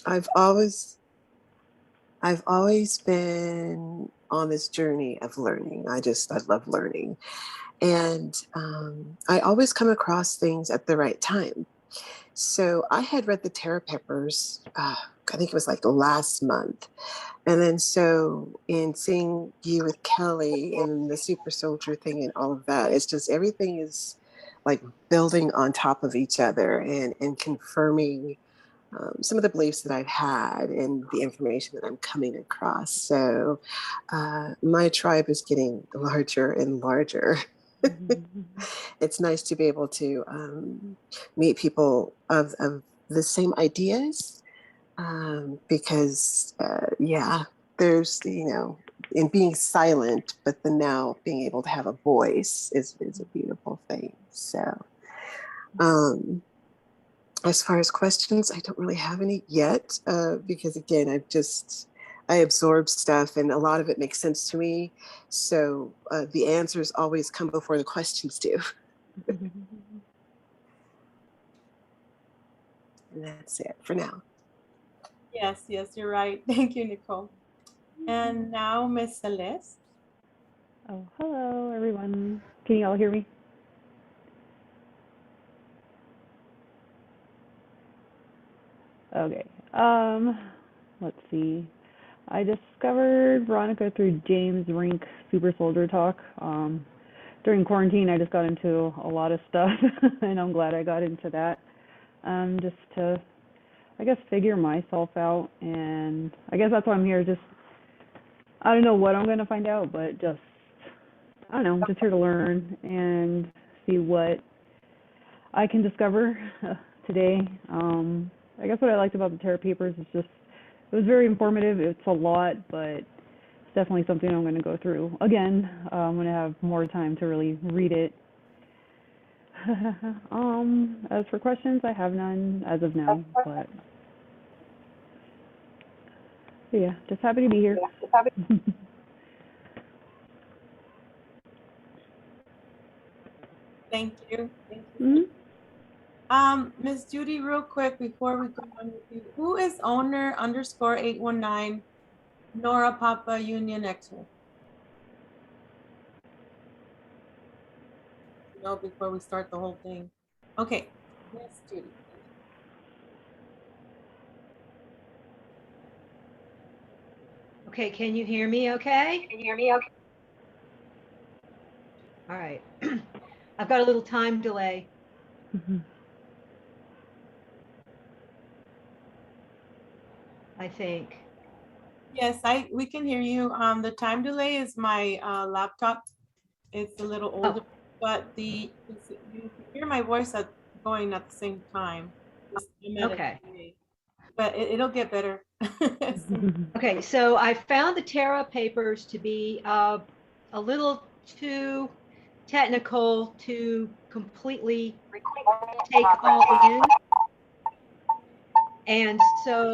I've always I've always been on this journey of learning. I love learning. And I always come across things at the right time. So I had read the Terra Peppers, I think it was like last month. And then so in seeing you with Kelly and the super soldier thing and all of that, it's just everything is like building on top of each other and confirming some of the beliefs that I've had and the information that I'm coming across. So my tribe is getting larger and larger. It's nice to be able to meet people of the same ideas because, yeah, there's, in being silent, but then now being able to have a voice is a beautiful thing. So, as far as questions, I don't really have any yet because, again, I absorb stuff and a lot of it makes sense to me. So the answers always come before the questions do. And that's it for now. Yes, you're right. Thank you, Nicole. And now Miss Celeste. Oh, hello, everyone. Can you all hear me? Okay. Let's see. I discovered Veronica through James Rink Supersoldier Talk. During quarantine, I just got into a lot of stuff, and I'm glad I got into that. Just to, I guess, figure myself out, and I guess that's why I'm here. Just, I don't know what I'm gonna find out, but just, I don't know, just here to learn and see what I can discover today. I guess what I liked about the Terra Papers is just, it was very informative. It's a lot, but it's definitely something I'm going to go through. Again, I'm going to have more time to really read it. As for questions, I have none as of now, but yeah, just happy to be here. Thank you. Mm-hmm. Miss Judy, real quick before we go on with you, who is owner _819 Nora Papa Union X-ray? Before we start the whole thing. Okay, Miss Judy. Okay, can you hear me okay? Can you hear me okay? All right. I've got a little time delay. I think. Yes, we can hear you. The time delay is my laptop. It's a little older, but you hear my voice going at the same time. Okay. But it'll get better. Okay, so I found the Terra Papers to be a little too technical to completely take all in. And so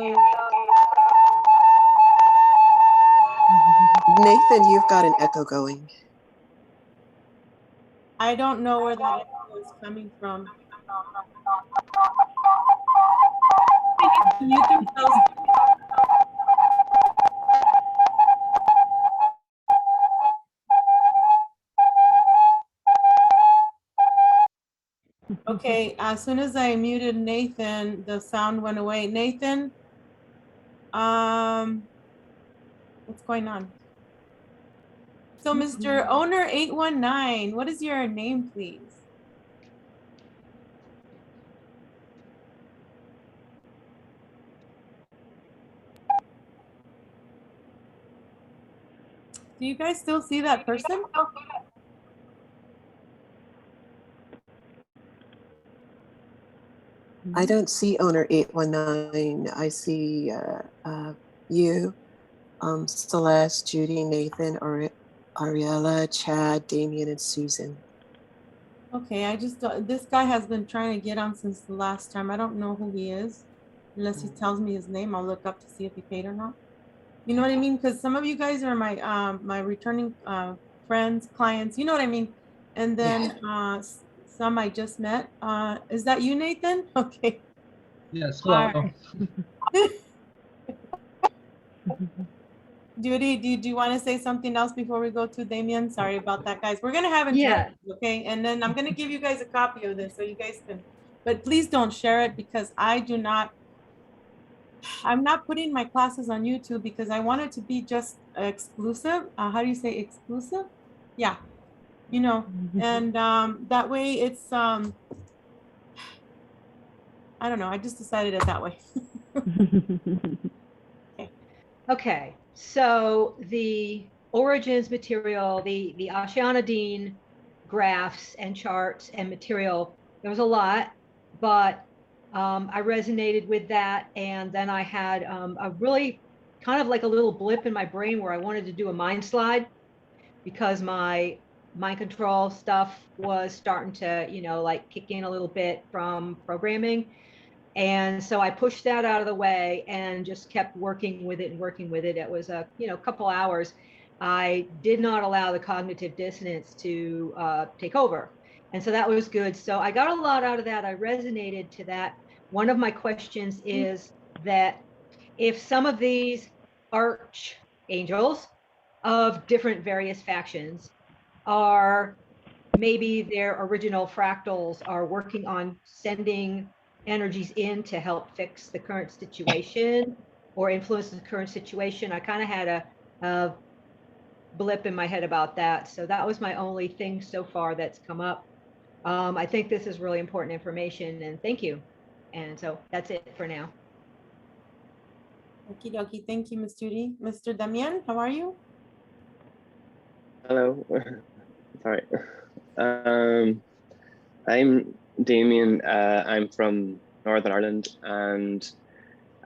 Nathan, you've got an echo going. I don't know where that echo is coming from. Okay, as soon as I muted Nathan, the sound went away. Nathan, what's going on? So Mr. Owner 819, what is your name, please? Do you guys still see that person? I don't see owner 819. I see you, Celeste, Judy, Nathan, Ariella, Chad, Damien, and Susan. Okay, I just this guy has been trying to get on since the last time. I don't know who he is. Unless he tells me his name, I'll look up to see if he paid or not. You know what I mean? Because some of you guys are my my returning friends, clients, you know what I mean? And then some I just met. Is that you, Nathan? Okay. Yes, hello. Judy, do you want to say something else before we go to Damien? Sorry about that, guys. We're gonna have Yeah. interactions, okay? And then I'm gonna give you guys a copy of this so you guys can, but please don't share it because I'm not putting my classes on YouTube because I want it to be just exclusive. How do you say exclusive? Yeah, you know, and that way it's I don't know. I just decided it that way. Okay, so the origins material, the Ashiana graphs and charts and material, there was a lot, but I resonated with that. And then I had a really kind of like a little blip in my brain where I wanted to do a mind slide because my mind control stuff was starting to, like kick in a little bit from programming. And so I pushed that out of the way and just kept working with it and working with it. It was a couple hours. I did not allow the cognitive dissonance to take over. And so that was good. So I got a lot out of that. I resonated to that. One of my questions is that if some of these archangels of different various factions are maybe their original fractals are working on sending energies in to help fix the current situation or influence the current situation. I kind of had a blip in my head about that. So that was my only thing so far that's come up. I think this is really important information and thank you. And so that's it for now. Okie dokie. Thank you, Ms. Judy. Mr. Damien, how are you? Hello. Sorry. I'm Damien. I'm from Northern Ireland, and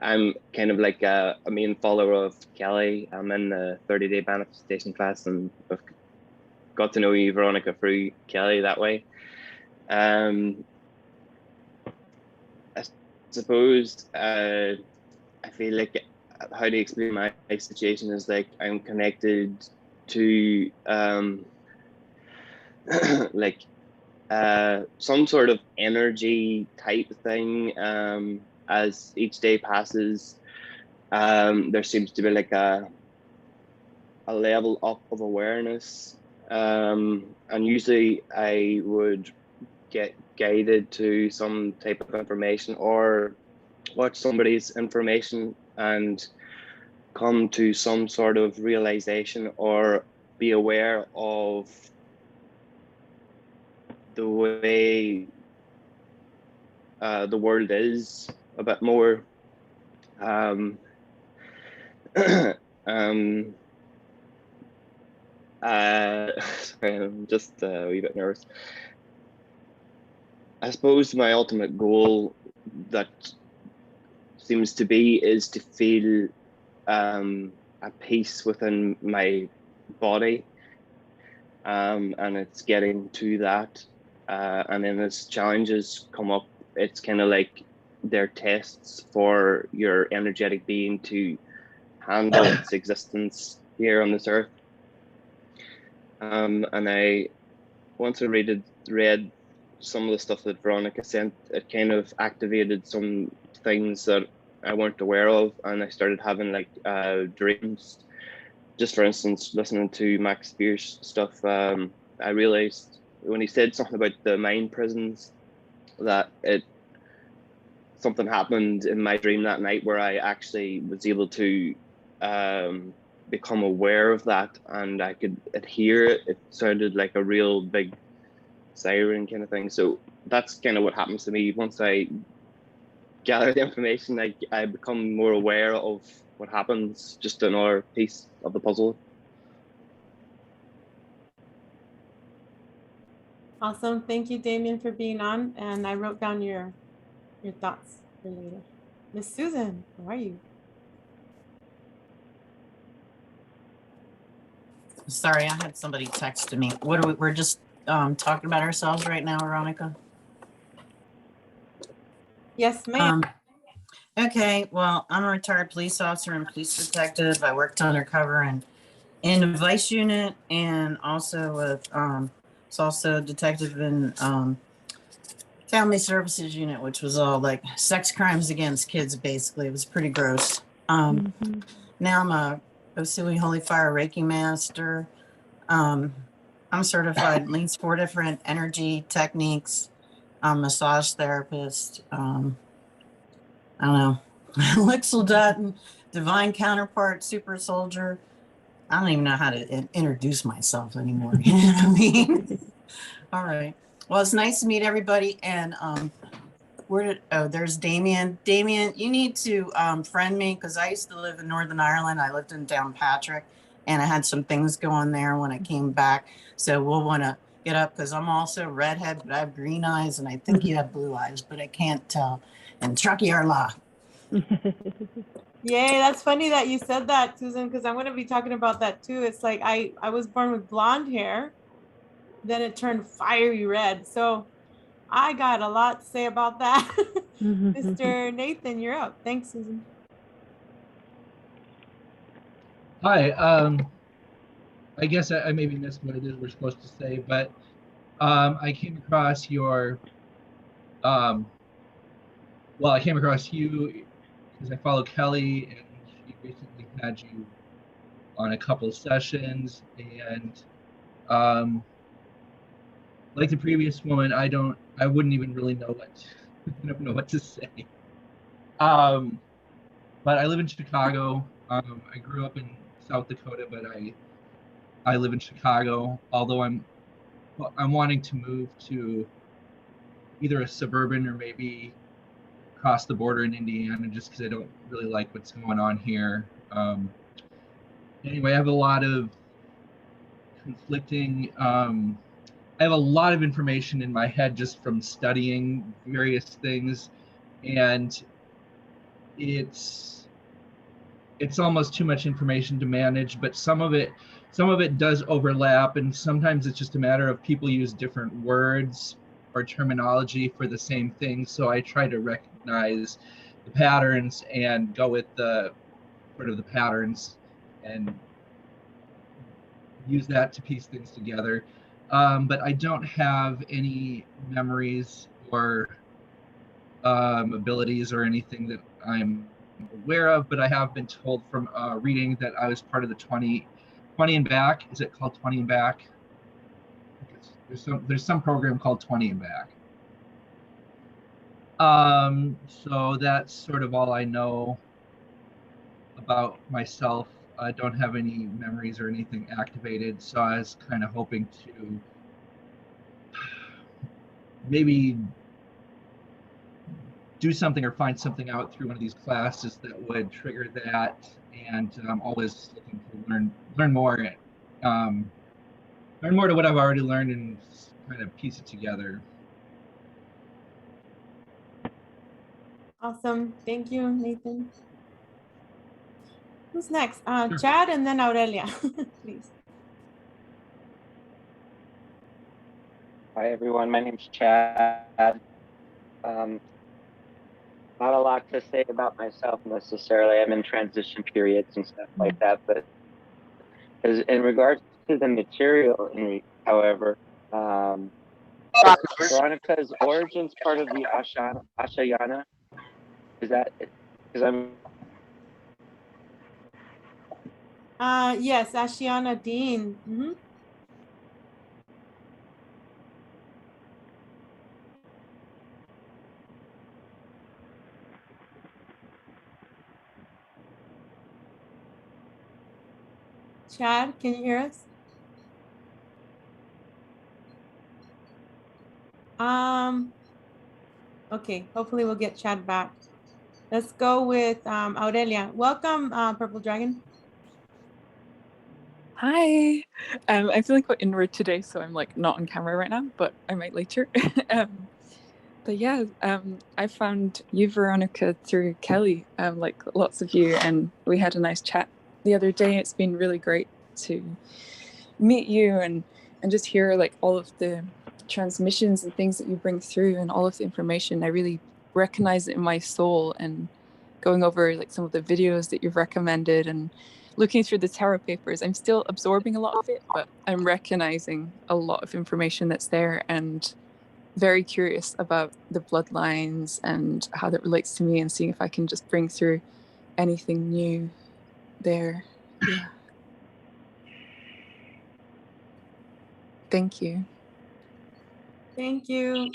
I'm kind of like a main follower of Kelly. I'm in the 30-day manifestation class, and I've got to know you, Veronica, through Kelly that way. I suppose I feel like how to explain my situation is like I'm connected to like some sort of energy type thing. As each day passes, there seems to be like a level up of awareness, and usually I would get guided to some type of information or watch somebody's information and come to some sort of realization or be aware of the way the world is a bit more. Sorry, I'm just a wee bit nervous. I suppose my ultimate goal that seems to be is to feel a peace within my body, and it's getting to that. And then as challenges come up, it's kind of like they're tests for your energetic being to handle its existence here on this earth. And I once I read some of the stuff that Veronica sent, it kind of activated some things that I weren't aware of, and I started having like dreams. Just for instance, listening to Max Spear's stuff, I realized when he said something about the mind prisons that something happened in my dream that night where I actually was able to become aware of that, and I could hear it. It sounded like a real big siren kind of thing. So that's kind of what happens to me once I gather the information. I become more aware of what happens, just another piece of the puzzle. Awesome. Thank you, Damien, for being on. And I wrote down your thoughts for later. Miss Susan, how are you? Sorry, I had somebody text me. What are we're just talking about ourselves right now, Veronica? Yes, ma'am. Okay, well, I'm a retired police officer and police detective. I worked undercover in the vice unit and also with was also a detective in family services unit, which was all like sex crimes against kids. Basically, it was pretty gross. Now I'm a Osui Holy Fire Reiki Master. I'm certified in at least 4 different energy techniques. I'm a massage therapist. I don't know. Lixel Dutton, Divine Counterpart, Super Soldier. I don't even know how to introduce myself anymore. You know what I mean? All right. Well, it's nice to meet everybody. And there's Damien. Damien, you need to friend me because I used to live in Northern Ireland. I lived in Downpatrick, and I had some things going there when I came back. So we'll want to get up because I'm also redhead, but I have green eyes, and I think you have blue eyes, but I can't tell. And Truckee Arla. Yay, that's funny that you said that, Susan, because I'm going to be talking about that too. It's like I was born with blonde hair, then it turned fiery red. So I got a lot to say about that. Mr. Nathan, you're up. Thanks, Susan. Hi. I guess I maybe missed what it is we're supposed to say, but I came across your well, I came across you because I follow Kelly, and she recently had you on a couple of sessions, and like the previous woman, I wouldn't even really know I don't know what to say. But I live in Chicago. I grew up in South Dakota, but I live in Chicago. Although I'm wanting to move to either a suburban or maybe across the border in Indiana, just because I don't really like what's going on here. Anyway, I have a lot of conflicting. I have a lot of information in my head just from studying various things, and it's almost too much information to manage. But some of it does overlap, and sometimes it's just a matter of people use different words or terminology for the same thing. So I try to recognize the patterns and go with the sort of the patterns and use that to piece things together. But I don't have any memories or abilities or anything that I'm aware of, but I have been told from reading that I was part of the 20 and back. Is it called 20 and back? There's some program called 20 and back. So that's sort of all I know about myself. I don't have any memories or anything activated, so I was kind of hoping to maybe do something or find something out through one of these classes that would trigger that. And I'm always looking to learn more, learn more to what I've already learned and kind of piece it together. Awesome. Thank you, Nathan. Who's next? Sure. Chad and then Aurelia, please. Hi, everyone. My name's Chad. Not a lot to say about myself necessarily. I'm in transition periods and stuff like that. But as in regards to the material, however, Veronica's origins part of the Ashayana. Is that because I'm? Yes, Ashiana Dean. Mm-hmm. Chad, can you hear us? Okay, hopefully we'll get Chad back. Let's go with Aurelia. Welcome, Purple Dragon. Hi. I'm feeling quite inward today, so I'm like not on camera right now, but I might later. But yeah, I found you, Veronica, through Kelly, like lots of you, and we had a nice chat the other day. It's been really great to meet you and just hear like all of the transmissions and things that you bring through and all of the information. I really recognize it in my soul, and going over like some of the videos that you've recommended and looking through the tarot papers, I'm still absorbing a lot of it, but I'm recognizing a lot of information that's there, and very curious about the bloodlines and how that relates to me, and seeing if I can just bring through anything new there. Yeah. Thank you. Thank you.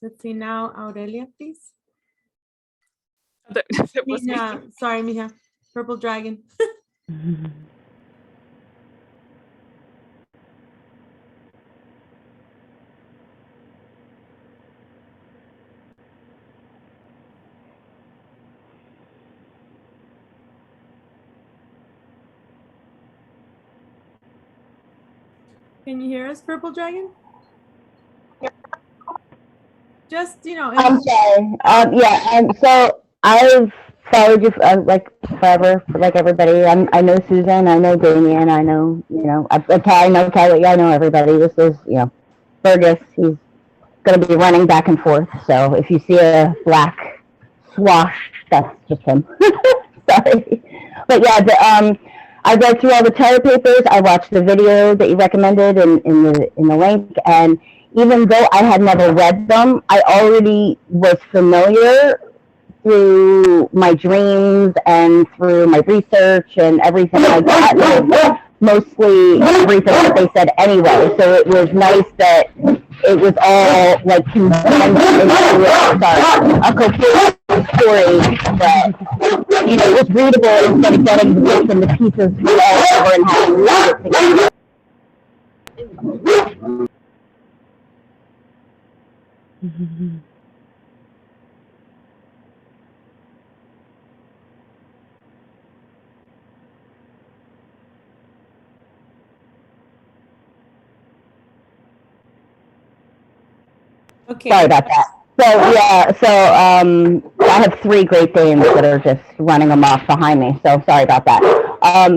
Let's see now, Aurelia, please. That was me. Mija, sorry, Mija. Purple dragon. Can you hear us, Purple Dragon? Just, you know. I'm sorry. So I've followed you like forever, like everybody. I know Susan. I know Damien. I know, I know Kelly. I know everybody. This is, Fergus. He's going to be running back and forth. So if you see a black swash, that's just him. Sorry. But yeah, I read through all the terror papers. I watched the video that you recommended in the link, and even though I had never read them, I already was familiar through my dreams and through my research and everything like that. Mostly everything that they said anyway. So it was nice that it was all like condensed into a coherent story that was readable instead of getting the bits and the pieces all over and having to read it together. Okay. Sorry about that. I have 3 Great Danes that are just running amok behind me. So sorry about that.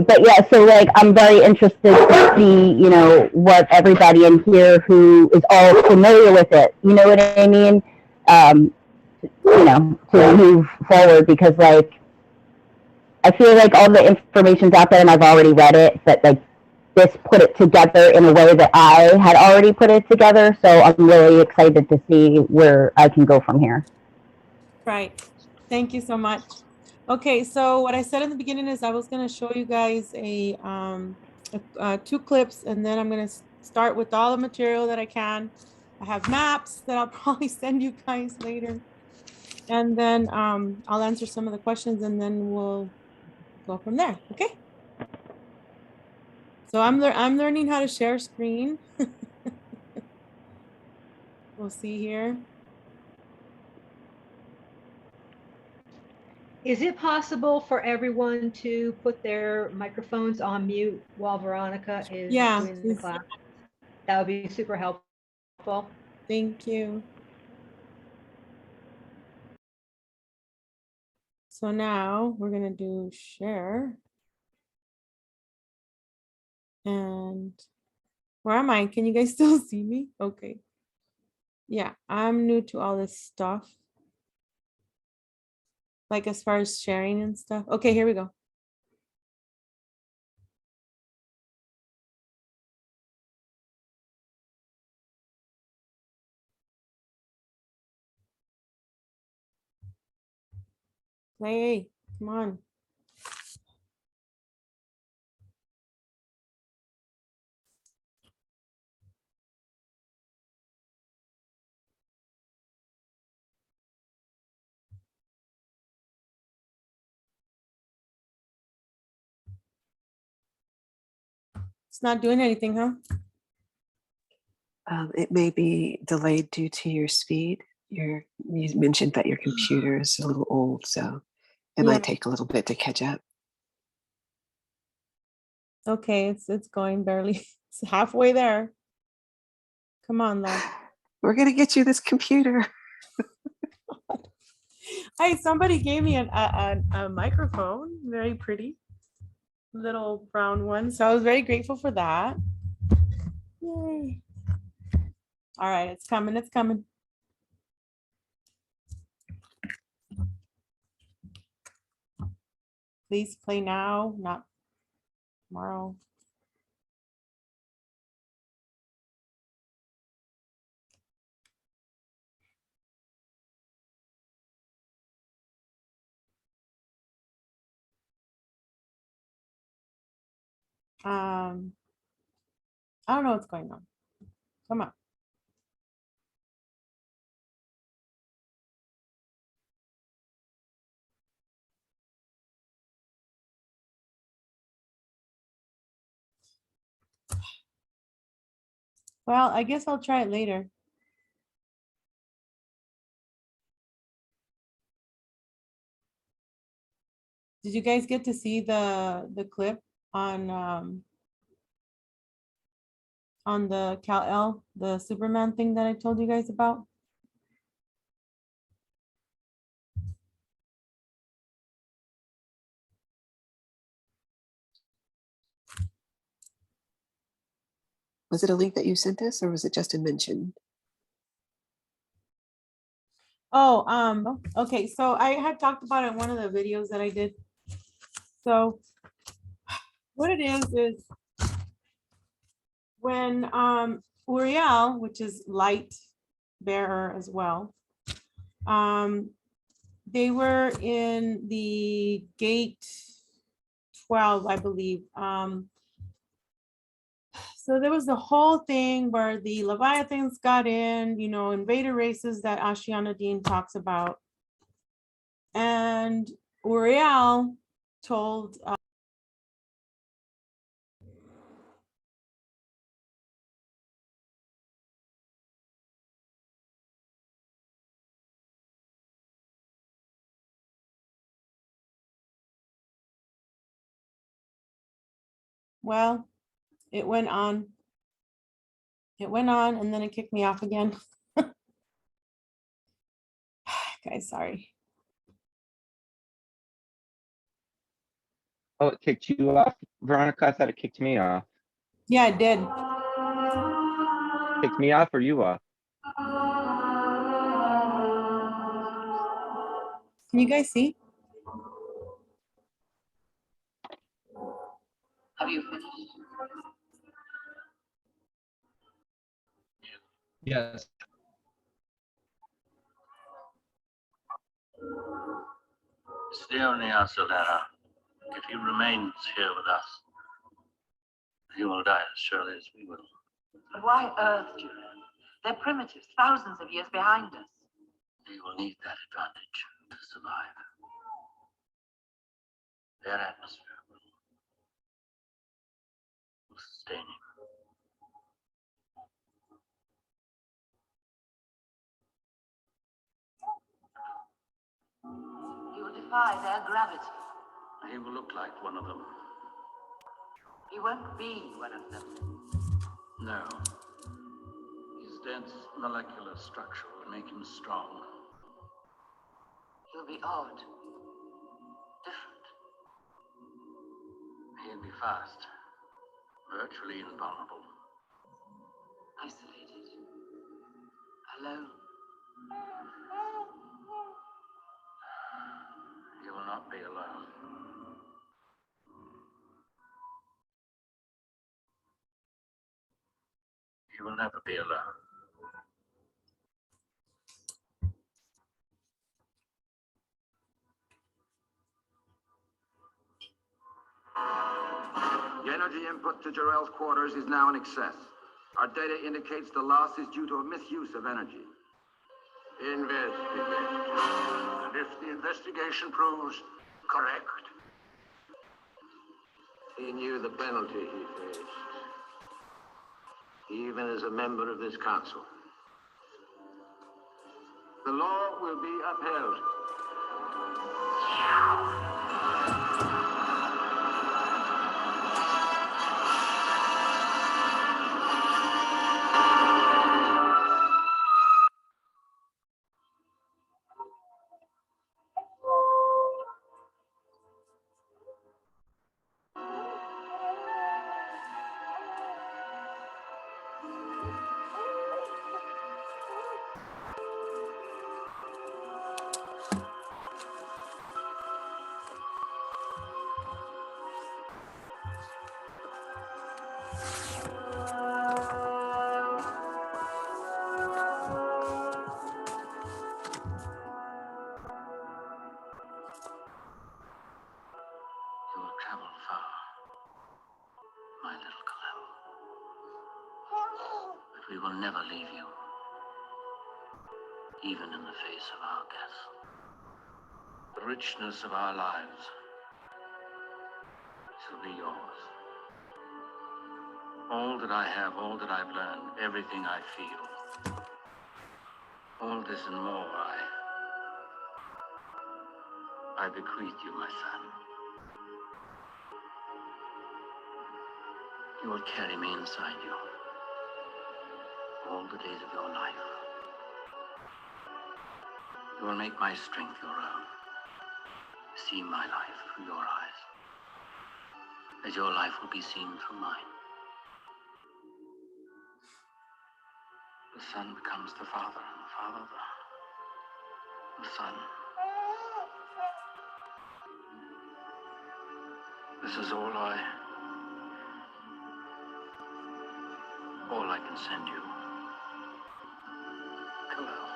But yeah, so like I'm very interested to see, what everybody in here who is all familiar with it, you know what I mean? To move forward, because like I feel like all the information's out there and I've already read it, but like this put it together in a way that I had already put it together. So I'm really excited to see where I can go from here. Right. Thank you so much. Okay, so what I said in the beginning is I was going to show you guys two clips, and then I'm going to start with all the material that I can. I have maps that I'll probably send you guys later. And then I'll answer some of the questions, and then we'll go from there. Okay. So I'm learning how to share screen. We'll see here. Is it possible for everyone to put their microphones on mute while Veronica is doing the class? That would be super helpful. Thank you. So now we're going to do share. And where am I? Can you guys still see me? Okay. Yeah, I'm new to all this stuff. Like as far as sharing and stuff. Okay, here we go. Hey, come on. It's not doing anything, huh? It may be delayed due to your speed. You mentioned that your computer is a little old, so it might take a little bit to catch up. Okay, it's going barely. It's halfway there. Come on, love. We're gonna get you this computer. Hey, somebody gave me a microphone, very pretty, little brown one. So I was very grateful for that. Yay. All right, it's coming, it's coming. Please play now, not tomorrow. I don't know what's going on. Come on. Well, I guess I'll try it later. Did you guys get to see the clip on the Kal-El, the Superman thing that I told you guys about? Was it a link that you sent us, or was it just a mention? Oh, okay. So I had talked about it in one of the videos that I did. So what it is when Uriel, which is light bearer as well, they were in the gate 12, I believe. So there was the whole thing where the Leviathans got in, you know, invader races that Ashiana Dean talks about. And Uriel told well, it went on. It went on and then it kicked me off again. Guys, sorry. Oh, it kicked you off, Veronica? I thought it kicked me off. Yeah, it did. Kicked me off or you off? Can you guys see? Have you finished? Yes. It's the only answer, Lara. If he remains here with us, he will die as surely as we will. But why Earth, Julian? They're primitives, thousands of years behind us. He will need that advantage to survive. Their atmosphere will sustain him. He will defy their gravity. He will look like one of them. He won't be one of them. No. His dense molecular structure will make him strong. He'll be odd. Different. He'll be fast. Virtually invulnerable. Isolated. Alone. He will not be alone. He will never be alone. The energy input to Jarrell's quarters is now in excess. Our data indicates the loss is due to a misuse of energy. Investigate. And if the investigation proves correct, He knew the penalty he faced, even as a member of this council. The law will be upheld. we will never leave you, even in the face of our death. The richness of our lives shall be yours. All that I have, all that I've learned, everything I feel, all this and more I bequeath you, my son. You will carry me inside you all the days of your life. You will make my strength your own. See my life through your eyes, as your life will be seen through mine. The son becomes the father, and the father the son. This is all I can send you. Kal-El.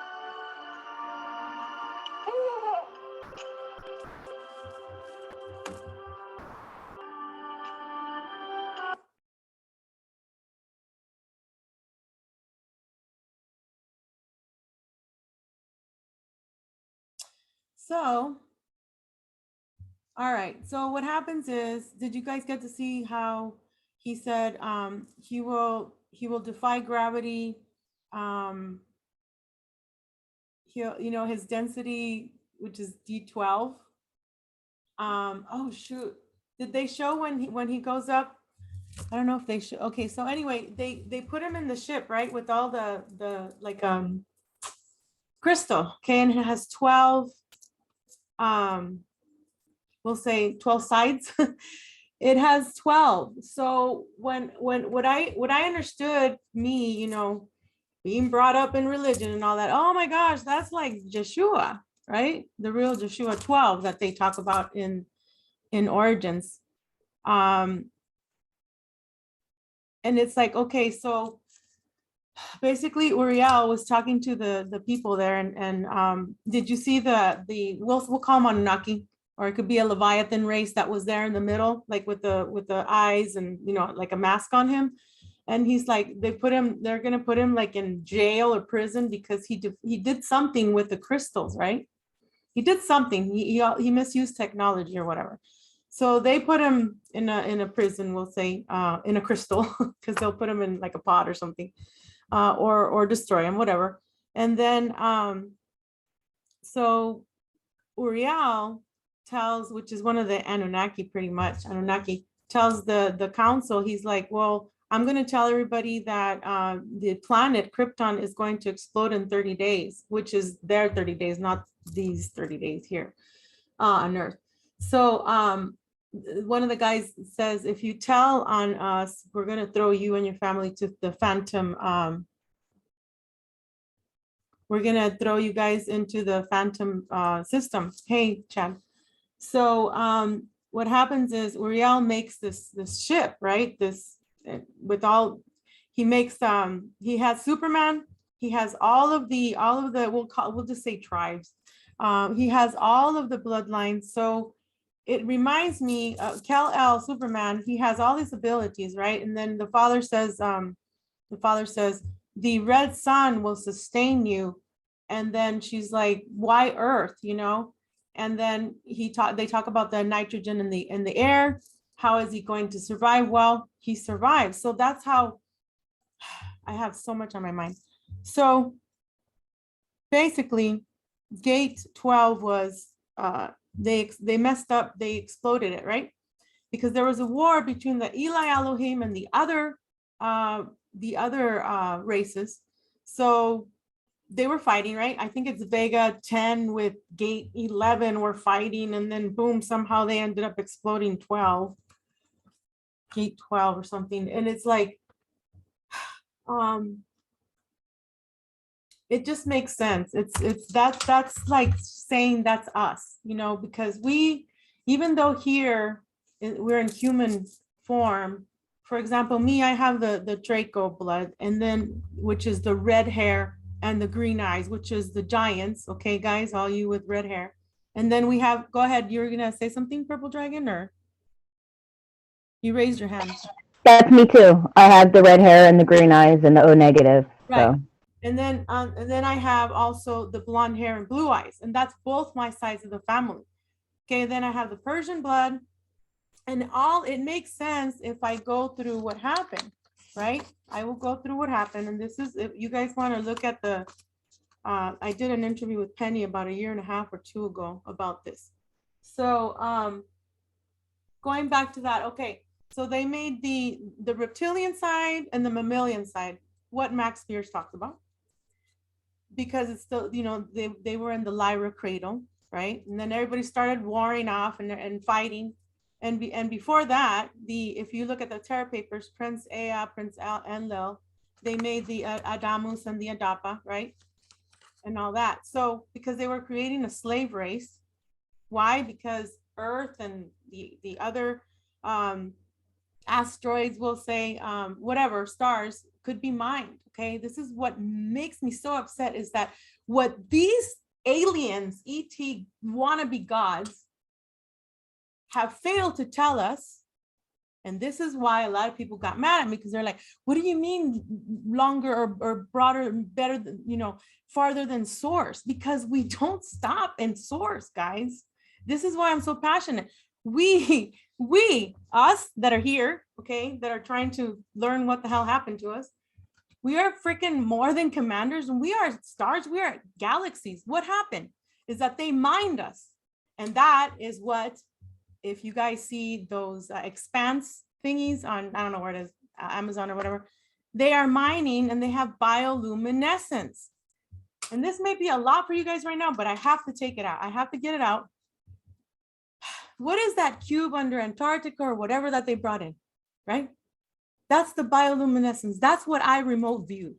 So, all right. So what happens is, did you guys get to see how he said he will defy gravity? He'll, you know, his density, which is D12. Oh shoot. Did they show when he goes up? I don't know if they show. Okay, so anyway, they put him in the ship, right? With all the like crystal. Okay, and it has 12 we'll say 12 sides. It has 12. So when what I understood, me, you know, being brought up in religion and all that, oh my gosh, that's like Joshua, right? The real Joshua 12 that they talk about in Origins. And it's like, okay, so basically Uriel was talking to the people there, and did you see the we'll call them Anunnaki, or it could be a Leviathan race that was there in the middle, like with the eyes and, you know, like a mask on him. And he's like, they're gonna put him like in jail or prison because he did something with the crystals, right? He did something. He misused technology or whatever. So they put him in a prison, we'll say, in a crystal, because they'll put him in like a pot or something, or destroy him, whatever. And then so Uriel tells, which is one of the Anunnaki, pretty much, Anunnaki tells the council, he's like, well, I'm going to tell everybody that the planet Krypton is going to explode in 30 days, which is their 30 days, not these 30 days here on Earth. So one of the guys says, if you tell on us, we're going to throw you and your family to the Phantom. We're going to throw you guys into the Phantom system. Hey, Chad. So what happens is Uriel makes this ship, right? This with all, he makes he has Superman, he has all of the we'll just say tribes. He has all of the bloodlines. So it reminds me of Kal-El, Superman. He has all these abilities, right? And then the father says the red sun will sustain you. And then she's like, why Earth, you know? And then they talk about the nitrogen in the air. How is he going to survive? Well, he survives. So that's how, I have so much on my mind. So basically, gate 12 was, they messed up, they exploded it, right? Because there was a war between the Eli Elohim and the other races. So they were fighting, right? I think it's Vega 10 with gate 11 were fighting, and then boom, somehow they ended up exploding 12, gate 12 or something. And it's like, it just makes sense. That's like saying that's us, you know, because even though here we're in human form, for example, me, I have the Draco blood, and then, which is the red hair and the green eyes, which is the giants. Okay, guys, all you with red hair. And then we have, go ahead, you're gonna say something, Purple Dragon, or you raised your hand. That's me too. I have the red hair and the green eyes and the O negative. Right. So And then I have also the blonde hair and blue eyes, and that's both my sides of the family. Okay, then I have the Persian blood, and it makes sense if I go through what happened, right? I will go through what happened, and this is, if you guys want to look at the, I did an interview with Penny about 1.5 years or 2 ago about this. So going back to that, okay, so they made the reptilian side and the mammalian side, what Max Spears talks about, because it's still, you know, they were in the Lyra cradle, right? And then everybody started warring off and fighting. And before that, if you look at the Terra papers, Prince Ea, Prince Enlil, they made the Adamus and the Adapa, right? And all that. So because they were creating a slave race. Why? Because Earth and the other asteroids, will say, whatever, stars could be mined. Okay, this is what makes me so upset, is that what these aliens, ET wannabe gods, have failed to tell us. And this is why a lot of people got mad at me, because they're like, what do you mean longer or broader, better, you know, farther than source? Because we don't stop in source, guys. This is why I'm so passionate. We, us that are here, okay, that are trying to learn what the hell happened to us, we are freaking more than commanders, and we are stars, we are galaxies. What happened is that they mined us. And that is what, if you guys see those expanse thingies on, I don't know where it is, Amazon or whatever, they are mining and they have bioluminescence. And this may be a lot for you guys right now, but I have to take it out. I have to get it out. What is that cube under Antarctica or whatever that they brought in, right? That's the bioluminescence. That's what I remote view.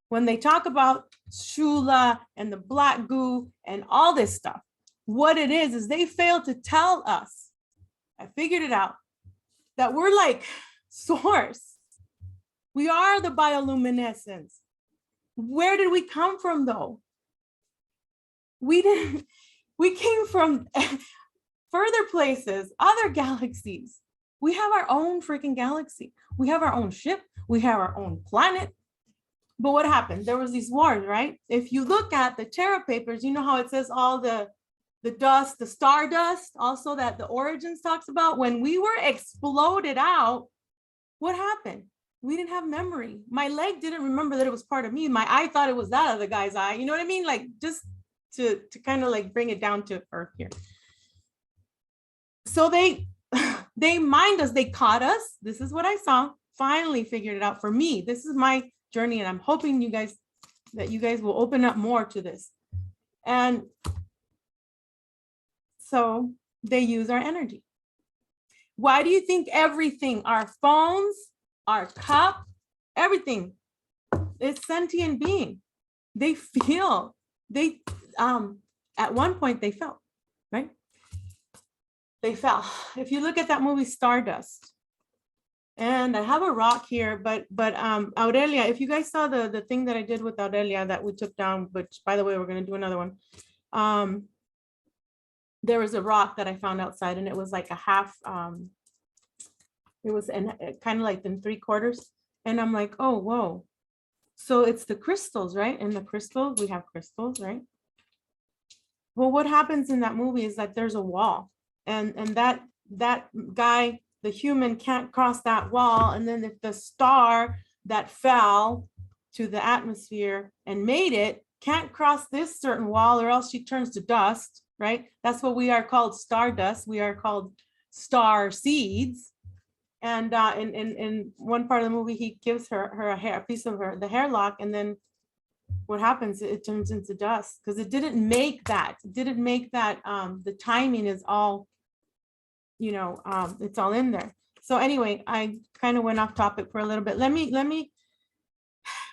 When they talk about Shula and the black goo and all this stuff, what it is they failed to tell us, I figured it out, that we're like source. We are the bioluminescence. Where did we come from though? We came from further places, other galaxies. We have our own freaking galaxy. We have our own ship. We have our own planet. But what happened? There was these wars, right? If you look at the Terra papers, you know how it says all the dust, the stardust, also that the Origins talks about. When we were exploded out, what happened? We didn't have memory. My leg didn't remember that it was part of me. My eye thought it was that other guy's eye. You know what I mean? Like, just to kind of like bring it down to earth here. So they mined us, they caught us. This is what I saw. Finally figured it out for me. This is my journey, and I'm hoping you guys will open up more to this. And so they use our energy. Why do you think everything, our phones, our cup, everything is sentient being? They feel, at one point they felt, right? They fell. If you look at that movie Stardust, and I have a rock here, but Aurelia, if you guys saw the thing that I did with Aurelia that we took down, which by the way, we're going to do another one. There was a rock that I found outside, and it was like a half, it was kind of like in 3/4. And I'm like, oh, whoa. So it's the crystals, right? And the crystals, we have crystals, right? Well, what happens in that movie is that there's a wall. And that guy, the human, can't cross that wall. And then if the star that fell to the atmosphere and made it can't cross this certain wall, or else she turns to dust, right? That's what we are called, stardust. We are called star seeds. And in one part of the movie, he gives her a piece of the hair lock, and then what happens? It turns into dust because it didn't make that. It didn't make that. The timing is all, you know, it's all in there. So anyway, I kind of went off topic for a little bit. Let me,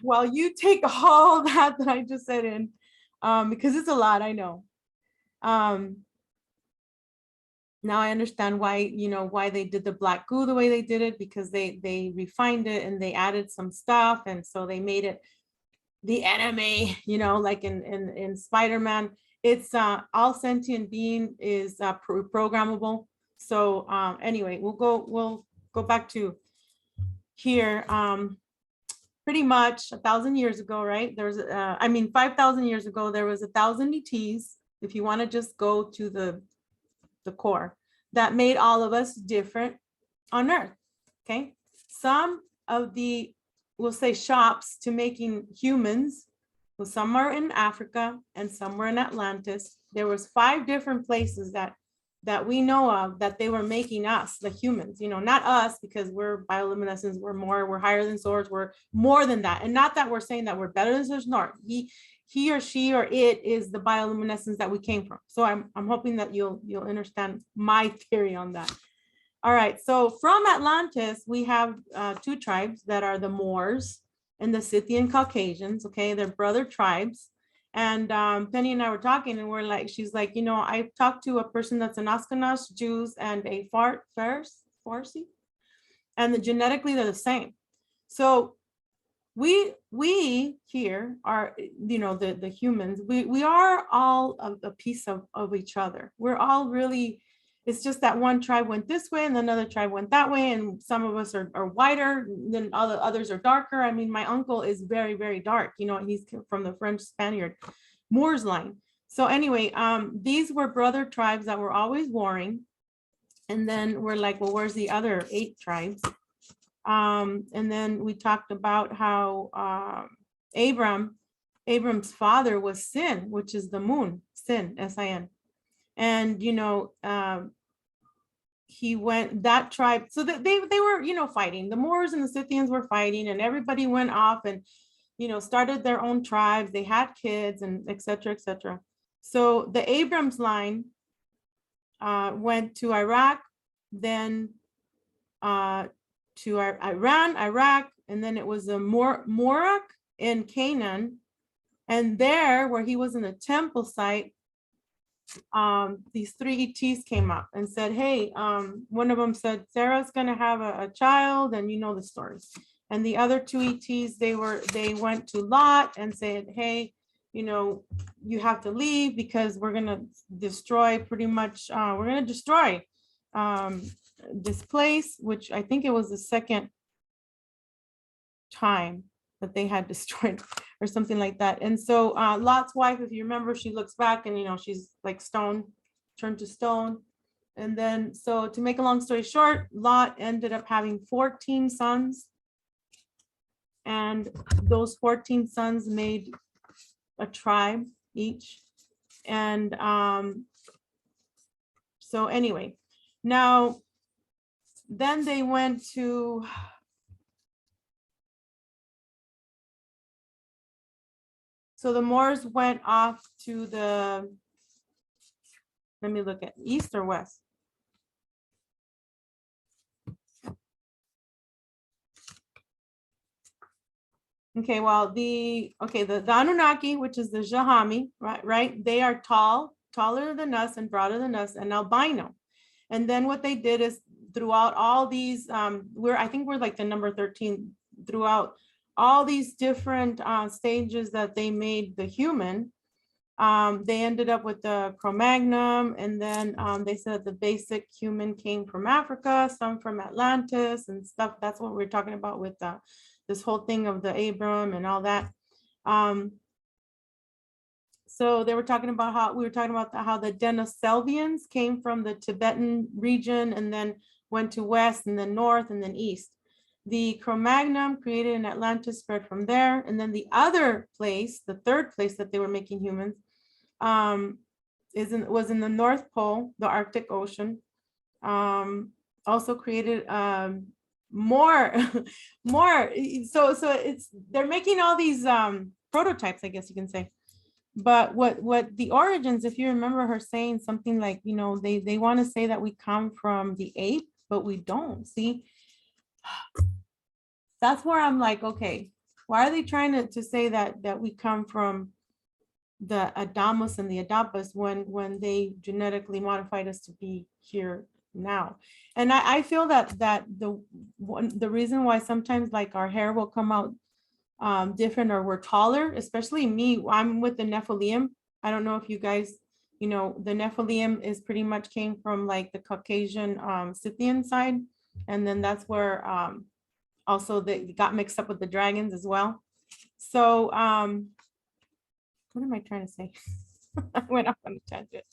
while you take all that I just said in, because it's a lot, I know. Now I understand why, you know, why they did the black goo the way they did it, because they refined it and they added some stuff. And so they made it the enemy, you know, like in Spider-Man. It's all sentient being is programmable. So anyway, we'll go back to here, pretty much 1,000 years ago, right? There's, 5,000 years ago, there was 1,000 ETs, if you want to just go to the core, that made all of us different on Earth, okay? Some of the, we'll say, shops to making humans, well, some are in Africa and some were in Atlantis. There was 5 different places that we know of that they were making us, the humans, not us, because we're bioluminescence, we're higher than swords, we're more than that. And not that we're saying that we're better than swords, nor he or she or it is the bioluminescence that we came from. So I'm hoping that you'll understand my theory on that. All right, so from Atlantis, we have 2 tribes that are the Moors and the Scythian Caucasians, okay? They're brother tribes. And Penny and I were talking and she's like, I talked to a person that's an Ashkenaz Jews and a Farsi, and genetically they're the same. So we here are, the humans, we are all a piece of each other. We're all really, it's just that one tribe went this way and another tribe went that way. And some of us are whiter than others are darker. I mean, my uncle is very, very dark. He's from the French Spaniard Moors line. So anyway, these were brother tribes that were always warring. And then we're like, well, where's the other 8 tribes? And then we talked about how Abram's father was Sin, which is the moon, Sin, S-I-N. And, he went, that tribe, so that they were, fighting. The Moors and the Scythians were fighting, and everybody went off and, started their own tribes. They had kids and et cetera, et cetera. So the Abrams line went to Iraq, then to Iran, Iraq, and then it was the Morak in Canaan. And there, where he was in the temple site, these 3 ETs came up and said, hey, one of them said, Sarah's gonna have a child, and the stories. And the other 2 ETs, they went to Lot and said, hey, you have to leave because we're gonna destroy pretty much, we're gonna destroy this place, which I think it was the second time that they had destroyed or something like that. And so Lot's wife, if you remember, she looks back and she's like stone, turned to stone. And then, so to make a long story short, Lot ended up having 14 sons, and those 14 sons made a tribe each. And so anyway, now then they went to, so the Moors went off to the, let me look at east or west. Okay, well, the Anunnaki, which is the Jahami, right? They are taller than us and broader than us, and albino. And then what they did is throughout all these, I think we're like the number 13, throughout all these different stages that they made the human, they ended up with the Cro-Magnon, and then they said the basic human came from Africa, some from Atlantis and stuff. That's what we're talking about with this whole thing of the Abram and all that. So they were talking about how how the Denisovians came from the Tibetan region and then went to west and then north and then east. The Cro-Magnon created in Atlantis spread from there. And then the other place, the third place that they were making humans, was in the North Pole, the Arctic Ocean. Also created more. So they're making all these prototypes, I guess you can say. But what the origins, if you remember her saying something like, they want to say that we come from the ape, but we don't. See, that's where I'm like, okay, why are they trying to say that we come from the Adamus and the Adapus when they genetically modified us to be here now? And I feel that the reason why sometimes like our hair will come out different or we're taller, especially me, I'm with the Nephilim. I don't know if you guys, the Nephilim is pretty much came from like the Caucasian Scythian side. And then that's where Also, they got mixed up with the dragons as well. So, what am I trying to say? I went off on a tangent.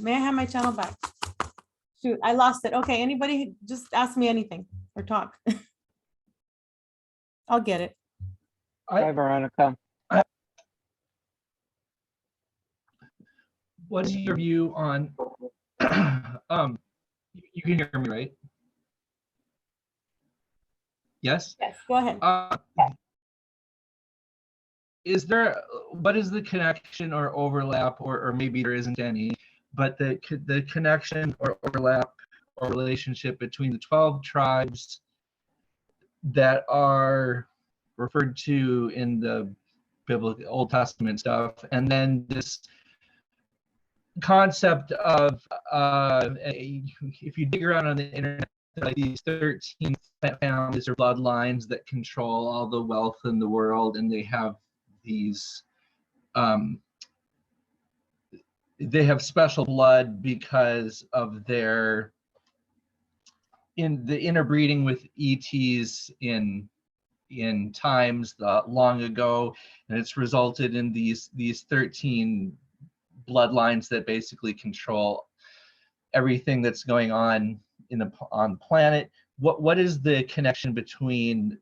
May I have my channel back? Shoot, I lost it. Okay, anybody just ask me anything or talk. I'll get it. Hi, Veronica. What's your view on you can hear me, right? Yes? Yes, go ahead. Is there, what is the connection or overlap, or maybe there isn't any, but the connection or overlap or relationship between the 12 tribes that are referred to in the biblical Old Testament stuff, and then this concept of if you dig around on the internet, like these 13 families or bloodlines that control all the wealth in the world, and they have these they have special blood because of their interbreeding with ETs in times long ago, and it's resulted in these 13 bloodlines that basically control everything that's going on on the planet. What is the connection between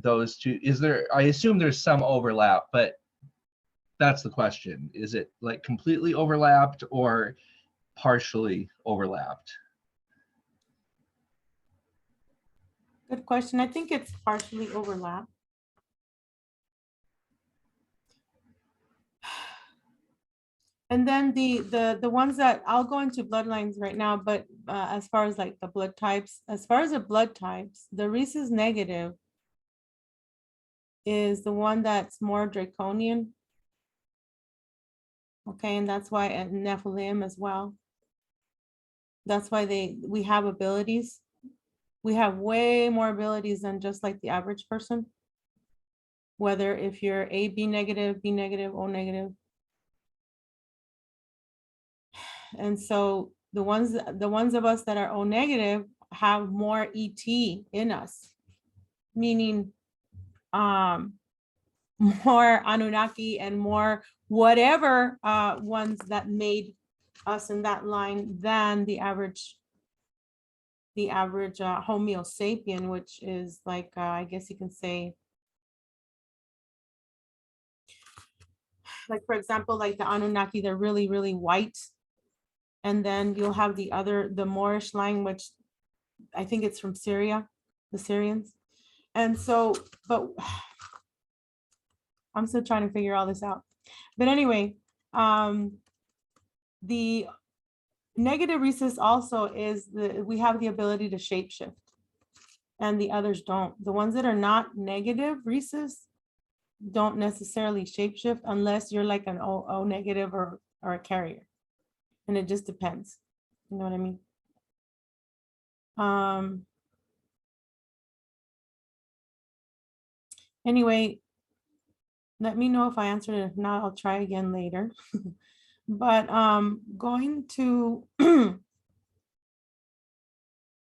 those two? Is there, I assume there's some overlap, but that's the question. Is it like completely overlapped or partially overlapped? Good question. I think it's partially overlap. And then the ones that I'll go into bloodlines right now, but as far as like the blood types, as far as the blood types, the Rhesus negative is the one that's more draconian. Okay, and that's why at Nephilim as well. That's why we have abilities. We have way more abilities than just like the average person. Whether if you're A, B negative, B negative, O negative. And so the ones of us that are O negative have more ET in us, meaning more Anunnaki and more whatever ones that made us in that line than the average Homo sapien, which is like I guess you can say, like for example, like the Anunnaki, they're really, really white. And then you'll have the Moorish line, which I think it's from Syria, the Syrians. And so, but I'm still trying to figure all this out. But anyway, the negative Rhesus also is we have the ability to shapeshift, and the others don't. The ones that are not negative Rhesus don't necessarily shapeshift unless you're like an O negative or a carrier. And it just depends. You know what I mean? Anyway, let me know if I answered it. If not, I'll try again later. But going to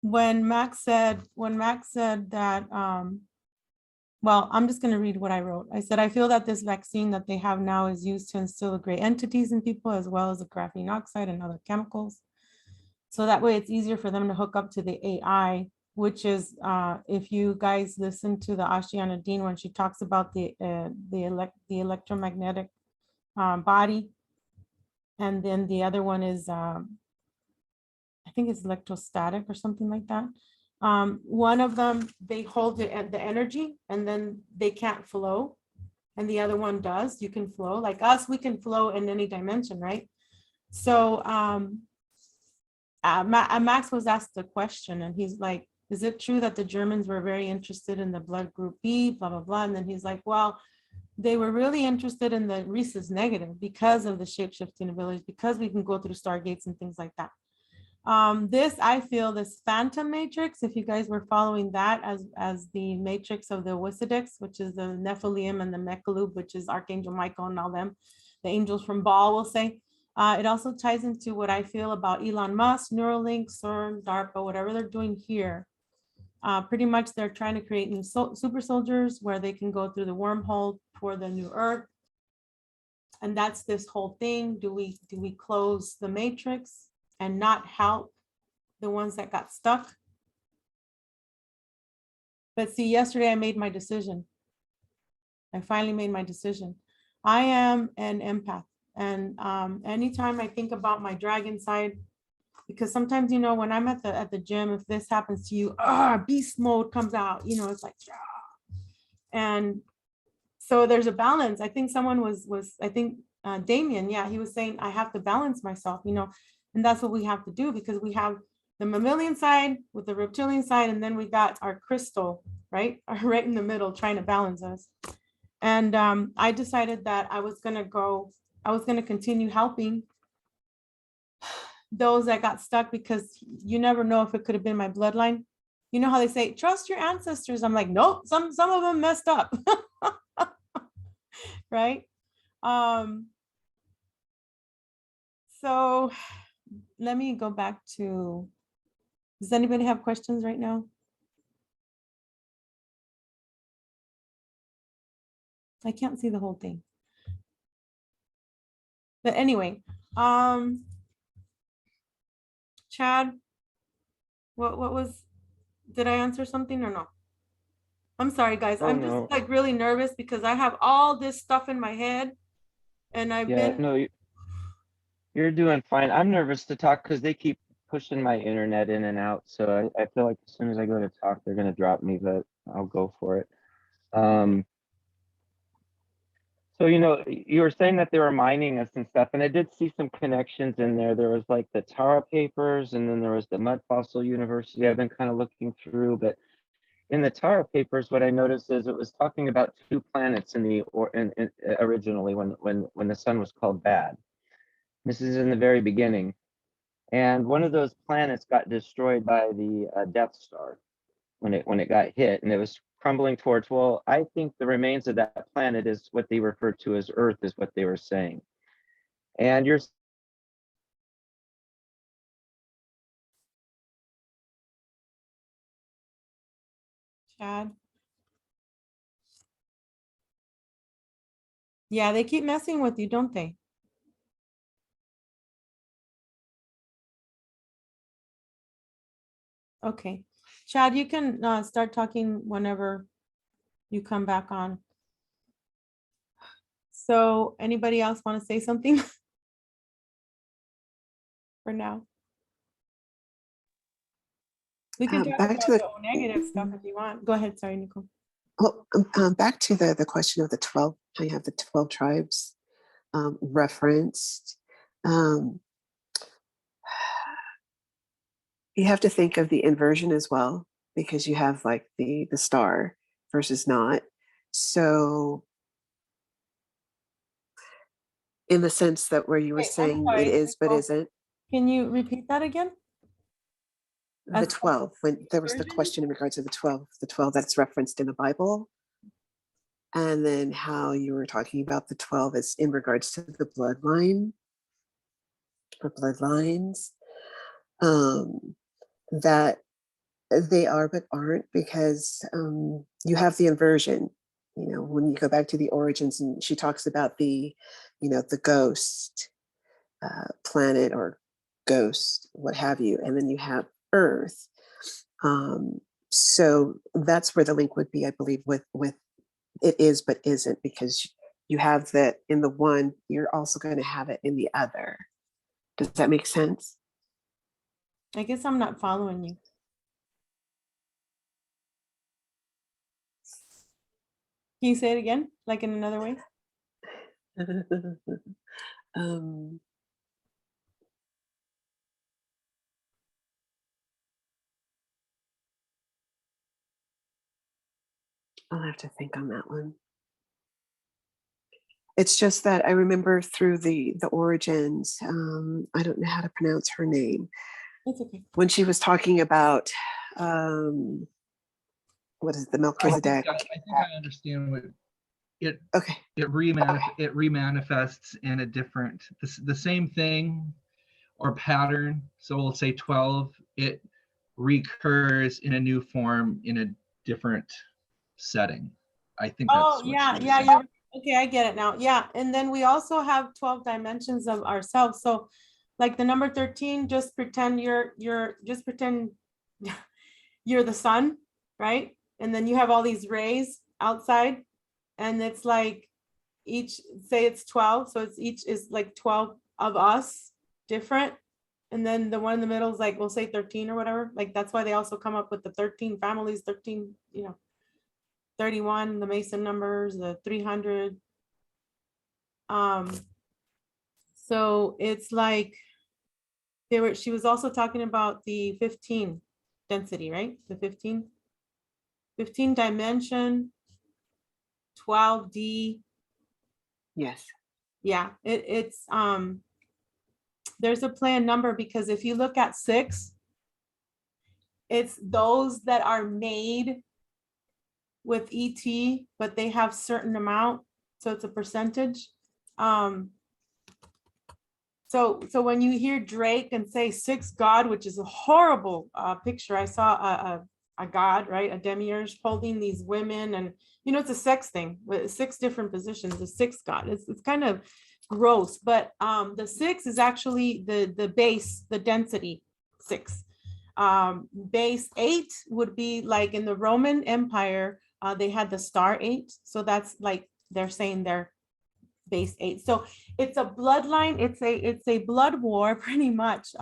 when Max said that well, I'm just going to read what I wrote. I said, I feel that this vaccine that they have now is used to instill the gray entities in people, as well as the graphene oxide and other chemicals. So that way it's easier for them to hook up to the AI, which is, if you guys listen to the Ashiana Dean, when she talks about the electromagnetic body. And then the other one is, I think it's electrostatic or something like that. One of them, they hold the energy and then they can't flow. And the other one does, you can flow. Like us, we can flow in any dimension, right? So Max was asked a question and he's like, is it true that the Germans were very interested in the blood group B, blah, blah, blah. And then he's like, well, they were really interested in the Rhesus negative because of the shape-shifting abilities, because we can go through stargates and things like that. I feel this phantom matrix, if you guys were following that as the matrix of the Wisidex, which is the Nephilim, and the Mechalub, which is Archangel Michael and all them, the angels from Baal, will say. It also ties into what I feel about Elon Musk, Neuralink, CERN, DARPA, whatever they're doing here. Pretty much they're trying to create new super soldiers where they can go through the wormhole for the new Earth. And that's this whole thing. Do we close the matrix and not help the ones that got stuck? But see, yesterday I made my decision. I finally made my decision. I am an empath. And anytime I think about my dragon side, because sometimes, you know, when I'm at the gym, if this happens to you, beast mode comes out, you know, it's like, and so there's a balance. I think someone I think Damien, yeah, he was saying, I have to balance myself, you know, and that's what we have to do, because we have the mammalian side with the reptilian side, and then we got our crystal, right? Right in the middle, trying to balance us. And I decided that I was going to continue helping those that got stuck, because you never know if it could have been my bloodline. You know how they say, trust your ancestors. I'm like, nope, some of them messed up. Right? So let me go back to, does anybody have questions right now? I can't see the whole thing. But anyway, Chad, what was, did I answer something or no? I'm sorry, guys. I'm just like really nervous because I have all this stuff in my head, and I've been. No, you're doing fine. I'm nervous to talk because they keep pushing my internet in and out. So I feel like as soon as I go to talk, they're going to drop me, but I'll go for it. So, you know, you were saying that they were mining us and stuff, and I did see some connections in there. There was like the Tara papers, and then there was the Mud Fossil University I've been kind of looking through. But in the Tara papers, what I noticed is it was talking about two planets originally when the sun was called Bad. This is in the very beginning. And one of those planets got destroyed by the Death Star when it got hit, and it was crumbling towards, well, I think the remains of that planet is what they refer to as Earth, is what they were saying. And you're Chad. Yeah, they keep messing with you, don't they? Okay. Chad, you can start talking whenever you come back on. So anybody else want to say something for now? We can talk Back about to the the negative stuff if you want. Go ahead. Sorry, Nicole. well, back to the question of the 12. How you have the 12 tribes referenced. You have to think of the inversion as well, because you have like the star versus not. So in the sense that where you were saying it is but isn't. Can you repeat that again? The 12, when there was the question in regards to the 12 that's referenced in the Bible. And then how you were talking about the 12 is in regards to the bloodline or bloodlines. That they are but aren't, because you have the inversion. You know, when you go back to the origins, and she talks about the, you know, the ghost planet or ghost, what have you, and then you have Earth. So that's where the link would be, I believe, with it is but isn't, because you have that in the one, you're also going to have it in the other. Does that make sense? I guess I'm not following you. Can you say it again, like in another way? I'll have to think on that one. It's just that I remember through the origins, I don't know how to pronounce her name. It's okay. When she was talking about, what is it, the Melchizedek? I think I understand what it. Okay. It remanifests in a different, the same thing or pattern. So we'll say 12. It recurs in a new form in a different setting. I think that's Oh, what yeah, she was yeah, saying. you're okay. I get it now. Yeah. And then we also have 12 dimensions of ourselves. So like the number 13, just pretend just pretend you're the sun, right? And then you have all these rays outside, and it's like each, say it's 12, so it's each is like 12 of us different. And then the one in the middle is like, we'll say 13 or whatever. Like that's why they also come up with the 13 families, 13, 31, the Mason numbers, the 300. So it's like she was also talking about the 15 density, right? The 15 dimension, 12D. Yes. Yeah, it's there's a planned number, because if you look at 6, it's those that are made with ET, but they have certain amount, so it's a percentage. So when you hear Drake and say 6 God, which is a horrible picture, I saw a god, right, a demiurge holding these women, and it's a sex thing with 6 different positions. The 6 God, it's kind of gross, but the 6 is actually the base, the density 6. Base 8 would be like in the Roman Empire, they had the star 8, so that's like they're saying they're base 8. So it's a bloodline, it's a blood war pretty much.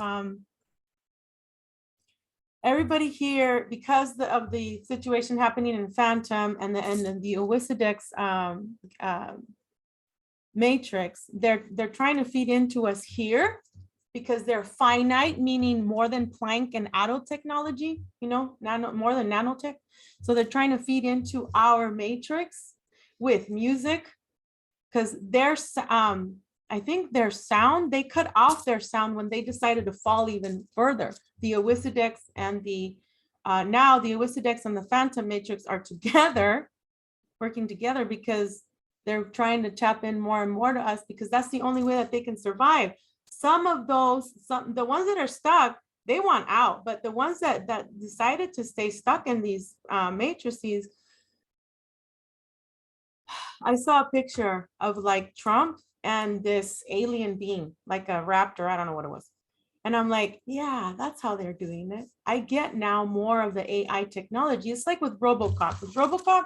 Everybody here, because of the situation happening in Phantom and the Oisidex matrix, they're trying to feed into us here, because they're finite, meaning more than Planck and Atto technology, more than nanotech. So they're trying to feed into our matrix with music, because I think their sound, they cut off their sound when they decided to fall even further. The Oisidex and now the Oisidex and the Phantom Matrix are together, working together, because they're trying to tap in more and more to us, because that's the only way that they can survive. Some of those, the ones that are stuck, they want out, but the ones that decided to stay stuck in these matrices, I saw a picture of like Trump and this alien being, like a raptor, I don't know what it was. And I'm like, yeah, that's how they're doing it. I get now more of the AI technology. It's like with RoboCop. With RoboCop,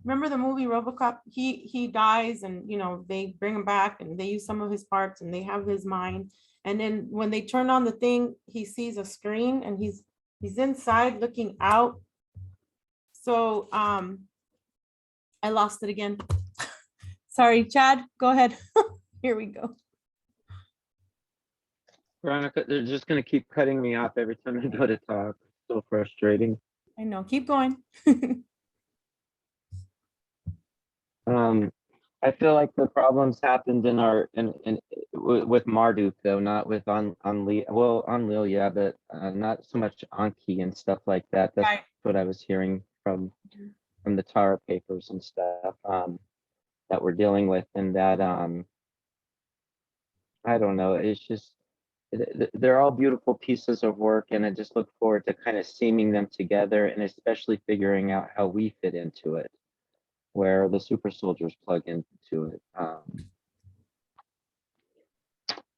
remember the movie RoboCop? He dies, and they bring him back, and they use some of his parts, and they have his mind. And then when they turn on the thing, he sees a screen, and he's inside looking out. So I lost it again. Sorry, Chad, go ahead. Here we go. Veronica, they're just going to keep cutting me off every time I go to talk. So frustrating. I know, keep going. I feel like the problems happened with Marduk, though, not with on Lil, yeah, but not so much Anki and stuff like that. That's Right. what I was hearing from the Tara papers and stuff that we're dealing with, and that I don't know. It's just they're all beautiful pieces of work, and I just look forward to kind of seaming them together, and especially figuring out how we fit into it, where the super soldiers plug into it.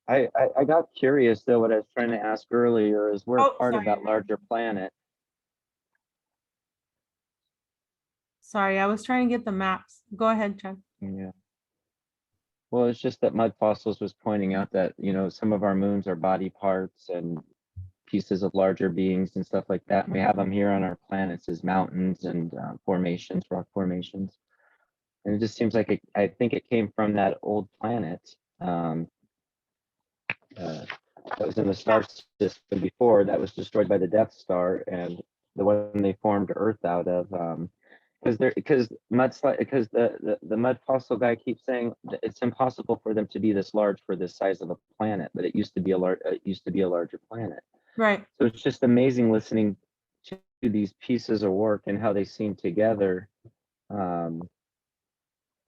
I got curious, though. What I was trying to ask earlier is, we're part of that larger planet. Sorry, I was trying to get the maps. Go ahead, Chad. Yeah. Well, it's just that Mud Fossils was pointing out that, some of our moons are body parts and pieces of larger beings and stuff like that. And we have them here on our planets as mountains and formations, rock formations. And it just seems like I think it came from that old planet that was in the star system before, that was destroyed by the Death Star, and the one they formed Earth out of. Because the mud fossil guy keeps saying that it's impossible for them to be this large for this size of a planet, but it used to be a larger planet. Right. So it's just amazing listening to these pieces of work and how they seem together.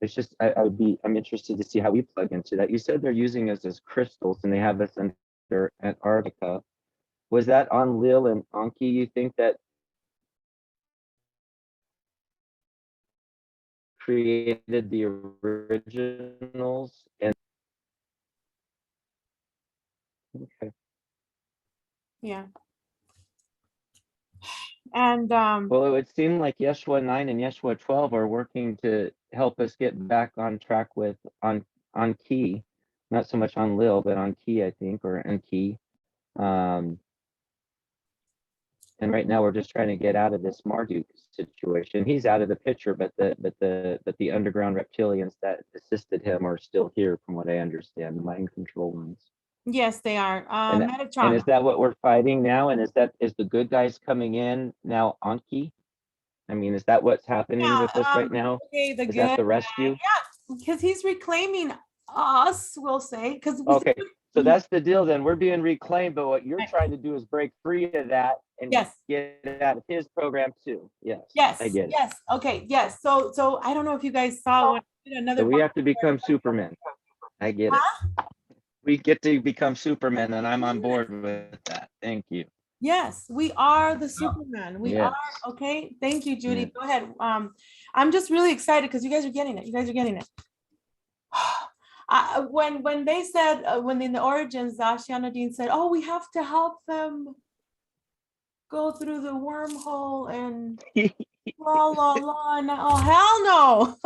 It's just I'm interested to see how we plug into that. You said they're using us as crystals, and they have us under Antarctica. Was that on Lil and Anki, you think, that created the originals? And okay. Yeah. And Well, it would seem like Yeshua 9 and Yeshua 12 are working to help us get back on track with on Key, not so much on Lil, but on Key, I think, or on Key. And right now we're just trying to get out of this Marduk situation. He's out of the picture, but the underground reptilians that assisted him are still here, from what I understand, the mind control ones. yes, they are. And Metatron. is that what we're fighting now? And is the good guys coming in now, Anki? I mean, is that what's happening Yeah, with us right now? okay, the Is that good the rescue? yeah, because he's reclaiming us, we'll say, because Okay, so that's the deal then. We're being reclaimed, but what you're trying to do is break free of that and yes, get out of his program too. Yes, yes, I get it. yes, okay, yes. So I don't know if you guys saw when I did another So we have to become Supermen. I get it. We get to become Supermen, and I'm on board with that. Thank you. yes, we are the Superman. We Yes. are okay. Thank you, Judy. Yes. Go ahead. I'm just really excited because you guys are getting it. You guys are getting it. When they said when in the origins, Ashiana Dean said, "Oh, we have to help them go through the wormhole and la la la." And oh hell no!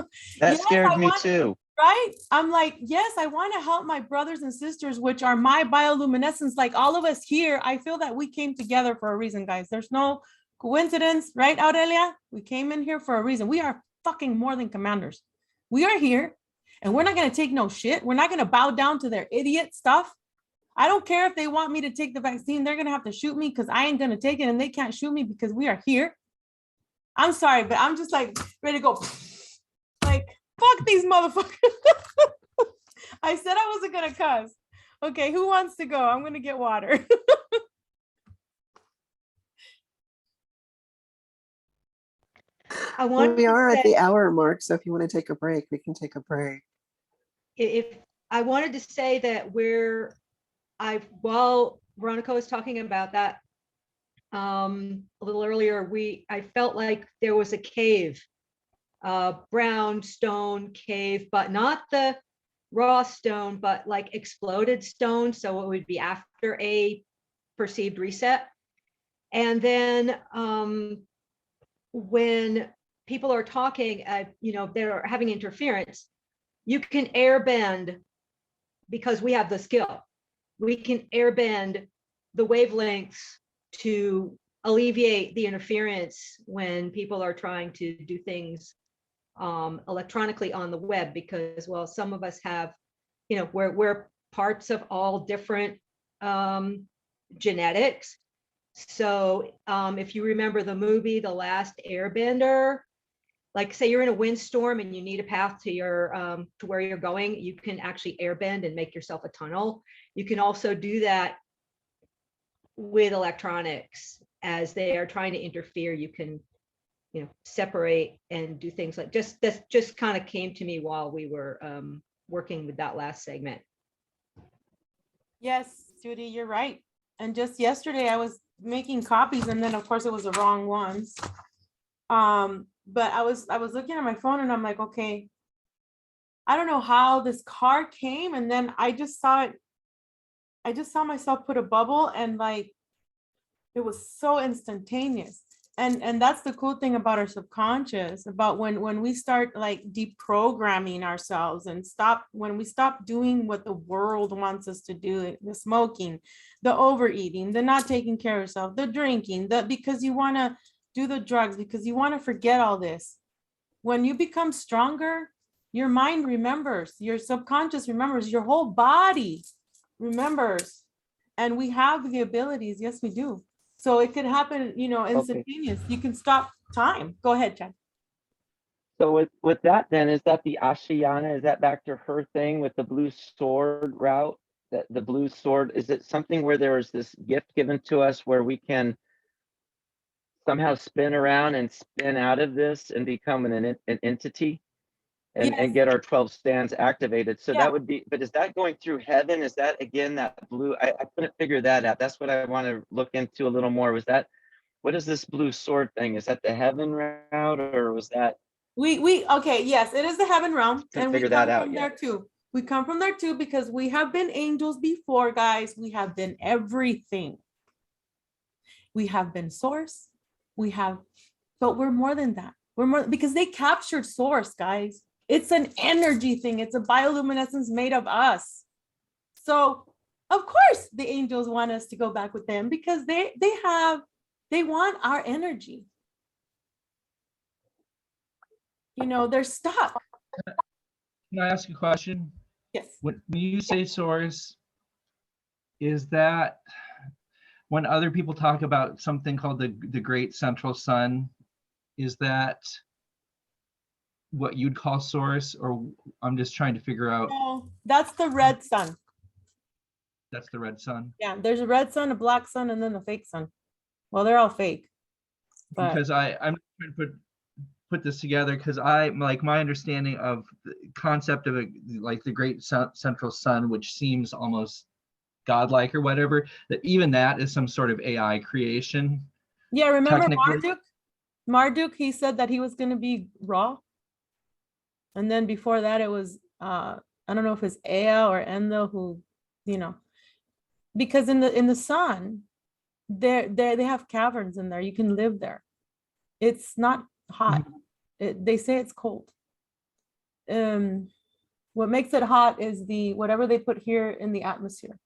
That Yes, scared I me want, too. right? I'm like, yes, I want to help my brothers and sisters, which are my bioluminescence. Like all of us here, I feel that we came together for a reason, guys. There's no coincidence, right, Aurelia? We came in here for a reason. We are fucking more than commanders. We are here, and we're not gonna take no shit. We're not gonna bow down to their idiot stuff. I don't care if they want me to take the vaccine. They're gonna have to shoot me because I ain't gonna take it, and they can't shoot me because we are here. I'm sorry, but I'm just like ready to go. Like, fuck these motherfuckers. I said I wasn't gonna cuss. Okay, who wants to go? I'm gonna get water. I want We to are at say, the hour mark, so if you want to take a break, we can take a break. if I wanted to say that while Veronica was talking about that a little earlier, I felt like there was a cave, brown stone cave, but not the raw stone, but like exploded stone. So it would be after a perceived reset. And then when people are talking, they're having interference, you can airbend because we have the skill. We can airbend the wavelengths to alleviate the interference when people are trying to do things electronically on the web, because, well, some of us have, we're parts of all different genetics. So if you remember the movie, The Last Airbender, like say you're in a windstorm and you need a path to to where you're going, you can actually airbend and make yourself a tunnel. You can also do that with electronics as they are trying to interfere. You can, separate and do things like that just kind of came to me while we were working with that last segment. Yes, Judy, you're right. And just yesterday I was making copies, and then of course it was the wrong ones. But I was looking at my phone and I'm like, okay, I don't know how this car came, and then I just saw it. I just saw myself put a bubble, and like it was so instantaneous. And that's the cool thing about our subconscious, about when we start like deprogramming ourselves and when we stop doing what the world wants us to do, the smoking, the overeating, the not taking care of yourself, the drinking, because you want to do the drugs, because you want to forget all this. When you become stronger, your mind remembers, your subconscious remembers, your whole body remembers. And we have the abilities. Yes, we do. So it could happen, instantaneous. Okay. You can stop time. Go ahead, Chad. So with that, then, is that the Ashiana? Is that back to her thing with the blue sword route? That the blue sword, is it something where there is this gift given to us where we can somehow spin around and spin out of this and become an entity? and Yes. get our 12 stands activated. So Yeah. that would be, but is that going through heaven? Is that again that blue? I couldn't figure that out. That's what I want to look into a little more. Was that, what is this blue sword thing? Is that the heaven route, or was that? We okay, yes, it is the heaven realm, Couldn't and we figure come that out from yet. there too. We come from there too because we have been angels before, guys. We have been everything. We have been source. We have, but we're more than that. We're more because they captured source, guys. It's an energy thing. It's a bioluminescence made of us. So of course the angels want us to go back with them because they want our energy. You know, they're stuck. Can I ask a question? Yes. When you say source, is that when other people talk about something called the great central sun, is that what you'd call source, or I'm just trying to figure out? No, that's the red sun. That's the red sun. Yeah, there's a red sun, a black sun, and then a fake sun. Well, they're all fake. But Because I'm trying to put this together because I like my understanding of the concept of like the great central sun, which seems almost godlike or whatever, that even that is some sort of AI creation. yeah, remember Marduk? Marduk, he said that he was going to be Ra. And then before that, it was, I don't know if it's Ea or Endo who, you know, because in the sun, they have caverns in there. You can live there. It's not hot. They say it's cold. What makes it hot is the whatever they put here in the atmosphere.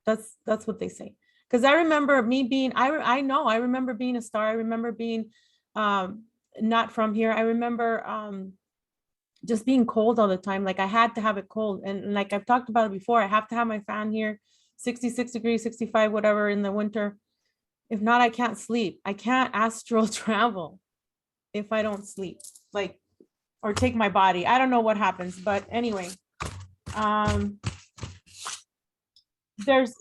That's what they say. Because I remember me being, I remember being a star. I remember being not from here. I remember just being cold all the time. Like I had to have it cold. And like I've talked about it before, I have to have my fan here, 66 degrees, 65, whatever in the winter. If not, I can't sleep. I can't astral travel if I don't sleep, like, or take my body. I don't know what happens, but anyway, there's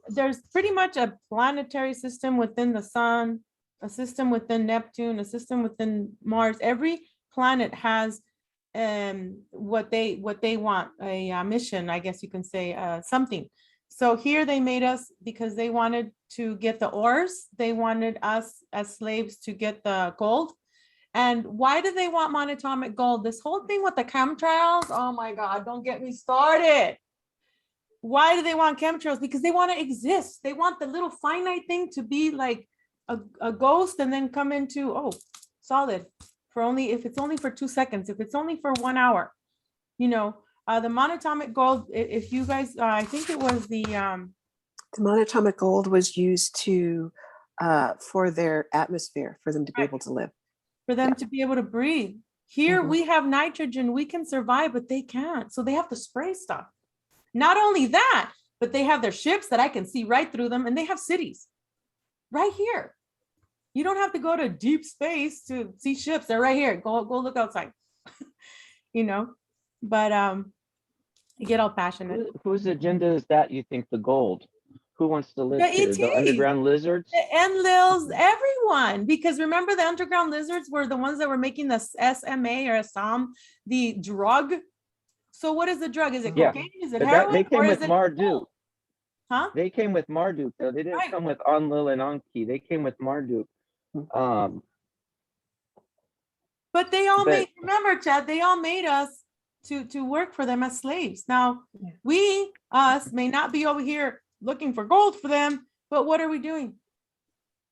pretty much a planetary system within the sun, a system within Neptune, a system within Mars. Every planet has what they want, a mission, I guess you can say, something. So here they made us because they wanted to get the ores. They wanted us as slaves to get the gold. And why do they want monatomic gold? This whole thing with the chemtrails, oh my God, don't get me started. Why do they want chemtrails? Because they want to exist. They want the little finite thing to be like a ghost and then come into, oh, solid for only, if it's only for 2 seconds, if it's only for 1 hour, you know, the monatomic gold, if you guys, I think it was the monatomic gold was used to, for their atmosphere, for them to be able to live. For them to be able to breathe. Here we have nitrogen, we can survive, but they can't. So they have to spray stuff. Not only that, but they have their ships that I can see right through them, and they have cities right here. You don't have to go to deep space to see ships. They're right here. Go look outside. You know, but you get all passionate. Whose agenda is that, you think, the gold? Who wants to live The here? The underground lizards? The Enlils, everyone. Because remember, the underground lizards were the ones that were making the SMA or Assam, the drug. So what is the drug? Is it cocaine? Is it heroin? They came or with is it Marduk. Huh? They came with Marduk, though. They didn't come with Enlil and Anki. They came with Marduk. But they all made, remember, Chad, they all made us to work for them as slaves. Now, us may not be over here looking for gold for them, but what are we doing?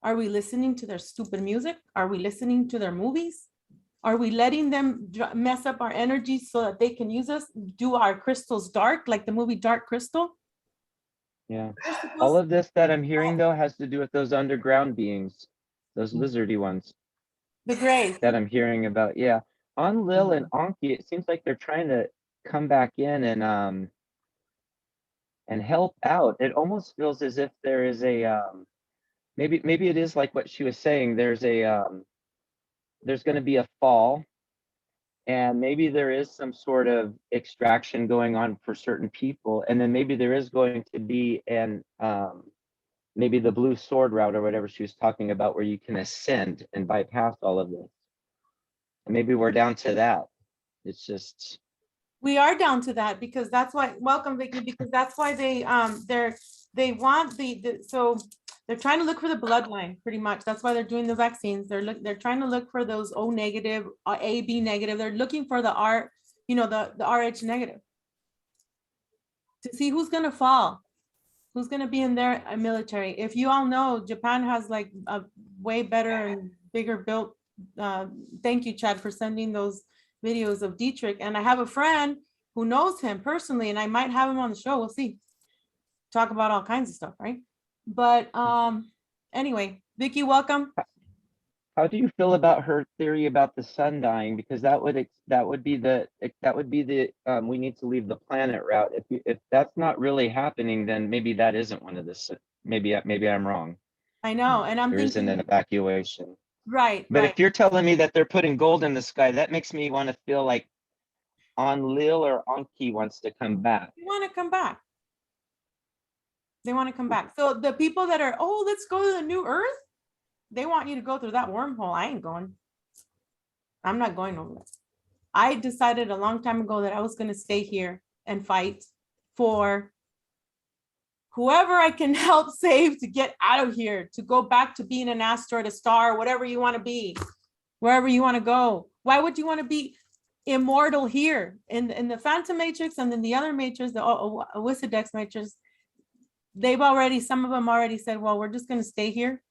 Are we listening to their stupid music? Are we listening to their movies? Are we letting them mess up our energy so that they can use us, do our crystals dark, like the movie Dark Crystal? Yeah. All of this that I'm hearing, though, has to do with those underground beings, those lizardy ones. The Greys. That I'm hearing about. Yeah. Enlil and Anki, it seems like they're trying to come back in and help out. It almost feels as if there is a maybe it is like what she was saying. There's going to be a fall, and maybe there is some sort of extraction going on for certain people, and then maybe there is going to be an maybe the blue sword route or whatever she was talking about, where you can ascend and bypass all of this. And maybe we're down to that. It's just We are down to that because that's why, welcome Vicky, because that's why they want so they're trying to look for the bloodline pretty much. That's why they're doing the vaccines. They're trying to look for those O negative, AB negative. They're looking for the R, the RH negative to see who's gonna fall, who's gonna be in their military. If you all know, Japan has like a way better and bigger built. Thank you, Chad, for sending those videos of Dietrich. And I have a friend who knows him personally, and I might have him on the show. We'll see. Talk about all kinds of stuff, right? But anyway, Vicky, welcome. How do you feel about her theory about the sun dying? Because that would be the we need to leave the planet route. If that's not really happening, then maybe that isn't one of the, maybe I'm wrong. I know, and I'm there thinking isn't an evacuation. Right. But right. if you're telling me that they're putting gold in the sky, that makes me want to feel like Enlil or Anki wants to come back. They want to come back. They want to come back. So the people that are, oh, let's go to the new Earth, they want you to go through that wormhole. I ain't going. I'm not going over there. I decided a long time ago that I was going to stay here and fight for whoever I can help save to get out of here, to go back to being an asteroid, a star, whatever you want to be, wherever you want to go. Why would you want to be immortal here in the Phantom Matrix and then the other Matrix, the Wissadex Matrix? They've already, some of them already said, well, we're just going to stay here.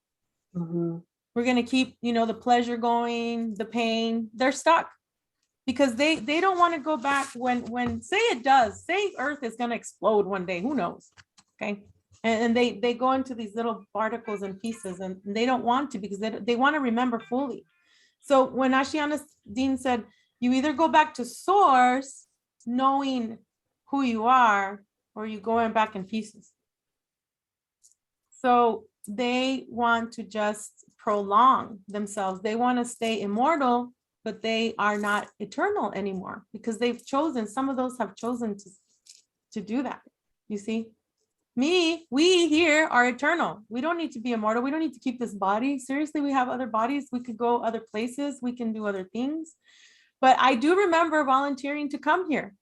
Mm-hmm. We're going to keep, the pleasure going, the pain. They're stuck because they don't want to go back when say it does, say Earth is going to explode one day. Who knows? Okay. And they go into these little particles and pieces and they don't want to because they want to remember fully. So when Ashiana Dean said, you either go back to source, knowing who you are, or you going back in pieces. So they want to just prolong themselves. They want to stay immortal, but they are not eternal anymore because they've chosen, some of those have chosen to do that. You see, we here are eternal. We don't need to be immortal. We don't need to keep this body. Seriously, we have other bodies. We could go other places. We can do other things. But I do remember volunteering to come here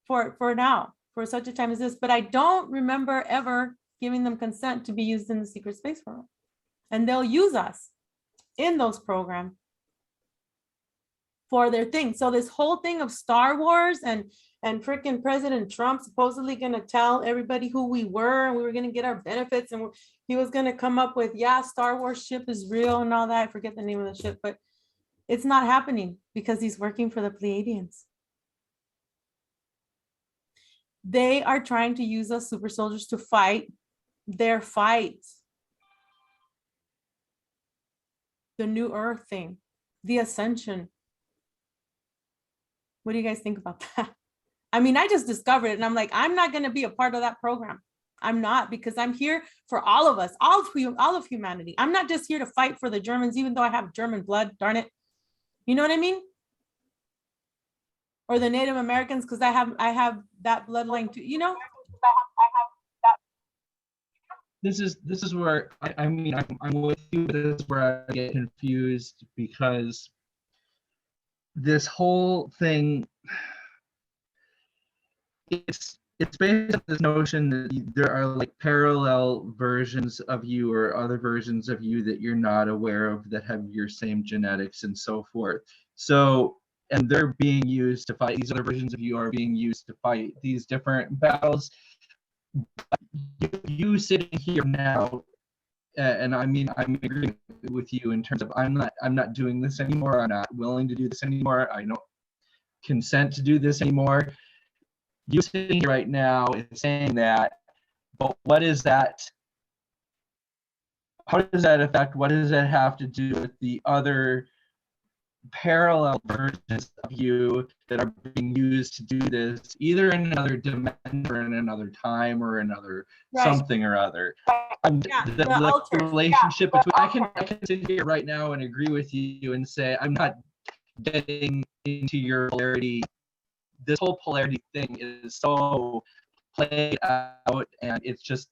for now, for such a time as this. But I don't remember ever giving them consent to be used in the secret space program. And they'll use us in those programs for their thing. So this whole thing of Star Wars and freaking President Trump supposedly going to tell everybody who we were and we were going to get our benefits and he was going to come up with, yeah, Star Wars ship is real and all that. I forget the name of the ship, but it's not happening because he's working for the Pleiadians. They are trying to use us super soldiers to fight their fight. The new Earth thing, the ascension. What do you guys think about that? I mean, I just discovered it and I'm like, I'm not going to be a part of that program. I'm not, because I'm here for all of us, all of humanity. I'm not just here to fight for the Germans, even though I have German blood, darn it. You know what I mean? Or the Native Americans, because I have that bloodline too, This is where I'm with you, but this is where I get confused because this whole thing, it's based on this notion that there are like parallel versions of you or other versions of you that you're not aware of that have your same genetics and so forth. So, and they're being used to fight, these other versions of you are being used to fight these different battles. You sitting here now, and I mean, I'm agreeing with you in terms of I'm not doing this anymore. I'm not willing to do this anymore. I don't consent to do this anymore. You sitting here right now is saying that, but what is that? How does that affect? What does that have to do with the other parallel versions of you that are being used to do this, either in another dimension or in another time or another something or other? The relationship between I can sit here right now and agree with you and say I'm not getting into your polarity. This whole polarity thing is so played out and it's just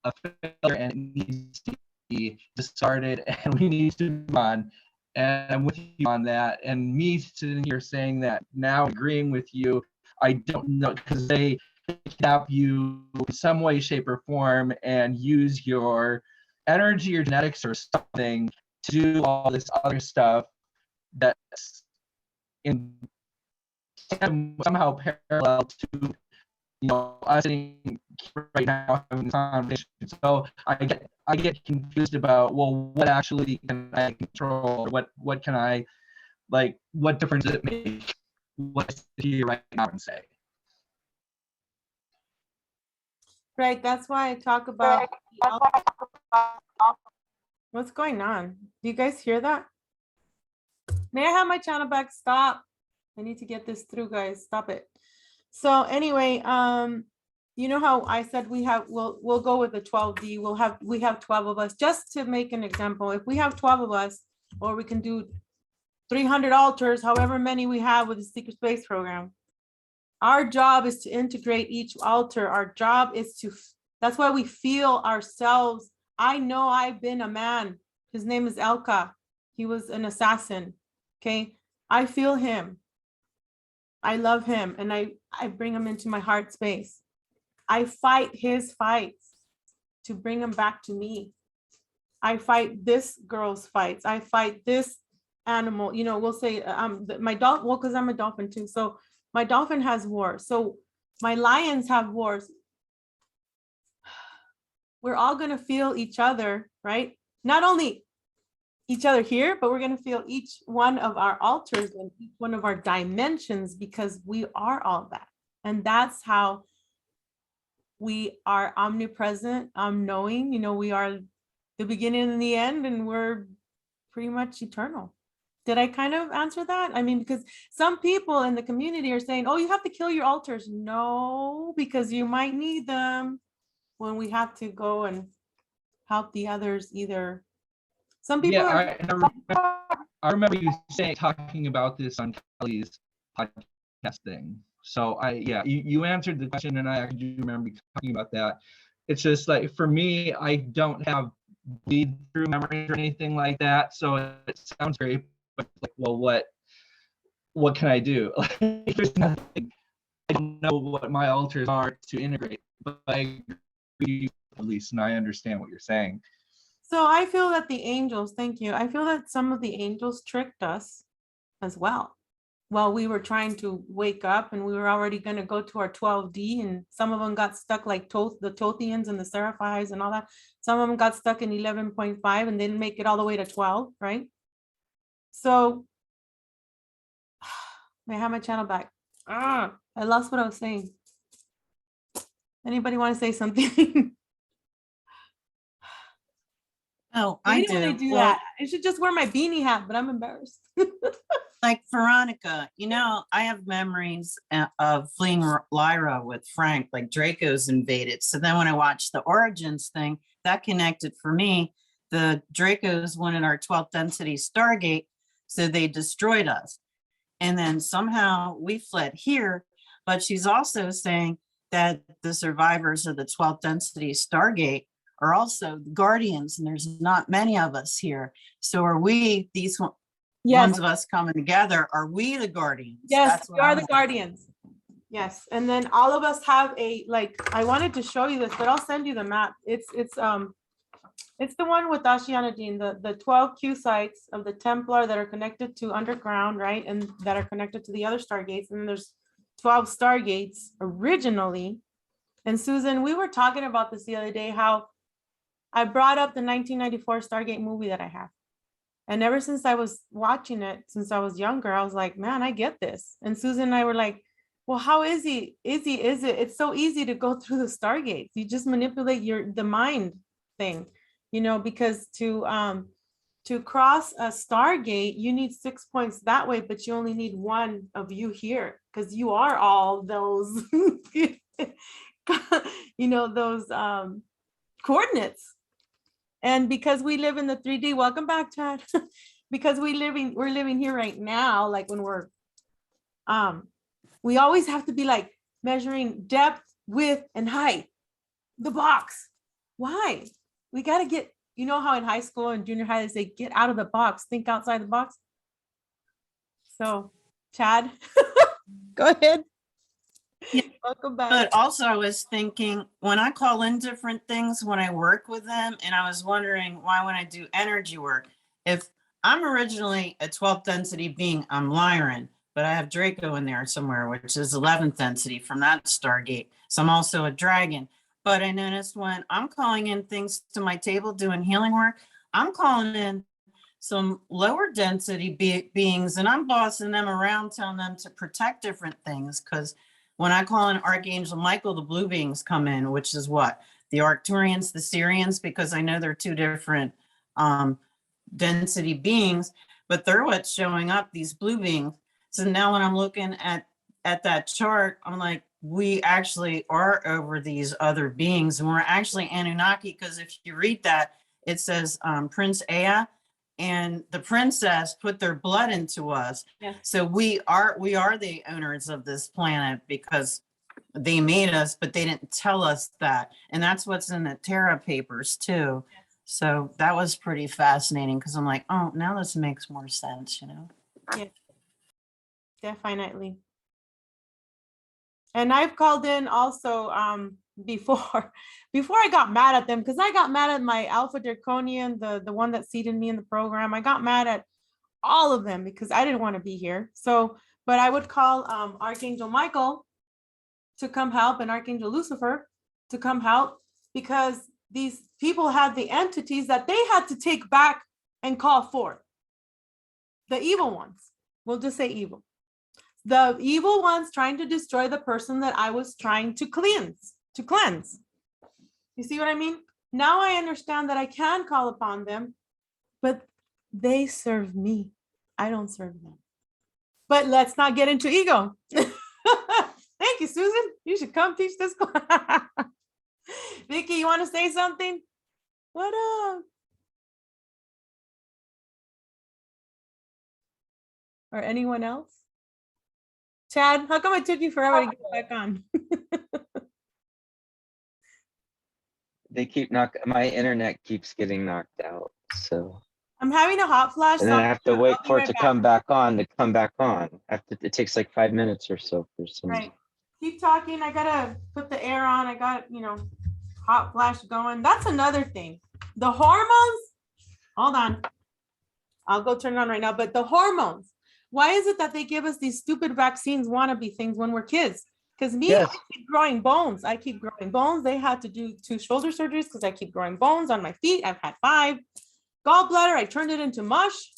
a failure and it needs to be discarded and we need to move on. And I'm with you on that. And me sitting here saying that now, agreeing with you, I don't know, because they kidnap you in some way, shape, or form and use your energy or genetics or something to do all this other stuff that's in somehow parallel to us sitting right now having this conversation. So I get confused about, well, what actually can I control? What can I, like, what difference does it make? What I sit here right now and say? Right, that's why I talk about what's going on. Do you guys hear that? May I have my channel back? Stop. I need to get this through, guys. Stop it. So anyway, you know how I said we'll go with the 12D. We have 12 of us. Just to make an example, if we have 12 of us, or we can do 300 altars, however many we have with the secret space program. Our job is to integrate each altar. Our job is to, that's why we feel ourselves. I know I've been a man. His name is Elka. He was an assassin. Okay. I feel him. I love him. And I bring him into my heart space. I fight his fights to bring him back to me. I fight this girl's fights. I fight this animal, we'll say my dolphin, well, because I'm a dolphin too. So my dolphin has wars. So my lions have wars. We're all going to feel each other, right? Not only each other here, but we're going to feel each one of our altars and each one of our dimensions, because we are all that. And that's how we are omnipresent, knowing, we are the beginning and the end, and we're pretty much eternal. Did I kind of answer that? I mean, because some people in the community are saying, oh, you have to kill your altars. No, because you might need them when we have to go and help the others either. Some people I remember you talking about this on Kelly's podcast thing. So you answered the question, and I actually do remember talking about that. It's just like, for me, I don't have bleed through memories or anything like that. So it sounds great, but like, well, what can I do? There's nothing. I don't know what my altars are to integrate, but I agree, at least, and I understand what you're saying. So I feel that the angels, thank you. I feel that some of the angels tricked us as well. While we were trying to wake up, and we were already going to go to our 12D, and some of them got stuck, like the Tothians and the Seraphis and all that. Some of them got stuck in 11.5 and didn't make it all the way to 12, right? So I have my channel back. I lost what I was saying. Anybody want to say something? Oh, I do. Want to do that. I should just wear my beanie hat, but I'm embarrassed. Like Veronica, I have memories of fleeing Lyra with Frank, like Draco's invaded. So then when I watched the Origins thing, that connected for me. The Dracos wanted our 12th density Stargate, so they destroyed us. And then somehow we fled here. But she's also saying that the survivors of the 12th density Stargate are also guardians, and there's not many of us here. So are we, these ones of us coming together, are we the guardians? Yes, we are the guardians. Yes, and then all of us have I wanted to show you this, but I'll send you the map. It's the one with Ashianadine, the 12 Q sites of the Templar that are connected to underground, right? And that are connected to the other Stargates. And then there's 12 Stargates originally. And Susan, we were talking about this the other day, how I brought up the 1994 Stargate movie that I have. And ever since I was watching it, since I was younger, I was like, man, I get this. And Susan and I were like, well, how is it? It's so easy to go through the Stargates. You just manipulate the mind thing, because to cross a Stargate, you need 6 points that way, but you only need one of you here, because you are all those, those coordinates. And because we live in the 3D, welcome back, Chad. Because we're living here right now, like when we're, we always have to be like measuring depth, width, and height, the box. Why? We got to get, You know how in high school and junior high they say, get out of the box, think outside the box. So, Chad, go ahead. Yeah. Welcome back. But also I was thinking, when I call in different things, when I work with them, and I was wondering why when I do energy work, if I'm originally a 12th density being, I'm Lyran, but I have Draco in there somewhere, which is 11th density from that Stargate. So I'm also a dragon. But I noticed when I'm calling in things to my table doing healing work, I'm calling in some lower density beings, and I'm bossing them around, telling them to protect different things. Because when I call in Archangel Michael, the blue beings come in, which is what? The Arcturians, the Syrians, because I know they're two different density beings, but they're what's showing up, these blue beings. So now when I'm looking at that chart, I'm like, we actually are over these other beings, and we're actually Anunnaki, because if you read that, it says Prince Ea and the princess put their blood into us. Yeah. So we are the owners of this planet because they made us, but they didn't tell us that. And that's what's in the Terra papers too. Yes. So that was pretty fascinating, because I'm like, oh, now this makes more sense, you know? Yeah, definitely. And I've called in also before I got mad at them, because I got mad at my Alpha Draconian, the one that seeded me in the program. I got mad at all of them because I didn't want to be here. So, but I would call Archangel Michael to come help and Archangel Lucifer to come help, because these people had the entities that they had to take back and call forth. The evil ones. We'll just say evil. The evil ones trying to destroy the person that I was trying to cleanse. You see what I mean? Now I understand that I can call upon them, but they serve me. I don't serve them. But let's not get into ego. Thank you, Susan. You should come teach this class. Vicky, you want to say something? What up? Or anyone else? Chad, how come it took you forever to get back on? They keep my internet keeps getting knocked out, so. I'm having a hot flash. And so then I I'm have to gonna- wait I'll be for it right to back. come back on it takes like 5 minutes or so for some. Right. Keep talking. I gotta put the air on. I got, hot flash going. That's another thing. The hormones. Hold on. I'll go turn it on right now. But the hormones. Why is it that they give us these stupid vaccines wannabe things when we're kids? Because Yes. I keep growing bones. They had to do 2 shoulder surgeries because I keep growing bones on my feet. I've had 5. Gallbladder, I turned it into mush.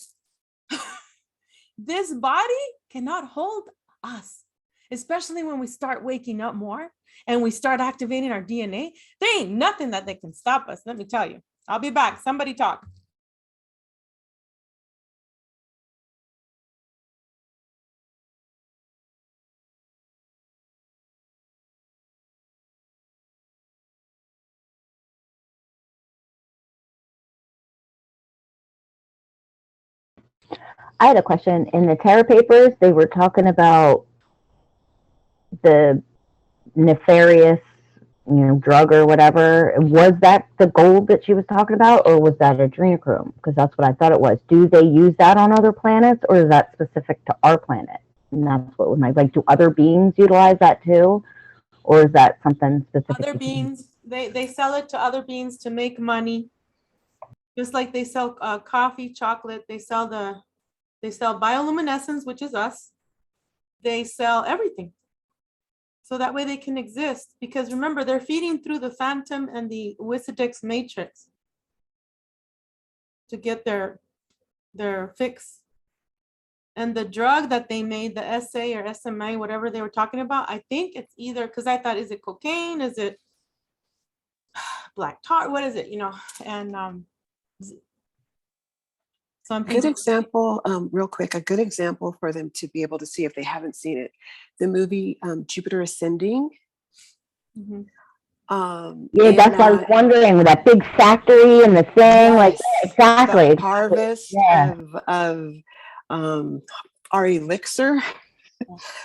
This body cannot hold us, especially when we start waking up more and we start activating our DNA. There ain't nothing that they can stop us. Let me tell you. I'll be back. Somebody talk. I had a question. In the Terra papers, they were talking about the nefarious, drug or whatever. Was that the gold that she was talking about, or was that adrenochrome? Because that's what I thought it was. Do they use that on other planets, or is that specific to our planet? And that's what was do other beings utilize that too, or is that something specific? Other beings, they sell it to other beings to make money. Just like they sell coffee, chocolate, they sell bioluminescence, which is us. They sell everything. So that way they can exist, because remember, they're feeding through the phantom and the Wisidex matrix to get their fix. And the drug that they made, the SA or SMA, whatever they were talking about, I think it's either, because I thought, is it cocaine? Is it black tar? What is it? And something. Good example, real quick, a good example for them to be able to see if they haven't seen it. The movie Jupiter Ascending. Mhm. Yeah, that's what I was wondering, with that big factory and the thing, Yes, exactly. the harvest of our elixir,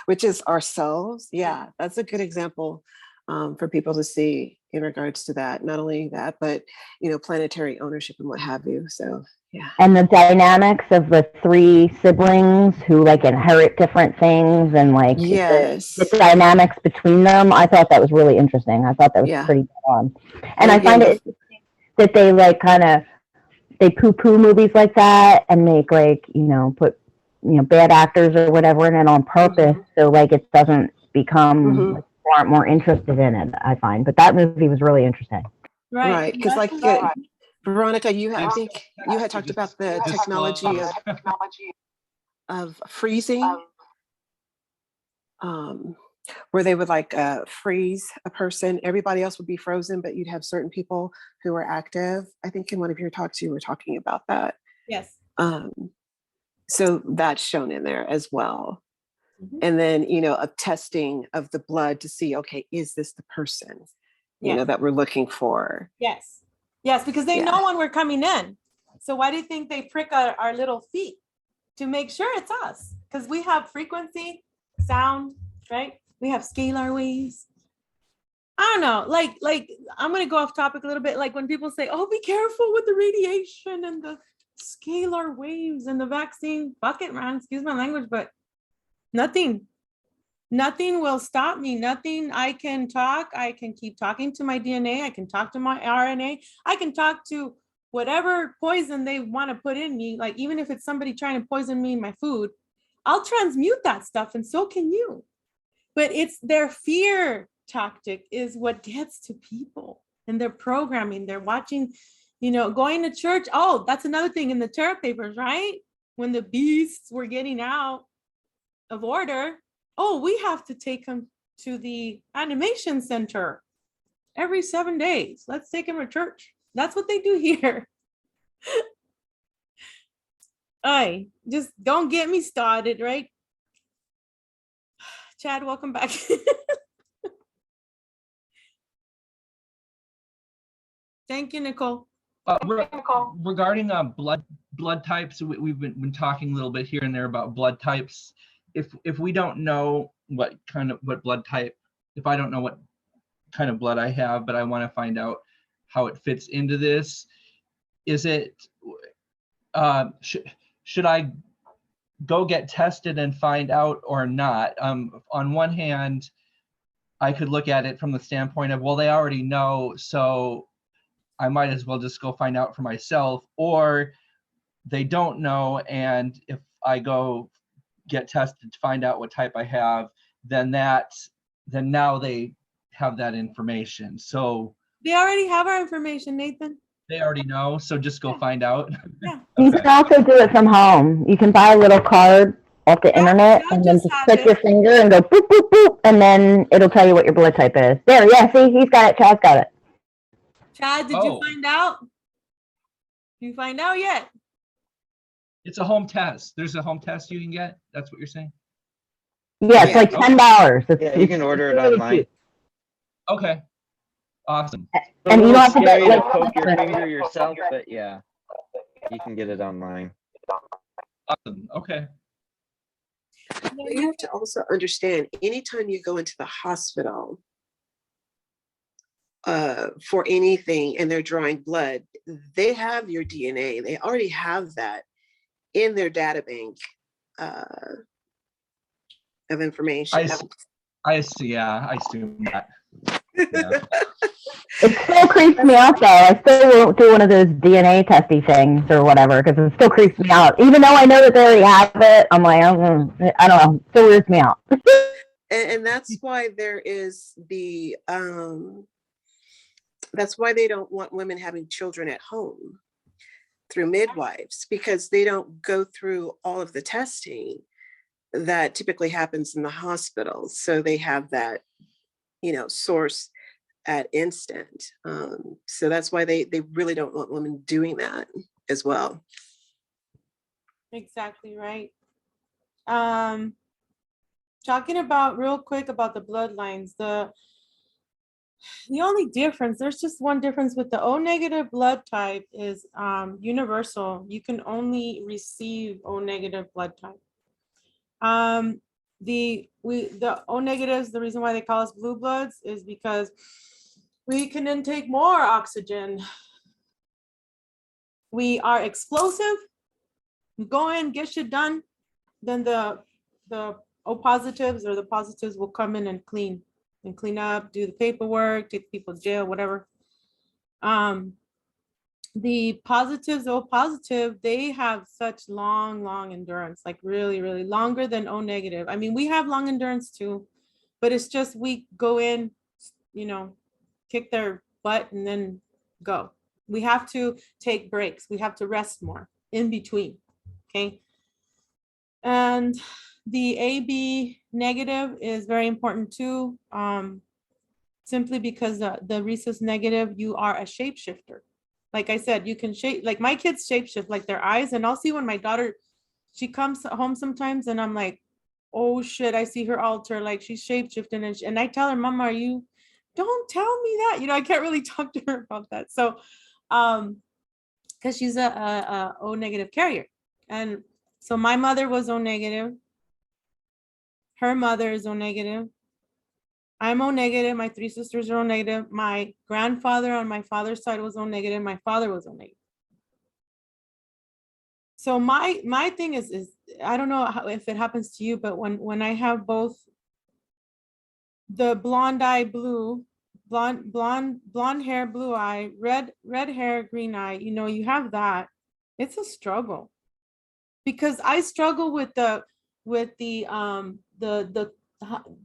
which is ourselves. Yeah, that's a good example for people to see in regards to that. Not only that, but planetary ownership and what have you. So yeah. And the dynamics of the three siblings who like inherit different things and like Yes. the dynamics between them, I thought that was really interesting. I thought that was pretty fun. And I find it interesting that they like kind of they poo-poo movies like that and make like, put bad actors or whatever in it on purpose, so like it doesn't become like, people aren't more interested in it, I find. But that movie was really interesting. Right, because like Veronica, I think you had talked about the technology of freezing, where they would like freeze a person. Everybody else would be frozen, but you'd have certain people who were active. I think in one of your talks you were talking about that. Yes. So that's shown in there as well. And then, a testing of the blood to see, okay, is this the person, that we're looking for? Yes. Yes, because they know when we're coming in. So why do you think they prick our little feet? To make sure it's us. Because we have frequency, sound, right? We have scalar waves. I don't know, like I'm going to go off topic a little bit. Like when people say, oh, be careful with the radiation and the scalar waves and the vaccine bucket, man, excuse my language, but nothing will stop me. Nothing. I can keep talking to my DNA. I can talk to my RNA. I can talk to whatever poison they want to put in me. Like even if it's somebody trying to poison me in my food, I'll transmute that stuff and so can you. But it's their fear tactic is what gets to people, and their programming. They're watching, going to church. Oh, that's another thing in the Terra papers, right? When the beasts were getting out of order, oh, we have to take them to the animation center every 7 days. Let's take them to church. That's what they do here. Ay, just don't get me started, right? Chad, welcome back. Thank you, Nicole. Regarding blood types, we've been talking a little bit here and there about blood types. If we don't know what blood type, if I don't know what kind of blood I have, but I want to find out how it fits into this, is it should I go get tested and find out or not? On one hand, I could look at it from the standpoint of, well, they already know, so I might as well just go find out for myself, or they don't know, and if I go get tested to find out what type I have, then now they have that information. So they already have our information, Nathan. They already know, so just go find out. Yeah. You can also do it from home. You can buy a little card off the internet and then just click your finger and go boop, boop, boop, and then it'll tell you what your blood type is. There, yeah, see, he's got it, Chad's got it. Chad, did you find out? You find out yet? It's a home test. There's a home test you can get. That's what you're saying? Yeah, it's like $10. Yeah, you can order it online. Okay. Awesome. And you don't have to get like poke your finger yourself, but yeah, you can get it online. Awesome. Okay. You have to also understand, anytime you go into the hospital for anything and they're drawing blood, they have your DNA. They already have that in their data bank of information. I see. Yeah, I assume that. Yeah. It still creeps me out though. I still won't do one of those DNA testy things or whatever because it still creeps me out. Even though I know that they already have it, I'm like, I don't know. It still weirds me out. And that's why there is the that's why they don't want women having children at home through midwives, because they don't go through all of the testing that typically happens in the hospital. So they have that, source at instant. So that's why they really don't want women doing that as well. Exactly right. Talking about real quick about the bloodlines, the only difference, there's just one difference with the O negative blood type is universal. You can only receive O negative blood type. The O negatives, the reason why they call us blue bloods is because we can intake more oxygen. We are explosive. We go in, get shit done. Then the O positives or the positives will come in and clean up, do the paperwork, take people to jail, whatever. The positives, O positive, they have such long endurance, like really, really longer than O negative. I mean, we have long endurance too, but it's just we go in, you know, kick their butt and then go. We have to take breaks. We have to rest more in between. Okay. And the AB negative is very important too, simply because the rhesus negative, you are a shapeshifter. Like I said, you can shape, like my kids shapeshift, like their eyes. And I'll see when my daughter, she comes home sometimes and I'm like, oh shit, I see her alter, like she's shapeshifting. And I tell her, Mama, are you, don't tell me that. You know, I can't really talk to her about that. So, because she's a O negative carrier. And so my mother was O negative. Her mother is O negative. I'm O negative. My three sisters are O negative. My grandfather on my father's side was O negative. My father was O negative. So my thing is I don't know if it happens to you, but when I have both the blonde eye blue, blonde hair, blue eye, red hair, green eye, you know, you have that. It's a struggle because I struggle with the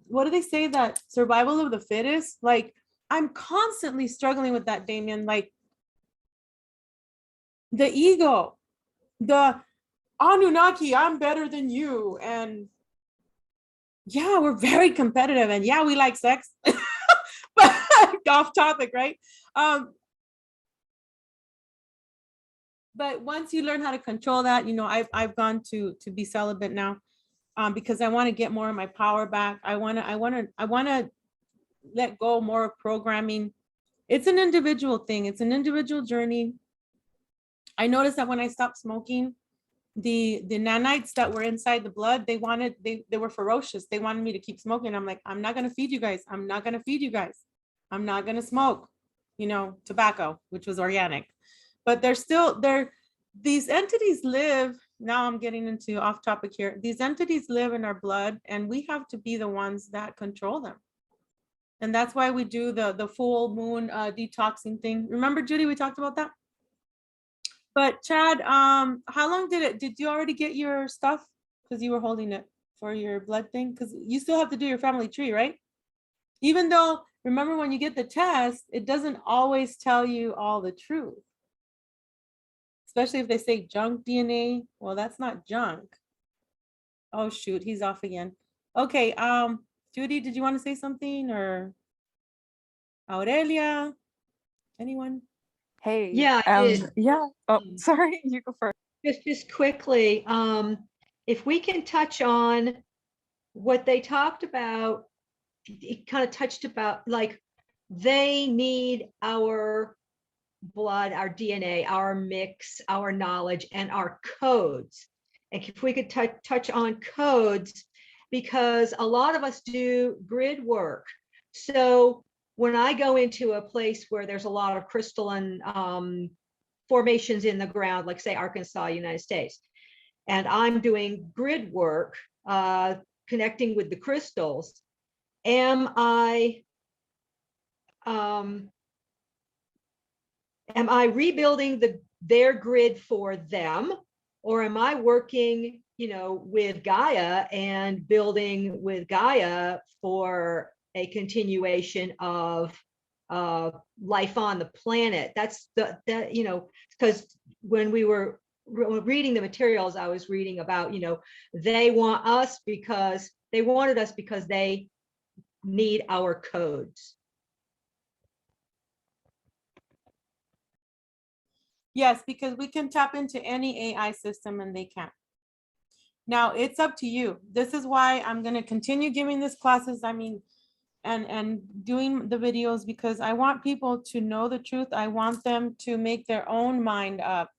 what do they say, that survival of the fittest? Like I'm constantly struggling with that, Damien. Like the ego, the Anunnaki, I'm better than you. And yeah, we're very competitive and yeah, we like sex, but off topic, right? But once you learn how to control that, you know, I've gone to be celibate now, because I want to get more of my power back. I want to let go more of programming. It's an individual thing. It's an individual journey. I noticed that when I stopped smoking, the nanites that were inside the blood, they were ferocious. They wanted me to keep smoking. I'm like, I'm not going to feed you guys. I'm not going to feed you guys. I'm not going to smoke, you know, tobacco, which was organic. But these entities live. Now I'm getting into off topic here. These entities live in our blood and we have to be the ones that control them. And that's why we do the full moon detoxing thing. Remember, Judy, we talked about that? But Chad, how long did you already get your stuff? Because you were holding it for your blood thing? Because you still have to do your family tree, right? Even though, remember when you get the test, it doesn't always tell you all the truth. Especially if they say junk DNA. Well, that's not junk. Oh shoot, he's off again. Okay, Judy, did you want to say something, or Aurelia? Anyone? Hey. Yeah, I did. Yeah. Oh, sorry. You go first. Just quickly, if we can touch on what they talked about, it kind of touched about like they need our blood, our DNA, our mix, our knowledge, and our codes. And if we could touch on codes, because a lot of us do grid work. So when I go into a place where there's a lot of crystalline formations in the ground, like say Arkansas, United States, and I'm doing grid work, connecting with the crystals, am I rebuilding their grid for them, or am I working, you know, with Gaia and building with Gaia for a continuation of life on the planet? That's you know, because when we were reading the materials, I was reading about, you know, they wanted us because they need our codes. Yes, because we can tap into any AI system and they can't. Now it's up to you. This is why I'm going to continue giving these classes. I mean, and doing the videos, because I want people to know the truth. I want them to make their own mind up.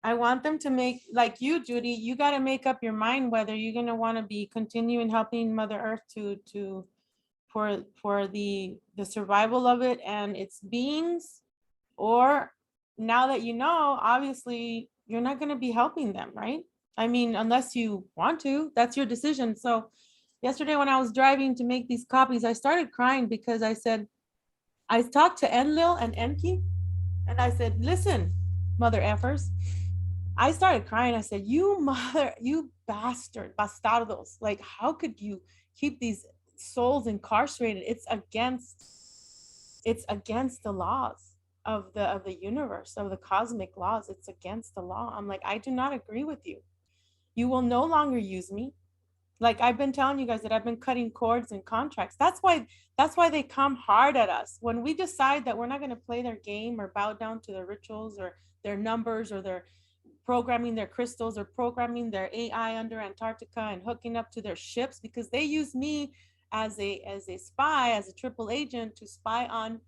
I want them to make, like you, Judy, you got to make up your mind whether you're going to want to be continuing helping Mother Earth for the survival of it and its beings, or now that you know, obviously you're not going to be helping them, right? I mean, unless you want to, that's your decision. So yesterday when I was driving to make these copies, I started crying because I said, I talked to Enlil and Enki, and I said, listen, mother effers. I started crying. I said, you bastard, bastardos. Like, how could you keep these souls incarcerated? It's against the laws of the universe, of the cosmic laws. It's against the law. I'm like, I do not agree with you. You will no longer use me. Like I've been telling you guys that I've been cutting cords and contracts. That's why they come hard at us. When we decide that we're not going to play their game or bow down to their rituals or their numbers or their programming their crystals or programming their AI under Antarctica and hooking up to their ships, because they use me as a spy, as a triple agent to spy on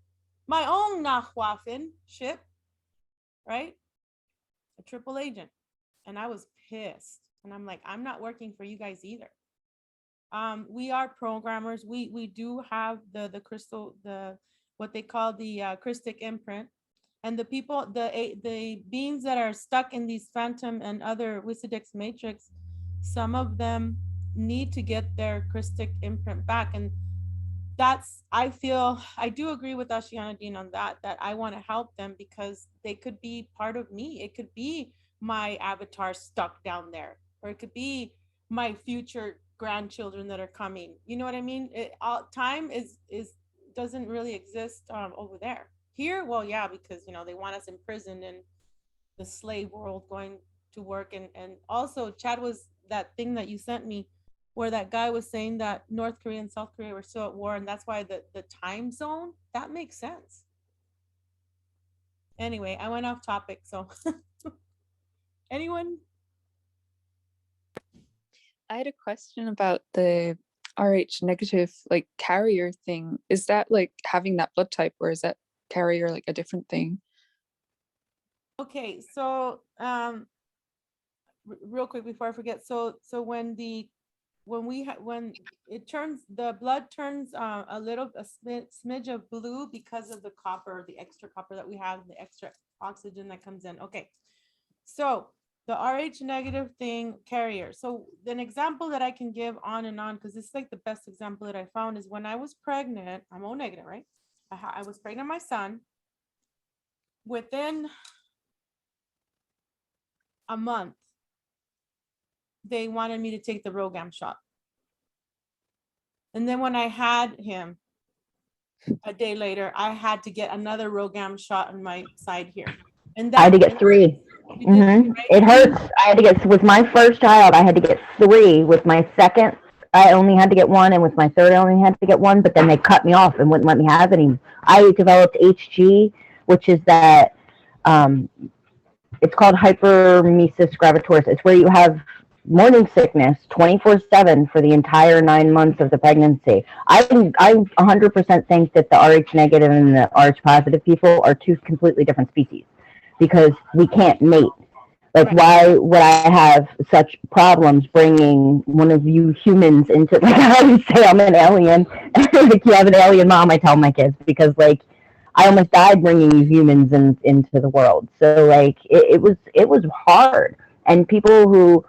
my own Nahuafin ship, right? A triple agent. And I was pissed. And I'm like, I'm not working for you guys either. We are programmers. We do have the crystal, what they call the Christic imprint. And the people, the beings that are stuck in these phantom and other Wisidex matrix, some of them need to get their Christic imprint back. And that's, I do agree with Ashiana Dean on that I want to help them because they could be part of me. It could be my avatar stuck down there, or it could be my future grandchildren that are coming. You know what I mean? Time doesn't really exist over there. Here, well, yeah, because they want us in prison in the slave world, going to work, and also Chad, was that thing that you sent me where that guy was saying that North Korea and South Korea were still at war, and that's why the time zone, that makes sense. Anyway, I went off topic, so anyone? I had a question about the RH negative, like carrier thing. Is that like having that blood type, or is that carrier like a different thing? Okay, so real quick before I forget, so when it turns, the blood turns a smidge of blue because of the copper, the extra copper that we have, the extra oxygen that comes in. Okay, so the RH negative thing, carrier. So an example that I can give on and on, because this is like the best example that I found, is when I was pregnant. I'm O negative, right? I was pregnant with my son. Within a month, they wanted me to take the ROGAM shot. And then when I had him, a day later, I had to get another ROGAM shot on my side here. And I had to get 3. Mm-hmm. Right? It hurts. I had to get, with my first child, I had to get 3. With my second, I only had to get 1. And with my third, I only had to get 1. But then they cut me off and wouldn't let me have any. I developed HG, which is that, it's called hypermesis gravitoris. It's where you have morning sickness 24/7 for the entire 9 months of the pregnancy. I 100% think that the RH negative and the RH positive people are 2 completely different species, because we can't mate. Like, why would I have such problems bringing one of you humans into, like, I always say I'm an alien. Like, you have an alien mom, I tell my kids, because, like, I almost died bringing you humans into the world. So, like, it was hard. And people who,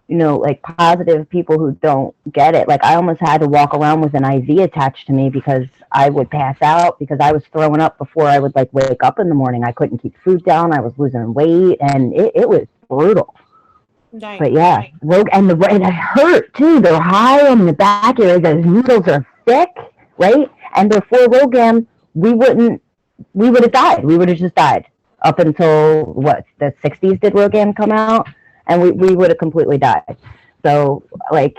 like positive people who don't get it, like, I almost had to walk around with an IV attached to me because I would pass out, because I was throwing up before I would, like, wake up in the morning. I couldn't keep food down. I was losing weight, and it was brutal. Nice. But yeah, and it hurt too. They're high in the back area. Those needles are thick, right? And before ROGAM, we would have died. We would have just died up until the 60s did ROGAM come out, and we would have completely died. So, like,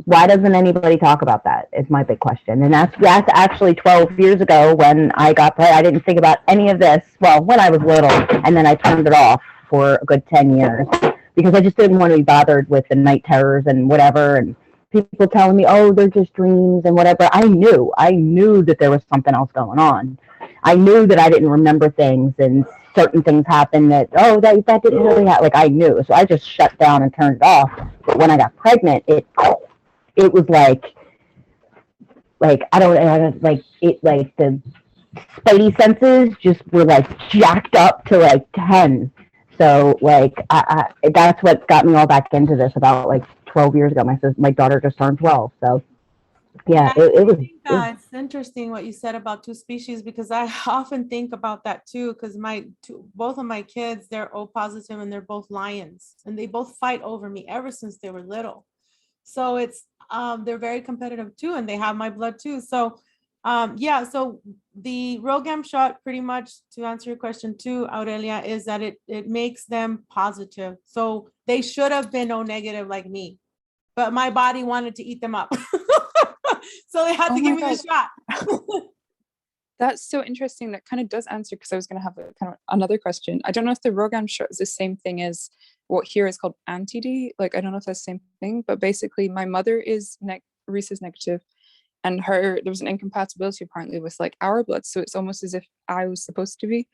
why doesn't anybody talk about that is my big question. And that's actually 12 years ago when I got pregnant. I didn't think about any of this, well, when I was little, and then I turned it off for a good 10 years because I just didn't want to be bothered with the night terrors and whatever, and people telling me, oh, they're just dreams and whatever. I knew that there was something else going on. I knew that I didn't remember things and certain things happened that, oh, that didn't really happen. Like I knew. So I just shut down and turned it off. But when I got pregnant, it was like I don't like it, like the spidey senses just were like jacked up to like 10. So like I that's what got me all back into this about like 12 years ago. My daughter just turned 12. So yeah, it was. It's interesting what you said about two species, because I often think about that too, because both of my kids, they're O positive and they're both lions, and they both fight over me ever since they were little. So it's they're very competitive too, and they have my blood too. So yeah, so the RhoGAM shot, pretty much to answer your question too, Aurelia, is that it makes them positive. So they should have been O negative like me, but my body wanted to eat them up. So they had to give me the shot. That's so interesting. That kind of does answer, because I was going to have a kind of another question. I don't know if the RhoGAM shot is the same thing as what here is called anti-D. Like, I don't know if that's the same thing, but basically my mother is rhesus negative, and there was an incompatibility apparently with like our blood. So it's almost as if I was supposed to be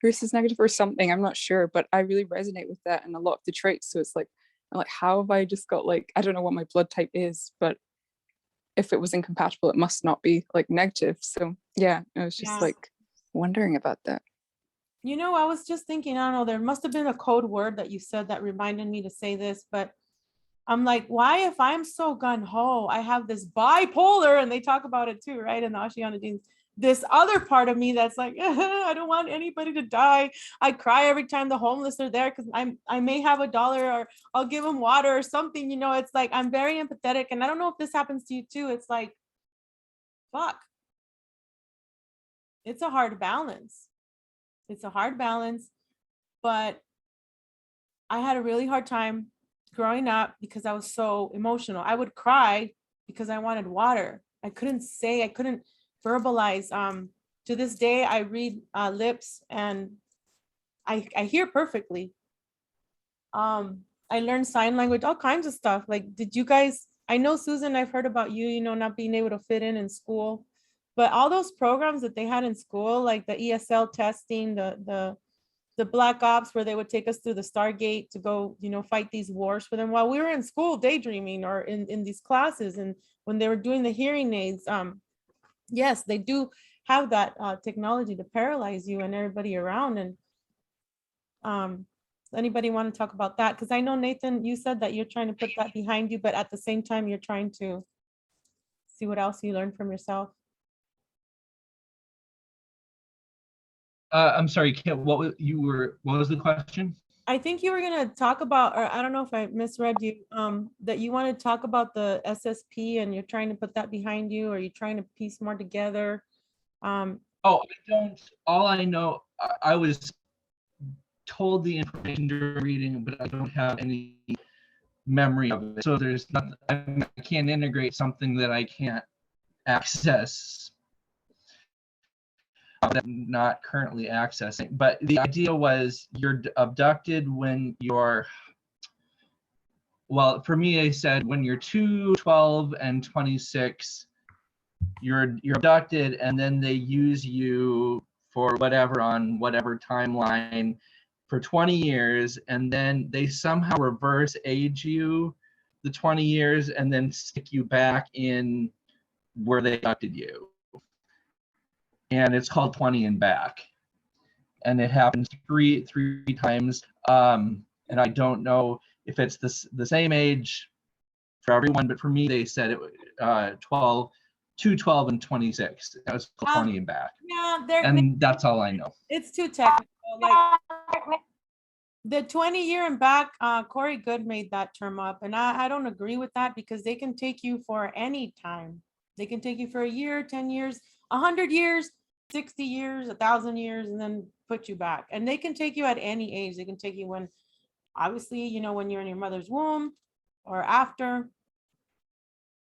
rhesus negative or something. I'm not sure, but I really resonate with that and a lot of the traits. So it's like, I'm like, how have I just got like, I don't know what my blood type is, but if it was incompatible, it must not be like negative. So yeah, I was just like wondering about that. You know, I was just thinking, I don't know, there must have been a code word that you said that reminded me to say this, but I'm like, why, if I'm so gung-ho, I have this bipolar, and they talk about it too, right? In the Oceana genes, this other part of me that's like, I don't want anybody to die. I cry every time the homeless are there because I may have $1 or I'll give them water or something, you know. It's like, I'm very empathetic, and I don't know if this happens to you too. It's like, fuck. It's a hard balance. It's a hard balance, but I had a really hard time growing up because I was so emotional. I would cry because I wanted water. I couldn't verbalize. To this day, I read lips, and I hear perfectly. I learned sign language, all kinds of stuff. Like, did you guys, I know, Susan, I've heard about you, you know, not being able to fit in school, but all those programs that they had in school, like the ESL testing, the Black Ops, where they would take us through the Stargate to go, you know, fight these wars for them while we were in school daydreaming or in these classes. And when they were doing the hearing aids, yes, they do have that technology to paralyze you and everybody around. And anybody want to talk about that? Because I know, Nathan, you said that you're trying to put that behind you, but at the same time, you're trying to see what else you learned from yourself. I'm sorry, Kit, what was the question? I think you were going to talk about, or I don't know if I misread you, that you want to talk about the SSP and you're trying to put that behind you, or you're trying to piece more together. Oh, I don't, all I know, I was told the information during reading, but I don't have any memory of it. So there's nothing, I can't integrate something that I can't access. That I'm not currently accessing. But the idea was you're abducted when you're, well, for me, I said when you're 2, 12, and 26, you're abducted, and then they use you for whatever on whatever timeline for 20 years, and then they somehow reverse age you the 20 years and then stick you back in where they abducted you. And it's called 20 and back, and it happens three times. And I don't know if it's the same age for everyone, but for me, they said it 12, 2, 12, and 26. That was 20 and back. Yeah, and that's all I know. It's too technical. Like the 20-year and back, Corey Good made that term up, and I don't agree with that, because they can take you for any time. They can take you for a year, 10 years, 100 years, 60 years, 1,000 years, and then put you back. And they can take you at any age. They can take you when, obviously, you know, when you're in your mother's womb or after.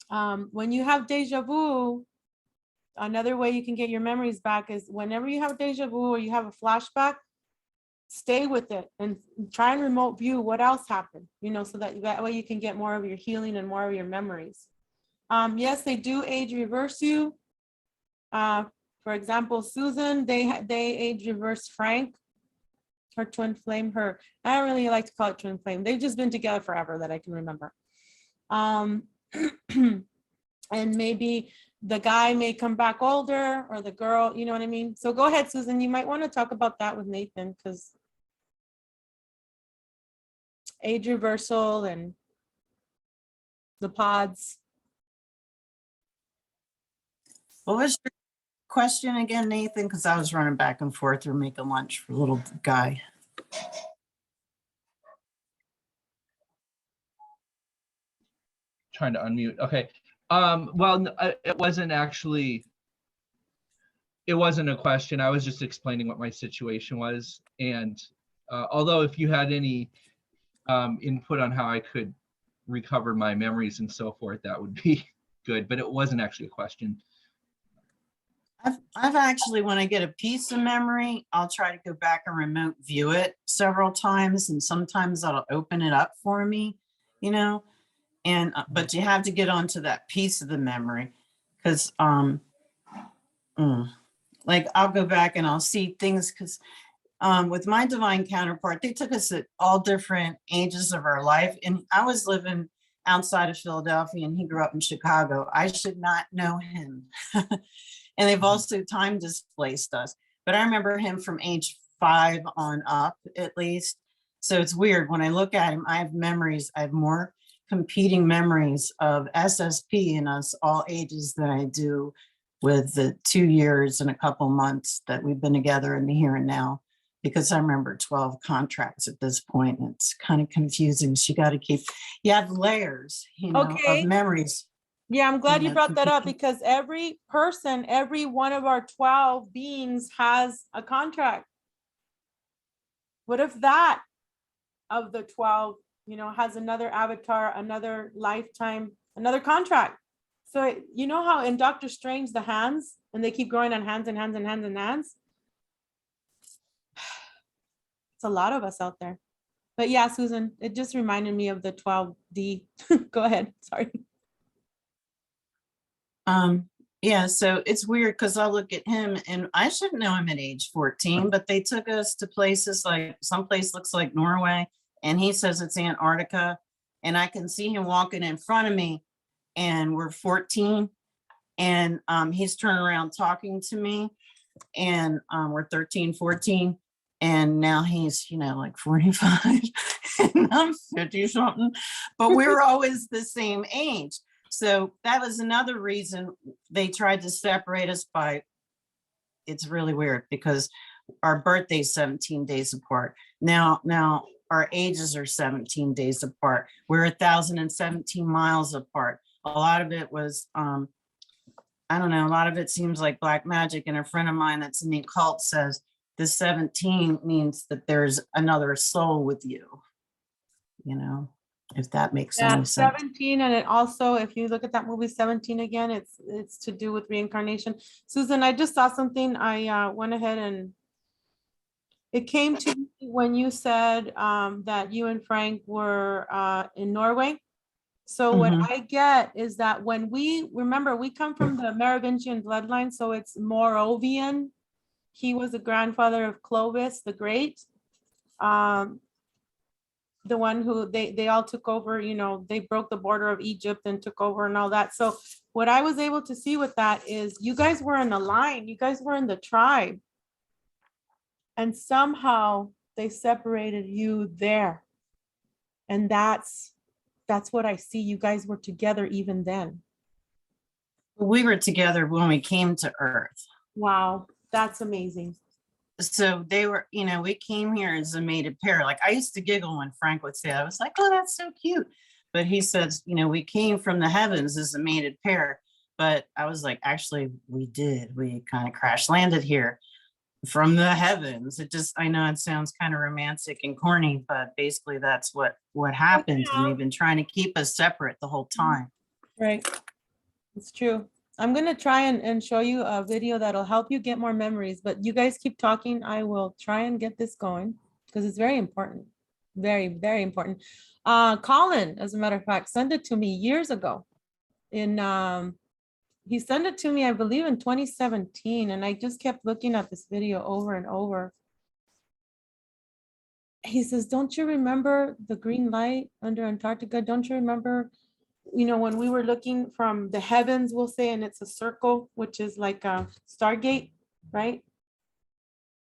When you have deja vu, another way you can get your memories back is whenever you have deja vu or you have a flashback, stay with it and try and remote view what else happened, you know, so that way you can get more of your healing and more of your memories. Yes, they do age reverse you For example, Susan, they age reverse Frank, her twin flame, I don't really like to call it twin flame. They've just been together forever that I can remember. And maybe the guy may come back older or the girl, you know what I mean? So go ahead, Susan, you might want to talk about that with Nathan, because age reversal and the pods. What was your question again, Nathan? Because I was running back and forth or making lunch for little guy. Trying to unmute. Okay. Well, it wasn't a question. I was just explaining what my situation was. And although if you had any input on how I could recover my memories and so forth, that would be good, but it wasn't actually a question. I've actually, when I get a piece of memory, I'll try to go back and remote view it several times, and sometimes that'll open it up for me, you know, and but you have to get onto that piece of the memory, because like I'll go back and I'll see things, because with my divine counterpart, they took us at all different ages of our life, and I was living outside of Philadelphia and he grew up in Chicago. I should not know him. And they've also time displaced us. But I remember him from age 5 on up, at least. So it's weird. When I look at him, I have memories. I have more competing memories of SSP in us all ages than I do with the 2 years and a couple months that we've been together in the here and now, because I remember 12 contracts at this point. It's kind of confusing. So you have layers, you know, of memories. Yeah, I'm glad you brought that up, because every person, every one of our 12 beings has a contract. What if that of the 12, you know, has another avatar, another lifetime, another contract? So you know how in Doctor Strange, the hands, and they keep growing on hands and hands and hands and hands? It's a lot of us out there. But yeah, Susan, it just reminded me of the 12D. Go ahead, sorry. Yeah, so it's weird because I look at him and I should know him at age 14, but they took us to places like, someplace looks like Norway, and he says it's Antarctica, and I can see him walking in front of me, and we're 14, and he's turning around talking to me, and we're 13, 14, and now he's, you know, like 45 and I'm 50 something, but we're always the same age. So that was another reason they tried to separate us by, it's really weird because our birthday's 17 days apart. Now our ages are 17 days apart. We're 1,017 miles apart. A lot of it was, I don't know, a lot of it seems like black magic. And a friend of mine that's in the occult says the 17 means that there's another soul with you, you know, if that makes any sense. 17, and it also, if you look at that movie 17 again, it's to do with reincarnation. Susan, I just saw something. I went ahead and it came to me when you said that you and Frank were in Norway. So what I get is that when we come from the Merovingian bloodline, so it's Morovian. He was the grandfather of Clovis the Great. The one who they all took over, you know, they broke the border of Egypt and took over and all that. So what I was able to see with that is you guys were in a line, you guys were in the tribe. And somehow they separated you there. And that's what I see. You guys were together even then. We were together when we came to Earth. Wow, that's amazing. So they were, you know, we came here as a mated pair. Like I used to giggle when Frank would say that. I was like, oh, that's so cute. But he says, you know, we came from the heavens as a mated pair. But I was like, actually, we did. We kind of crash landed here from the heavens. It just, I know it sounds kind of romantic and corny, but basically that's what happened. And they've been trying to keep us separate the whole time. Right. It's true. I'm going to try and show you a video that'll help you get more memories, but you guys keep talking. I will try and get this going because it's very important. Very, very important. Colin, as a matter of fact, sent it to me years ago in He sent it to me, I believe, in 2017, and I just kept looking at this video over and over. He says, don't you remember the green light under Antarctica? Don't you remember, you know, when we were looking from the heavens, we'll say, and it's a circle, which is like a Stargate, right?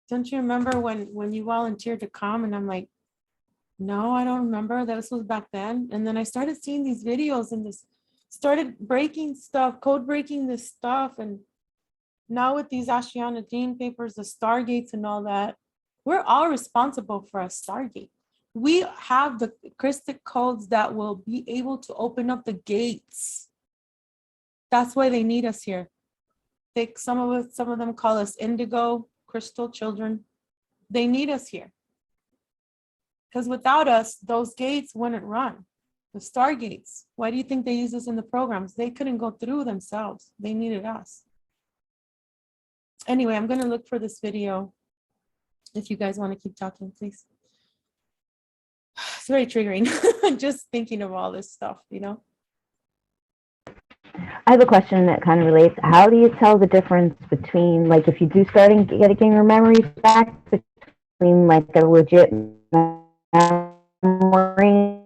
Don't you remember when you volunteered to come? And I'm like, no, I don't remember. This was back then. And then I started seeing these videos and this started breaking stuff, code breaking this stuff. And now with these Ashiana Dean papers, the Stargates and all that, we're all responsible for a Stargate. We have the Christic codes that will be able to open up the gates. That's why they need us here. Some of them call us indigo, crystal children. They need us here. Because without us, those gates wouldn't run. The Stargates. Why do you think they use us in the programs? They couldn't go through themselves. They needed us. Anyway, I'm going to look for this video. If you guys want to keep talking, please. It's very triggering. Just thinking of all this stuff, you know? I have a question that kind of relates. How do you tell the difference between, like, if you do start getting your memories back, between like a legit memory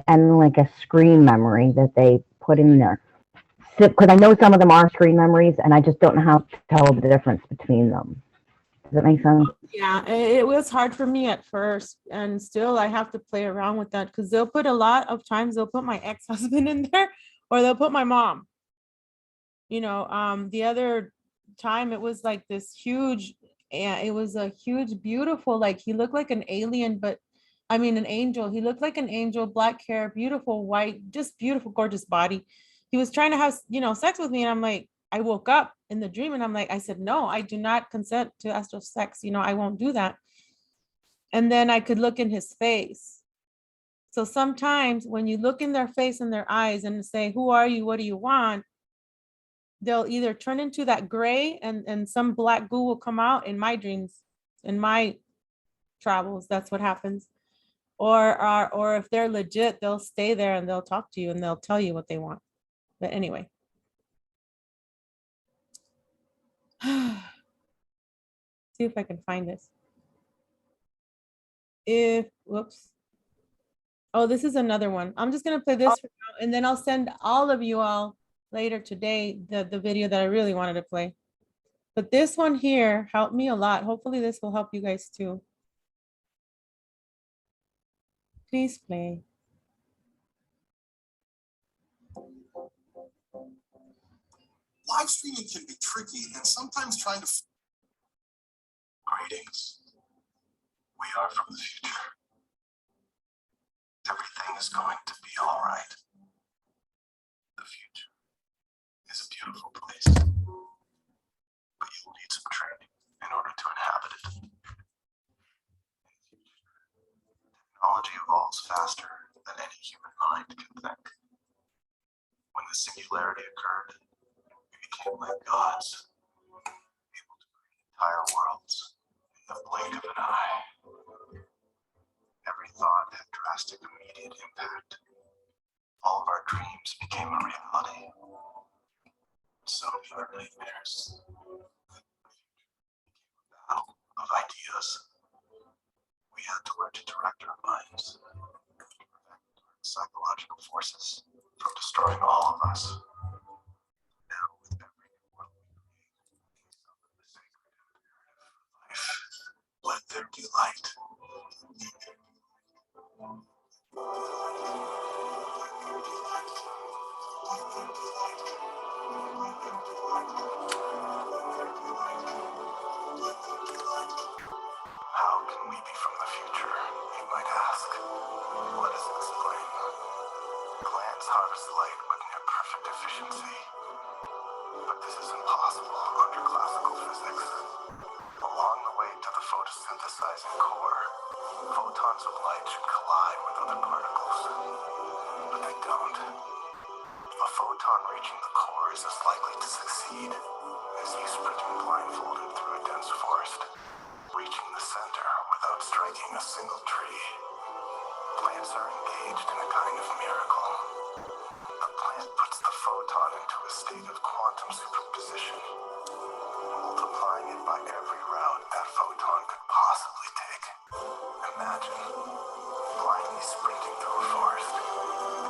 and like a screen memory that they put in there? Because I know some of them are screen memories, and I just don't know how to tell the difference between them. Does that make sense? Yeah, it was hard for me at first, and still I have to play around with that because they'll put a lot of times they'll put my ex-husband in there, or they'll put my mom. You know, the other time it was like this huge, and it was a huge, beautiful, like he looked like an alien, but I mean an angel. He looked like an angel, black hair, beautiful white, just beautiful, gorgeous body. He was trying to have, you know, sex with me, and I'm like, I woke up in the dream and I'm like, I said, no, I do not consent to astral sex. You know, I won't do that. And then I could look in his face. So sometimes when you look in their face and their eyes and say, who are you? What do you want? They'll either turn into that gray and some black goo will come out in my dreams, in my travels. That's what happens. Or if they're legit, they'll stay there and they'll talk to you and they'll tell you what they want. But anyway. See if I can find this. Whoops. Oh, this is another one. I'm just gonna play this for now, and then I'll send all of you all later today the video that I really wanted to play. But this one here helped me a lot. Hopefully this will help you guys too. Please play. Live streaming can be tricky and sometimes trying to... Greetings. We are from the future. Everything is going to be all right. The future is a beautiful place, but you'll need some training in order to inhabit it. Technology evolves faster than any human mind can think. When the singularity occurred, we became like gods, able to create entire worlds in the blink of an eye. Every thought had drastic immediate impact. All of our dreams became a reality. So did our nightmares. A battle of ideas. We had to learn to direct our minds, prevent psychological forces from destroying all of us. Now, with every new world we create, we suffer the sacred imperative of life. Let there be light. How can we be from the future, you might ask? Let us explain. Clans harvest light with near perfect efficiency. But this is impossible under classical physics. Along the way to the photosynthesizing core, photons of light should collide with other particles. But they don't. A photon reaching the core is as likely to succeed as you sprinting blindfolded through a dense forest, reaching the center without striking a single tree. Plants are engaged in a kind of miracle. The plant puts the photon into a state of quantum superposition, multiplying it by every route that photon could possibly take. Imagine blindly sprinting through a forest,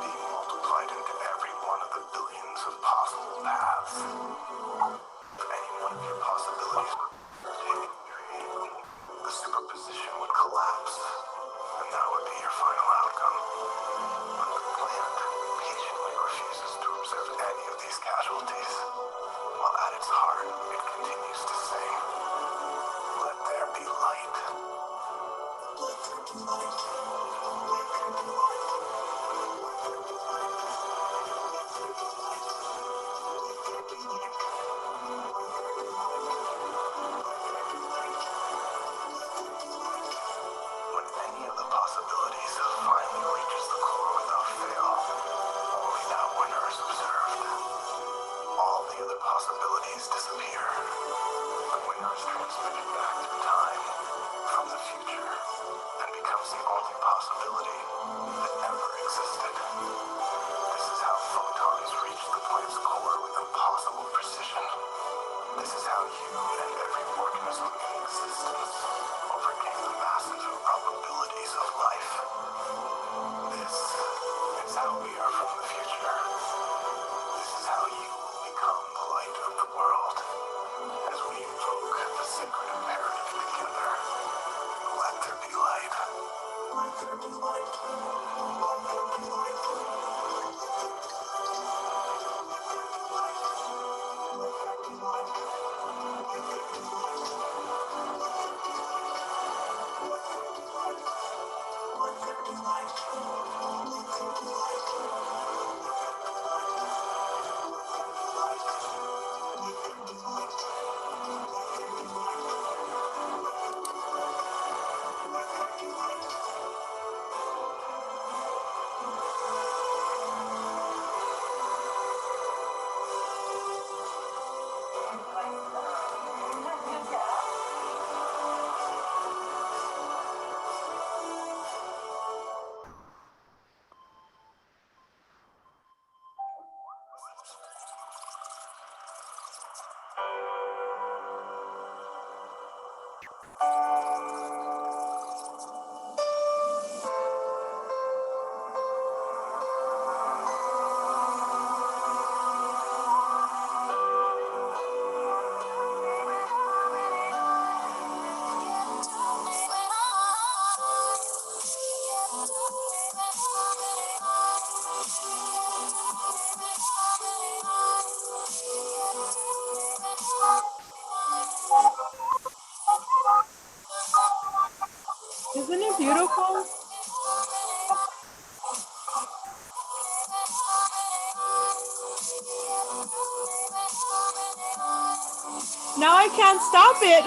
being multiplied into every one of the billions of possible paths. If any one of your possibilities were taken, the superposition would collapse, and that would be your final outcome. But the plant patiently refuses to observe any of these casualties, while at its heart it continues to sing, "Let there be light." When any of the possibilities finally reaches the core without fail, only that winner is observed. All the other possibilities disappear. The winner is transmitted back through time from the future and becomes the only possibility that ever existed. This is how photons reach the plant's core with impossible precision. This is how you and every organism in existence overcame the massive improbabilities of life. This is how we are from the future. This is how you will become the light of the world as we invoke the sacred imperative together. Let there be light. Let there be light. Let there be light. Isn't it beautiful? Now I can't stop it.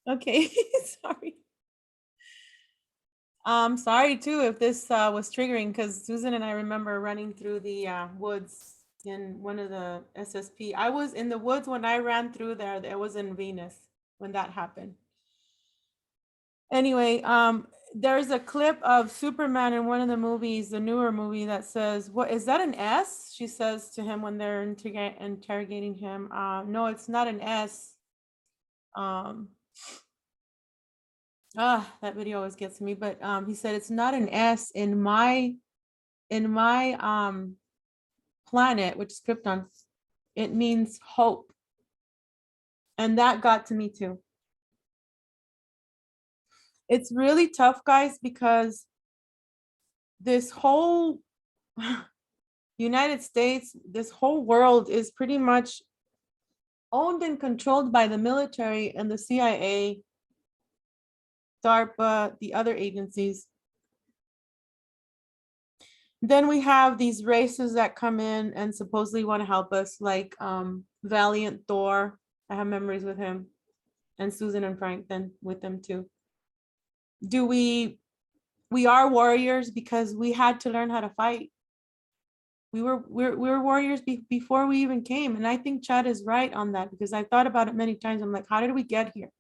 Okay, sorry. Sorry too if this was triggering, because Susan and I remember running through the woods in one of the SSP. I was in the woods when I ran through there. It was in Venus when that happened. Anyway, there's a clip of Superman in one of the movies, the newer movie, that says, "What is that, an S?" She says to him when they're interrogating him. No, it's not an S. That video always gets me, but he said it's not an S in my planet, which is Krypton. It means hope. And that got to me too. It's really tough, guys, because this whole United States, this whole world is pretty much owned and controlled by the military and the CIA, DARPA, the other agencies. Then we have these races that come in and supposedly want to help us, like Valiant Thor. I have memories with him, and Susan and Frank then with them too. Do we We are warriors because we had to learn how to fight. We're warriors before we even came. And I think Chad is right on that, because I thought about it many times. I'm like, how did we get here?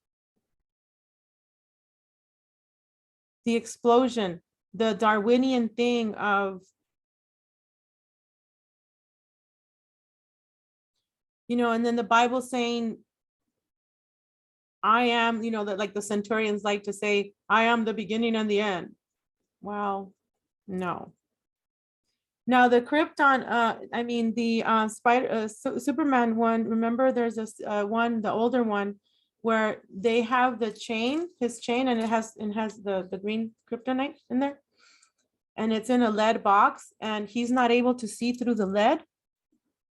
The explosion, the Darwinian thing of, you know, and then the Bible saying, I am, you know, that like the centurions like to say, I am the beginning and the end. Well, no. Now the Krypton, I mean the Superman one. Remember, there's this one, the older one, where they have the chain, his chain, and it has the green kryptonite in there, and it's in a lead box, and he's not able to see through the lead.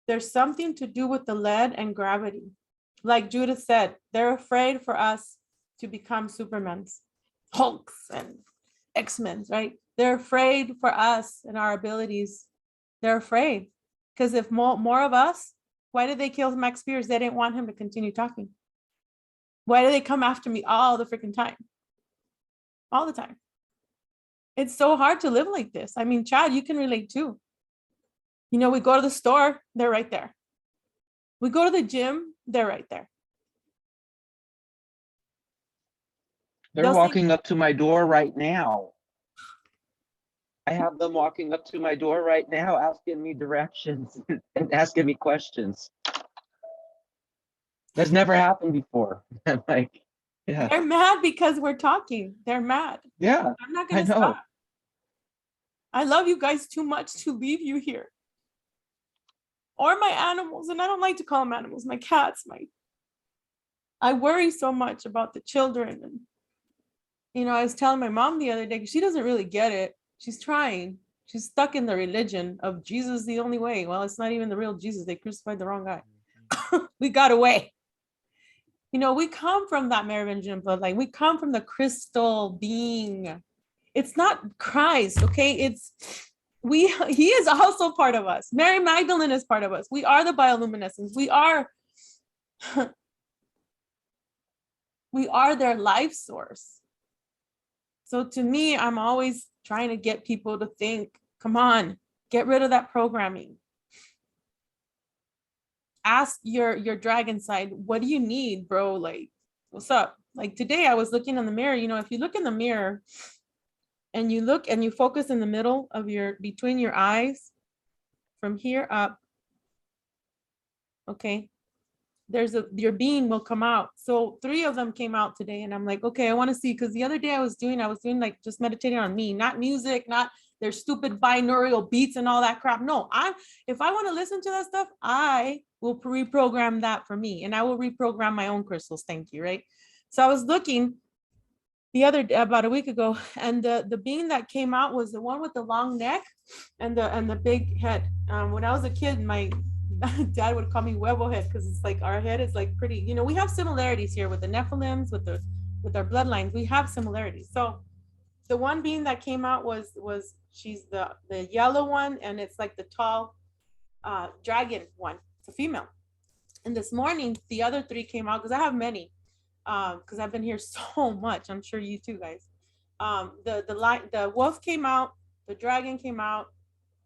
There's something to do with the lead and gravity. Like Judith said, they're afraid for us to become Supermans, Hulks, and X-Men, right? They're afraid for us and our abilities. They're afraid. Because if more of us, why did they kill Max Spears? They didn't want him to continue talking. Why do they come after me all the freaking time? All the time. It's so hard to live like this. I mean, Chad, you can relate too. You know, we go to the store, they're right there. We go to the gym, they're right there. They're walking up to my door right now. I have them walking up to my door right now, asking me directions and asking me questions. That's never happened before. I'm like, yeah. They're mad because we're talking. They're mad. Yeah, I'm not going to stop. I love you guys too much to leave you here. Or my animals, and I don't like to call them animals, my cats, I worry so much about the children. And, you know, I was telling my mom the other day, she doesn't really get it. She's trying. She's stuck in the religion of Jesus the only way. Well, it's not even the real Jesus. They crucified the wrong guy. We got away. You know, we come from that Merovingian bloodline. We come from the crystal being. It's not Christ, okay? He is also part of us. Mary Magdalene is part of us. We are the bioluminescence. We are their life source. So to me, I'm always trying to get people to think, come on, get rid of that programming. Ask your dragon side, what do you need, bro? Like, what's up? Like today I was looking in the mirror. You know, if you look in the mirror and you look and you focus in the middle of between your eyes, from here up, okay, your being will come out. So 3 of them came out today, and I'm like, okay, I want to see, because the other day I was doing like just meditating on me, not music, not their stupid binaural beats and all that crap. No, if I want to listen to that stuff, I will reprogram that for me, and I will reprogram my own crystals. Thank you, right? So I was looking about a week ago, and the being that came out was the one with the long neck and the big head. When I was a kid, my dad would call me huevo head, because it's like our head is like pretty, you know, we have similarities here with the Nephilims, with our bloodlines. We have similarities. So the one being that came out was she's the yellow one, and it's like the tall dragon one. It's a female. And this morning the other 3 came out, because I have many, because I've been here so much. I'm sure you too, guys. The wolf came out, the dragon came out,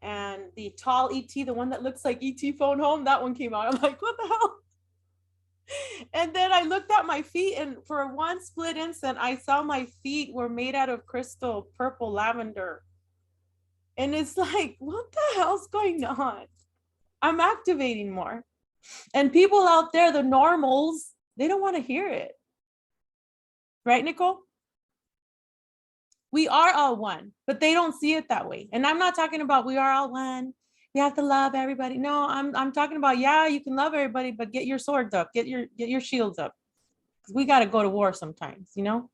and the tall ET, the one that looks like ET phone home, that one came out. I'm like, what the hell? And then I looked at my feet, and for one split instant, I saw my feet were made out of crystal purple lavender. And it's like, what the hell's going on? I'm activating more. And people out there, the normals, they don't want to hear it. Right, Nicole? We are all one, but they don't see it that way. And I'm not talking about we are all one. We have to love everybody. No, I'm talking about, yeah, you can love everybody, but get your swords up, get your shields up. Because we got to go to war sometimes, you know?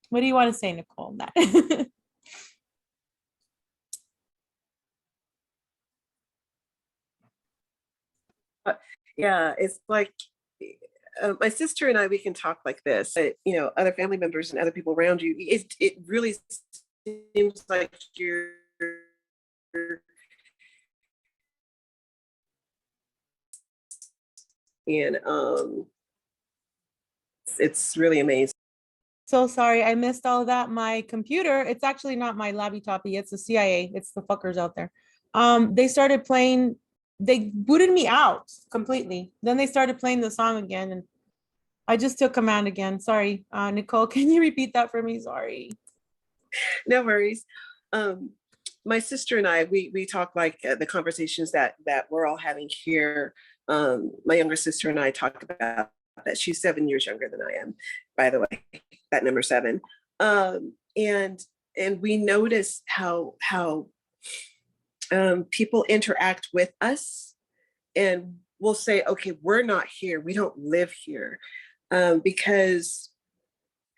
What do you want to say, Nicole, on that? Yeah, it's like my sister and I, we can talk like this. You know, other family members and other people around you, it really seems like you're and it's really amazing. So sorry, I missed all of that. My computer, it's actually not my labby-toppy, it's the CIA. It's the fuckers out there. They started playing, they booted me out completely. Then they started playing the song again, and I just took command again. Sorry. Nicole, can you repeat that for me? Sorry. No worries. My sister and I, we talk like the conversations that we're all having here. My younger sister and I talk about that. She's 7 years younger than I am, by the way, that number 7. And we notice how people interact with us, and we'll say, okay, we're not here. We don't live here. Because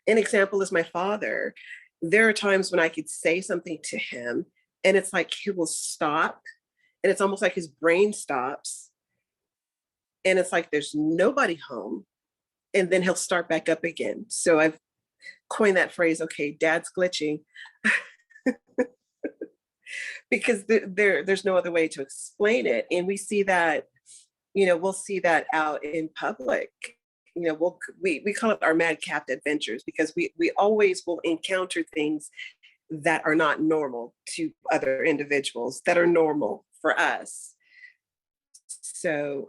an example is my father. There are times when I could say something to him and it's like he will stop, and it's almost like his brain stops, and it's like there's nobody home, and then he'll start back up again. So I've coined that phrase, okay, dad's glitching. Because there's no other way to explain it. And we see that, we'll see that out in public. We call it our madcap adventures, because we always will encounter things that are not normal to other individuals, that are normal for us. So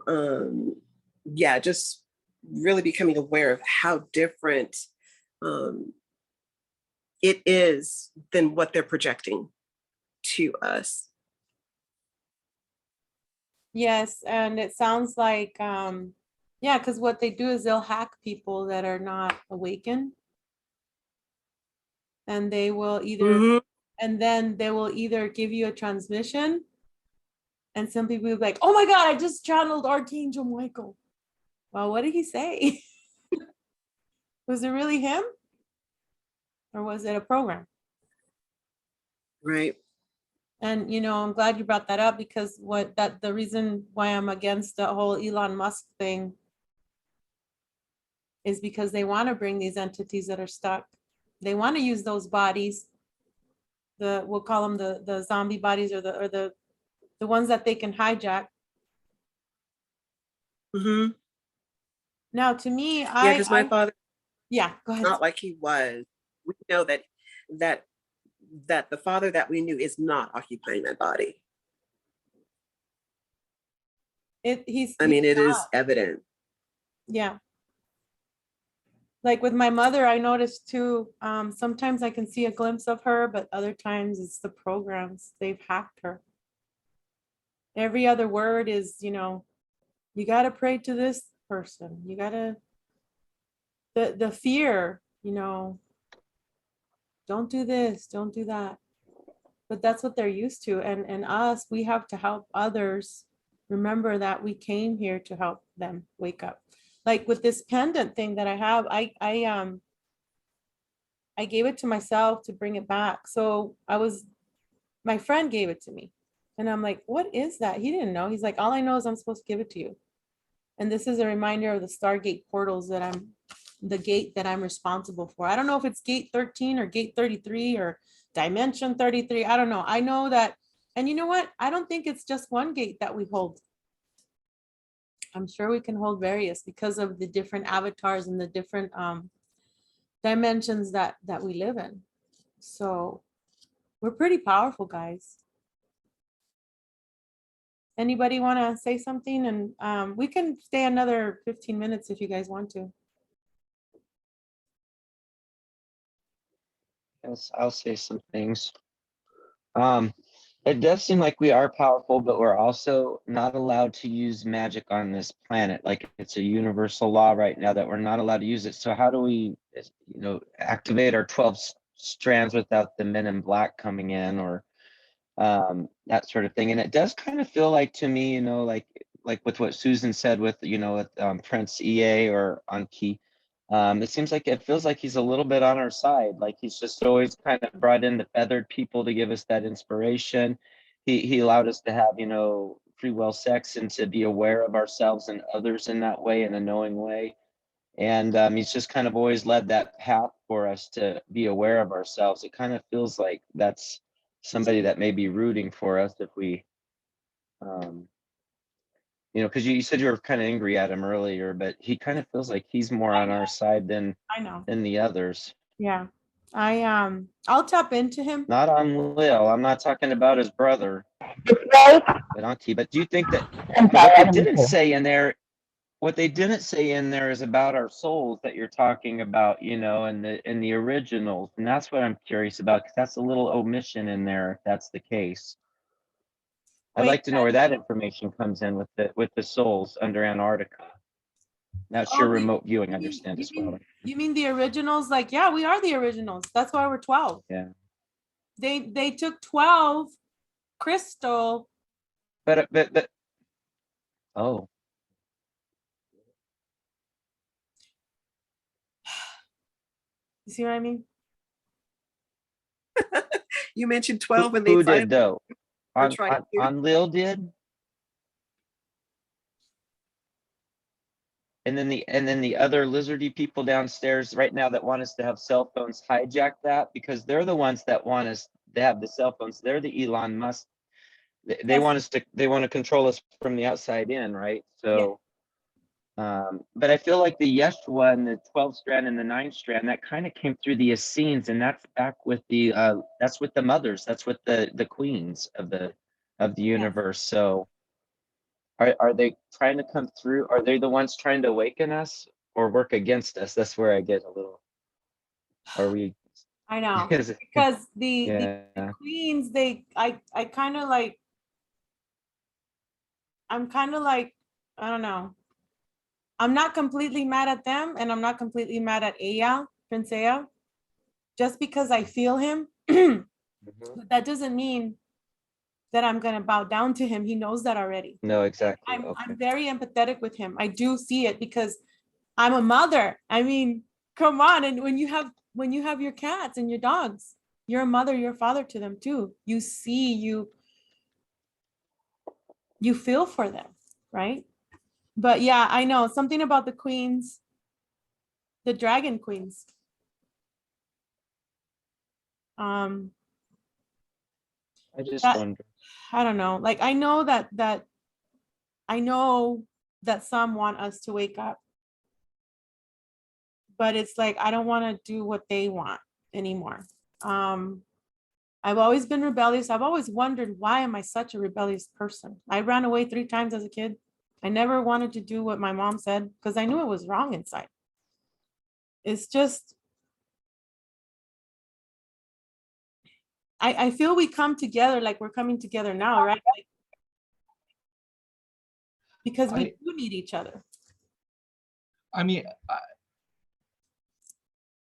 yeah, just really becoming aware of how different it is than what they're projecting to us. Yes, and it sounds like, yeah, because what they do is they'll hack people that are not awakened. And they will either, and then they will either give you a transmission. And some people will be like, oh my God, I just channeled Archangel Michael. Well, what did he say? Was it really him? Or was it a program? Right. And I'm glad you brought that up, because the reason why I'm against the whole Elon Musk thing is because they want to bring these entities that are stuck. They want to use those bodies, we'll call them the zombie bodies, or the ones that they can hijack. Mm-hmm. Now, to me, yeah, because my father, yeah, go ahead. Not like he was. We know that the father that we knew is not occupying that body. It is evident. Yeah. Like with my mother, I noticed too, sometimes I can see a glimpse of her, but other times it's the programs. They've hacked her. Every other word is, you got to pray to this person. You got to, the fear, don't do this, don't do that. But that's what they're used to. And us, we have to help others remember that we came here to help them wake up. Like with this pendant thing that I have, I gave it to myself to bring it back. So my friend gave it to me. And I'm like, what is that? He didn't know. He's like, all I know is I'm supposed to give it to you. And this is a reminder of the Stargate portals the gate that I'm responsible for. I don't know if it's gate 13 or gate 33 or dimension 33. I don't know. I know that. And you know what? I don't think it's just one gate that we hold. I'm sure we can hold various, because of the different avatars and the different dimensions that we live in. So we're pretty powerful, guys. Anybody want to say something? And we can stay another 15 minutes if you guys want to. Yes, I'll say some things. It does seem like we are powerful, but we're also not allowed to use magic on this planet. Like, it's a universal law right now that we're not allowed to use it. So how do we, activate our 12 strands without the men in black coming in, or that sort of thing? And it does kind of feel like to me, like with what Susan said with, with Prince EA or Anki. It seems like it feels like he's a little bit on our side. Like, he's just always kind of brought in the feathered people to give us that inspiration. He allowed us to have, free will sex and to be aware of ourselves and others in that way, in a knowing way. And he's just kind of always led that path for us to be aware of ourselves. It kind of feels like that's somebody that may be rooting for us if we, because you said you were kind of angry at him earlier, but he kind of feels like he's more on our side than the others. Yeah. I'll tap into him. Not on Lil. I'm not talking about his brother, This way. but on T. But do you think that I'm sorry, what I they didn't mean didn't to. say in there, what they didn't say in there is about our souls that you're talking about, you know, in the originals, and that's what I'm curious about, because that's a little omission in there if that's the case. I'd Wait, like to know where that information comes in with the souls under Antarctica. That's your oh, remote viewing understand as well. you mean the originals? Like, yeah, we are the originals. That's why we're 12. Yeah. They took 12 crystal. But oh. You see what I mean? You mentioned 12 and Who they did though? are trying to. On Lil did? And then the other lizardy people downstairs right now that want us to have cell phones hijack that, because they're the ones that want us to have the cell phones. They're the Elon Musk. They Yes. want us to, they want to control us from the outside in, right? So but I feel like the Yeshua and the 12 strand and the 9 strand, that kind of came through the Essenes, and that's back with the that's with the mothers, that's with the queens of the universe. So are they trying to come through? Are they the ones trying to awaken us or work against us? That's where I get a little. Are we? I know, Is it- because the yeah. queens, I kind of like, I'm kind of like, I don't know. I'm not completely mad at them, and I'm not completely mad at Prince Aya, just because I feel him. But that doesn't mean that I'm gonna bow down to him. He knows that already. No, exactly. I'm very empathetic with him. I do see it because I'm a mother. I mean, come on. And when you have your cats and your dogs, you're a mother, you're a father to them too. You see, you feel for them, right? But yeah, I know something about the queens, the dragon queens. I just wonder. I don't know. Like, I know that some want us to wake up, but it's like, I don't want to do what they want anymore. I've always been rebellious. I've always wondered, why am I such a rebellious person? I ran away 3 times as a kid. I never wanted to do what my mom said because I knew it was wrong inside. It's just, I feel we come together like we're coming together now, right? Because we do need each other. I mean,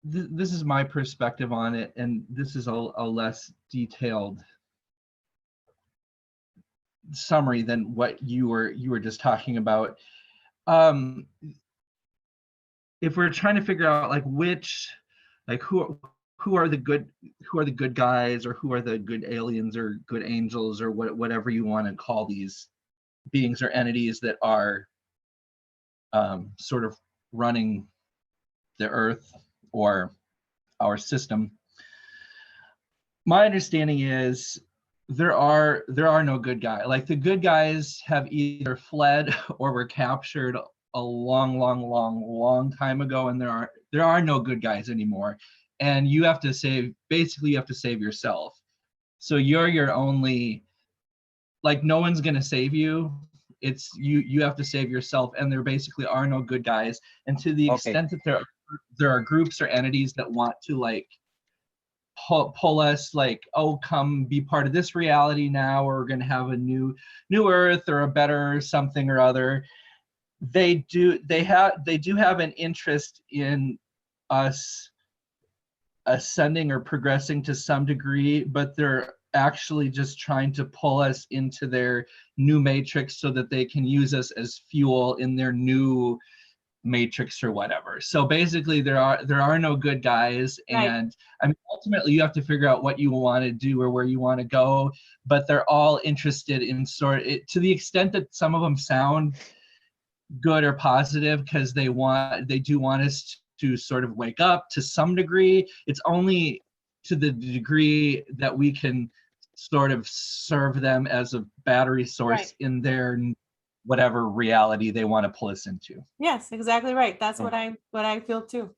this is my perspective on it, and this is a less detailed summary than what you were just talking about. If we're trying to figure out like who are the good guys, or who are the good aliens or good angels, or whatever you want to call these beings or entities that are sort of running the earth or our system, my understanding is there are no good guys. Like, the good guys have either fled or were captured a long time ago, and there are no good guys anymore. And you have to save yourself. So you're your only, like, no one's gonna save you. It's you have to save yourself, and there basically are no good guys. And to the extent that there are groups or entities that want to, like, pull us, like, oh, come be part of this reality now, or we're going to have a new earth or a better something or other, they do have an interest in us ascending or progressing to some degree, but they're actually just trying to pull us into their new matrix so that they can use us as fuel in their new matrix or whatever. So basically there are no good guys, and I mean, ultimately you have to figure out what you want to do or where you want to go, but they're all interested in to the extent that some of them sound good or positive, because they do want us to sort of wake up to some degree. It's only to the degree that we can sort of serve them as a battery source in their whatever reality they want to pull us into. Yes, exactly right. That's what I feel too.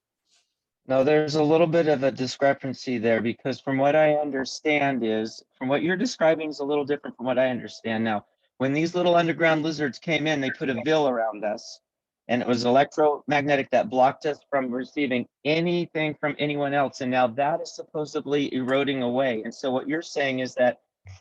No, there's a little bit of a discrepancy there because from what I understand is, from what you're describing is a little different from what I understand now. When these little underground lizards came in, they put a veil around us and it was electromagnetic that blocked us from receiving anything from anyone else. And now that is supposedly eroding away. And so what you're saying is that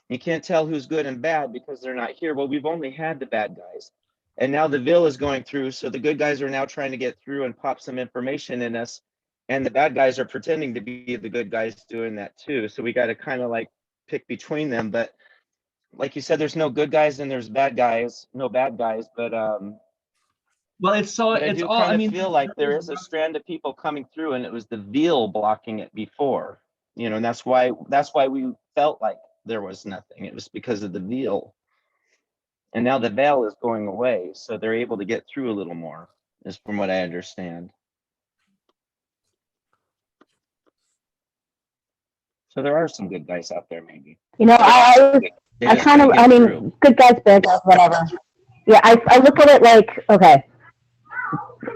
you can't tell who's good and bad because they're not here. Well, we've only had the bad guys. And now the veil is going through. So the good guys are now trying to get through and pop some information in us. And the bad guys are pretending to be the good guys doing that too. So we got to kind of like pick between them. But like you said, there's no good guys and there's bad guys, no bad guys. But well, it's so but I it's do all. kind I of mean, feel like there is a strand of people coming through, and it was the veil blocking it before. You know, and that's why we felt like there was nothing. It was because of the veil. And now the veil is going away, so they're able to get through a little more, is from what I understand. So there are some good guys out there, maybe. You know, They I just kind couldn't of, get I mean, through. good guys, bad guys, whatever. Yeah, I look at it like, okay,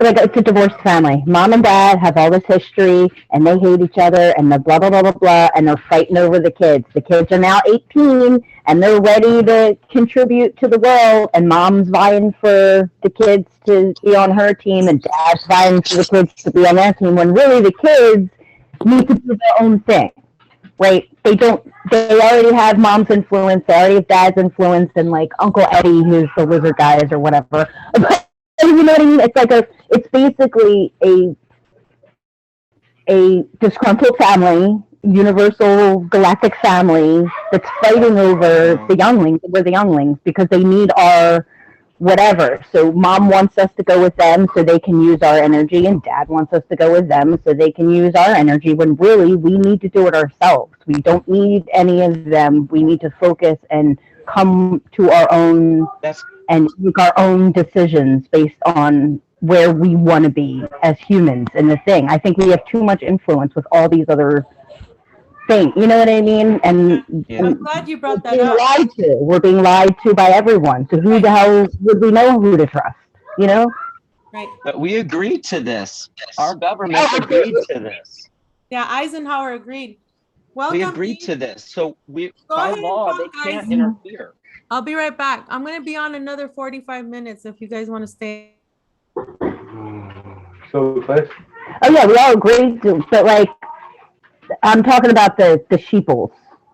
like it's a divorced family. Mom and dad have all this history and they hate each other and the blah, blah, blah, blah, blah, and they're fighting over the kids. The kids are now 18 and they're ready to contribute to the world, and mom's vying for the kids to be on her team and dad's vying for the kids to be on their team, when really the kids need to do their own thing. Right? They already have mom's influence, they already have dad's influence, and like Uncle Eddie, who's the lizard guys or whatever. You know what I mean? It's basically a disgruntled family, universal galactic family that's fighting over the younglings. We're the younglings because they need our whatever. So mom wants us to go with them so they can use our energy, and dad wants us to go with them so they can use our energy, when really we need to do it ourselves. We don't need any of them. We need to focus and come to our own and make our own decisions based on where we want to be as humans. And the thing, I think we have too much influence with all these other things. You know what I mean? And I'm glad you brought that being up. lied to. We're being lied to by everyone. So who the hell would we know who to trust? You know? Right. But we agreed to this. Our government agreed to this. Yeah, Eisenhower agreed. Welcome. We agreed to this. So we, Go by ahead and law, talk, they guys. can't interfere. I'll be right back. I'm going to be on another 45 minutes if you guys want to stay. So, oh yeah, we all agreed to, but like, I'm talking about the sheeples.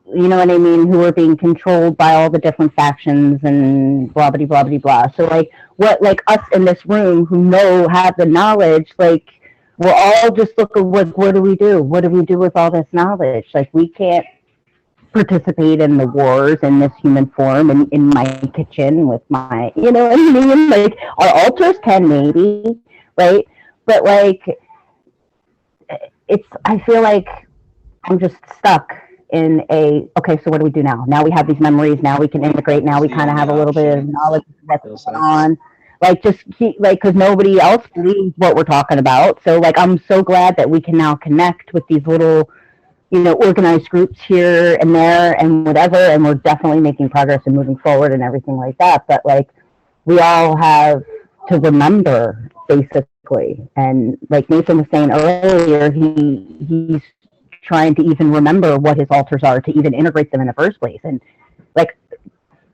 You know what I mean? Who are being controlled by all the different factions and blah blah blah blah blah. So like, what, like us in this room who have the knowledge, like we're all just looking, what do we do? What do we do with all this knowledge? Like we can't participate in the wars in this human form and in my kitchen with my, you know what I mean? Like our altars can maybe, right? But like, I feel like I'm just stuck in okay, so what do we do now? Now we have these memories, now we can integrate, now we kind of have a little bit of knowledge of what's going on. Like just keep, like, because nobody else believes what we're talking about. So like, I'm so glad that we can now connect with these little, you know, organized groups here and there and whatever, and we're definitely making progress and moving forward and everything like that. But like, we all have to remember, basically. And like Nathan was saying earlier, he's trying to even remember what his altars are to even integrate them in the first place. And like,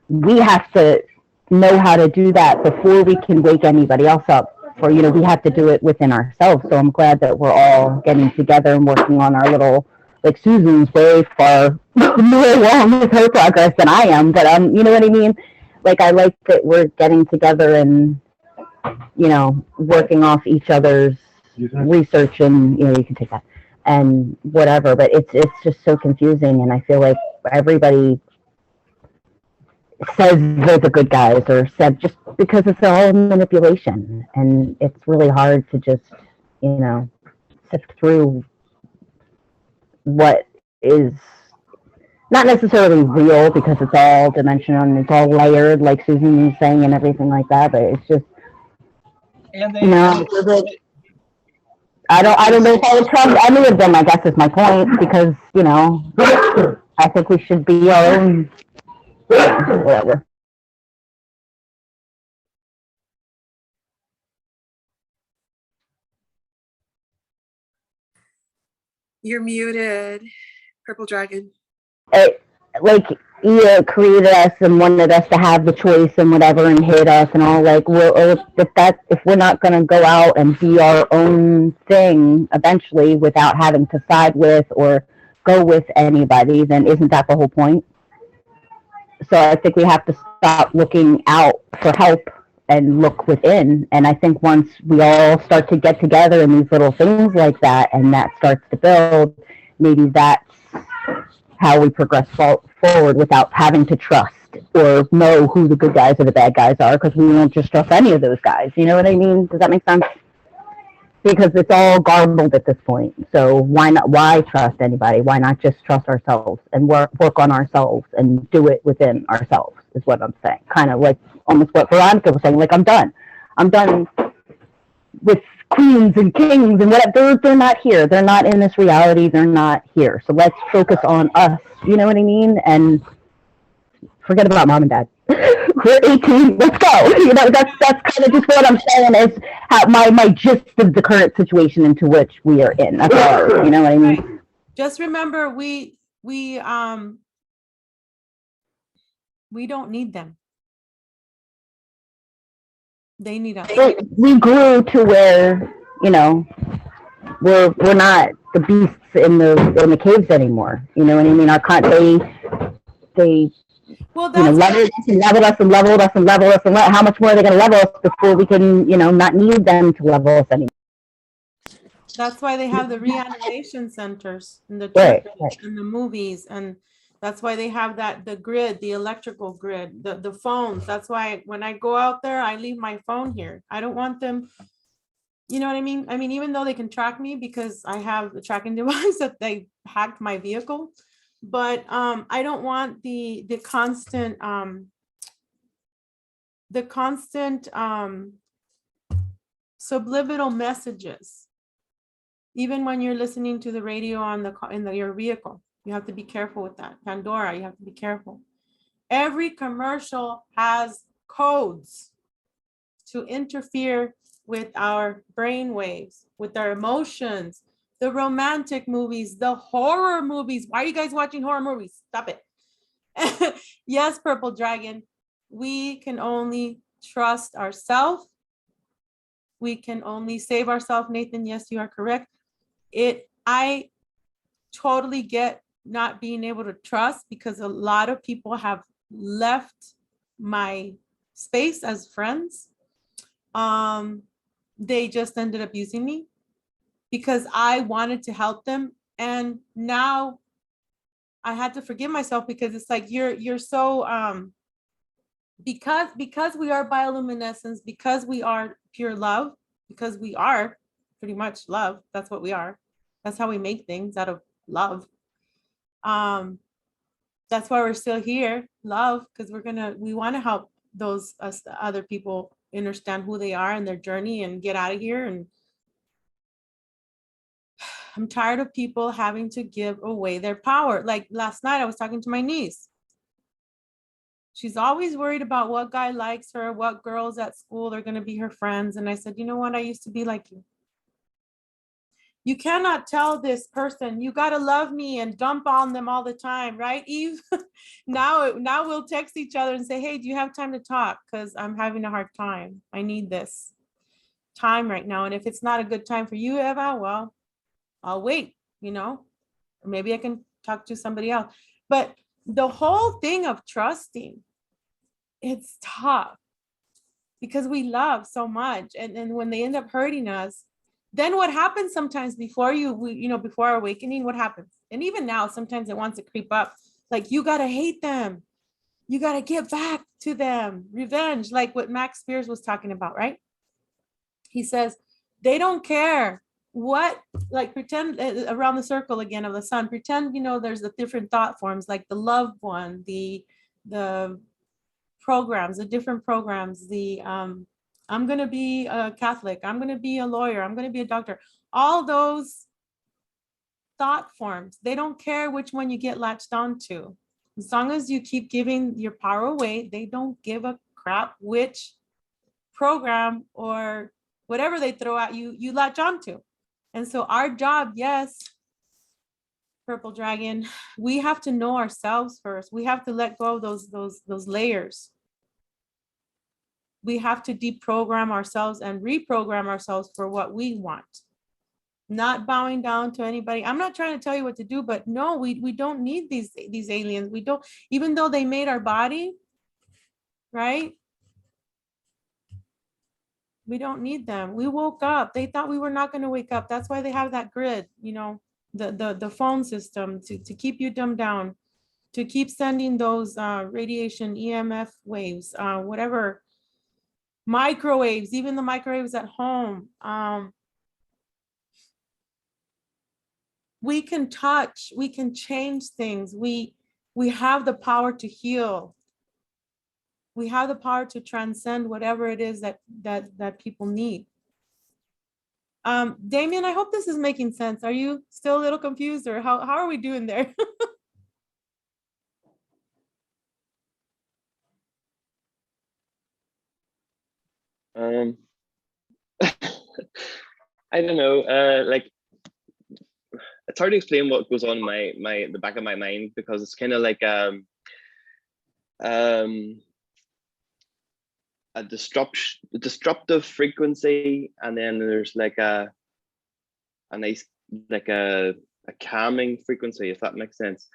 we have to know how to do that before we can wake anybody else up. Or, you know, we have to do it within ourselves. So I'm glad that we're all getting together and working on our little, like Susan's way far more along with her progress than I am. But you know what I mean? Like, I like that we're getting together and, you know, working off each other's research, and, you know, you can take that and whatever. But it's just so confusing, and I feel like everybody says they're the good guys, or said, just because it's all manipulation, and it's really hard to just, you know, sift through what is not necessarily real, because it's all dimensional and it's all layered, like Susan was saying, and everything like that. But it's just, you know, I don't know if I would trust any of them, I guess is my point, because, you know, I think we should be our own, whatever. You're muted, Purple Dragon. Like created us and wanted us to have the choice and whatever and hate us and all, like, well, if we're not going to go out and be our own thing eventually without having to side with or go with anybody, then isn't that the whole point? So I think we have to stop looking out for help and look within. And I think once we all start to get together in these little things like that, and that starts to build, maybe that's how we progress forward without having to trust or know who the good guys or the bad guys are, because we won't just trust any of those guys. You know what I mean? Does that make sense? Because it's all garbled at this point. So why trust anybody? Why not just trust ourselves and work on ourselves and do it within ourselves, is what I'm saying. Kind of like almost what Veronica was saying, like, I'm done with queens and kings and whatever. They're not here. They're not in this reality. They're not here. So let's focus on us. You know what I mean? And forget about mom and dad. We're 18. Let's go. You know, that's kind of just what I'm saying is how my gist of the current situation into which we are in. That's all. You know what I mean? Right. Just remember, we don't need them. They need us. We grew to where, you know, we're not the beasts in the caves anymore. You know what I mean? They well, that's leveled us. How much more are they going to level us before we can, you know, not need them to level us anymore? That's why they have the reanimation centers in the Right. in the movies, and that's why they have the grid, the electrical grid, the phones. That's why when I go out there, I leave my phone here. I don't want them. You know what I mean? I mean, even though they can track me because I have the tracking device that they hacked my vehicle, but I don't want the constant subliminal messages. Even when you're listening to the radio on your vehicle, you have to be careful with that. Pandora, you have to be careful. Every commercial has codes to interfere with our brain waves, with our emotions, the romantic movies, the horror movies. Why are you guys watching horror movies? Stop it. Yes, Purple Dragon, we can only trust ourselves. We can only save ourselves, Nathan. Yes, you are correct. I totally get not being able to trust because a lot of people have left my space as friends. They just ended up using me because I wanted to help them, and now I had to forgive myself because it's like you're so because we are bioluminescence, because we are pure love, because we are pretty much love. That's what we are. That's how we make things, out of love. That's why we're still here, love, because we want to help those other people understand who they are and their journey and get out of here. And I'm tired of people having to give away their power. Like last night, I was talking to my niece. She's always worried about what guy likes her, what girls at school are going to be her friends. And I said, you know what? I used to be like you. You cannot tell this person, you got to love me and dump on them all the time, right, Eve? Now we'll text each other and say, hey, do you have time to talk? Because I'm having a hard time. I need this time right now. And if it's not a good time for you, Eva, well, I'll wait, you know, or maybe I can talk to somebody else. But the whole thing of trusting, it's tough because we love so much. And when they end up hurting us, then what happens sometimes before before our awakening, what happens? And even now, sometimes it wants to creep up. Like, you got to hate them. You got to get back to them. Revenge, like what Max Spears was talking about, right? He says, they don't care what, like, pretend around the circle again of the sun, pretend, there's the different thought forms, like the loved one, the programs, the different programs, I'm going to be a Catholic, I'm going to be a lawyer, I'm going to be a doctor. All those thought forms, they don't care which one you get latched onto. As long as you keep giving your power away, they don't give a crap which program or whatever they throw at you, you latch onto. And so our job, yes, Purple dragon, we have to know ourselves first. We have to let go of those layers. We have to deprogram ourselves and reprogram ourselves for what we want. Not bowing down to anybody. I'm not trying to tell you what to do, but no, we don't need these aliens. We don't, even though they made our body, right? We don't need them. We woke up. They thought we were not going to wake up. That's why they have that grid, you know, the phone system to keep you dumbed down, to keep sending those radiation EMF waves, whatever, microwaves, even the microwaves at home. We can touch, we can change things. We have the power to heal. We have the power to transcend whatever it is that people need. Damien, I hope this is making sense. Are you still a little confused, or how are we doing there? I don't know. Like, it's hard to explain what goes on in the back of my mind, because it's kind of like a disruptive frequency, and then there's like a nice, like a calming frequency, if that makes sense.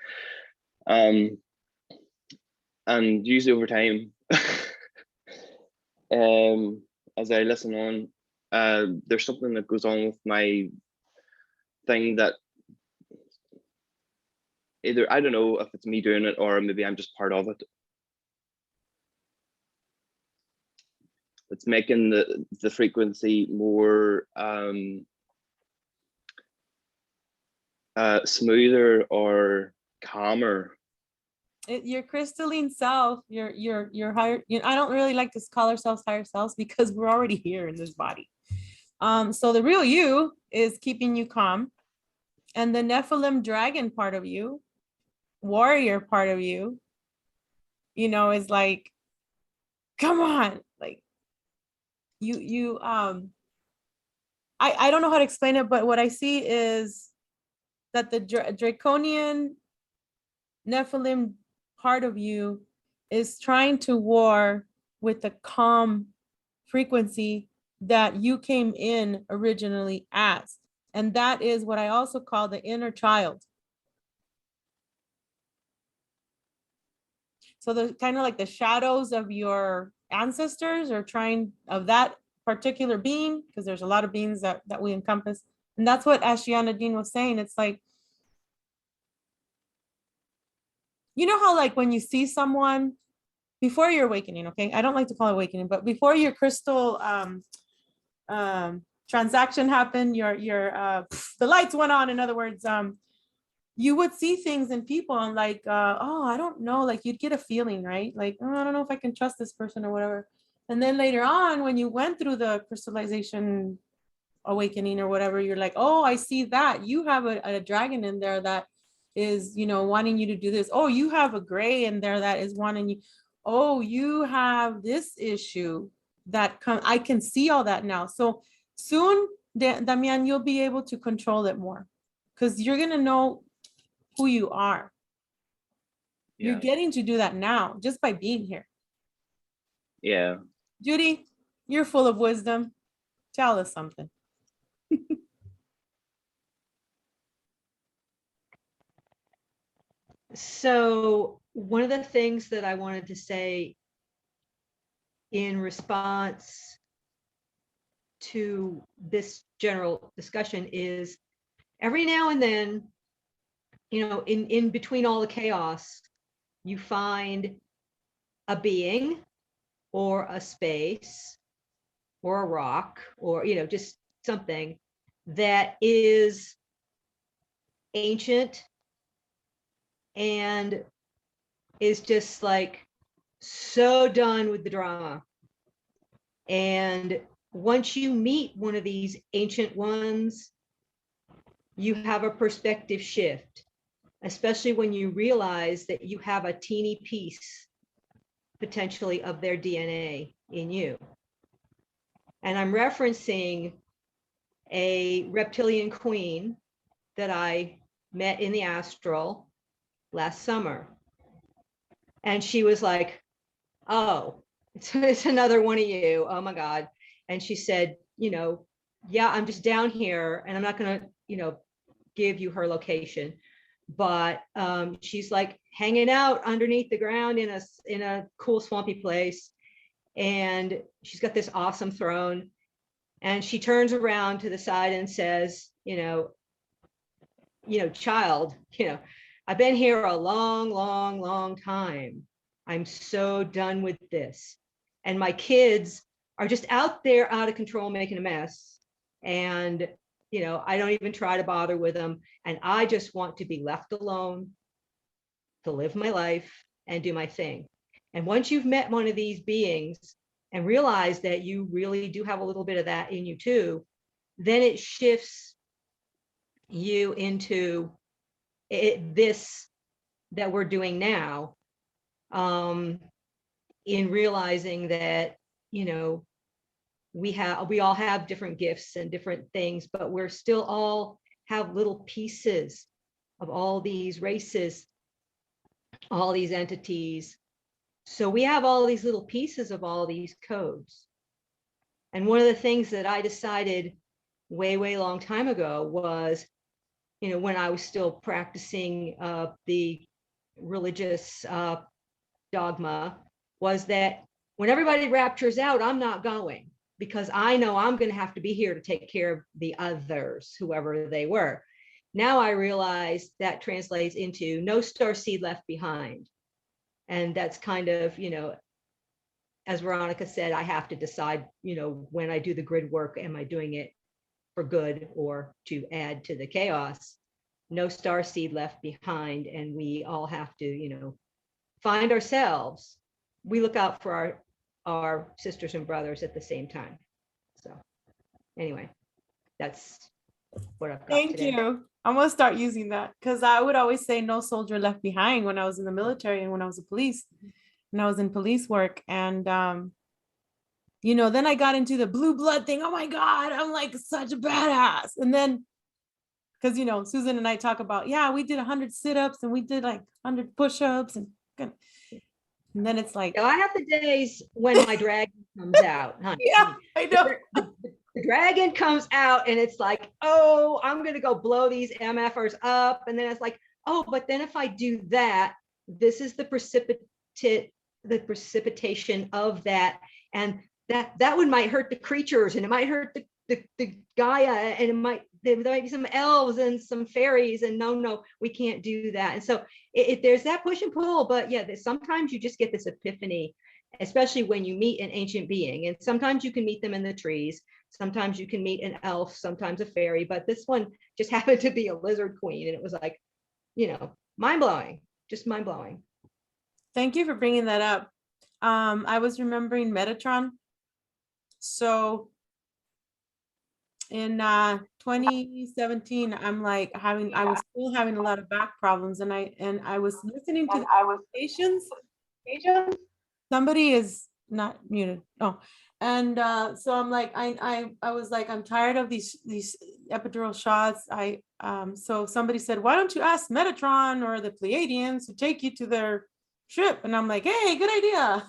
And usually over time, as I listen on, there's something that goes on with my thing that either, I don't know if it's me doing it, or maybe I'm just part of it. It's making the frequency more smoother or calmer. Your crystalline self, your higher, you know, I don't really like to call ourselves higher selves, because we're already here in this body. So the real you is keeping you calm, and the Nephilim dragon part of you, warrior part of you, you know, is like, come on, like I don't know how to explain it, but what I see is that the draconian Nephilim part of you is trying to war with the calm frequency that you came in originally as. And that is what I also call the inner child. So the kind of like the shadows of your ancestors are trying, of that particular being, because there's a lot of beings that we encompass. And that's what Ashiana Dean was saying. It's like, you know how like when you see someone before your awakening, okay? I don't like to call it awakening, but before your crystal transaction happened, the lights went on, in other words, you would see things in people and like, oh, I don't know, like you'd get a feeling, right? Like, oh, I don't know if I can trust this person or whatever. And then later on, when you went through the crystallization awakening or whatever, you're like, oh, I see that. You have a dragon in there that is, you know, wanting you to do this. Oh, you have a gray in there that is wanting you. Oh, you have this issue that I can see all that now. So soon, Damian, you'll be able to control it more, because you're going to know who you are. Yeah. You're getting to do that now just by being here. Yeah. Judy, you're full of wisdom. Tell us something. So one of the things that I wanted to say in response to this general discussion is, every now and then, you know, in between all the chaos, you find a being or a space or a rock, or, you know, just something that is ancient and is just like so done with the drama. And once you meet one of these ancient ones, you have a perspective shift, especially when you realize that you have a teeny piece potentially of their DNA in you. And I'm referencing a reptilian queen that I met in the astral last summer. And she was like, oh, it's another one of you. Oh my God. And she said, yeah, I'm just down here and I'm not going to, give you her location. But she's like hanging out underneath the ground in a cool swampy place. And she's got this awesome throne. And she turns around to the side and says, child, I've been here a long, long, long time. I'm so done with this. And my kids are just out there out of control, making a mess. And, I don't even try to bother with them. And I just want to be left alone to live my life and do my thing. And once you've met one of these beings and realize that you really do have a little bit of that in you too, then it shifts you into this that we're doing now, in realizing that, we all have different gifts and different things, but we're still all have little pieces of all these races, all these entities. So we have all these little pieces of all these codes. And one of the things that I decided way, way long time ago was, when I was still practicing the religious dogma, was that when everybody raptures out, I'm not going, because I know I'm going to have to be here to take care of the others, whoever they were. Now I realize that translates into no star seed left behind. And that's kind of, as Veronica said, I have to decide, when I do the grid work, am I doing it for good or to add to the chaos? No star seed left behind. And we all have to, find ourselves. We look out for our sisters and brothers at the same time. So anyway, that's what I've got Thank today. you. I'm gonna start using that, because I would always say no soldier left behind when I was in the military and when I was when I was in police work. And then I got into the blue blood thing. Oh my God, I'm like such a badass. And then, because Susan and I talk about, yeah, we did 100 sit-ups and we did like 100 push-ups, and then it's like, I have the days when my dragon comes out. Honey. Yeah, I know. The dragon comes out and it's like, oh, I'm going to go blow these MFers up. And then it's like, oh, but then if I do that, this is the precipitation of that. And that one might hurt the creatures, and it might hurt the Gaia, and there might be some elves and some fairies, and no, we can't do that. And so there's that push and pull, but yeah, sometimes you just get this epiphany, especially when you meet an ancient being. And sometimes you can meet them in the trees, sometimes you can meet an elf, sometimes a fairy, but this one just happened to be a lizard queen, and it was like, mind-blowing, just mind-blowing. Thank you for bringing that up. I was remembering Metatron. So in 2017, I'm like I was still having a lot of back problems, and I was listening to the stations. Somebody is not muted. Oh, and so I'm like, I was like, I'm tired of these epidural shots. So somebody said, why don't you ask Metatron or the Pleiadians to take you to their ship? And I'm like, hey, good idea.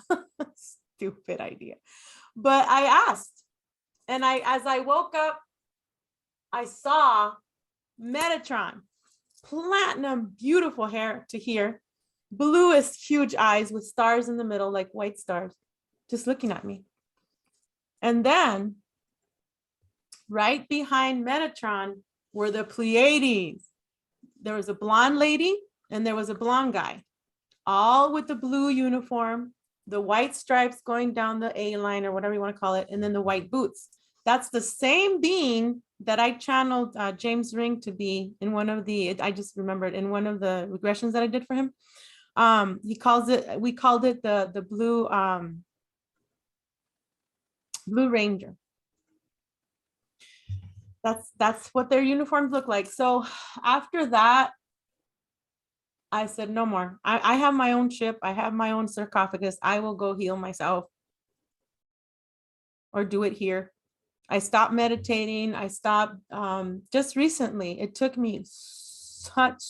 Stupid idea. But I asked, and as I woke up, I saw Metatron, platinum, beautiful hair to here, bluest, huge eyes with stars in the middle, like white stars, just looking at me. And then right behind Metatron were the Pleiades. There was a blonde lady and there was a blonde guy, all with the blue uniform, the white stripes going down the A line or whatever you want to call it, and then the white boots. That's the same being that I channeled James Ring to be in one of the, I just remembered, in one of the regressions that I did for him. We called it the blue, Blue Ranger. That's what their uniforms look like. So after that, I said, no more. I have my own ship. I have my own sarcophagus. I will go heal myself or do it here. I stopped meditating. I stopped just recently. It took me such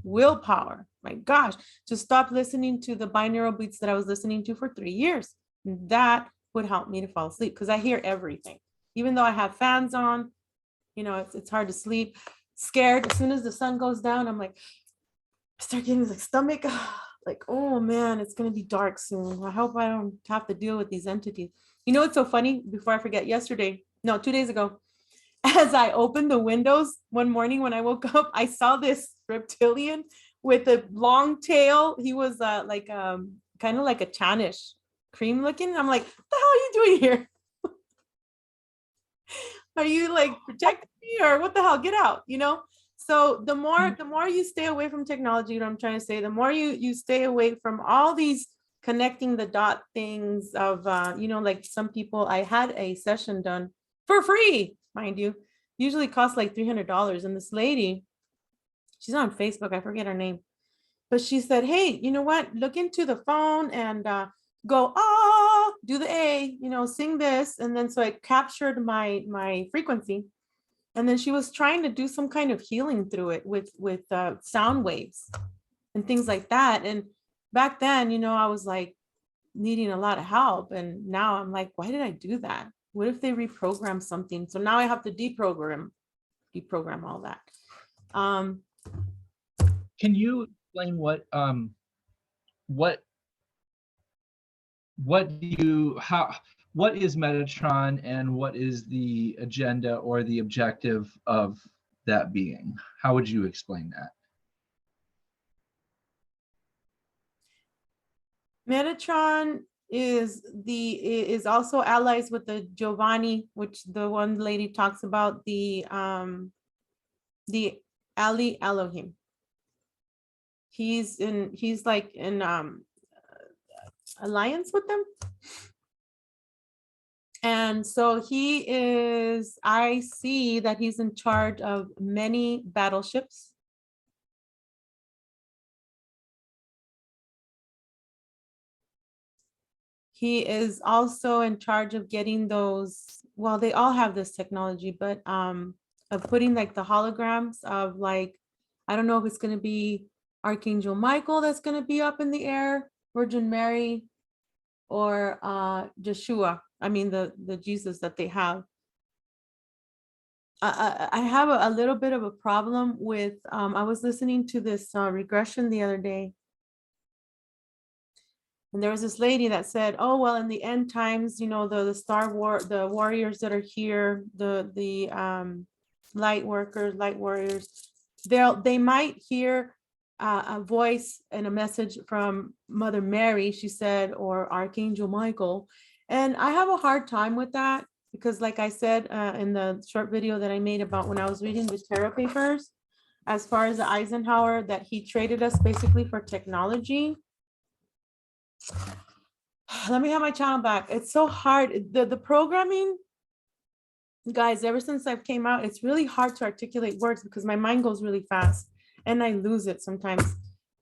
willpower, my gosh, to stop listening to the binaural beats that I was listening to for 3 years. That would help me to fall asleep because I hear everything. Even though I have fans on, you know, it's hard to sleep. Scared. As soon as the sun goes down, I'm like, I start getting like stomach, like, oh man, it's gonna be dark soon. I hope I don't have to deal with these entities. You know, it's so funny, before I forget, 2 days ago, as I opened the windows one morning when I woke up, I saw this reptilian with a long tail. He was like kind of like a Chanish cream looking. I'm like, what the hell are you doing here? Are you like protecting me or what the hell? Get out, you know? So the more you stay away from technology, what I'm trying to say, the more you stay away from all these connecting the dot things of, you know, like some people, I had a session done for free, mind you, usually costs like $300. And this lady, she's on Facebook, I forget her name, but she said, hey, you know what, look into the phone and go, ah, do the A, you know, sing this. And then so I captured my frequency. And then she was trying to do some kind of healing through it with sound waves and things like that. And back then, you know, I was like needing a lot of help. And now I'm like, why did I do that? What if they reprogram something? So now I have to deprogram all that. Can you explain what is Metatron and what is the agenda or the objective of that being? How would you explain that? Metatron is also allies with the Giovanni, which the one lady talks about, the Ali Elohim. He's like in alliance with them. And so I see that he's in charge of many battleships. He is also in charge of getting those, well, they all have this technology, but of putting like the holograms of like, I don't know if it's going to be Archangel Michael that's going to be up in the air, Virgin Mary, or Yeshua. I mean, the Jesus that they have. I have a little bit of a problem with, I was listening to this regression the other day. And there was this lady that said, oh, well, in the end times, you know, the warriors that are here, the light workers, light warriors, they might hear a voice and a message from Mother Mary, she said, or Archangel Michael. And I have a hard time with that because, like I said in the short video that I made about when I was reading the tarot papers, as far as the Eisenhower, that he traded us basically for technology. Let me have my channel back. It's so hard. The programming, guys, ever since I've came out, it's really hard to articulate words because my mind goes really fast and I lose it sometimes.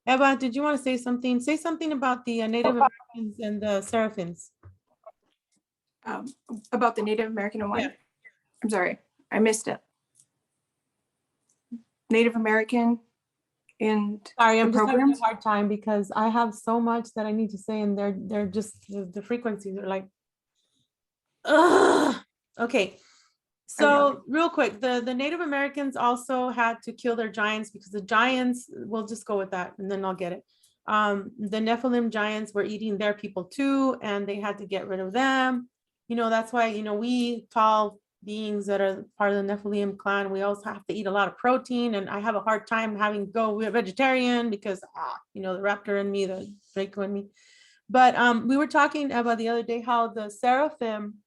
Eva, did you want to say something? Say something about the Native Americans and the Seraphims. About the Native American and what? Yeah. I'm sorry, I missed it. Native American and sorry, I'm just having a hard time because I have so much that I need to say, and they're just the frequencies are like, ugh. Okay. So real quick, the Native Americans also had to kill their giants because the giants, we'll just go with that and then I'll get it. The Nephilim giants were eating their people too, and they had to get rid of them. You know, that's why, you know, we tall beings that are part of the Nephilim clan, we also have to eat a lot of protein, and I have a hard time having to go vegetarian because, you know, the raptor in me, the Draco in me. But we were talking about the other day how the Seraphim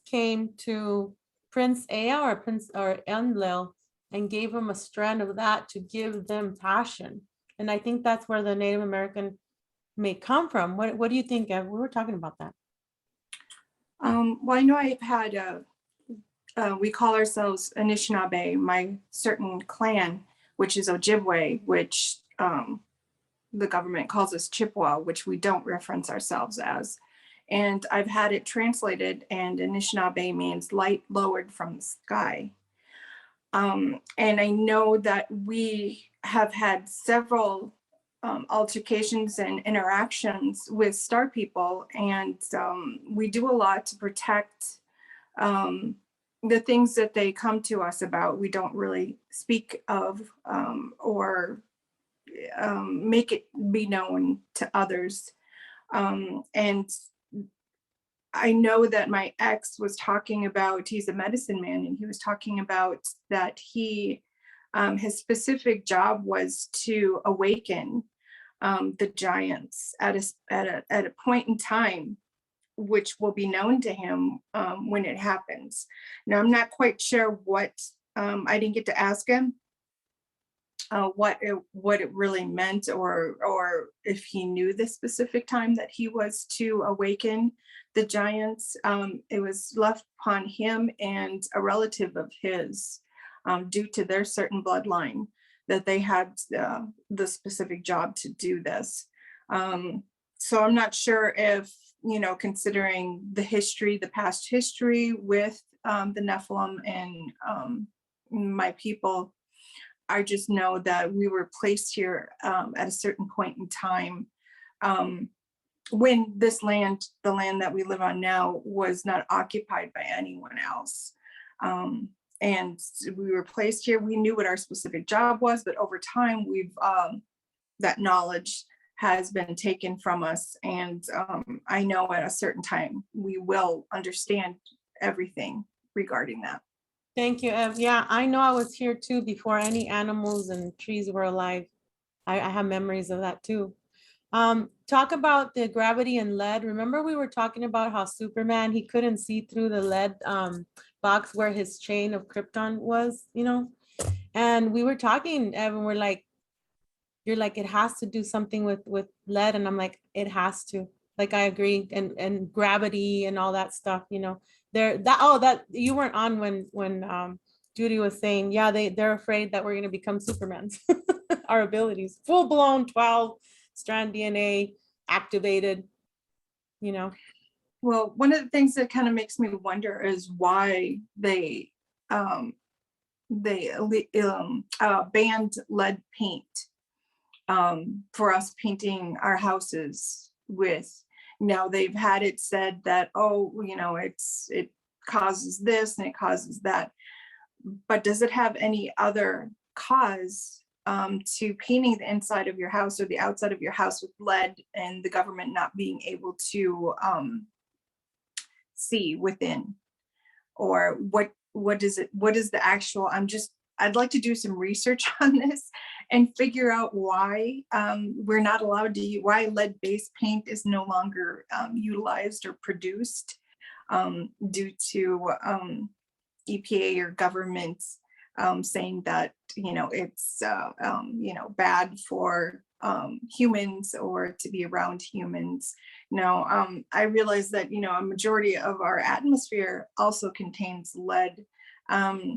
came to Prince Ea or Enlil and gave him a strand of that to give them passion. And I think that's where the Native American may come from. What do you think, Ev? We were talking about that. Well, I know I've had, we call ourselves Anishinaabe, my certain clan, which is Ojibwe, which the government calls us Chippewa, which we don't reference ourselves as. And I've had it translated, and Anishinaabe means light lowered from the sky. And I know that we have had several altercations and interactions with Star People, and we do a lot to protect the things that they come to us about. We don't really speak of or make it be known to others. And I know that my ex was talking about, he's a medicine man, and he was talking about that his specific job was to awaken the giants at a point in time, which will be known to him when it happens. Now, I'm not quite sure what, I didn't get to ask him what it really meant, or if he knew the specific time that he was to awaken the giants. It was left upon him and a relative of his, due to their certain bloodline, that they had the specific job to do this. So I'm not sure if, considering the past history with the Nephilim and my people, I just know that we were placed here at a certain point in time when this land, the land that we live on now, was not occupied by anyone else. And we were placed here. We knew what our specific job was, but over time, that knowledge has been taken from us. And I know at a certain time, we will understand everything regarding that. Thank you, Ev. Yeah, I know I was here too before any animals and trees were alive. I have memories of that too. Talk about the gravity and lead. Remember we were talking about how Superman, he couldn't see through the lead box where his chain of Krypton was, and we were talking, Ev, and we're like, you're like, it has to do something with lead, and I'm like, it has to. Like, I agree, and gravity and all that stuff, that you weren't on when Judy was saying, yeah, they're afraid that we're gonna become Supermans. Our abilities, full blown 12-strand DNA activated, Well, one of the things that kind of makes me wonder is why they banned lead paint for us painting our houses with. Now they've had it said that, it causes this and it causes that, but does it have any other cause to painting the inside of your house or the outside of your house with lead, and the government not being able to see within? Or what is it? What is the actual? I'd like to do some research on this and figure out why we're not allowed to, why lead-based paint is no longer utilized or produced due to EPA or governments saying that, it's, bad for humans or to be around humans. Now, I realize that, a majority of our atmosphere also contains lead.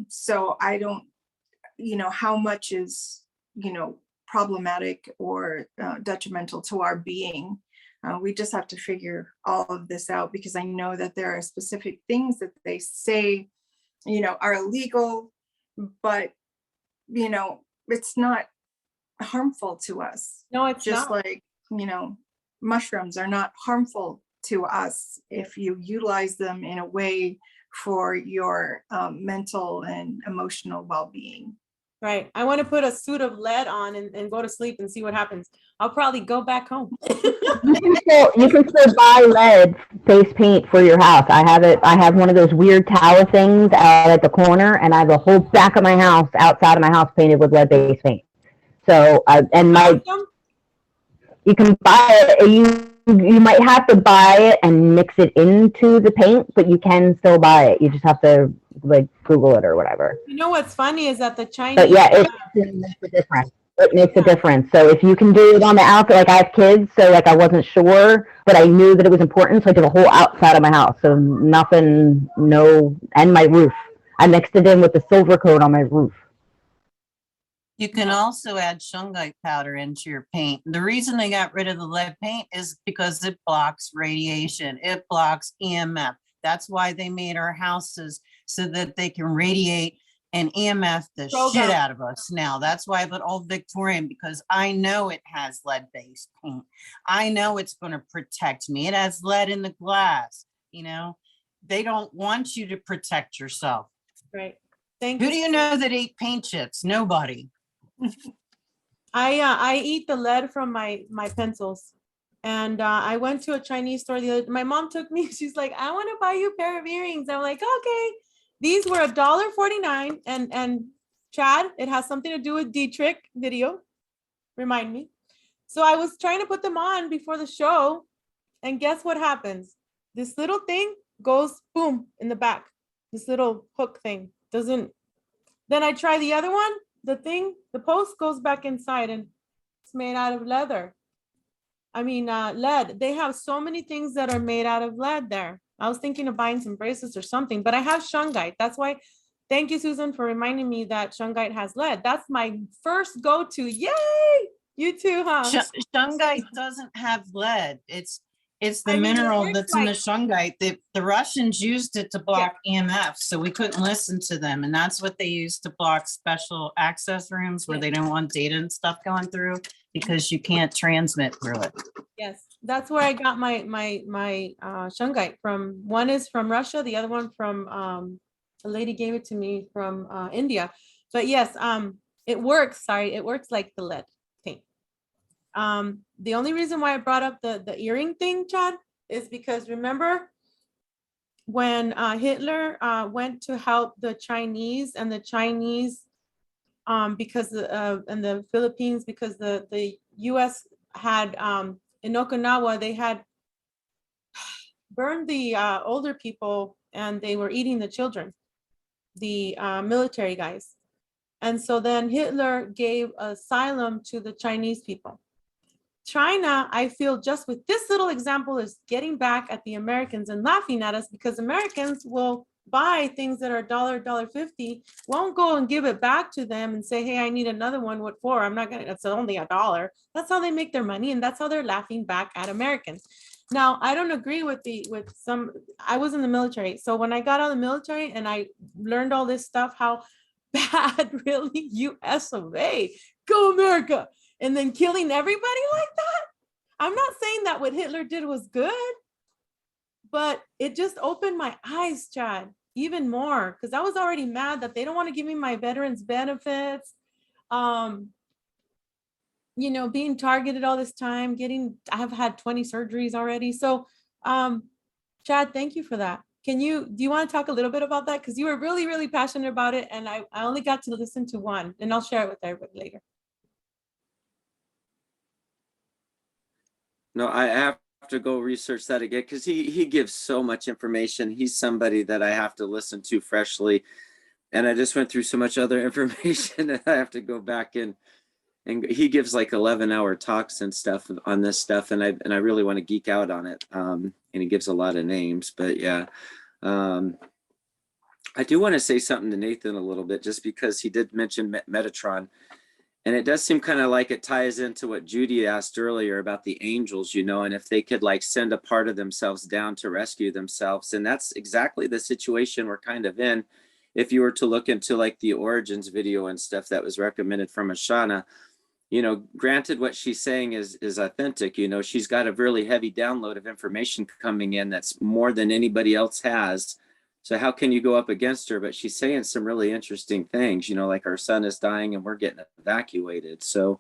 So I don't, how much is, problematic or detrimental to our being. We just have to figure all of this out, because I know that there are specific things that they say, are illegal, but, it's not harmful to us. No, it's just not. like, mushrooms are not harmful to us if you utilize them in a way for your mental and emotional well-being. Right. I want to put a suit of lead on and go to sleep and see what happens. I'll probably go back home. You can still buy lead face paint for your house. I have one of those weird tower things out at the corner, and I have the whole back of my house, outside of my house, painted with lead based paint. So, you can buy it. You might have to buy it and mix it into the paint, but you can still buy it. You just have to Google it or whatever. You know what's funny is that the Chinese. But yeah, it makes a difference. It makes a difference. So if you can do it on the outside, I have kids, so I wasn't sure, but I knew that it was important, so I did the whole outside of my house. So nothing, and my roof. I mixed it in with the silver coat on my roof. You can also add shungite powder into your paint. The reason they got rid of the lead paint is because it blocks radiation. It blocks EMF. That's why they made our houses, so that they can radiate and EMF the Program. shit out of us now. That's why I put Old Victorian, because I know it has lead-based paint. I know it's going to protect me. It has lead in the glass. You know, they don't want you to protect yourself. Right. Thank Who you. do you know that ate paint chips? Nobody. I eat the lead from my pencils. And I went to a Chinese store the other, my mom took me, she's like, I want to buy you a pair of earrings. I'm like, okay. These were $1.49, and Chad, it has something to do with Dietrich video. Remind me. So I was trying to put them on before the show, and guess what happens? This little thing goes boom in the back. This little hook thing doesn't. Then I try the other one, the post goes back inside, and it's made out of leather. I mean, lead. They have so many things that are made out of lead there. I was thinking of buying some bracelets or something, but I have shungite. That's why, thank you, Susan, for reminding me that shungite has lead. That's my first go-to. Yay! You too, huh? Shungite doesn't have lead. It's the I mean, it mineral works that's in the like- shungite. The Russians used it to block EMF, so we couldn't listen to them. And that's what they used to block special access rooms where they don't want data and stuff going through, because you can't transmit through it. Yes, that's where I got my shungite from. One is from Russia, the other one from a lady gave it to me from India. But yes, it works. Sorry, it works like the lead paint. The only reason why I brought up the earring thing, Chad, is because remember when Hitler went to help the Chinese, and the Chinese because in the Philippines, because the US had in Okinawa, they had burned the older people, and they were eating the children, the military guys. And so then Hitler gave asylum to the Chinese people. China, I feel, just with this little example, is getting back at the Americans and laughing at us, because Americans will buy things that are $1, $1.50, won't go and give it back to them and say, hey, I need another one. What for? I'm not gonna, it's only $1. That's how they make their money, and that's how they're laughing back at Americans. Now, I don't agree with some, I was in the military. So when I got out of the military and I learned all this stuff, how bad really US of A, go America, and then killing everybody like that. I'm not saying that what Hitler did was good, but it just opened my eyes, Chad, even more, because I was already mad that they don't want to give me my veterans benefits. You know, being targeted all this time, I have had 20 surgeries already. So, Chad, thank you for that. Do you want to talk a little bit about that? Because you were really, really passionate about it, and I only got to listen to one, and I'll share it with everybody later. No, I have to go research that again, because he gives so much information. He's somebody that I have to listen to freshly, and I just went through so much other information that I have to go back and he gives like 11-hour talks and stuff on this stuff, and I really want to geek out on it. And he gives a lot of names, but yeah. I do want to say something to Nathan a little bit, just because he did mention Metatron. And it does seem kind of like it ties into what Judy asked earlier about the angels, you know, and if they could like send a part of themselves down to rescue themselves. And that's exactly the situation we're kind of in. If you were to look into like the origins video and stuff that was recommended from Ashana, you know, granted what she's saying is authentic, you know, she's got a really heavy download of information coming in that's more than anybody else has. So how can you go up against her? But she's saying some really interesting things, you know, like our son is dying and we're getting evacuated. So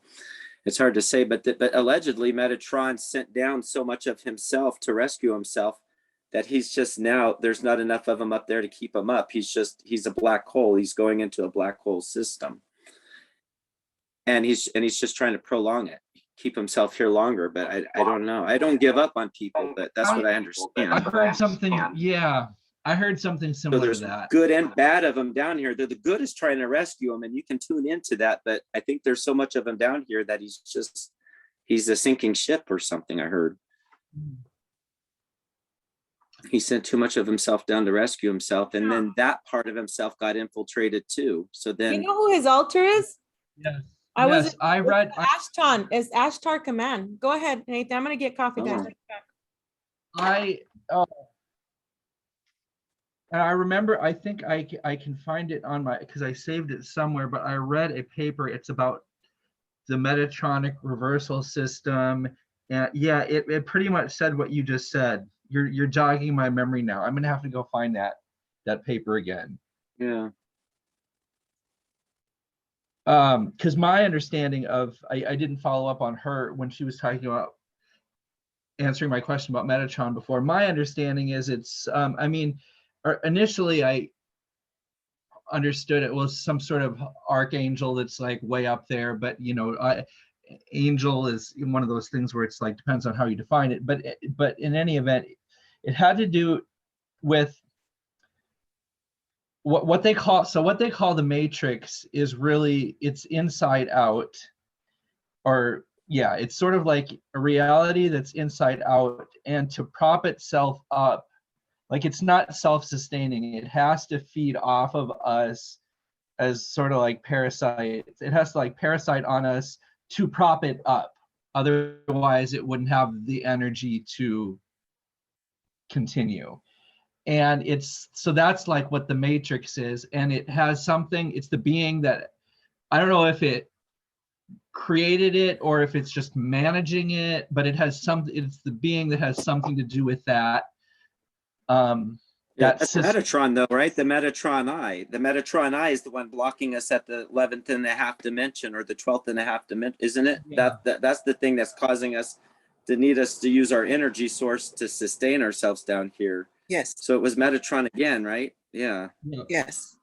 it's hard to say, but allegedly Metatron sent down so much of himself to rescue himself that he's just now, there's not enough of him up there to keep him up. He's a black hole. He's going into a black hole system. And he's just trying to prolong it, keep himself here longer. But I don't know. I don't give up on people, but that's what I understand. I heard something. Yeah, I heard something similar so there's to that. Good and bad of them down here. The good is trying to rescue him, and you can tune into that. But I think there's so much of him down here that he's a sinking ship or something. I heard he sent too much of himself down to rescue himself, and then that part of himself got infiltrated too. So then, you know who his altar is? Yes. I read Ashton. It's Ashtar Command. Go ahead, Nathan. I'm gonna get coffee, guys. And I remember, I think I can find it on my, because I saved it somewhere, but I read a paper. It's about the Metatronic reversal system. And yeah, it pretty much said what you just said. You're jogging my memory now. I'm gonna have to go find that paper again. Yeah. Because my understanding of, I didn't follow up on her when she was talking about answering my question about Metatron before. My understanding is it's, I mean, initially I understood it was some sort of archangel that's like way up there, but you know, angel is one of those things where it's like depends on how you define it. But in any event, it had to do with what they call the matrix is really, it's inside out, or yeah, it's sort of like a reality that's inside out, and to prop itself up, like it's not self-sustaining, it has to feed off of us as sort of like parasites. It has to like parasite on us to prop it up, otherwise it wouldn't have the energy to continue. And it's, so that's like what the matrix is, and it has something, it's the being that, I don't know if it created it or if it's just managing it, but it has something, it's the being that has something to do with that. Yeah, that's Metatron though, right? The Metatron eye. The Metatron eye is the one blocking us at the 11th and a half dimension, or the 12th and a half dimension, isn't it? Yeah. That's the thing that's causing us to need us to use our energy source to sustain ourselves down here. Yes. So it was Metatron again, right? Yeah. Yes.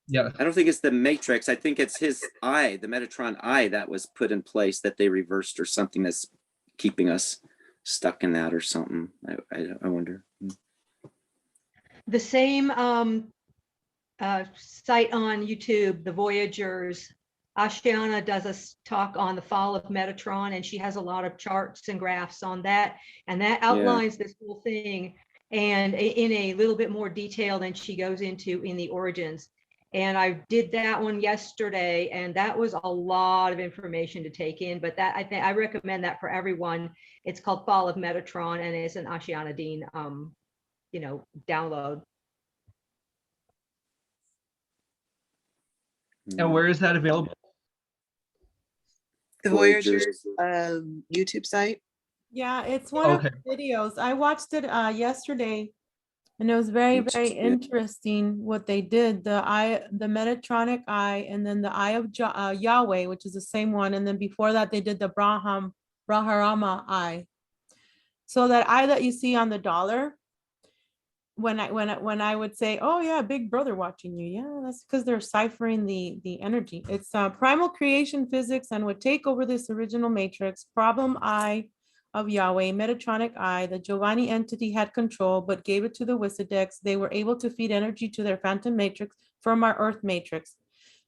Yeah. I don't think it's the Matrix. I think it's his eye, the Metatron eye, that was put in place, that they reversed, or something that's keeping us stuck in that or something. I wonder. The same site on YouTube, The Voyagers, Ashiana does a talk on the fall of Metatron, and she has a lot of charts and graphs on that, and that outlines this whole thing, and in a little bit more detail than she goes into in the origins. And I did that one yesterday, and that was a lot of information to take in, but that I recommend that for everyone. It's called Fall of Metatron, and it's an Ashiana Dean download. And where is that available? The Voyagers YouTube site. Yeah, it's one of the videos. I watched it yesterday, and it was very, very interesting what they did. The Metatronic eye, and then the eye of Yahweh, which is the same one. And then before that, they did the Brahmarama eye. So that eye that you see on the dollar, when I would say, oh yeah, big brother watching you. Yeah, that's because they're ciphering the energy. It's primal creation physics and would take over this original matrix. Problem eye of Yahweh, Metatronic eye. The Giovanni entity had control, but gave it to the Wisidex. They were able to feed energy to their phantom matrix from our earth matrix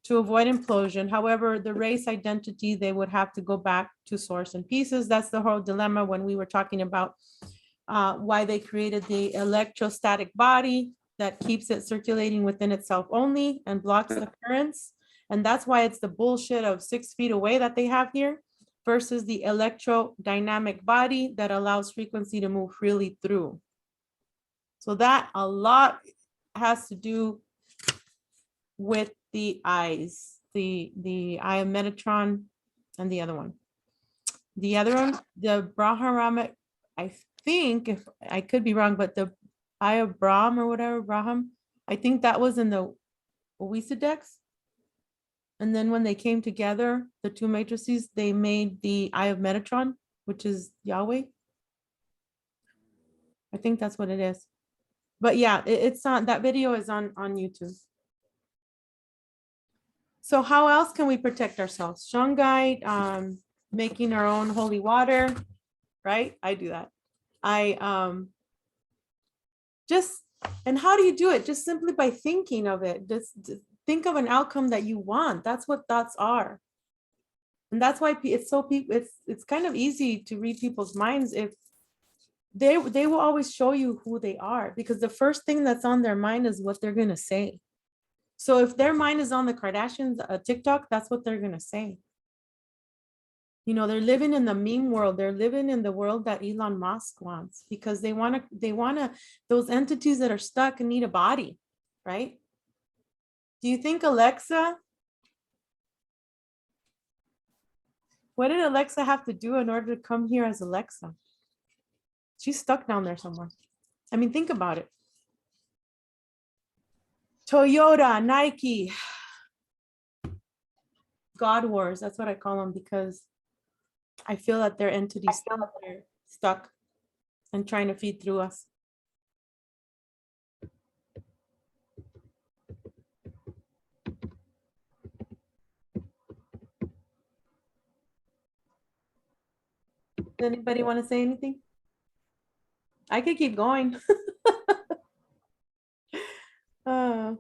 to avoid implosion. However, the race identity, they would have to go back to source in pieces. That's the whole dilemma when we were talking about why they created the electrostatic body that keeps it circulating within itself only and blocks the currents. And that's why it's the bullshit of 6 feet away that they have here versus the electrodynamic body that allows frequency to move freely through. So that a lot has to do with the eyes, the eye of Metatron and the other one. The other one, the Brahmarama, I think, if I could be wrong, but the eye of Brahm or whatever, Braham, I think that was in the Wisidex. And then when they came together, the two matrices, they made the eye of Metatron, which is Yahweh. I think that's what it is. But yeah, it's on, that video is on YouTube. So how else can we protect ourselves? Shungite, making our own holy water, right? I do that. And how do you do it? Just simply by thinking of it. Just think of an outcome that you want. That's what thoughts are. And that's why it's so it's kind of easy to read people's minds. If they will always show you who they are, because the first thing that's on their mind is what they're going to say. So if their mind is on the Kardashians TikTok, that's what they're going to say. You know, they're living in the meme world. They're living in the world that Elon Musk wants because they want to, those entities that are stuck and need a body, right? Do you think Alexa, what did Alexa have to do in order to come here as Alexa? She's stuck down there somewhere. I mean, think about it. Toyota, Nike, God Wars, that's what I call them because I feel that they're entities that are stuck and trying to feed through us. Does anybody want to say anything? I could keep going. I'll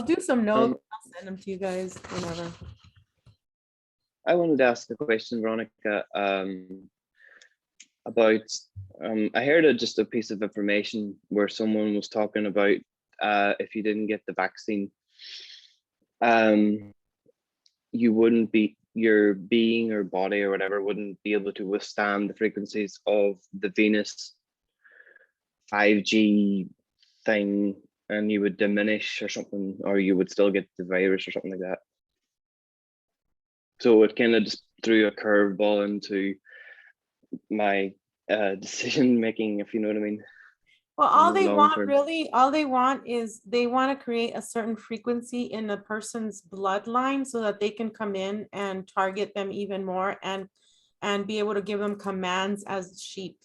do some notes. I'll send them to you guys whenever. I wanted to ask a question, Veronica, about, I heard just a piece of information where someone was talking about if you didn't get the vaccine, you wouldn't be, your being or body or whatever wouldn't be able to withstand the frequencies of the Venus 5G thing, and you would diminish or something, or you would still get the virus or something like that. So it kind of just threw a curveball into my decision making, if you know what I mean. Well, all they want really, all they want is they want to create a certain frequency in a person's bloodline so that they can come in and target them even more and be able to give them commands as sheep.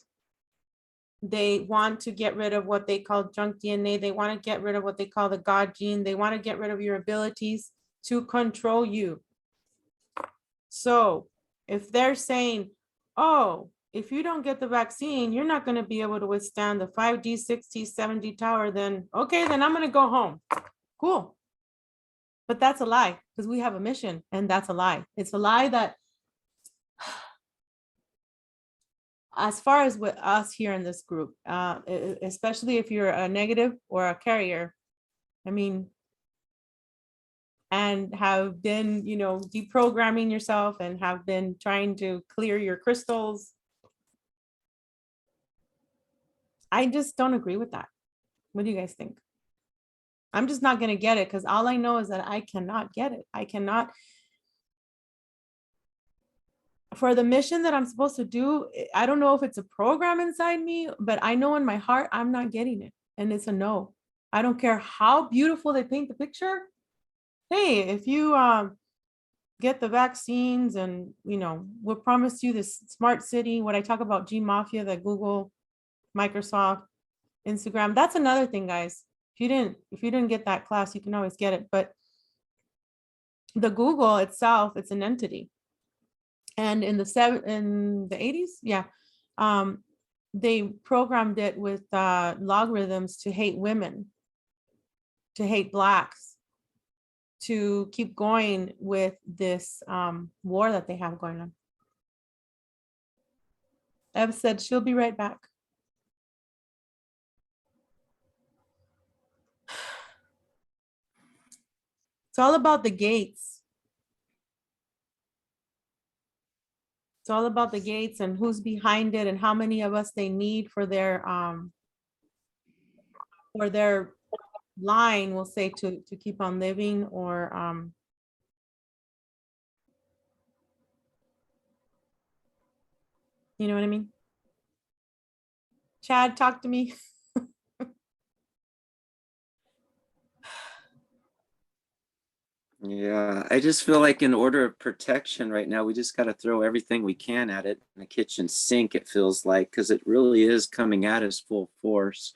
They want to get rid of what they call junk DNA. They want to get rid of what they call the God gene. They want to get rid of your abilities to control you. So if they're saying, oh, if you don't get the vaccine, you're not going to be able to withstand the 5G, 6G, 7G tower, then okay, then I'm going to go home. Cool. But that's a lie because we have a mission and that's a lie. It's a lie that as far as with us here in this group, especially if you're a negative or a carrier, I mean, and have been, you know, deprogramming yourself and have been trying to clear your crystals. I just don't agree with that. What do you guys think? I'm just not going to get it because all I know is that I cannot get it. I cannot. For the mission that I'm supposed to do, I don't know if it's a program inside me, but I know in my heart, I'm not getting it. And it's a no. I don't care how beautiful they paint the picture. Hey, if you get the vaccines and, you know, we'll promise you this smart city, what I talk about G Mafia, the Google, Microsoft, Instagram, that's another thing, guys. If you didn't get that class, you can always get it. But the Google itself, it's an entity. And in the 80s, yeah, they programmed it with logarithms to hate women, to hate Blacks, to keep going with this war that they have going on. Ev said she'll be right back. It's all about the gates. It's all about the gates and who's behind it and how many of us they need for their line, we'll say, to keep on living, or you know what I mean? Chad, talk to me. Yeah, I just feel like in order of protection right now, we just got to throw everything we can at it in the kitchen sink, it feels like, because it really is coming at us full force.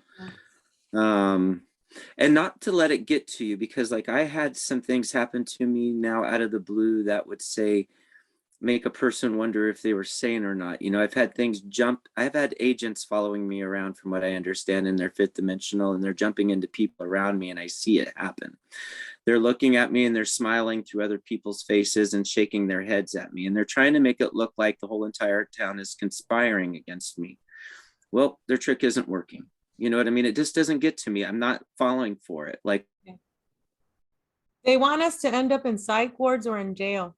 And not to let it get to you, because like I had some things happen to me now out of the blue that would say, make a person wonder if they were sane or not. You know, I've had things jump. I've had agents following me around from what I understand, and they're fifth dimensional and they're jumping into people around me and I see it happen. They're looking at me and they're smiling through other people's faces and shaking their heads at me. And they're trying to make it look like the whole entire town is conspiring against me. Well, their trick isn't working. You know what I mean? It just doesn't get to me. I'm not falling for it. Like, they want us to end up in psych wards or in jail.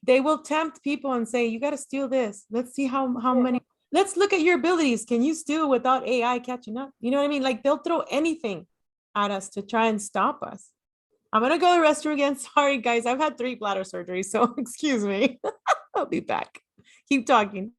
They will tempt people and say, you got to steal this. Let's see how many, let's look at your abilities. Can you steal without AI catching up? You know what I mean? Like they'll throw anything at us to try and stop us. I'm going to go to the restroom again. Sorry, guys. I've had 3 bladder surgeries, so excuse me. I'll be back. Keep talking.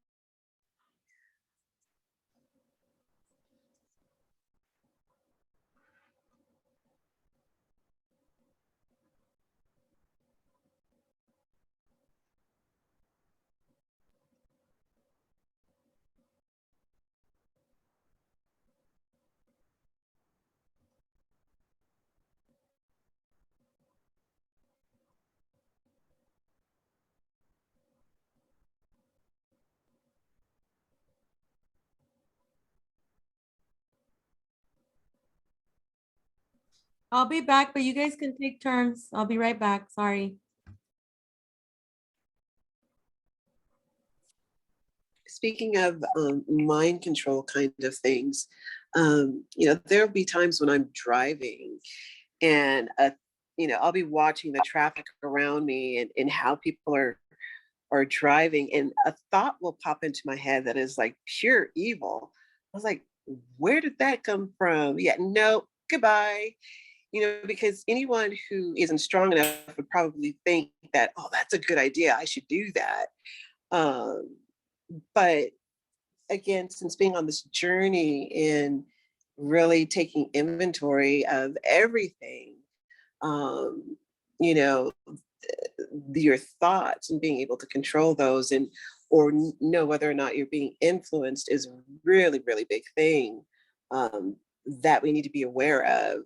I'll be back, but you guys can take turns. I'll be right back. Sorry. Speaking of mind control kind of things, there'll be times when I'm driving and, I'll be watching the traffic around me and how people are driving, and a thought will pop into my head that is like pure evil. I was like, where did that come from? Yeah, no, goodbye. Because anyone who isn't strong enough would probably think that, oh, that's a good idea. I should do that. But again, since being on this journey and really taking inventory of everything, your thoughts and being able to control those or know whether or not you're being influenced is a really, really big thing that we need to be aware of.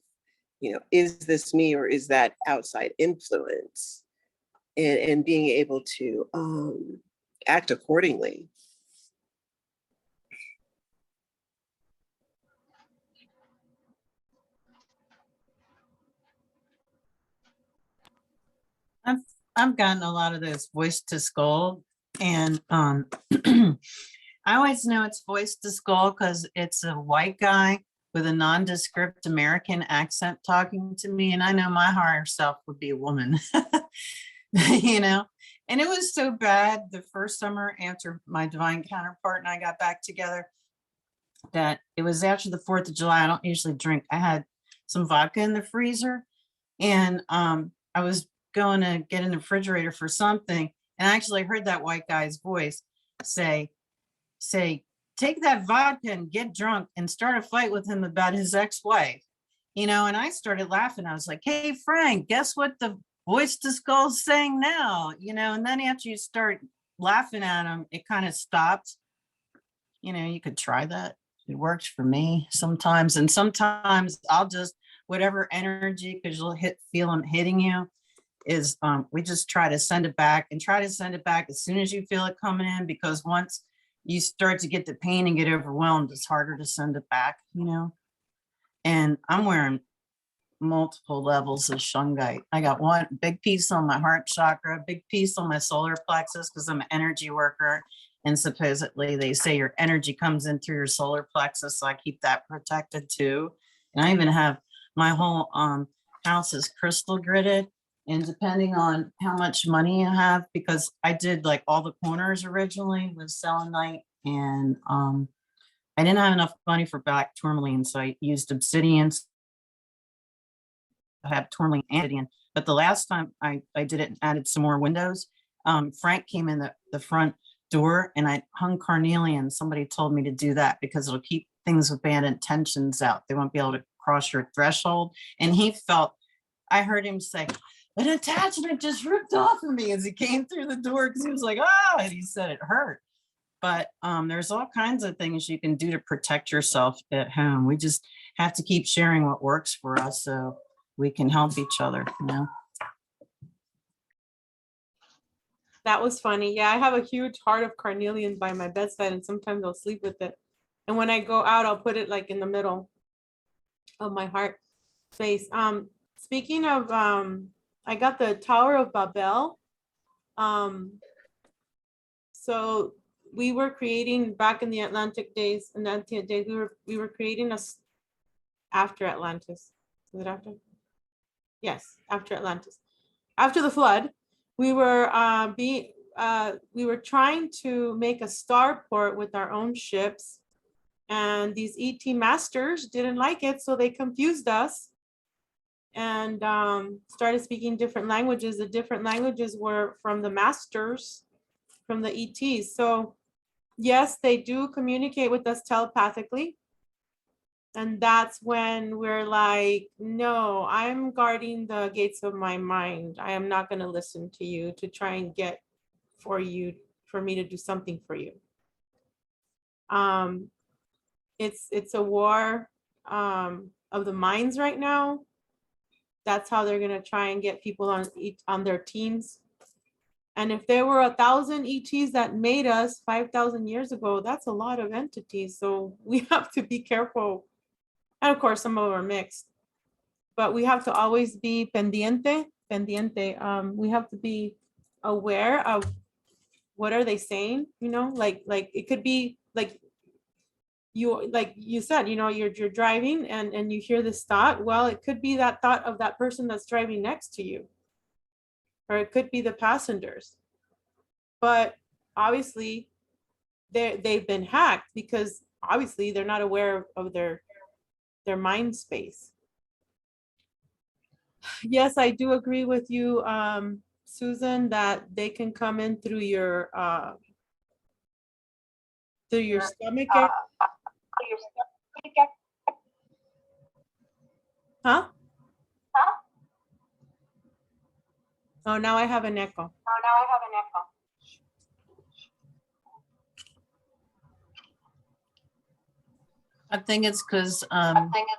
Is this me or is that outside influence? And being able to act accordingly. I've gotten a lot of those voice to skull, and I always know it's voice to skull because it's a white guy with a nondescript American accent talking to me, and I know my higher self would be a woman. And it was so bad the first summer after my divine counterpart and I got back together that it was after the 4th of July. I don't usually drink. I had some vodka in the freezer, and I was going to get in the refrigerator for something, and I actually heard that white guy's voice say, take that vodka and get drunk and start a fight with him about his ex-wife. And I started laughing. I was like, hey, Frank, guess what the voice to skull's saying now? And then after you start laughing at him, it kind of stops. You could try that. It works for me sometimes. And sometimes I'll just, whatever energy, because you'll feel them hitting you, is we just try to send it back as soon as you feel it coming in, because once you start to get the pain and get overwhelmed, it's harder to send it back, And I'm wearing multiple levels of shungite. I got one big piece on my heart chakra, a big piece on my solar plexus, because I'm an energy worker. And supposedly they say your energy comes in through your solar plexus. So I keep that protected too. And I even have my whole house is crystal gridded. And depending on how much money you have, because I did like all the corners originally with selenite, and I didn't have enough money for black tourmaline, so I used obsidians. I have tourmaline and obsidian, but the last time I did it and added some more windows, Frank came in the front door and I hung carnelian. Somebody told me to do that because it'll keep things with bad intentions out. They won't be able to cross your threshold. And I heard him say, an attachment just ripped off of me as he came through the door, because he was like, and he said it hurt. But there's all kinds of things you can do to protect yourself at home. We just have to keep sharing what works for us so we can help each other, That was funny. Yeah, I have a huge heart of carnelian by my bedside, and sometimes I'll sleep with it. And when I go out, I'll put it like in the middle of my heart space. Speaking of, I got the Tower of Babel. So we were creating back in the Atlantic days, we were creating us after Atlantis. Is it after? Yes, after Atlantis. After the flood, we were we were trying to make a starport with our own ships, and these ET masters didn't like it, so they confused us and started speaking different languages. The different languages were from the masters, from the ETs. So yes, they do communicate with us telepathically. And that's when we're like, no, I'm guarding the gates of my mind. I am not going to listen to you to try and get for me to do something for you. It's a war of the minds right now. That's how they're going to try and get people on their teams. And if there were 1,000 ETs that made us 5,000 years ago, that's a lot of entities. So we have to be careful. And of course, some of them are mixed, but we have to always be pendiente. We have to be aware of what are they saying, you know, like it could be like you said, you know, you're driving and you hear this thought. Well, it could be that thought of that person that's driving next to you, or it could be the passengers. But obviously they've been hacked because obviously they're not aware of their mind space. Yes, I do agree with you, Susan, that they can come in through your stomach area. Huh? Oh, now I have an echo. I think it's because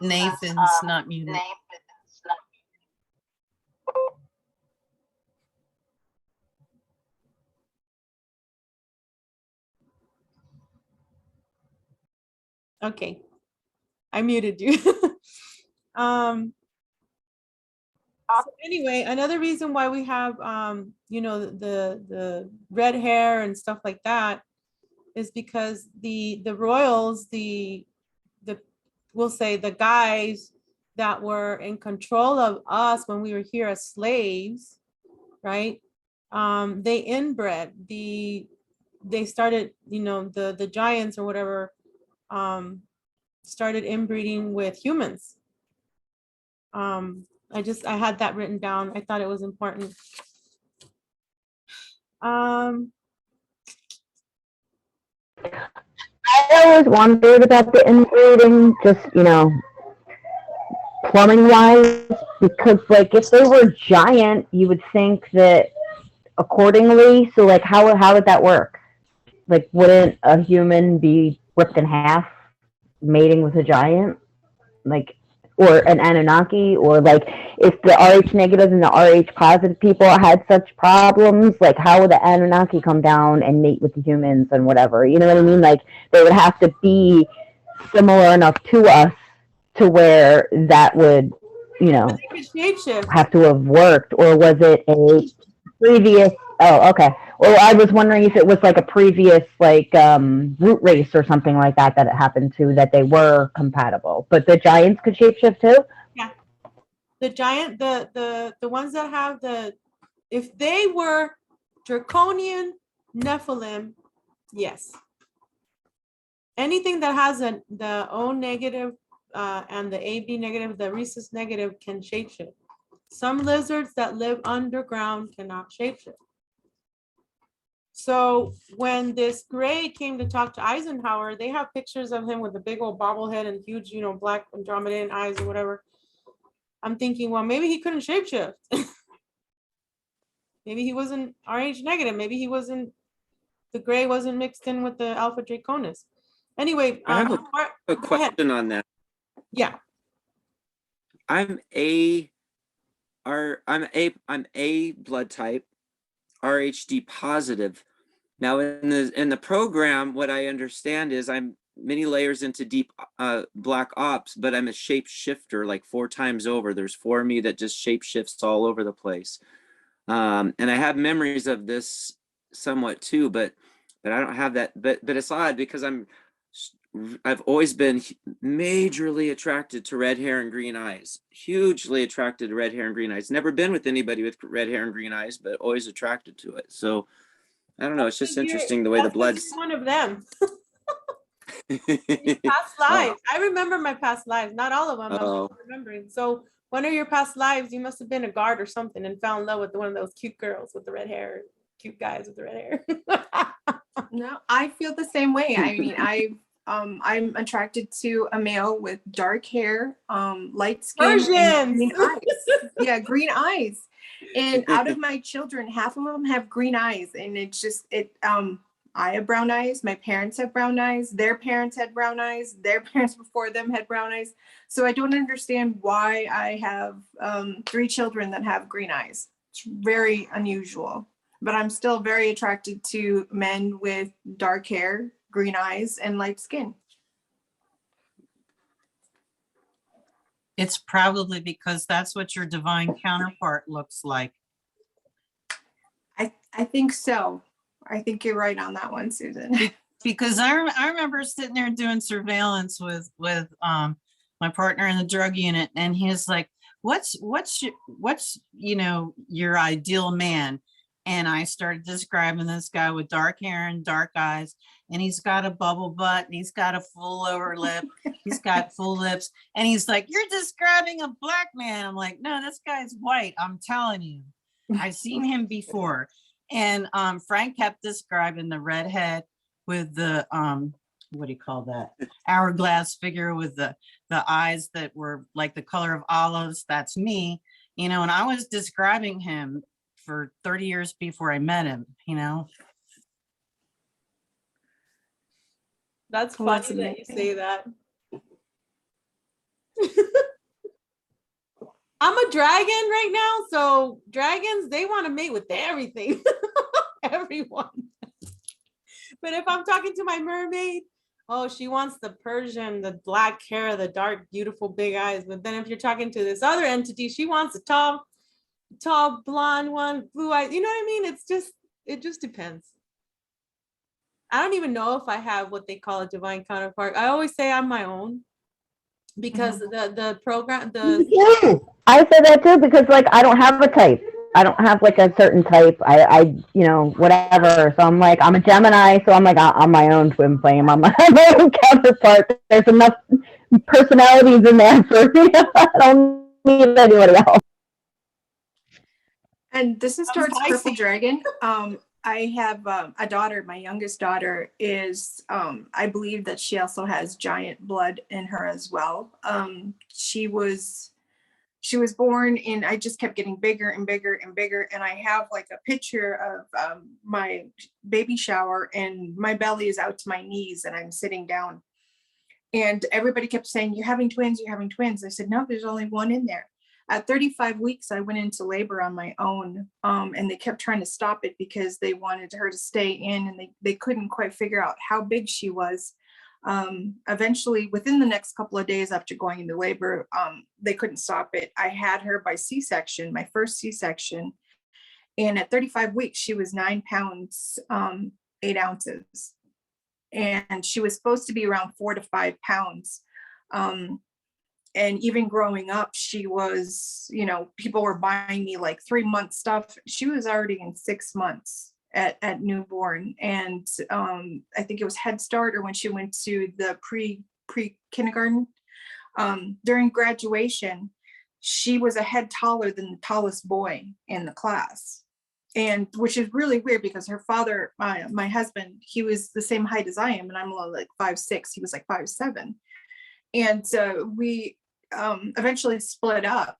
Nathan's not muted. Okay, I muted you. So anyway, another reason why we have you know, the red hair and stuff like that is because the royals, we'll say the guys that were in control of us when we were here as slaves, right? They inbred, they started, you know, the giants or whatever started inbreeding with humans. I had that written down. I thought it was important. I always wondered about the inbreeding, just, you know, plumbing wise, because like if they were giant, you would think that accordingly. So like how would that work? Like wouldn't a human be ripped in half mating with a giant? Like, or an Anunnaki, or like if the RH negative and the RH positive people had such problems, like how would the Anunnaki come down and mate with the humans and whatever? You know what I mean? Like they would have to be similar enough to us to where that would, you know, have to have worked. Or was it a previous? Oh, okay. Well, I was wondering if it was like a previous, like, root race or something like that it happened to, that they were compatible. But the giants could shapeshift too? Yeah. The giant, the ones that have if they were draconian Nephilim, yes. Anything that has the O negative and the AB negative, the rhesus negative can shapeshift. Some lizards that live underground cannot shapeshift. So when this Gray came to talk to Eisenhower, they have pictures of him with a big old bobblehead and huge, you know, black Andromedan eyes or whatever. I'm thinking, well, maybe he couldn't shapeshift. Maybe he wasn't RH negative. Maybe the Gray wasn't mixed in with the Alpha Draconis. Anyway, I have a question on that. Yeah. I'm A blood type, RHD positive. Now in the program, what I understand is I'm many layers into deep black ops, but I'm a shapeshifter like 4 times over. There's 4 of me that just shapeshifts all over the place. And I have memories of this somewhat too, but I don't have that. But it's odd because I'm I've always been majorly attracted to red hair and green eyes. Hugely attracted to red hair and green eyes. Never been with anybody with red hair and green eyes, but always attracted to it. So I don't know. It's just interesting the way the blood's. One of them. Past lives. I remember my past lives. Not all of them. I'm remembering. So one of your past lives, you must have been a guard or something and fell in love with one of those cute girls with the red hair, cute guys with the red hair. No, I feel the same way. I mean, I'm attracted to a male with dark hair, light skin, and green eyes. Yeah, green eyes. And out of my children, half of them have green eyes, and it's just I have brown eyes. My parents have brown eyes. Their parents had brown eyes. Their parents before them had brown eyes. So I don't understand why I have 3 children that have green eyes. It's very unusual. But I'm still very attracted to men with dark hair, green eyes, and light skin. It's probably because that's what your divine counterpart looks like. I think so. I think you're right on that one, Susan. Because I remember sitting there doing surveillance with my partner in the drug unit, and he's like, what's your ideal man? And I started describing this guy with dark hair and dark eyes, and he's got a bubble butt, and he's got a full lower lip, he's got full lips, and he's like, you're describing a black man. I'm like, no, this guy's white. I'm telling you, I've seen him before. And Frank kept describing the redhead with the what do you call that? Hourglass figure with the eyes that were like the color of olives. That's me, and I was describing him for 30 years before I met him, That's funny that you say that. I'm a dragon right now, so dragons, they want to mate with everything. Everyone. But if I'm talking to my mermaid, oh, she wants the Persian, the black hair, the dark, beautiful, big eyes. But then if you're talking to this other entity, she wants a tall blonde one, blue eyes. You know what I mean? It just depends. I don't even know if I have what they call a divine counterpart. I always say I'm my own because the program, Yeah, I say that too because like I don't have a type. I don't have like a certain type. I whatever. So I'm like, I'm a Gemini, so I'm like, I'm my own twin flame. I'm my own counterpart. There's enough personalities in there for me. I don't need anybody else. And this is towards Purple Dragon. I have a daughter. My youngest daughter is, I believe that she also has giant blood in her as well. She was born in, I just kept getting bigger and bigger and bigger. And I have like a picture of my baby shower, and my belly is out to my knees and I'm sitting down. And everybody kept saying, you're having twins, you're having twins. I said, no, there's only one in there. At 35 weeks, I went into labor on my own, and they kept trying to stop it because they wanted her to stay in, and they couldn't quite figure out how big she was. Eventually, within the next couple of days after going into labor, they couldn't stop it. I had her by C-section, my first C-section, and at 35 weeks, she was 9 pounds, 8 ounces, and she was supposed to be around 4 to 5 pounds. And even growing up, she was, people were buying me like 3-month stuff. She was already in 6 months at newborn. And I think it was Head Start or when she went to the pre-kindergarten. During graduation, she was a head taller than the tallest boy in the class. And which is really weird because her father, my husband, he was the same height as I am. And I'm like 5'6", he was like 5'7". And we eventually split up,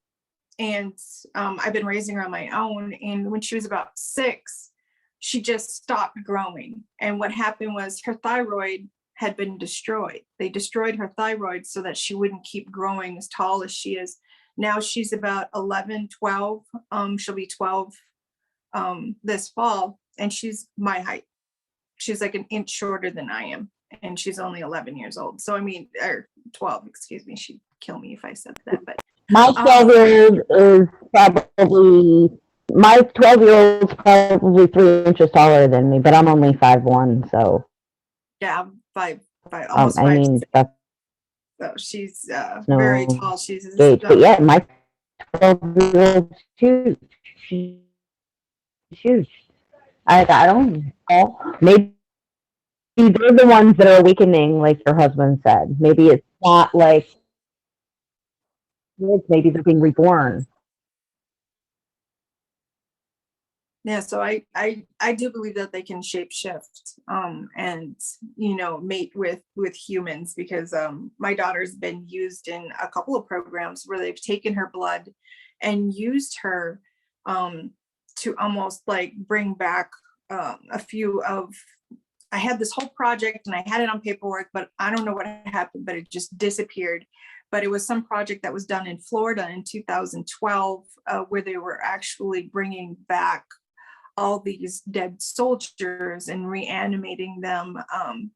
and I've been raising her on my own. And when she was about 6, she just stopped growing. And what happened was her thyroid had been destroyed. They destroyed her thyroid so that she wouldn't keep growing as tall as she is. Now she's about 11, 12. She'll be 12 this fall, and she's my height. She's like an inch shorter than I am, and she's only 11 years old. So I mean, or 12, excuse me. She'd kill me if I said that, but my 12-year-old is probably, my 12-year-old's probably 3 inches taller than me, but I'm only 5'1", so. Yeah, I'm almost I mean, 5'6". that's So she's very no tall. She's gauge. But yeah, my 12-year-old huge. She's huge. I don't know. Maybe they're the ones that are awakening, like your husband said. Maybe it's not like maybe they're being reborn. Yeah, so I do believe that they can shapeshift and mate with humans, because my daughter's been used in a couple of programs where they've taken her blood and used her to almost like bring back a few of. I had this whole project and I had it on paperwork, but I don't know what happened, but it just disappeared. But it was some project that was done in Florida in 2012 where they were actually bringing back all these dead soldiers and reanimating them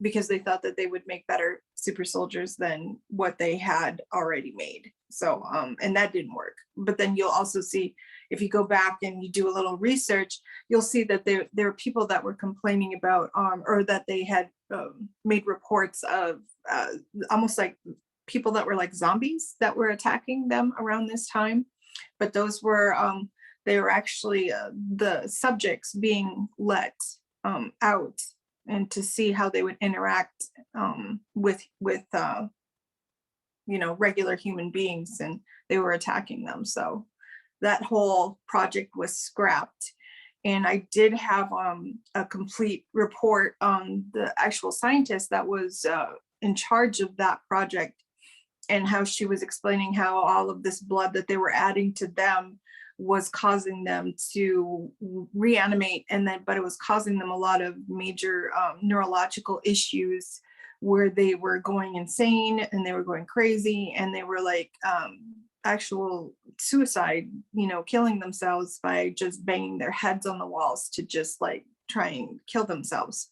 because they thought that they would make better super soldiers than what they had already made. So, and that didn't work. But then you'll also see, if you go back and you do a little research, you'll see that there are people that were complaining about, or that they had made reports of almost like people that were like zombies that were attacking them around this time. But those were, they were actually the subjects being let out, and to see how they would interact with regular human beings, and they were attacking them. So that whole project was scrapped. And I did have a complete report on the actual scientist that was in charge of that project, and how she was explaining how all of this blood that they were adding to them was causing them to reanimate, but it was causing them a lot of major neurological issues, where they were going insane and they were going crazy, and they were like actual suicide, killing themselves by just banging their heads on the walls to just like try and kill themselves.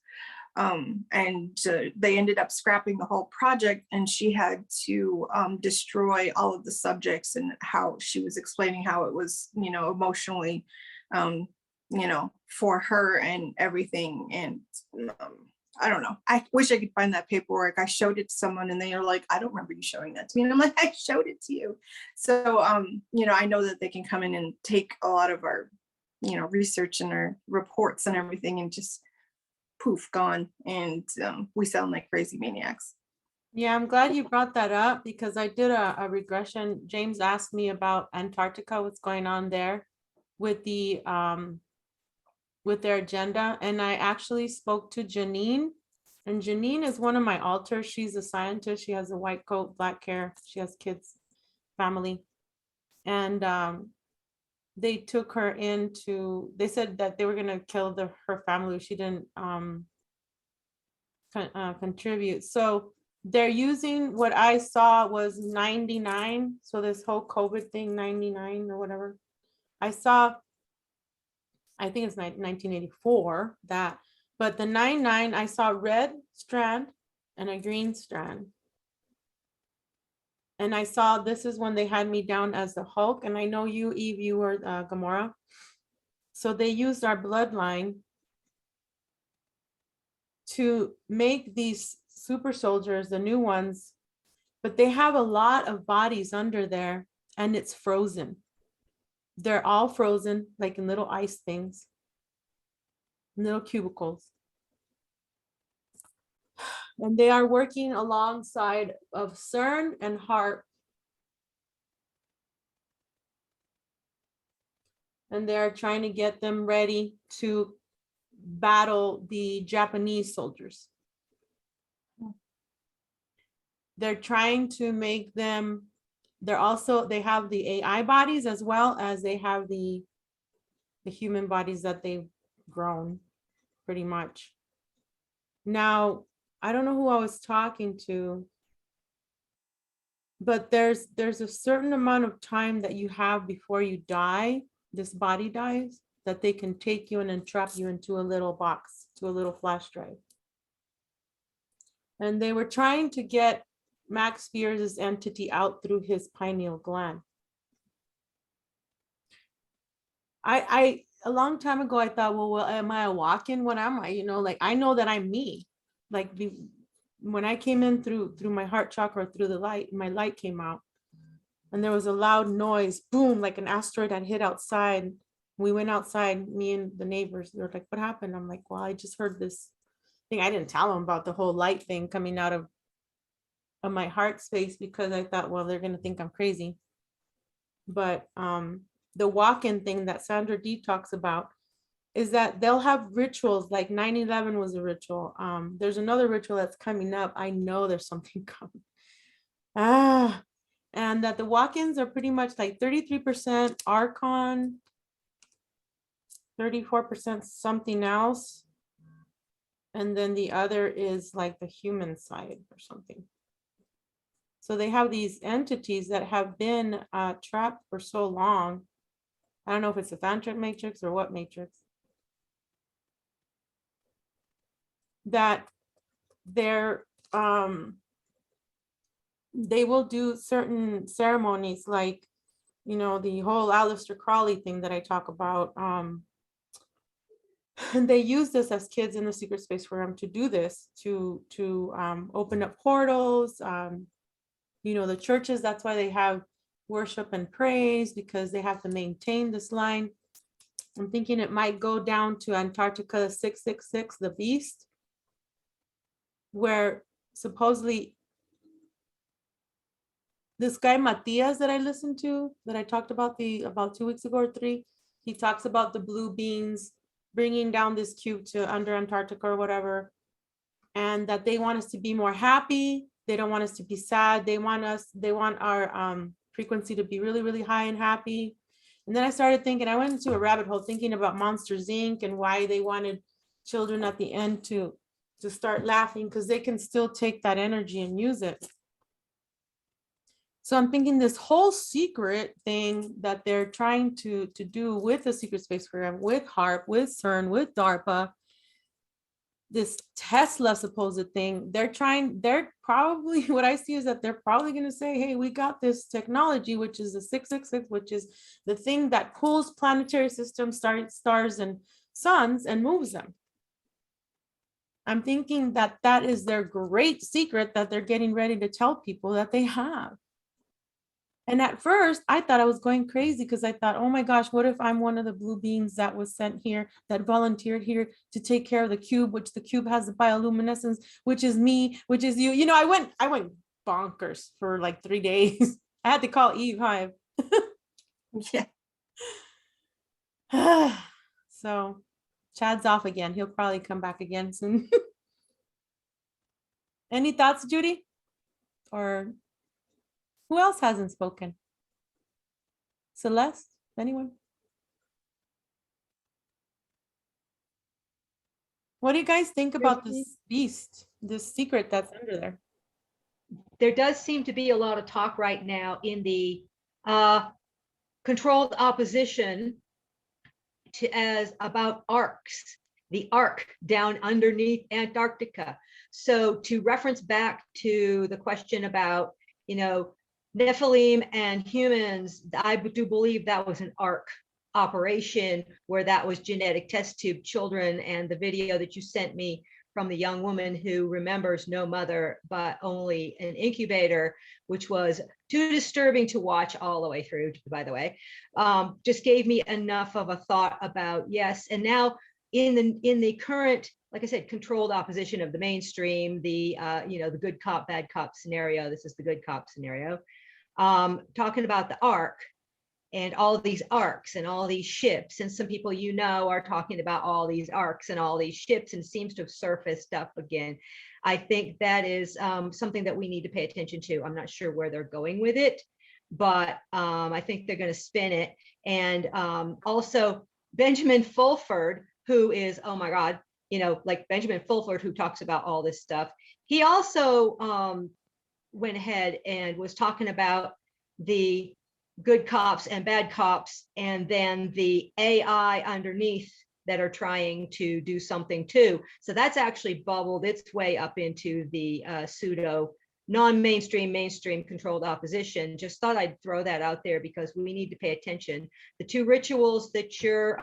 They ended up scrapping the whole project, and she had to destroy all of the subjects, and how she was explaining how it was, emotionally, for her and everything. And I don't know. I wish I could find that paperwork. I showed it to someone and they are like, I don't remember you showing that to me. And I'm like, I showed it to you. So, I know that they can come in and take a lot of our, research and our reports and everything, and just poof, gone. And we sound like crazy maniacs. Yeah, I'm glad you brought that up, because I did a regression. James asked me about Antarctica, what's going on there with the with their agenda. And I actually spoke to Janine, and Janine is one of my alters. She's a scientist. She has a white coat, black hair. She has kids, family. And they took her into, they said that they were going to kill her family if she didn't contribute. So they're using, what I saw was 99. So this whole COVID thing, 99 or whatever. I think it's 1984, that, but the 99, I saw red strand and a green strand. And I saw, this is when they had me down as the Hulk. And I know you, Eve, you were Gamora. So they used our bloodline to make these super soldiers, the new ones, but they have a lot of bodies under there, and it's frozen. They're all frozen, like in little ice things, little cubicles. And they are working alongside of CERN and HARP. And they're trying to get them ready to battle the Japanese soldiers. They're trying to make them, they have the AI bodies, as well as they have the human bodies that they've grown, pretty much. Now, I don't know who I was talking to, but there's a certain amount of time that you have before you die, this body dies, that they can take you and then trap you into a little box, to a little flash drive. And they were trying to get Max Spears' entity out through his pineal gland. I a long time ago, I thought, well, am I a walk-in? What am I? Like, I know that I'm me. Like, when I came in through my heart chakra, through the light, my light came out, and there was a loud noise, boom, like an asteroid had hit outside. We went outside, me and the neighbors. They're like, "What happened?" I'm like, "Well, I just heard this thing." I didn't tell them about the whole light thing coming out of my heart space because I thought, well, they're gonna think I'm crazy. But the walk-in thing that Sandra D talks about is that they'll have rituals, like 9/11 was a ritual. There's another ritual that's coming up. I know there's something coming. And that the walk-ins are pretty much like 33% Archon, 34% something else. And then the other is like the human side or something. So they have these entities that have been trapped for so long. I don't know if it's a tantric matrix or what matrix. That they're they will do certain ceremonies, like, you know, the whole Aleister Crowley thing that I talk about. And they use this as kids in the secret space forum to do this, to open up portals. You know, the churches, that's why they have worship and praise, because they have to maintain this line. I'm thinking it might go down to Antarctica 666, the beast, where supposedly this guy Matias that I listened to, that I talked about about 2 weeks ago or 3, he talks about the blue beings bringing down this cube to under Antarctica or whatever, and that they want us to be more happy. They don't want us to be sad. They want our frequency to be really, really high and happy. And then I started thinking, I went into a rabbit hole thinking about Monsters Inc. and why they wanted children at the end to start laughing, because they can still take that energy and use it. So I'm thinking this whole secret thing that they're trying to do with the secret space program, with HARP, with CERN, with DARPA, this Tesla supposed thing, they're probably, what I see is that they're probably going to say, hey, we got this technology, which is the 666, which is the thing that pulls planetary systems, stars and suns and moves them. I'm thinking that that is their great secret that they're getting ready to tell people that they have. And at first I thought I was going crazy, because I thought, oh my gosh, what if I'm one of the blue beings that was sent here, that volunteered here to take care of the cube, which the cube has the bioluminescence, which is me, which is you. You know, I went bonkers for like 3 days. I had to call Eve Hive. Yeah. So Chad's off again. He'll probably come back again soon. Any thoughts, Judy? Or who else hasn't spoken? Celeste? Anyone? What do you guys think about this beast, this secret that's under there? There does seem to be a lot of talk right now in the controlled opposition as about arcs, the arc down underneath Antarctica. So to reference back to the question about, you know, Nephilim and humans, I do believe that was an arc operation where that was genetic test tube children, and the video that you sent me from the young woman who remembers no mother but only an incubator, which was too disturbing to watch all the way through, by the way, just gave me enough of a thought about, yes. And now in the current, like I said, controlled opposition of the mainstream, the you know, the good cop, bad cop scenario, this is the good cop scenario, talking about the arc and all of these arcs and all these ships, and some people, you know, are talking about all these arcs and all these ships, and seems to have surfaced up again. I think that is something that we need to pay attention to. I'm not sure where they're going with it, but I think they're going to spin it. And also Benjamin Fulford, who is, oh my God, you know, like Benjamin Fulford, who talks about all this stuff. He also went ahead and was talking about the good cops and bad cops, and then the AI underneath that are trying to do something too. So that's actually bubbled its way up into the pseudo non-mainstream, mainstream controlled opposition. Just thought I'd throw that out there because we need to pay attention. The two rituals that you're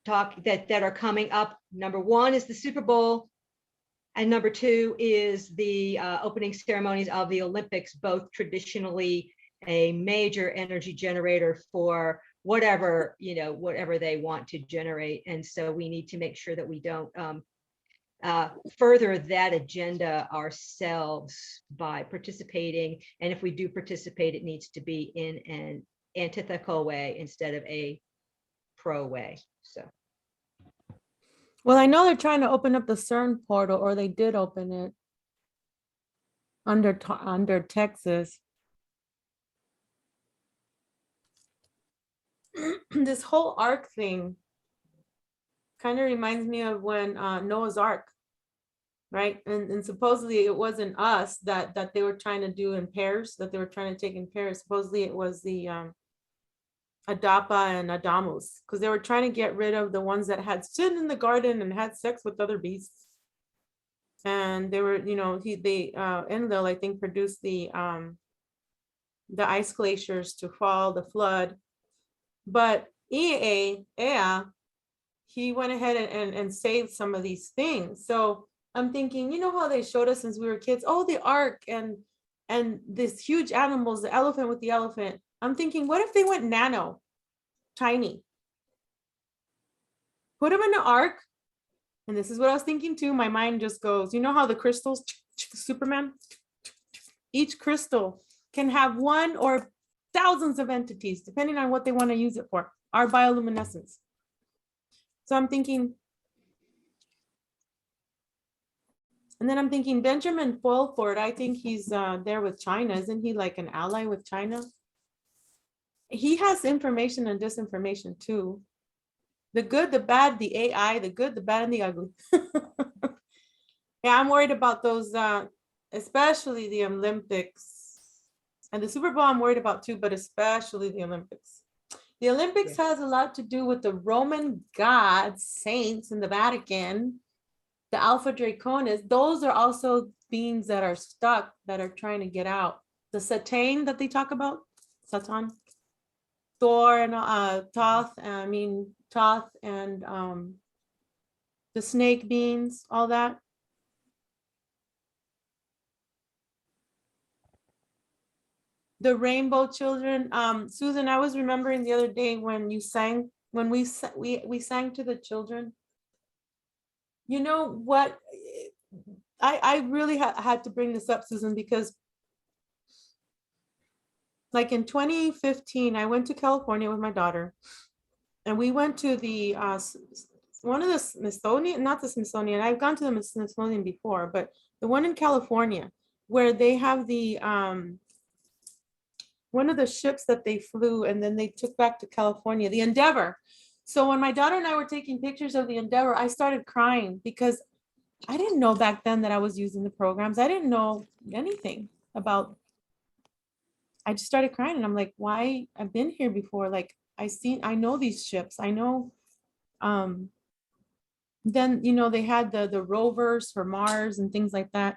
that are coming up, number one is the Super Bowl, And number two is the opening ceremonies of the Olympics, both traditionally a major energy generator for whatever, whatever they want to generate. And so we need to make sure that we don't further that agenda ourselves by participating. And if we do participate, it needs to be in an antithetical way instead of a pro way. So. Well, I know they're trying to open up the CERN portal, or they did open it under Texas. This whole Ark thing kind of reminds me of when Noah's Ark, right? And supposedly it wasn't us that they were trying to do in pairs, that they were trying to take in pairs. Supposedly it was the Adapa and Adamus, because they were trying to get rid of the ones that had sinned in the garden and had sex with other beasts. And they were, Enlil, I think, produced the ice glaciers to fall, the flood. But Ea, he went ahead and saved some of these things. So I'm thinking, how they showed us since we were kids, oh, the ark and this huge animals, the elephant with the elephant. I'm thinking, what if they went nano, tiny? Put them in the ark. And this is what I was thinking too. My mind just goes, how the crystals, Superman, each crystal can have one or thousands of entities, depending on what they want to use it for, our bioluminescence. So I'm thinking, and then I'm thinking Benjamin Fulford, I think he's there with China. Isn't he like an ally with China? He has information and disinformation too. The good, the bad, the AI, the good, the bad, and the ugly. Yeah, I'm worried about those, especially the Olympics. And the Super Bowl I'm worried about too, but especially the Olympics. The Olympics has a lot to do with the Roman gods, saints in the Vatican, the Alpha Draconis. Those are also beings that are stuck, that are trying to get out. The Satan that they talk about, Satan, Thor and Thoth and the snake beings, all that. The rainbow children. Susan, I was remembering the other day when you sang, when we sang to the children. You know what? I really had to bring this up, Susan, because like in 2015, I went to California with my daughter, and we went to the one of the Smithsonian, not the Smithsonian. I've gone to the Smithsonian before, but the one in California where they have the one of the ships that they flew and then they took back to California, the Endeavor. So when my daughter and I were taking pictures of the Endeavor, I started crying because I didn't know back then that I was using the programs. I didn't know anything about. I just started crying and I'm like, why? I've been here before. Like I know these ships. I know. Then, they had the rovers for Mars and things like that.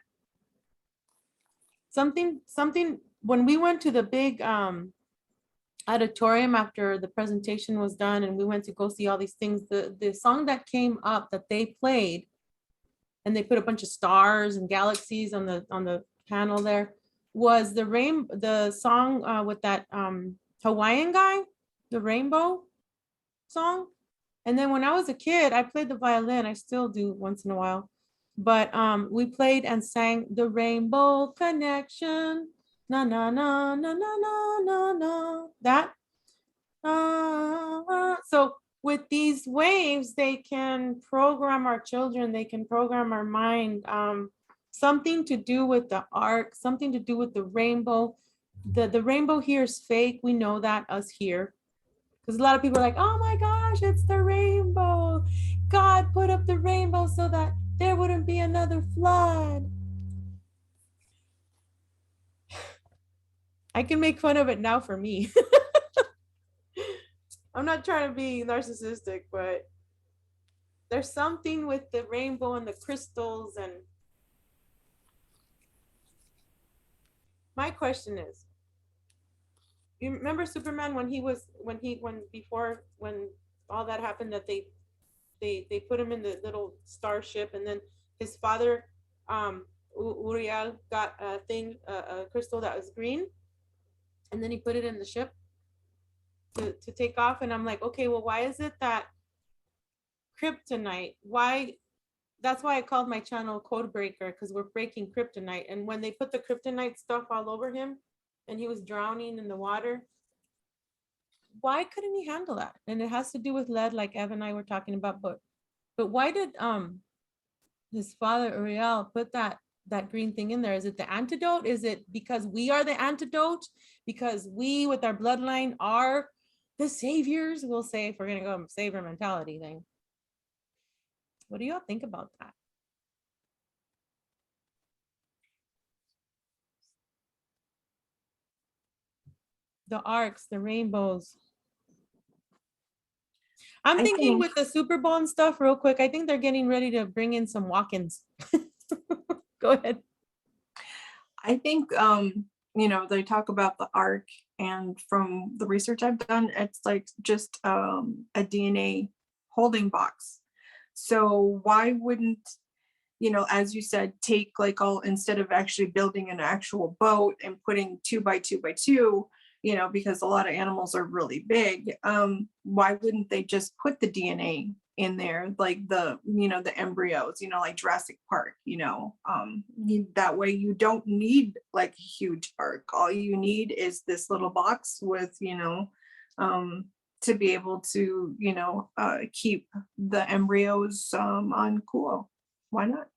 Something, when we went to the big auditorium after the presentation was done and we went to go see all these things, the song that came up that they played, and they put a bunch of stars and galaxies on the panel there, was the song with that Hawaiian guy, the rainbow song. And then when I was a kid, I played the violin. I still do once in a while. But we played and sang the Rainbow Connection. Na na na na na na na na. That. So with these waves, they can program our children. They can program our mind. Something to do with the arc. Something to do with the rainbow. The rainbow here is fake. We know that, us here. Because a lot of people are like, oh my gosh, it's the rainbow. God put up the rainbow so that there wouldn't be another flood. I can make fun of it now for me. I'm not trying to be narcissistic, but there's something with the rainbow and the crystals. And my question is, you remember Superman when all that happened, that they put him in the little starship, and then his father Uriel got a thing, a crystal that was green, and then he put it in the ship to take off. And I'm like, okay, well, why is it that kryptonite? Why? That's why I called my channel Code Breaker, because we're breaking kryptonite. And when they put the kryptonite stuff all over him and he was drowning in the water, why couldn't he handle that? And it has to do with lead, like Ev and I were talking about. But why did his father Uriel put that green thing in there? Is it the antidote? Is it because we are the antidote? Because we, with our bloodline, are the saviors? We'll say, if we're gonna go savior mentality thing. What do y'all think about that? The arcs, the rainbows. I'm thinking with the Super Bowl and stuff, real quick, I think they're getting ready to bring in some walk-ins. Go ahead. I think, you know, they talk about the arc, and from the research I've done, it's like just a DNA holding box. So why wouldn't, you know, as you said, take like instead of actually building an actual boat and putting 2 by 2 by 2, you know, because a lot of animals are really big, why wouldn't they just put the DNA in there, like the, you know, the embryos, you know, like Jurassic Park, you know, that way you don't need like a huge arc. All you need is this little box with, you know, to be able to, you know, keep the embryos on cool. Why not?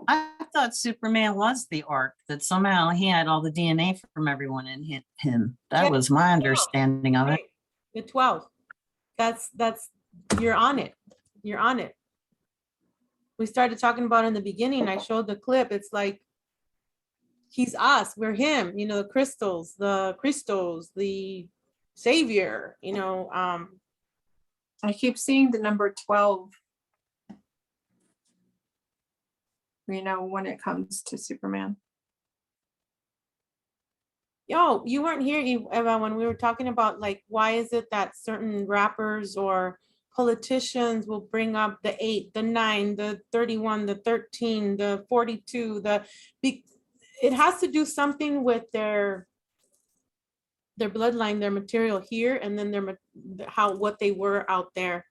I thought Superman was the ark, that somehow he had all the DNA from everyone in him. That was my understanding of it. The 12. That's you're on it. You're on it. We started talking about in the beginning. I showed the clip. It's like he's us, we're him, you know, the crystals, the savior, you know. I keep seeing the number 12, you know, when it comes to Superman. Yo, you weren't here, Eva, when we were talking about like, why is it that certain rappers or politicians will bring up the 8, the 9, the 31, the 13, the 42, it has to do something with their bloodline, their material here, and then what they were out there.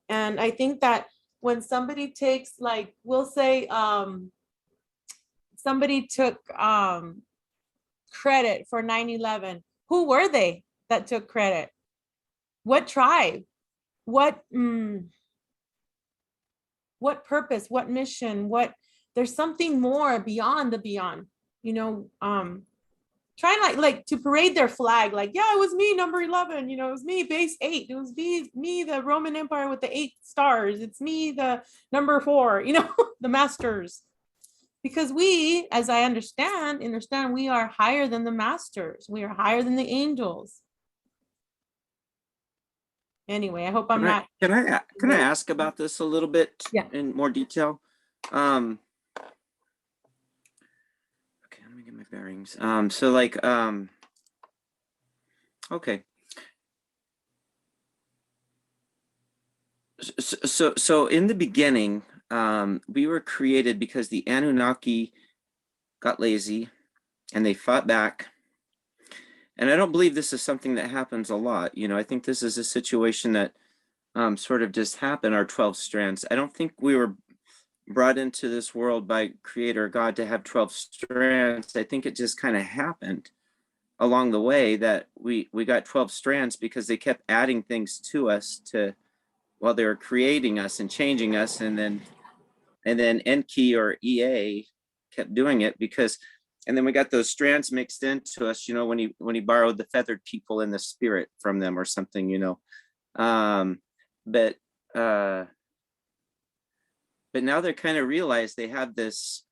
And I think that when somebody takes, like, we'll say somebody took credit for 9/11, who were they that took credit? What tribe? What purpose? What mission? There's something more beyond the beyond, you know. Trying like to parade their flag, like, yeah, it was me, number 11, you know, it was me, base 8, it was me, the Roman Empire with the 8 stars, it's me, the number 4, you know, the masters. Because we, as I understand, we are higher than the masters. We are higher than the angels. Anyway, I hope I'm not. Can I ask about this a little bit in more detail? Okay, let me get my bearings. So like, okay. So in the beginning, we were created because the Anunnaki got lazy and they fought back. And I don't believe this is something that happens a lot. You know, I think this is a situation that sort of just happened, our 12 strands. I don't think we were brought into this world by Creator God to have 12 strands. I think it just kind of happened along the way that we got 12 strands because they kept adding things to us while they were creating us and changing us, and then Enki or EA kept doing it and then we got those strands mixed into us, you know, when he borrowed the feathered people in the spirit from them or something, you know. But now they kind of realize they have this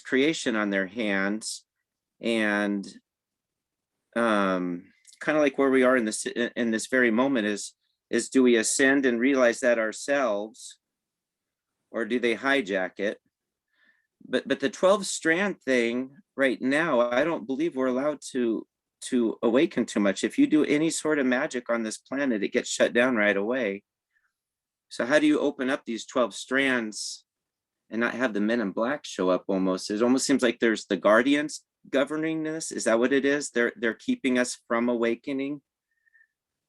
creation on their hands, and kind of like where we are in this very moment is do we ascend and realize that ourselves, or do they hijack it? But the 12 strand thing right now, I don't believe we're allowed to awaken too much. If you do any sort of magic on this planet, it gets shut down right away. So how do you open up these 12 strands and not have the Men in Black show up almost? It almost seems like there's the Guardians governing this. Is that what it is? They're keeping us from awakening.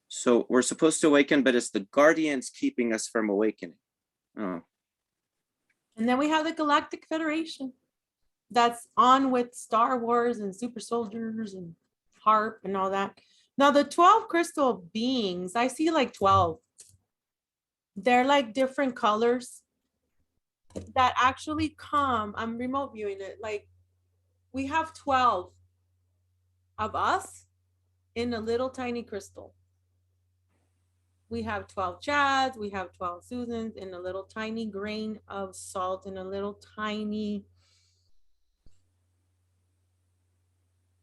So we're supposed to awaken, but it's the Guardians keeping us from awakening. Oh. And then we have the Galactic Federation that's on with Star Wars and super soldiers and harp and all that. Now the 12 crystal beings, I see like 12. They're like different colors that actually come. I'm remote viewing it. Like we have 12 of us in a little tiny crystal. We have 12 Chads, we have 12 Susans in a little tiny grain of salt in a little tiny.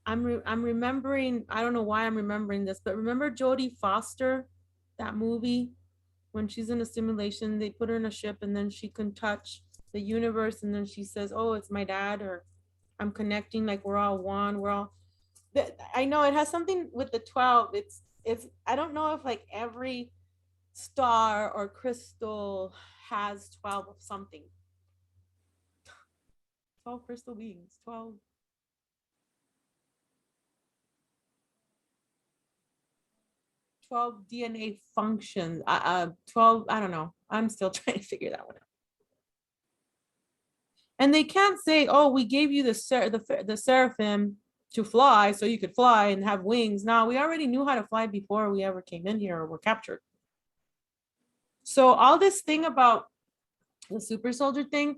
I'm remembering, I don't know why I'm remembering this, but remember Jodie Foster, that movie, when she's in a simulation, they put her in a ship and then she can touch the universe and then she says, oh, it's my dad, or I'm connecting, like we're all one, we're all, I know it has something with the 12. It's, I don't know if like every star or crystal has 12 of something. 12 crystal beings, 12 DNA functions, 12, I don't know. I'm still trying to figure that one out. And they can't say, oh, we gave you the seraphim to fly so you could fly and have wings. No, we already knew how to fly before we ever came in here or were captured. So all this thing about the super soldier thing,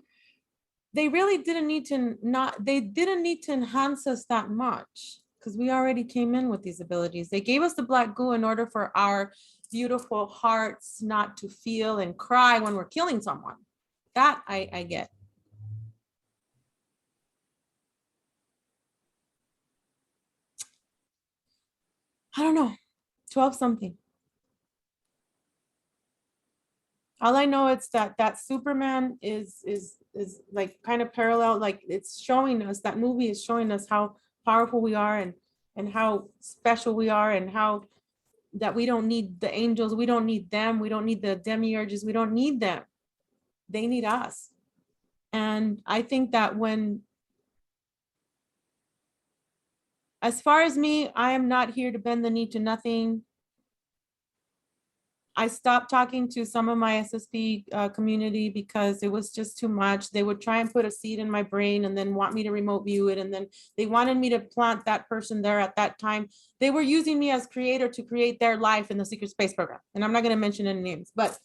they really didn't need to enhance us that much because we already came in with these abilities. They gave us the black goo in order for our beautiful hearts not to feel and cry when we're killing someone. That I get. I don't know, 12 something. All I know is that Superman is like kind of parallel, like it's showing us, that movie is showing us how powerful we are and how special we are and how that we don't need the angels, we don't need them, we don't need the demiurges, we don't need them. They need us. And I think that when, as far as me, I am not here to bend the knee to nothing. I stopped talking to some of my SSP community because it was just too much. They would try and put a seed in my brain and then want me to remote view it. And then they wanted me to plant that person there at that time. They were using me as creator to create their life in the secret space program. And I'm not going to mention any names, but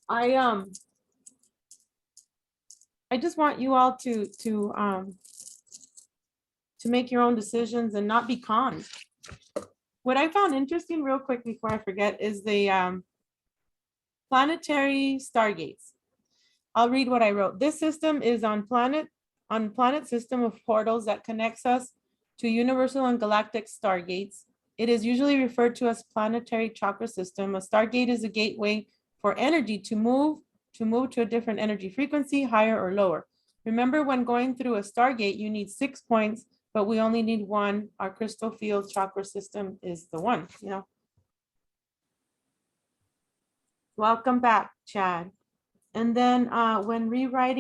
I just want you all to make your own decisions and not be conned. What I found interesting real quick before I forget is the planetary stargates. I'll read what I wrote. This system is on planet system of portals that connects us to universal and galactic stargates. It is usually referred to as planetary chakra system. A stargate is a gateway for energy to move to a different energy frequency, higher or lower. Remember, when going through a stargate, you need 6 points, but we only need 1. Our crystal field chakra system is the one, you know. Welcome back, Chad. And then when we write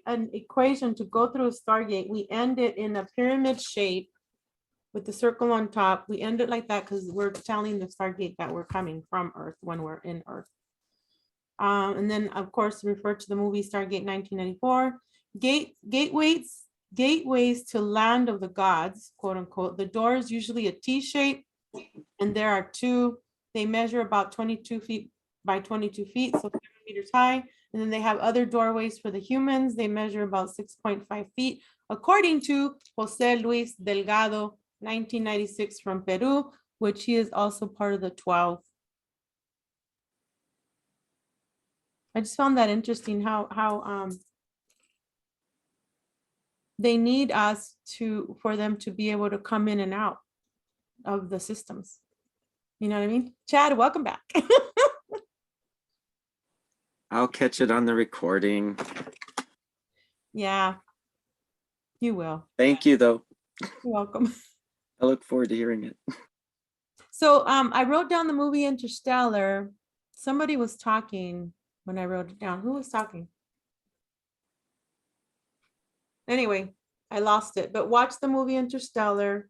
an equation to go through a stargate, we end it in a pyramid shape with the circle on top. We end it like that because we're telling the stargate that we're coming from Earth when we're in Earth. And then, of course, refer to the movie Stargate 1994. Gateways to land of the gods, quote unquote. The door is usually a T shape, and there are 2. They measure about 22 feet by 22 feet, so 7 meters high. And then they have other doorways for the humans. They measure about 6.5 feet, according to Jose Luis Delgado, 1996 from Peru, which he is also part of the 12. I just found that interesting how they need us for them to be able to come in and out of the systems. You know what I mean? Chad, welcome back. I'll catch it on the recording. Yeah, you will. Thank you, though. You're welcome. I look forward to hearing it. So I wrote down the movie Interstellar Somebody was talking when I wrote it down. Who was talking? Anyway, I lost it, but watch the movie Interstellar.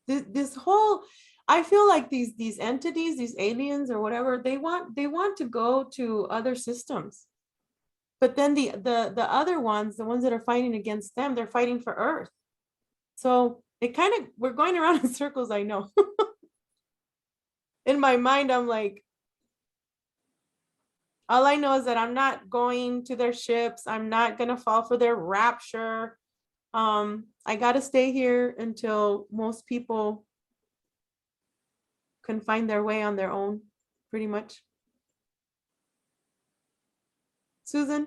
This whole, I feel like these entities, these aliens or whatever, they want to go to other systems. But then the other ones, the ones that are fighting against them, they're fighting for Earth. So it kind of, we're going around in circles, I know. In my mind, I'm like, all I know is that I'm not going to their ships. I'm not gonna fall for their rapture. I gotta stay here until most people can find their way on their own, pretty much. Susan?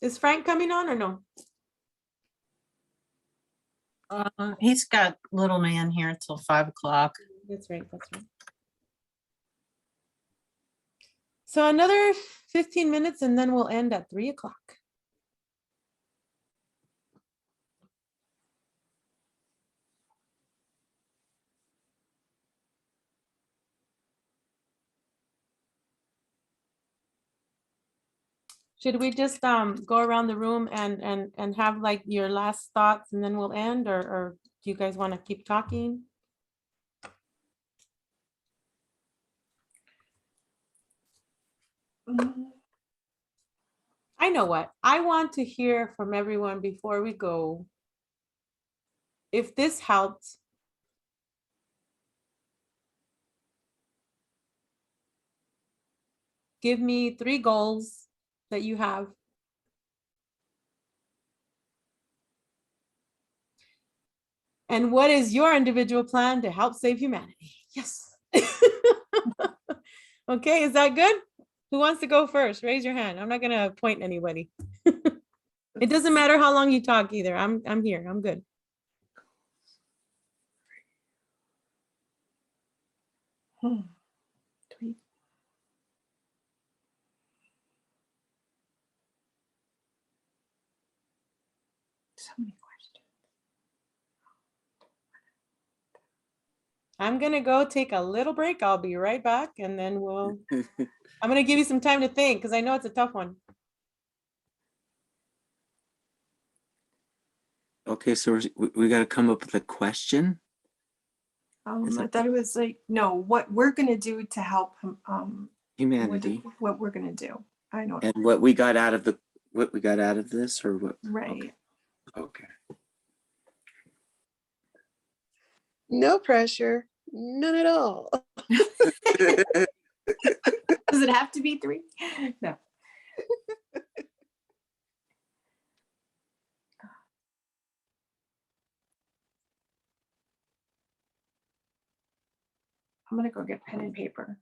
Is Frank coming on or no? He's got little man here till 5 o'clock. That's right, that's right. So another 15 minutes and then we'll end at 3 o'clock. Should we just go around the room and have like your last thoughts and then we'll end, or do you guys want to keep talking? I know what I want to hear from everyone before we go. If this helped, give me 3 goals that you have. And what is your individual plan to help save humanity? Yes. Okay, is that good? Who wants to go first? Raise your hand. I'm not gonna appoint anybody. It doesn't matter how long you talk either. I'm here. I'm good. So many questions. I'm gonna go take a little break. I'll be right back, and then I'm gonna give you some time to think because I know it's a tough one. Okay, so we got to come up with a question. I thought it was like, no, what we're gonna do to help Humanity. what we're gonna do. I know. And what we got out of this, or what? Right. Okay. No pressure, none at all. Does it have to be 3? No. I'm gonna go get pen and paper.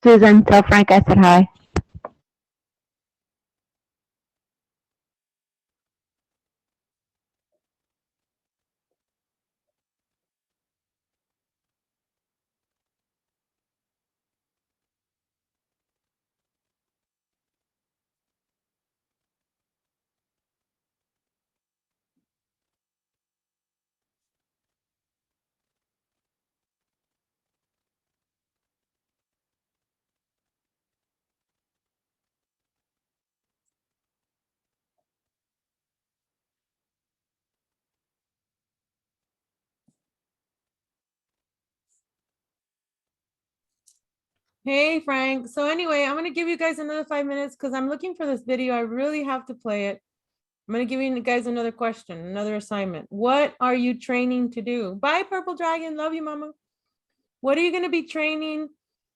Susan, tell Frank I said hi. Hey, Frank. So anyway, I'm gonna give you guys another 5 minutes because I'm looking for this video. I really have to play it. I'm gonna give you guys another question, another assignment. What are you training to do? Bye, Purple Dragon. Love you, Mama. What are you gonna be training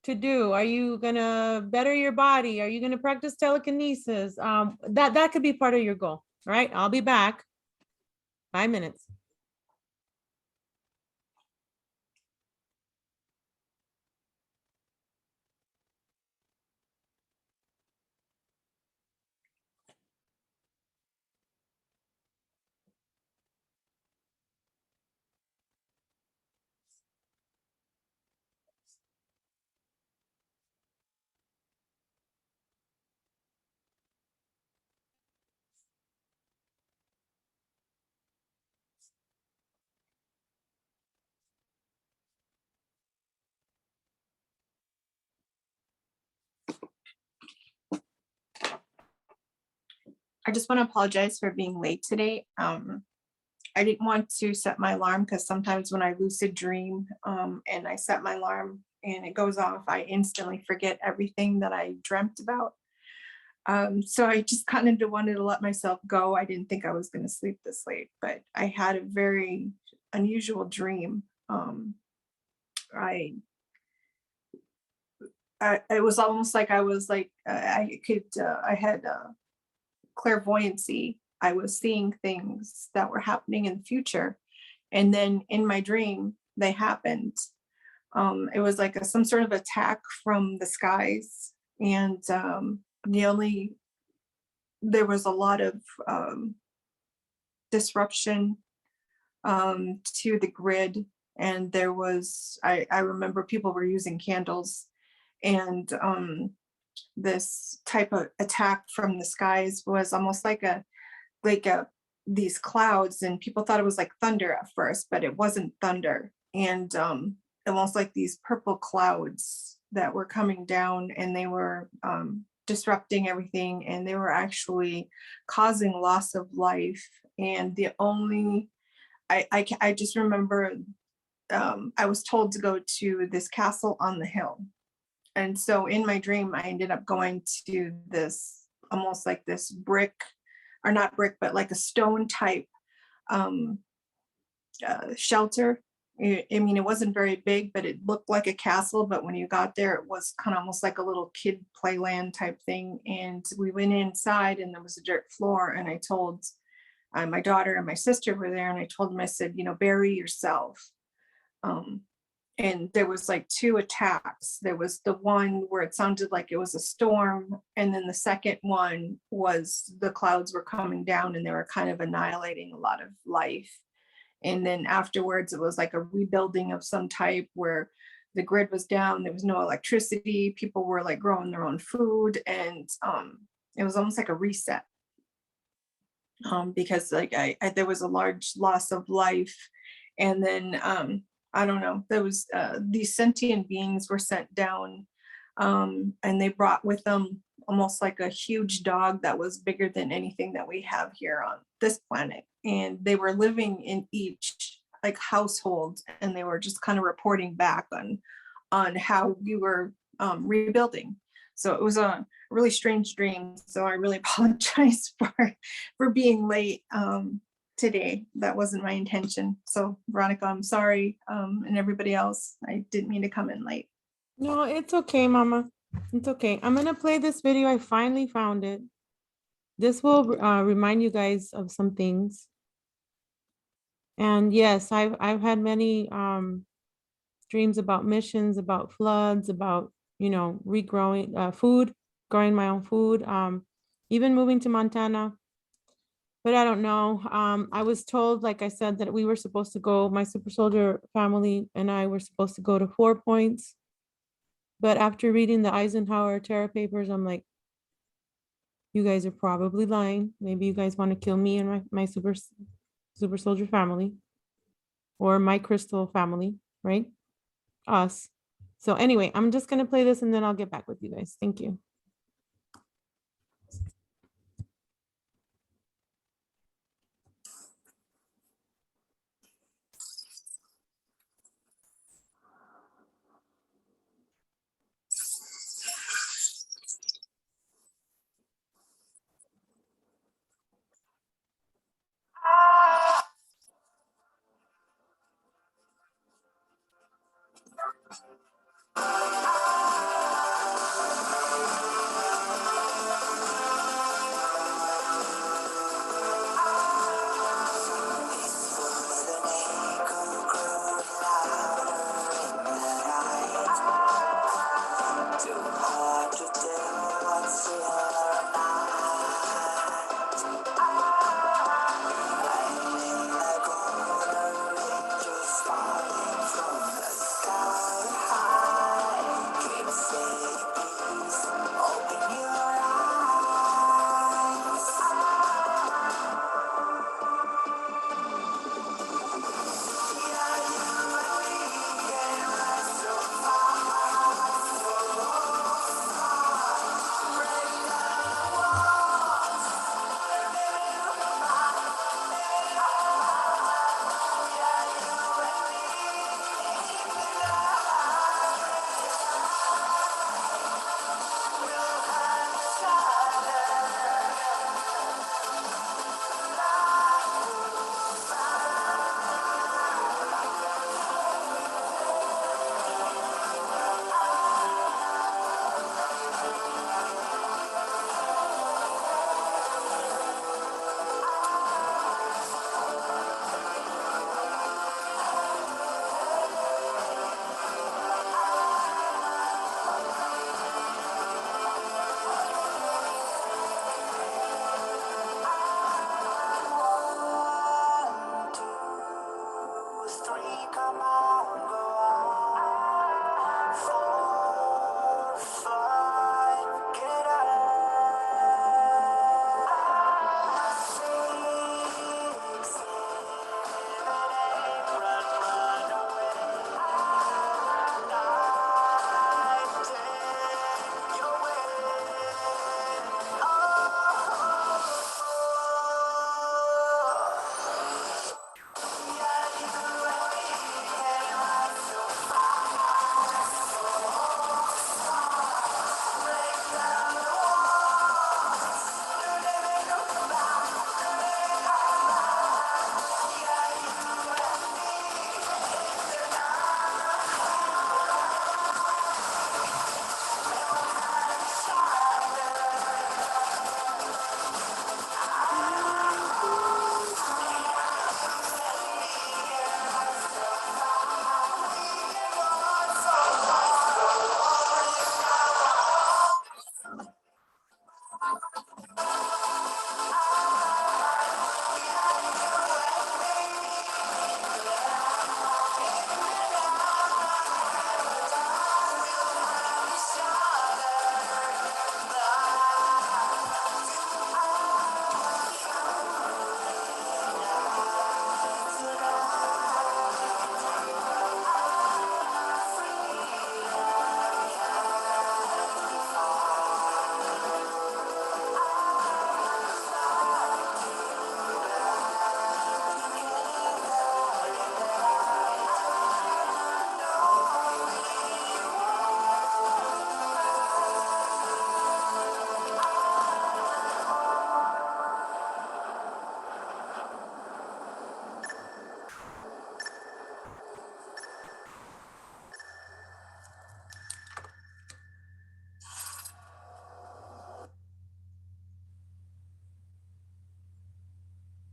to do? Are you gonna better your body? Are you gonna practice telekinesis? That could be part of your goal. All right, I'll be back. 5 minutes. I just want to apologize for being late today. I didn't want to set my alarm because sometimes when I lucid dream and I set my alarm and it goes off, I instantly forget everything that I dreamt about. So I just kind of wanted to let myself go. I didn't think I was going to sleep this late, but I had a very unusual dream. It was almost like I was like, I had clairvoyancy. I was seeing things that were happening in the future. And then in my dream, they happened. It was like some sort of attack from the skies. And there was a lot of disruption to the grid. And there was, I remember people were using candles, and this type of attack from the skies was almost like these clouds, and people thought it was like thunder at first, but it wasn't thunder. And almost like these purple clouds that were coming down, and they were disrupting everything, and they were actually causing loss of life. And the only, I just remember I was told to go to this castle on the hill. And so in my dream, I ended up going to this, almost like this brick, or not brick, but like a stone type shelter. I mean, it wasn't very big, but it looked like a castle. But when you got there, it was kind of almost like a little kid playland type thing. And we went inside, and there was a dirt floor. And I told my daughter and my sister were there, and I told them, I said, bury yourself. And there was like 2 attacks. There was the one where it sounded like it was a storm. And then the second one was the clouds were coming down, and they were kind of annihilating a lot of life. And then afterwards, it was like a rebuilding of some type where the grid was down. There was no electricity. People were like growing their own food. And it was almost like a reset. Because like there was a large loss of life. And then I don't know, there was these sentient beings were sent down, and they brought with them almost like a huge dog that was bigger than anything that we have here on this planet. And they were living in each like household, and they were just kind of reporting back on how we were rebuilding. So it was a really strange dream. So I really apologize for being late today. That wasn't my intention. So Veronica, I'm sorry. And everybody else, I didn't mean to come in late. No, it's okay, Mama. It's okay. I'm gonna play this video. I finally found it. This will remind you guys of some things. And yes, I've had many dreams about missions, about floods, about regrowing food, growing my own food, even moving to Montana. But I don't know. I was told, like I said, that we were supposed to go, my Supersoldier family and I were supposed to go to 4 Points. But after reading the Eisenhower Terra papers, I'm like, you guys are probably lying. Maybe you guys want to kill me and my Supersoldier family, or my crystal family, right? Us. So anyway, I'm just going to play this and then I'll get back with you guys. Thank you.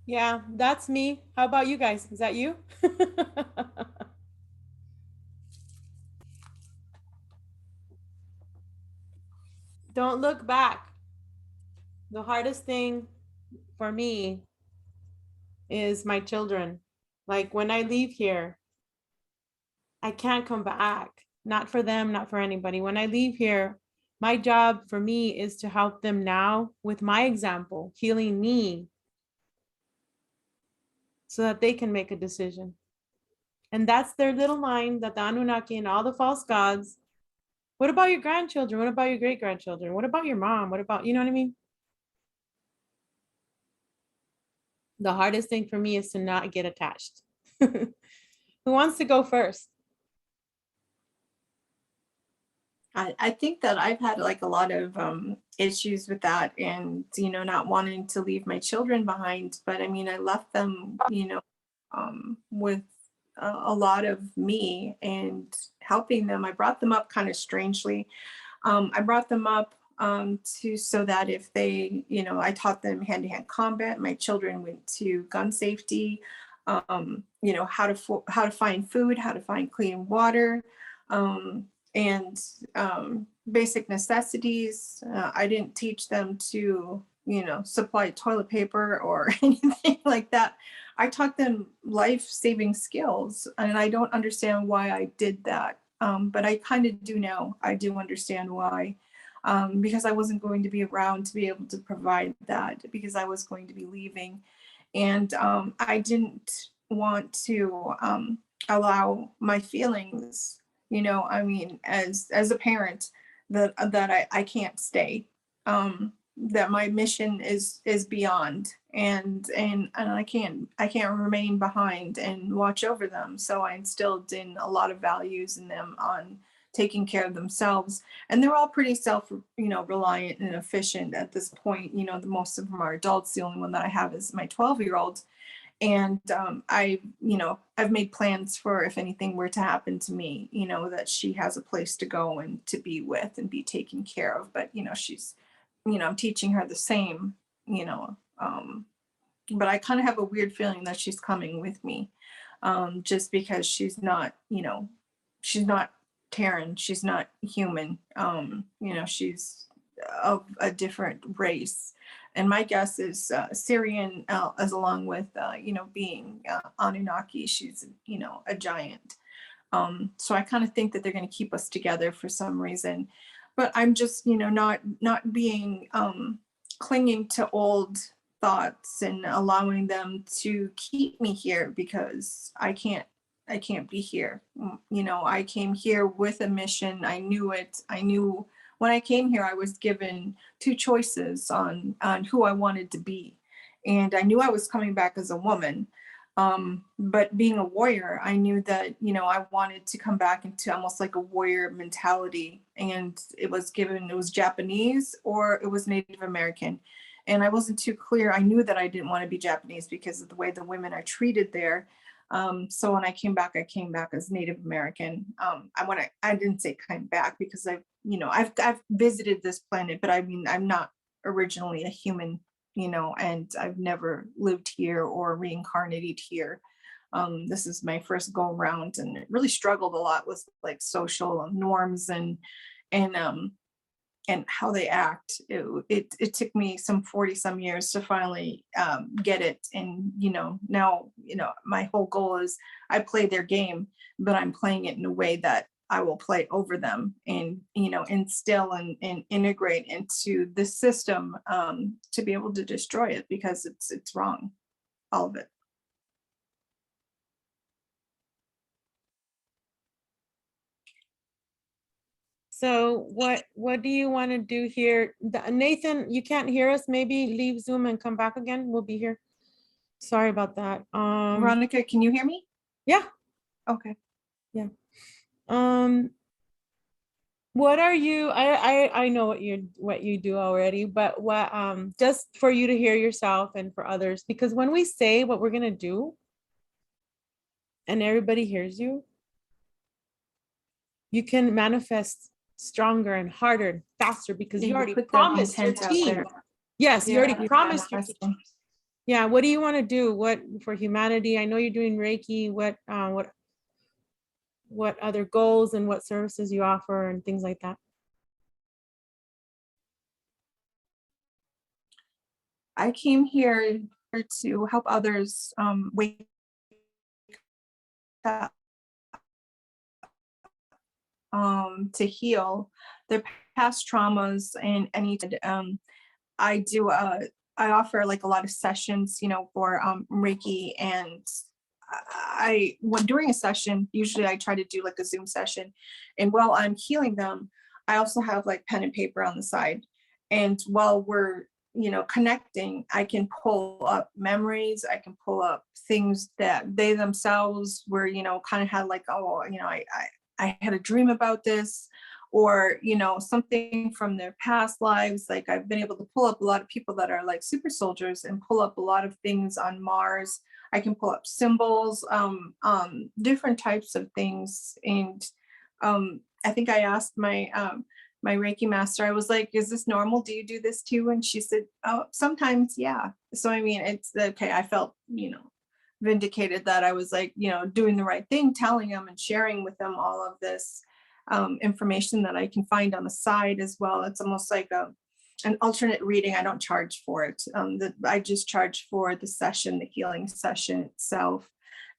Yeah, that's me. How about you guys? Is that you? Don't look back. The hardest thing for me is my children. Like when I leave here, I can't come back. Not for them, not for anybody. When I leave here, my job for me is to help them now with my example, healing me so that they can make a decision. And that's their little mind that the Anunnaki and all the false gods. What about your grandchildren? What about your great grandchildren? What about your mom? What about, you know what I mean? The hardest thing for me is to not get attached. Who wants to go first? I think that I've had like a lot of issues with that and, you know, not wanting to leave my children behind. But I mean, I left them, you know, with a lot of me. And helping them. I brought them up kind of strangely. I brought them up so that if they, I taught them hand-to-hand combat. My children went to gun safety, how to find food, how to find clean water, and basic necessities. I didn't teach them to, supply toilet paper or anything like that. I taught them life-saving skills, and I don't understand why I did that. But I kind of do now. I do understand why. Because I wasn't going to be around to be able to provide that, because I was going to be leaving. And I didn't want to allow my feelings, as a parent, that I can't stay, that my mission is beyond, and I can't remain behind and watch over them. So I instilled in a lot of values in them on taking care of themselves, and they're all pretty reliant and efficient at this point. The most of them are adults. The only one that I have is my 12-year-old. And I've made plans for if anything were to happen to me, that she has a place to go and to be with and be taken care of. But, she's, I'm teaching her the same, but I kind of have a weird feeling that she's coming with me, just because she's not Terran, she's not human. She's of a different race. And my guess is Syrian, as along with, being Anunnaki, she's, a giant. So I kind of think that they're going to keep us together for some reason. But I'm just, not being, clinging to old thoughts and allowing them to keep me here, because I can't be here. I came here with a mission. I knew it. I knew when I came here, I was given two choices on who I wanted to be. And I knew I was coming back as a woman. But being a warrior, I knew that, I wanted to come back into almost like a warrior mentality. And it was Japanese or it was Native American. And I wasn't too clear. I knew that I didn't want to be Japanese because of the way the women are treated there. So when I came back as Native American. I didn't say came back because I've visited this planet, but I'm not originally a human, and I've never lived here or reincarnated here. This is my first go around, and it really struggled a lot with like social norms and how they act. It took me some 40 some years to finally get it. And, now, my whole goal is I play their game, but I'm playing it in a way that I will play over them and, instill and integrate into the system to be able to destroy it, because it's wrong, all of it. So what do you want to do here? Nathan, you can't hear us. Maybe leave Zoom and come back again. We'll be here. Sorry about that. Veronica, can you hear me? Yeah. Okay. Yeah. What are you, I know what you do already, but what just for you to hear yourself and for others, because when we say what we're gonna do and everybody hears you, you can manifest stronger and harder and faster, because you already promised your team. Yes, you already promised your team. Yeah, what do you want to do? What for humanity? I know you're doing Reiki. What other goals and what services you offer and things like that? I came here to help others wake up, to heal their past traumas and any. I offer like a lot of sessions, for Reiki, and during a session, usually I try to do like a Zoom session, and while I'm healing them, I also have like pen and paper on the side, and while we're connecting, I can pull up memories, I can pull up things that they themselves were, kind of had like, oh, I had a dream about this, or something from their past lives. Like I've been able to pull up a lot of people that are like super soldiers and pull up a lot of things on Mars. I can pull up symbols, different types of things, and I think I asked my my Reiki master, I was like, is this normal? Do you do this too? And she said, oh, sometimes, yeah. So I mean, it's okay. I felt, vindicated that I was like, doing the right thing, telling them and sharing with them all of this information that I can find on the side as well. It's almost like an alternate reading. I don't charge for it. I just charge for the session, the healing session itself.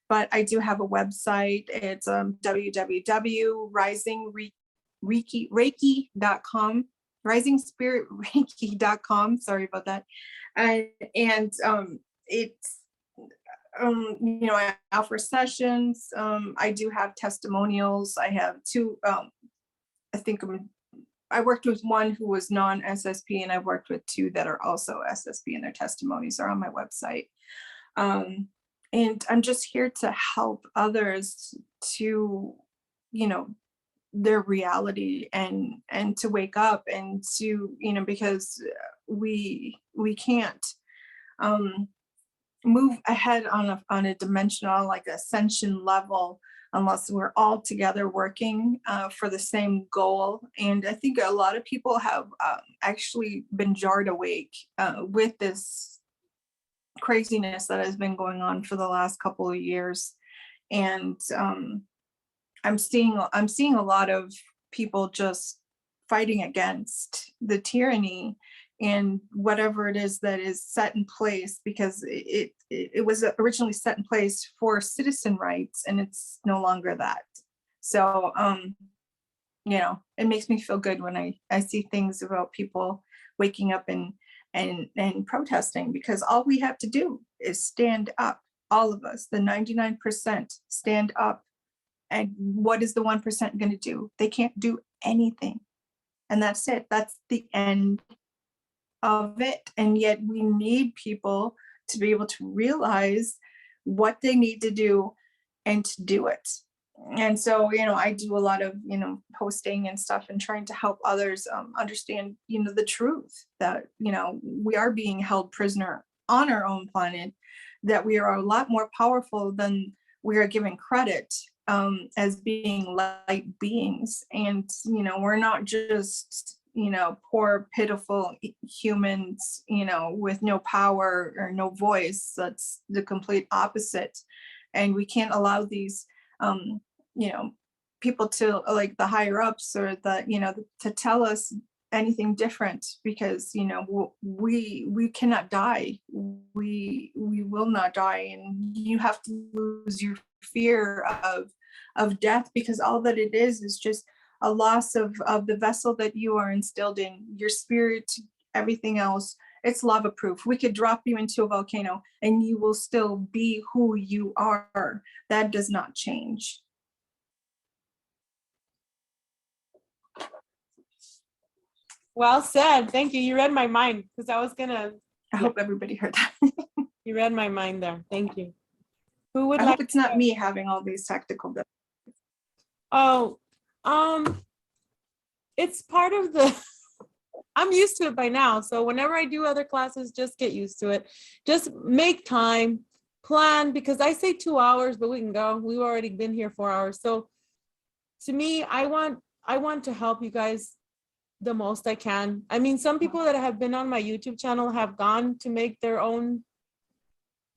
But I do have a website. It's www.risingreiki.com, risingspiritreiki.com. Sorry about that. And it's, I offer sessions. I do have testimonials. I have two, I worked with one who was non-SSP, and I've worked with two that are also SSP, and their testimonies are on my website. And I'm just here to help others to, their reality and to wake up and to, because we can't move ahead on a dimensional, like ascension level, unless we're all together working for the same goal. And I think a lot of people have actually been jarred awake with this craziness that has been going on for the last couple of years. And I'm seeing a lot of people just fighting against the tyranny and whatever it is that is set in place, because it was originally set in place for citizen rights, and it's no longer that. So it makes me feel good when I see things about people waking up and protesting, because all we have to do is stand up. All of us, the 99%, stand up. And what is the 1% going to do? They can't do anything. And that's it. That's the end of it. And yet we need people to be able to realize what they need to do and to do it. And so, I do a lot of, posting and stuff and trying to help others understand, the truth that, we are being held prisoner on our own planet, that we are a lot more powerful than we are given credit as being light beings. And, we're not just, poor, pitiful humans, with no power or no voice. That's the complete opposite. And we can't allow these people to, like the higher ups or to tell us anything different, because we cannot die. We will not die, and you have to lose your fear of death, because all that it is just a loss of the vessel that you are instilled in, your spirit, everything else. It's lava proof. We could drop you into a volcano and you will still be who you are. That does not change. Well said. Thank you. You read my mind, because I was gonna. I hope everybody heard that. You read my mind there. Thank you. Who would I like? hope it's not me having all these tactical difficulties. Oh, it's part of the. I'm used to it by now. So whenever I do other classes, just get used to it. Just make time, plan, because I say 2 hours, but we can go. We've already been here 4 hours. So to me, I want to help you guys the most I can. I mean, some people that have been on my YouTube channel have gone to make their own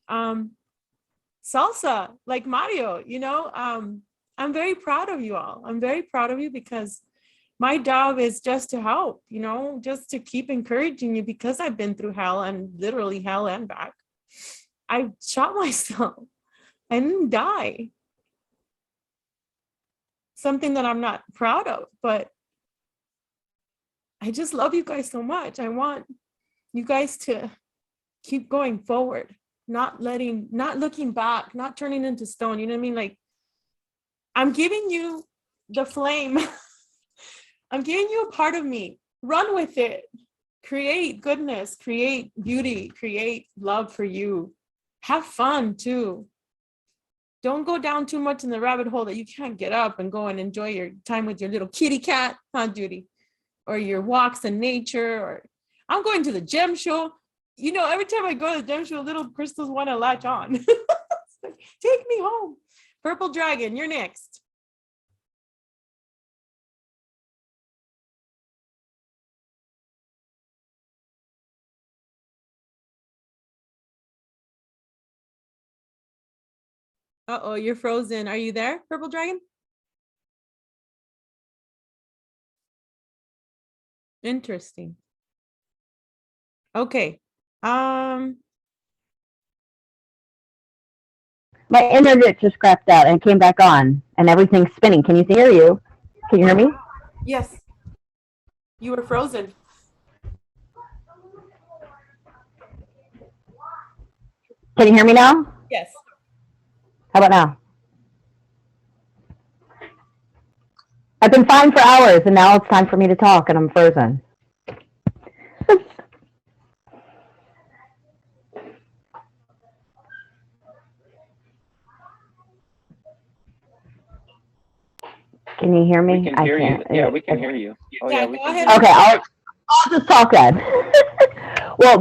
salsa, like Mario, I'm very proud of you all. I'm very proud of you, because my job is just to help, just to keep encouraging you, because I've been through hell, and literally hell and back. I shot myself. I didn't die. Something that I'm not proud of, but I just love you guys so much. I want you guys to keep going forward, not looking back, not turning into stone. You know what I mean? Like, I'm giving you the flame. I'm giving you a part of me. Run with it. Create goodness, create beauty, create love for you. Have fun too. Don't go down too much in the rabbit hole that you can't get up and go and enjoy your time with your little kitty cat, huh, Judy? Or your walks in nature, or I'm going to the gem show. Every time I go to the gem show, little crystals want to latch on. Take me home. Purple Dragon, you're next. Uh-oh, you're frozen. Are you there, Purple Dragon? Interesting. Okay. My internet just crapped out and came back on, and everything's spinning. Can you hear you? Can you hear me? Yes. You were frozen. Can you hear me now? Yes. How about now? I've been fine for hours, and now it's time for me to talk, and I'm frozen. Can you hear me? We can hear you. Yeah, we can hear you. Oh yeah, we can hear you. Okay, I'll just talk then. Well,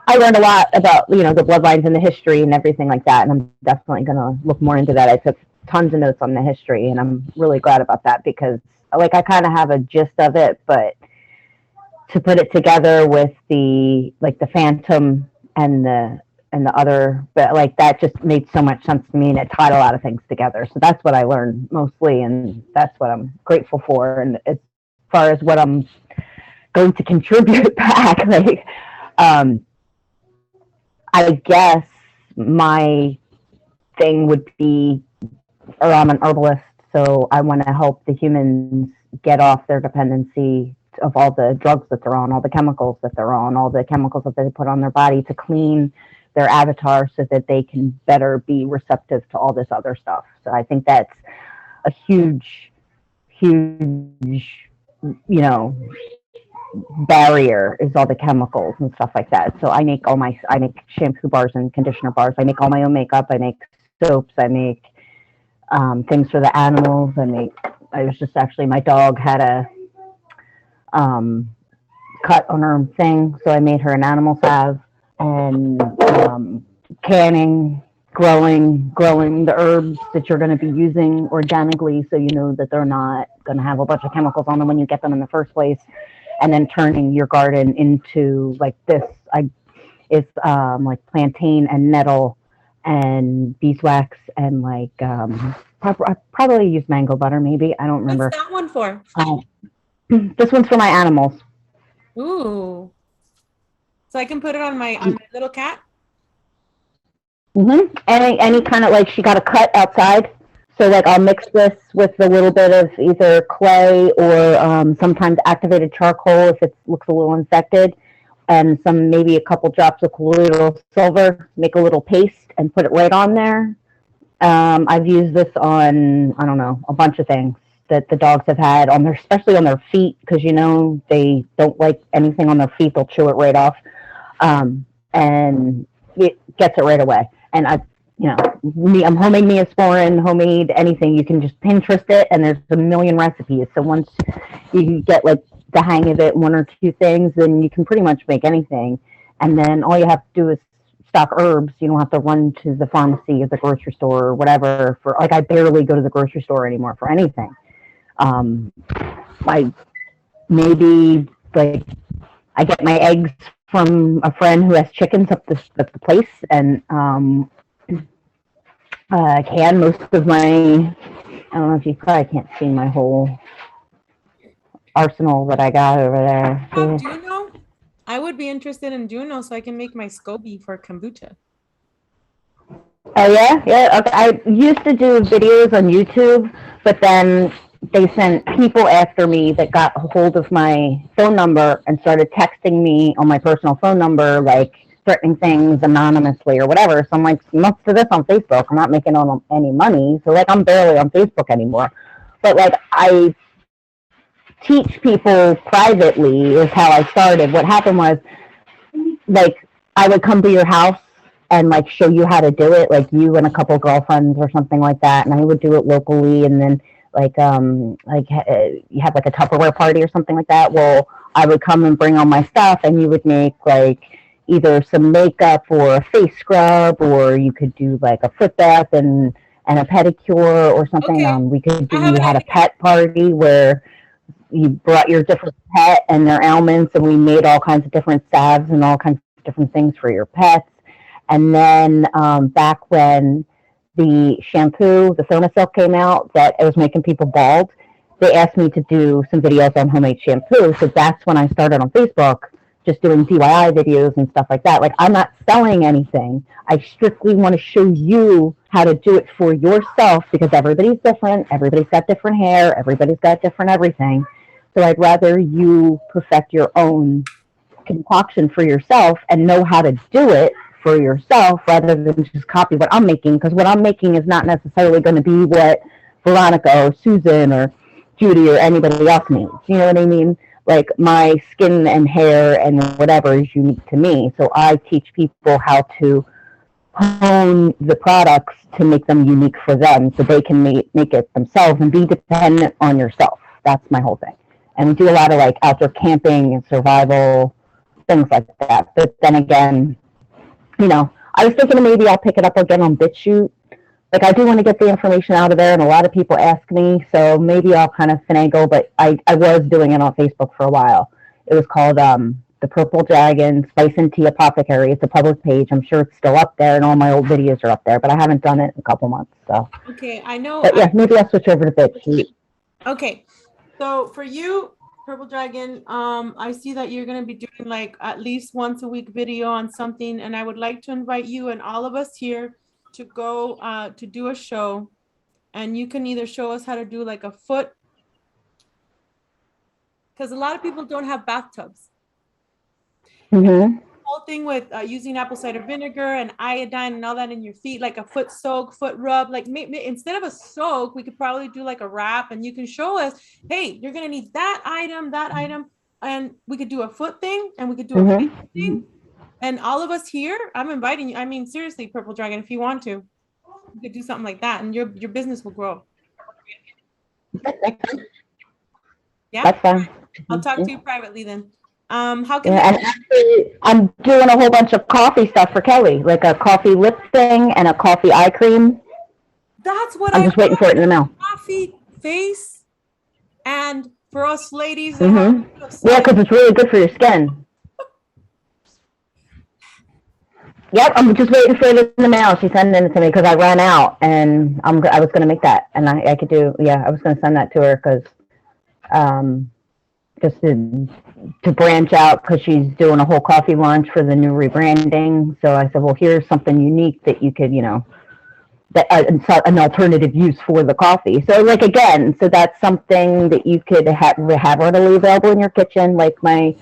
I learned a lot about, the bloodlines and the history and everything like that, and I'm definitely going to look more into that. I took tons of notes on the history, and I'm really glad about that because, I kind of have a gist of it, but to put it together with the Phantom and the other, but that just made so much sense to me, and it tied a lot of things together. So that's what I learned mostly, and that's what I'm grateful for. And as far as what I'm going to contribute back, I guess my thing would be, or I'm an herbalist, so I want to help the humans get off their dependency of all the drugs that they're on, all the chemicals that they're on, all the chemicals that they put on their body to clean their avatar so that they can better be receptive to all this other stuff. So I think that's a huge, barrier is all the chemicals and stuff like that. So I make shampoo bars and conditioner bars. I make all my own makeup. I make soaps. I make things for the animals. My dog had a cut on her thing, so I made her an animal salve, and canning, growing the herbs that you're going to be using organically, so you know that they're not going to have a bunch of chemicals on them when you get them in the first place, and then turning your garden into this. It's plantain and nettle and beeswax and I probably use mango butter, maybe. I don't remember. What's that one for? This one's for my animals. Ooh. So I can put it on my little cat? Mm-hmm. Any kind of she got a cut outside. So I'll mix this with a little bit of either clay or sometimes activated charcoal if it looks a little infected, and maybe a couple drops of colloidal silver, make a little paste and put it right on there. I've used this on, I don't know, a bunch of things that the dogs have had on especially on their feet, because they don't like anything on their feet. They'll chew it right off, and it gets it right away. And I'm homemade Neosporin, homemade anything. You can just Pinterest it, and there's a million recipes. So once you get the hang of it, one or two things, then you can pretty much make anything. And then all you have to do is stock herbs. You don't have to run to the pharmacy or the grocery store or whatever. I barely go to the grocery store anymore for anything. I get my eggs from a friend who has chickens up the place, and can most of my, I don't know if you probably can't see my whole arsenal that I got over there. Juno? I would be interested in Juno so I can make my SCOBY for kombucha. Oh yeah? Yeah, okay. I used to do videos on YouTube, but then they sent people after me that got a hold of my phone number and started texting me on my personal phone number, threatening things anonymously or whatever. So I'm most of this on Facebook. I'm not making any money. So I'm barely on Facebook anymore. But I teach people privately is how I started. What happened was I would come to your house and show you how to do it, you and a couple girlfriends or something like that. And I would do it locally, and then you have a Tupperware party or something like that. Well, I would come and bring all my stuff, and you would make either some makeup or a face scrub, or you could do a foot bath and a pedicure or something. Okay. We had a pet party where you brought your different pet and their ailments, and we made all kinds of different salves and all kinds of different things for your pets. And then back when the shampoo, the Thermosilk came out, that it was making people bald, they asked me to do some videos on homemade shampoo. So that's when I started on Facebook, just doing DIY videos and stuff like that. Like, I'm not selling anything. I strictly want to show you how to do it for yourself, because everybody's different. Everybody's got different hair. Everybody's got different everything. So I'd rather you perfect your own concoction for yourself and know how to do it for yourself, rather than just copy what I'm making, because what I'm making is not necessarily going to be what Veronica or Susan or Judy or anybody else needs. You know what I mean? Like, my skin and hair and whatever is unique to me. So I teach people how to hone the products to make them unique for them, so they can make it themselves and be dependent on yourself. That's my whole thing. And we do a lot of like outdoor camping and survival, things like that. But then again, you know, I was thinking maybe I'll pick it up again on BitChute. Like, I do want to get the information out of there, and a lot of people ask me, so maybe I'll kind of finagle, but I was doing it on Facebook for a while. It was called The Purple Dragon Spice and Tea Apothecary. It's a public page. I'm sure it's still up there, and all my old videos are up there, but I haven't done it in a couple months. So, Okay, I know. but yeah, maybe I'll switch over to BitChute. Okay, so for you, Purple Dragon, I see that you're going to be doing like at least once a week video on something, and I would like to invite you and all of us here to go to do a show, and you can either show us how to do like a foot, because a lot of people don't have bathtubs. Mm-hmm. Whole thing with using apple cider vinegar and iodine and all that in your feet, like a foot soak, foot rub, like instead of a soak, we could probably do like a wrap, and you can show us, hey, you're going to need that item, and we could do a foot thing, and we could do a face thing. And all of us here, I'm inviting you. I mean, seriously, Purple Dragon, if you want to, you could do something like that, and your business will grow. Yeah, That's fine. I'll talk to you privately then. How can and actually, I'm doing a whole bunch of coffee stuff for Kelly, like a coffee lip thing and a coffee eye cream. That's what I'm just waiting for it in the mail. Coffee face, and for us ladies, Yeah, because it's really good for your skin. Yep, I'm just waiting for it in the mail. She's sending it to me because I ran out, and I was going to make that, and I could do. Yeah, I was going to send that to her because, just to branch out, because she's doing a whole coffee launch for the new rebranding. So I said, well, here's something unique that you could, you know, that an alternative use for the coffee. So like, again, so that's something that you could have readily available in your kitchen. Like I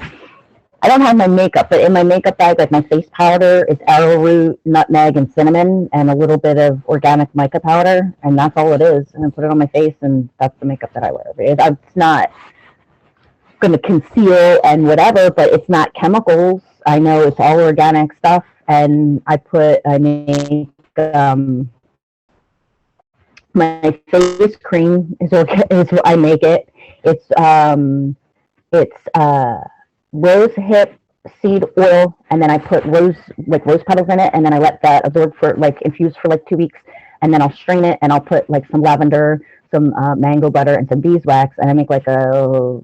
don't have my makeup, but in my makeup bag, like my face powder is arrowroot, nutmeg, and cinnamon, and a little bit of organic mica powder, and that's all it is. And I put it on my face, and that's the makeup that I wear. It's not going to conceal and whatever, but it's not chemicals. I know it's all organic stuff, and I make my face cream is I make it. It's rose hip seed oil, and then I put rose petals in it, and then I let that absorb for infuse for 2 weeks, and then I'll strain it, and I'll put some lavender, some mango butter, and some beeswax, and I make like a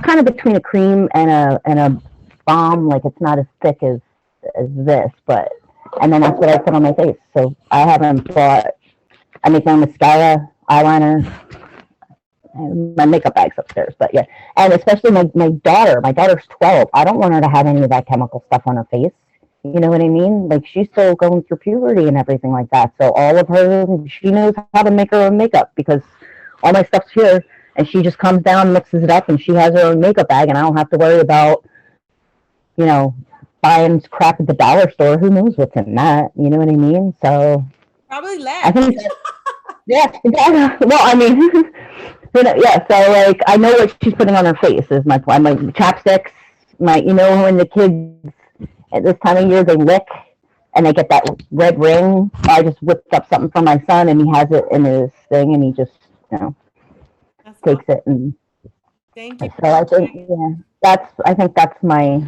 kind of between a cream and a balm. Like, it's not as thick as this, and then that's what I put on my face. So I make my mascara, eyeliner, and my makeup bag's upstairs. But yeah, and especially my daughter's 12. I don't want her to have any of that chemical stuff on her face. You know what I mean? Like, she's still going through puberty and everything like that. So she knows how to make her own makeup, because all my stuff's here, and she just comes down, mixes it up, and she has her own makeup bag, and I don't have to worry about, buying crap at the dollar store. Who knows what's in that? You know what I mean? So probably less. I think yeah. Well, I mean, yeah. So I know what she's putting on her face is my plan. My chapsticks, when the kids at this time of year they lick and they get that red ring. I just whipped up something for my son, and he has it in his thing, and he just takes it. And thank you. So I think that's my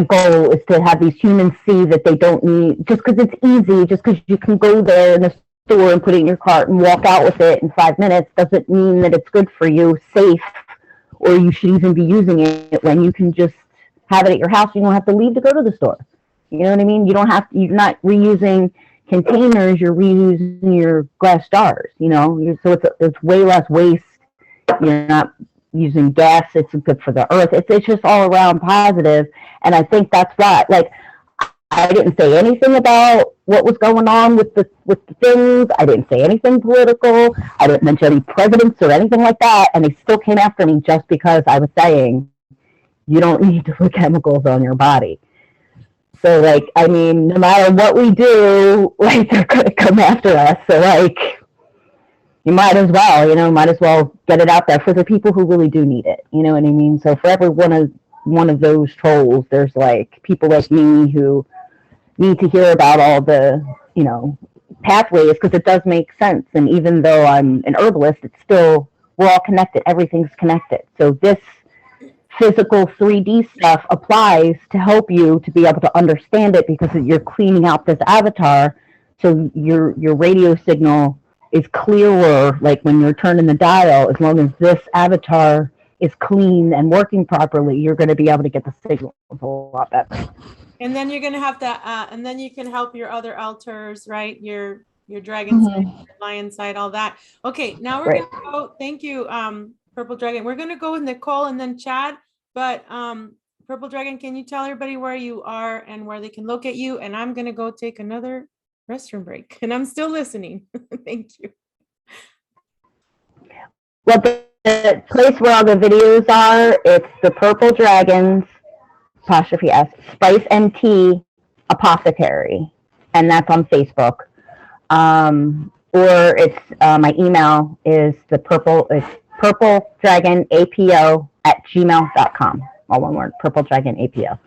goal, is to have these humans see that they don't need, just because it's easy, just because you can go there in the store and put it in your cart and walk out with it in 5 minutes, doesn't mean that it's good for you, safe, or you should even be using it when you can just have it at your house. You don't have to leave to go to the store. You know what I mean? You don't have to, you're not reusing containers, you're reusing your glass jars, you know? So it's way less waste. You're not using gas, it's good for the earth. It's just all around positive. And I think that's why, like, I didn't say anything about what was going on with the things. I didn't say anything political. I didn't mention any presidents or anything like that. And they still came after me just because I was saying you don't need to put chemicals on your body. So, like, I mean, no matter what we do, like, they're gonna come after us. So, like, you might as well, you know, get it out there for the people who really do need it. You know what I mean? So for every one of those trolls, there's like people like me who need to hear about all the, you know, pathways, because it does make sense. And even though I'm an herbalist, it's still, we're all connected. Everything's connected. So this physical 3D stuff applies to help you to be able to understand it, because you're cleaning out this avatar. So your radio signal is clearer, like when you're turning the dial. As long as this avatar is clean and working properly, you're going to be able to get the signal a lot better. And then you're gonna have to, and then you can help your other altars, right? Your dragon side, your lion side, all that. Okay, now we're gonna go. Thank you, Purple Dragon. We're gonna go with Nicole and then Chad. But Purple Dragon, can you tell everybody where you are and where they can locate you? And I'm gonna go take another restroom break, and I'm still listening. Thank you. Well, the place where all the videos are, it's the Purple Dragons apostrophe S Spice and Tea Apothecary, and that's on Facebook. Or it's my email is purpledragonapo@gmail.com. All one word, purpledragonapo.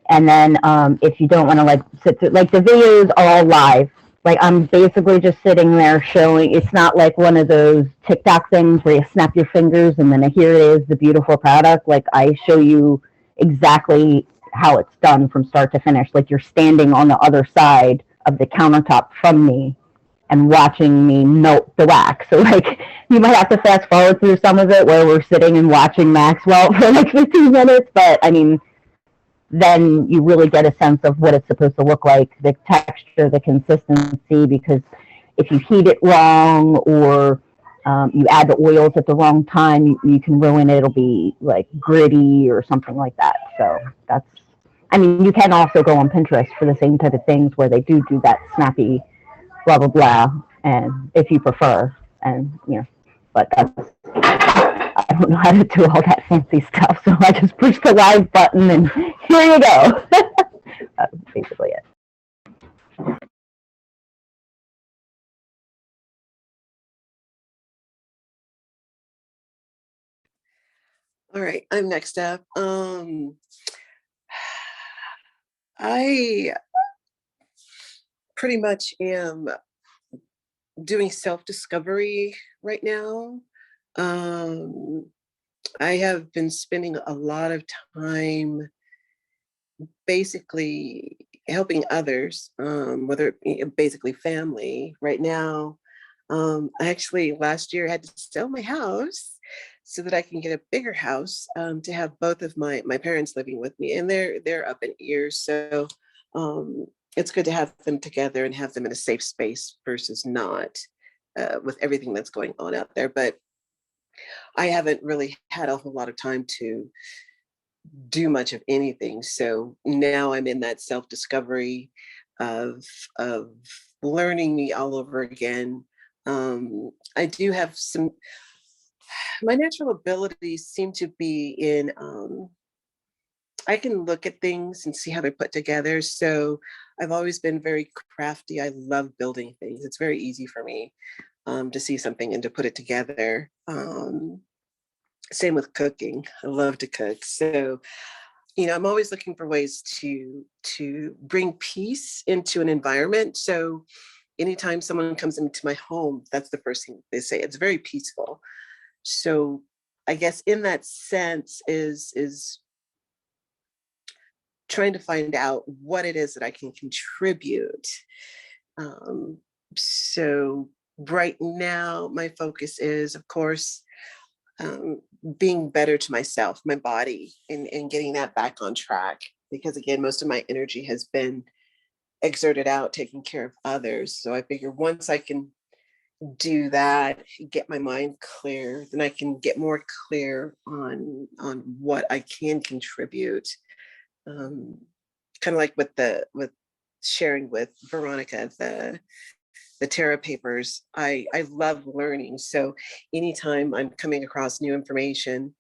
And then if you don't want to like sit through, like the videos are all live. Like I'm basically just sitting there showing. It's not like one of those TikTok things where you snap your fingers and then here it is, the beautiful product. Like I show you exactly how it's done from start to finish. Like you're standing on the other side of the countertop from me and watching me melt the wax. So like you might have to fast forward through some of it where we're sitting and watching Maxwell for like 15 minutes. But I mean, then you really get a sense of what it's supposed to look like, the texture, the consistency, because if you heat it wrong or you add the oils at the wrong time, you can ruin it. It'll be like gritty or something like that. So that's, I mean, you can also go on Pinterest for the same type of things where they do that snappy blah, blah, blah, and if you prefer, and, you know, but that's, I don't know how to do all that fancy stuff, so I just push the live button and here you go. That's basically it. All right, I'm next up. I pretty much am doing self-discovery right now. I have been spending a lot of time basically helping others, whether basically family. Right now, I actually last year had to sell my house so that I can get a bigger house to have both of my parents living with me, and they're up in years, so it's good to have them together and have them in a safe space versus not, with everything that's going on out there. But I haven't really had a whole lot of time to do much of anything. So now I'm in that self-discovery of learning me all over again. I do have my natural abilities seem to be in, I can look at things and see how they're put together. So I've always been very crafty. I love building things. It's very easy for me to see something and to put it together. Same with cooking. I love to cook. So, you know, I'm always looking for ways to bring peace into an environment. So anytime someone comes into my home, that's the first thing they say. It's very peaceful. So I guess in that sense is trying to find out what it is that I can contribute. So right now, my focus is, of course, being better to myself, my body, and getting that back on track. because again, most of my energy has been exerted out taking care of others. So I figure once I can do that, get my mind clear, then I can get more clear on what I can contribute. Kind of like with sharing with Veronica the Terra papers. I love learning. So anytime I'm coming across new information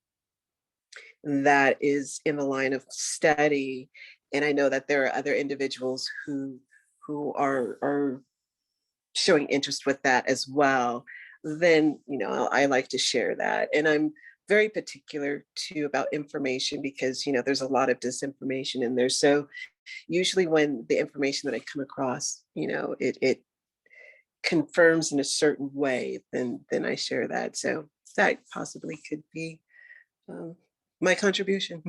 that is in the line of study, and I know that there are other individuals who are showing interest with that as well, then I like to share that. And I'm very particular too about information, because there's a lot of disinformation in there. So usually when the information that I come across, it confirms in a certain way, then I share that. So that possibly could be my contribution.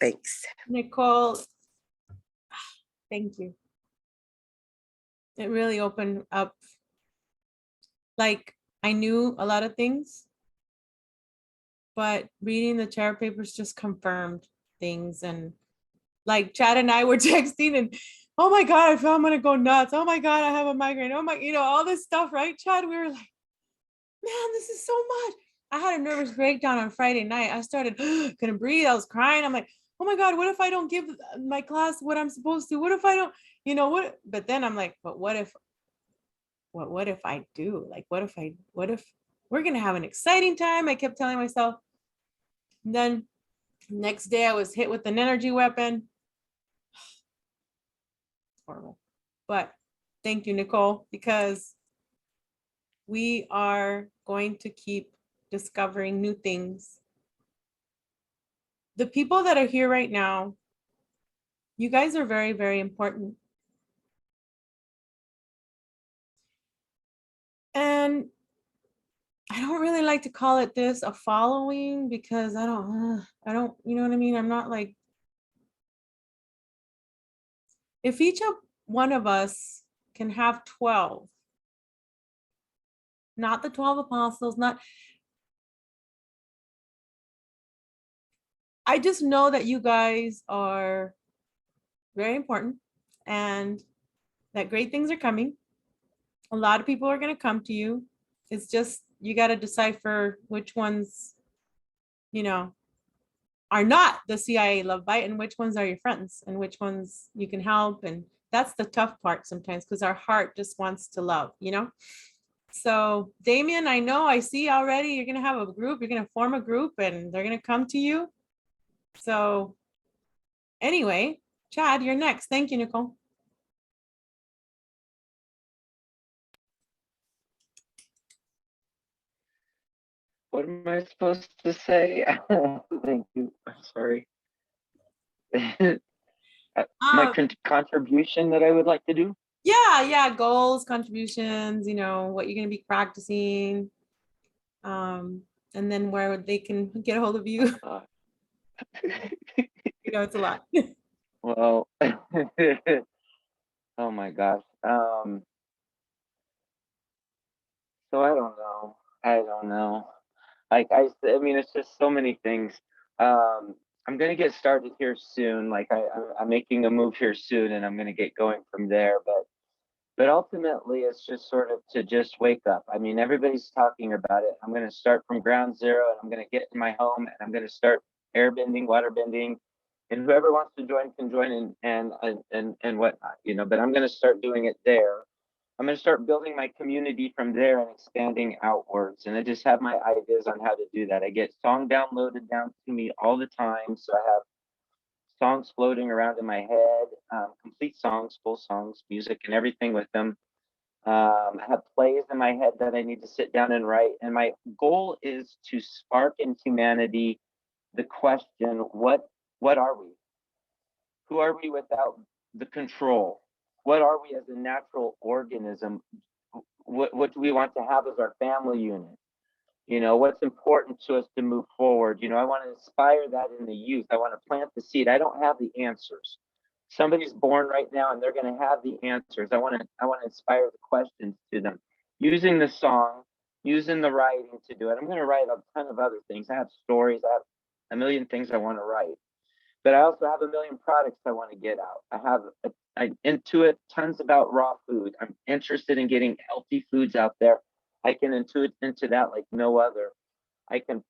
Thanks. Nicole, thank you. It really opened up. Like, I knew a lot of things, but reading the Terra papers just confirmed things. And like Chad and I were texting and, oh my God, I feel I'm gonna go nuts. Oh my God, I have a migraine. Oh my, all this stuff, right, Chad? We were like, man, this is so much. I had a nervous breakdown on Friday night. I started, couldn't breathe. I was crying. I'm like, oh my God, what if I don't give my class what I'm supposed to? What if I don't, what? But then I'm like, but what if I do? Like, what if we're going to have an exciting time? I kept telling myself. And then next day I was hit with an energy weapon. Horrible. But thank you, Nicole, because we are going to keep discovering new things. The people that are here right now, you guys are very, very important. And I don't really like to call it this a following, because I don't, you know what I mean? I'm not like, if each of one of us can have 12, not the 12 apostles, I just know that you guys are very important and that great things are coming. A lot of people are going to come to you. It's just, you got to decipher which ones, are not the CIA love bite, and which ones are your friends, and which ones you can help. And that's the tough part sometimes, because our heart just wants to love, So Damien, I see already you're going to have a group, you're going to form a group, and they're going to come to you. So anyway, Chad, you're next. Thank you, Nicole. What am I supposed to say? Thank you. I'm sorry. My contribution that I would like to do? Yeah, goals, contributions, what you're going to be practicing, and then where they can get a hold of you. It's a lot. Well, oh my gosh. So I don't know. Like I mean, it's just so many things. I'm gonna get started here soon. Like I'm making a move here soon, and I'm gonna get going from there. But ultimately, it's just sort of to just wake up. I mean, everybody's talking about it. I'm gonna start from ground zero, and I'm gonna get in my home, and I'm gonna start airbending, waterbending, and whoever wants to join can join, and whatnot, But I'm gonna start doing it there. I'm going to start building my community from there and expanding outwards. And I just have my ideas on how to do that. I get song downloaded down to me all the time. So I have songs floating around in my head, complete songs, full songs, music and everything with them. I have plays in my head that I need to sit down and write. And my goal is to spark in humanity the question, what are we? Who are we without the control? What are we as a natural organism? What do we want to have as our family unit? What's important to us to move forward? I want to inspire that in the youth. I want to plant the seed. I don't have the answers. Somebody's born right now and they're going to have the answers. I want to inspire the questions to them using the song, using the writing to do it. I'm going to write a ton of other things. I have stories. I have a million things I want to write, but I also have a million products I want to get out. I intuit tons about raw food. I'm interested in getting healthy foods out there. I can intuit into that like no other. I can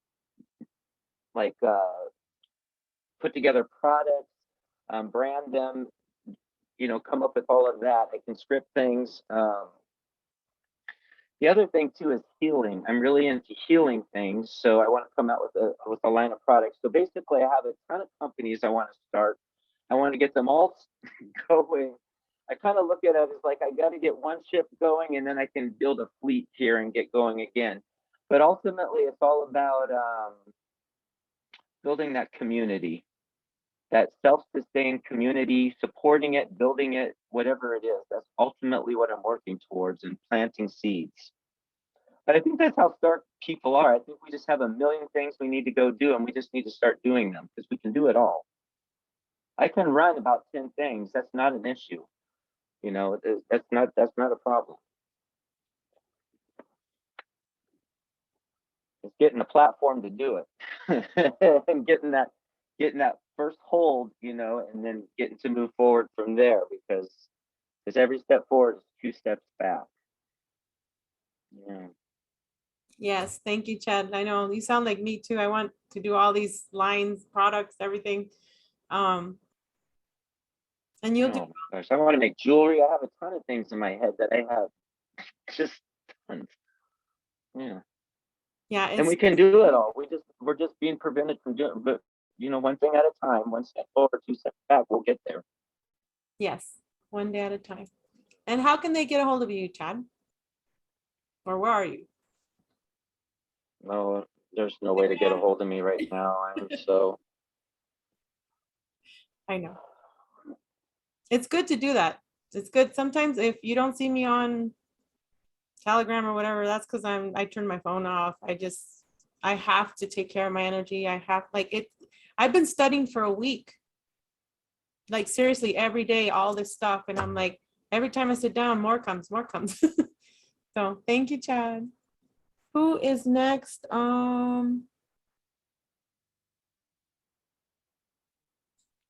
like put together products, brand them, come up with all of that. I can script things. The other thing too is healing. I'm really into healing things, so I want to come out with a line of products. So basically, I have a ton of companies I want to start. I want to get them all going. I kind of look at it as like I got to get one ship going, and then I can build a fleet here and get going again. But ultimately, it's all about building that community, that self-sustained community, supporting it, building it, whatever it is. That's ultimately what I'm working towards, and planting seeds. But I think that's how start people are. I think we just have a million things we need to go do, and we just need to start doing them because we can do it all. I can run about 10 things. That's not an issue. That's not a problem. It's getting a platform to do it and getting that first hold, and then getting to move forward from there, because every step forward is 2 steps back. Yeah. Yes, thank you, Chad. I know you sound like me too. I want to do all these lines, products, everything. And you'll do. Gosh, I want to make jewelry. I have a ton of things in my head that I have just tons. Yeah. Yeah, and we can do it all. We're just being prevented from doing it. But one thing at a time, 1 step forward, 2 steps back, we'll get there. Yes, one day at a time. And how can they get a hold of you, Chad? Or where are you? No, there's no way to get a hold of me right now. I know. It's good to do that. It's good. Sometimes if you don't see me on Telegram or whatever, that's because I turn my phone off. I have to take care of my energy. I've been studying for a week. Like seriously, every day, all this stuff. And I'm like, every time I sit down, more comes. So thank you, Chad. Who is next?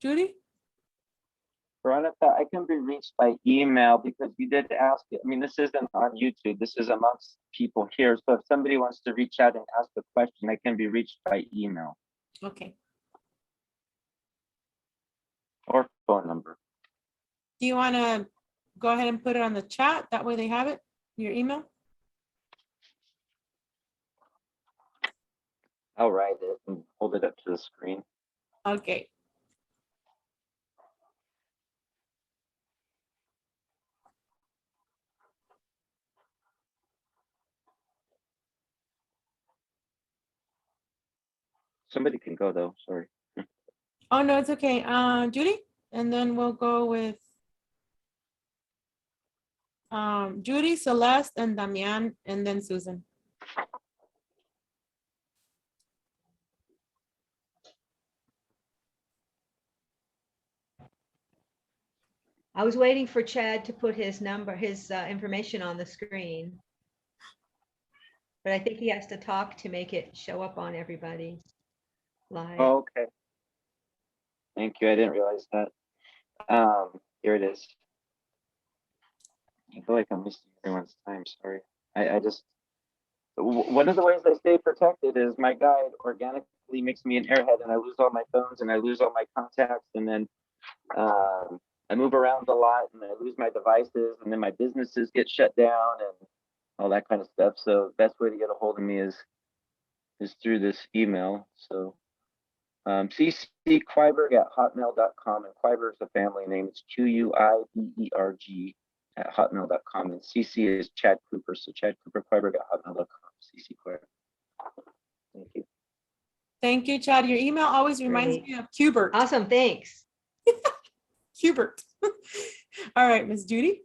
Judy? Veronica, I can be reached by email because you did ask it. I mean, this isn't on YouTube. This is amongst people here. So if somebody wants to reach out and ask a question, I can be reached by email. Okay. Or phone number. Do you want to go ahead and put it on the chat? That way they have it, your email? I'll write it and hold it up to the screen. Okay. Somebody can go though, sorry. Oh, no, it's okay. Judy? And then we'll go with Judy, Celeste, and Damian, and then Susan. I was waiting for Chad to put his information on the screen. But I think he has to talk to make it show up on everybody's live. Oh, okay. Thank you. I didn't realize that. Here it is. I feel like I'm wasting everyone's time. Sorry. I just, one of the ways I stay protected is my guide organically makes me an airhead, and I lose all my phones and I lose all my contacts, and then I move around a lot and I lose my devices, and then my businesses get shut down and all that kind of stuff. So best way to get a hold of me is through this email. So ccquiberg@hotmail.com, and Quiberg is a family name. It's QUIBERG at hotmail.com, and CC is Chad Cooper. So Chad Cooper Quiberg at hotmail.com. CC Quiberg. Thank you. Thank you, Chad. Your email always reminds me of Cubert. Awesome, thanks. Cubert. All right, Miss Judy.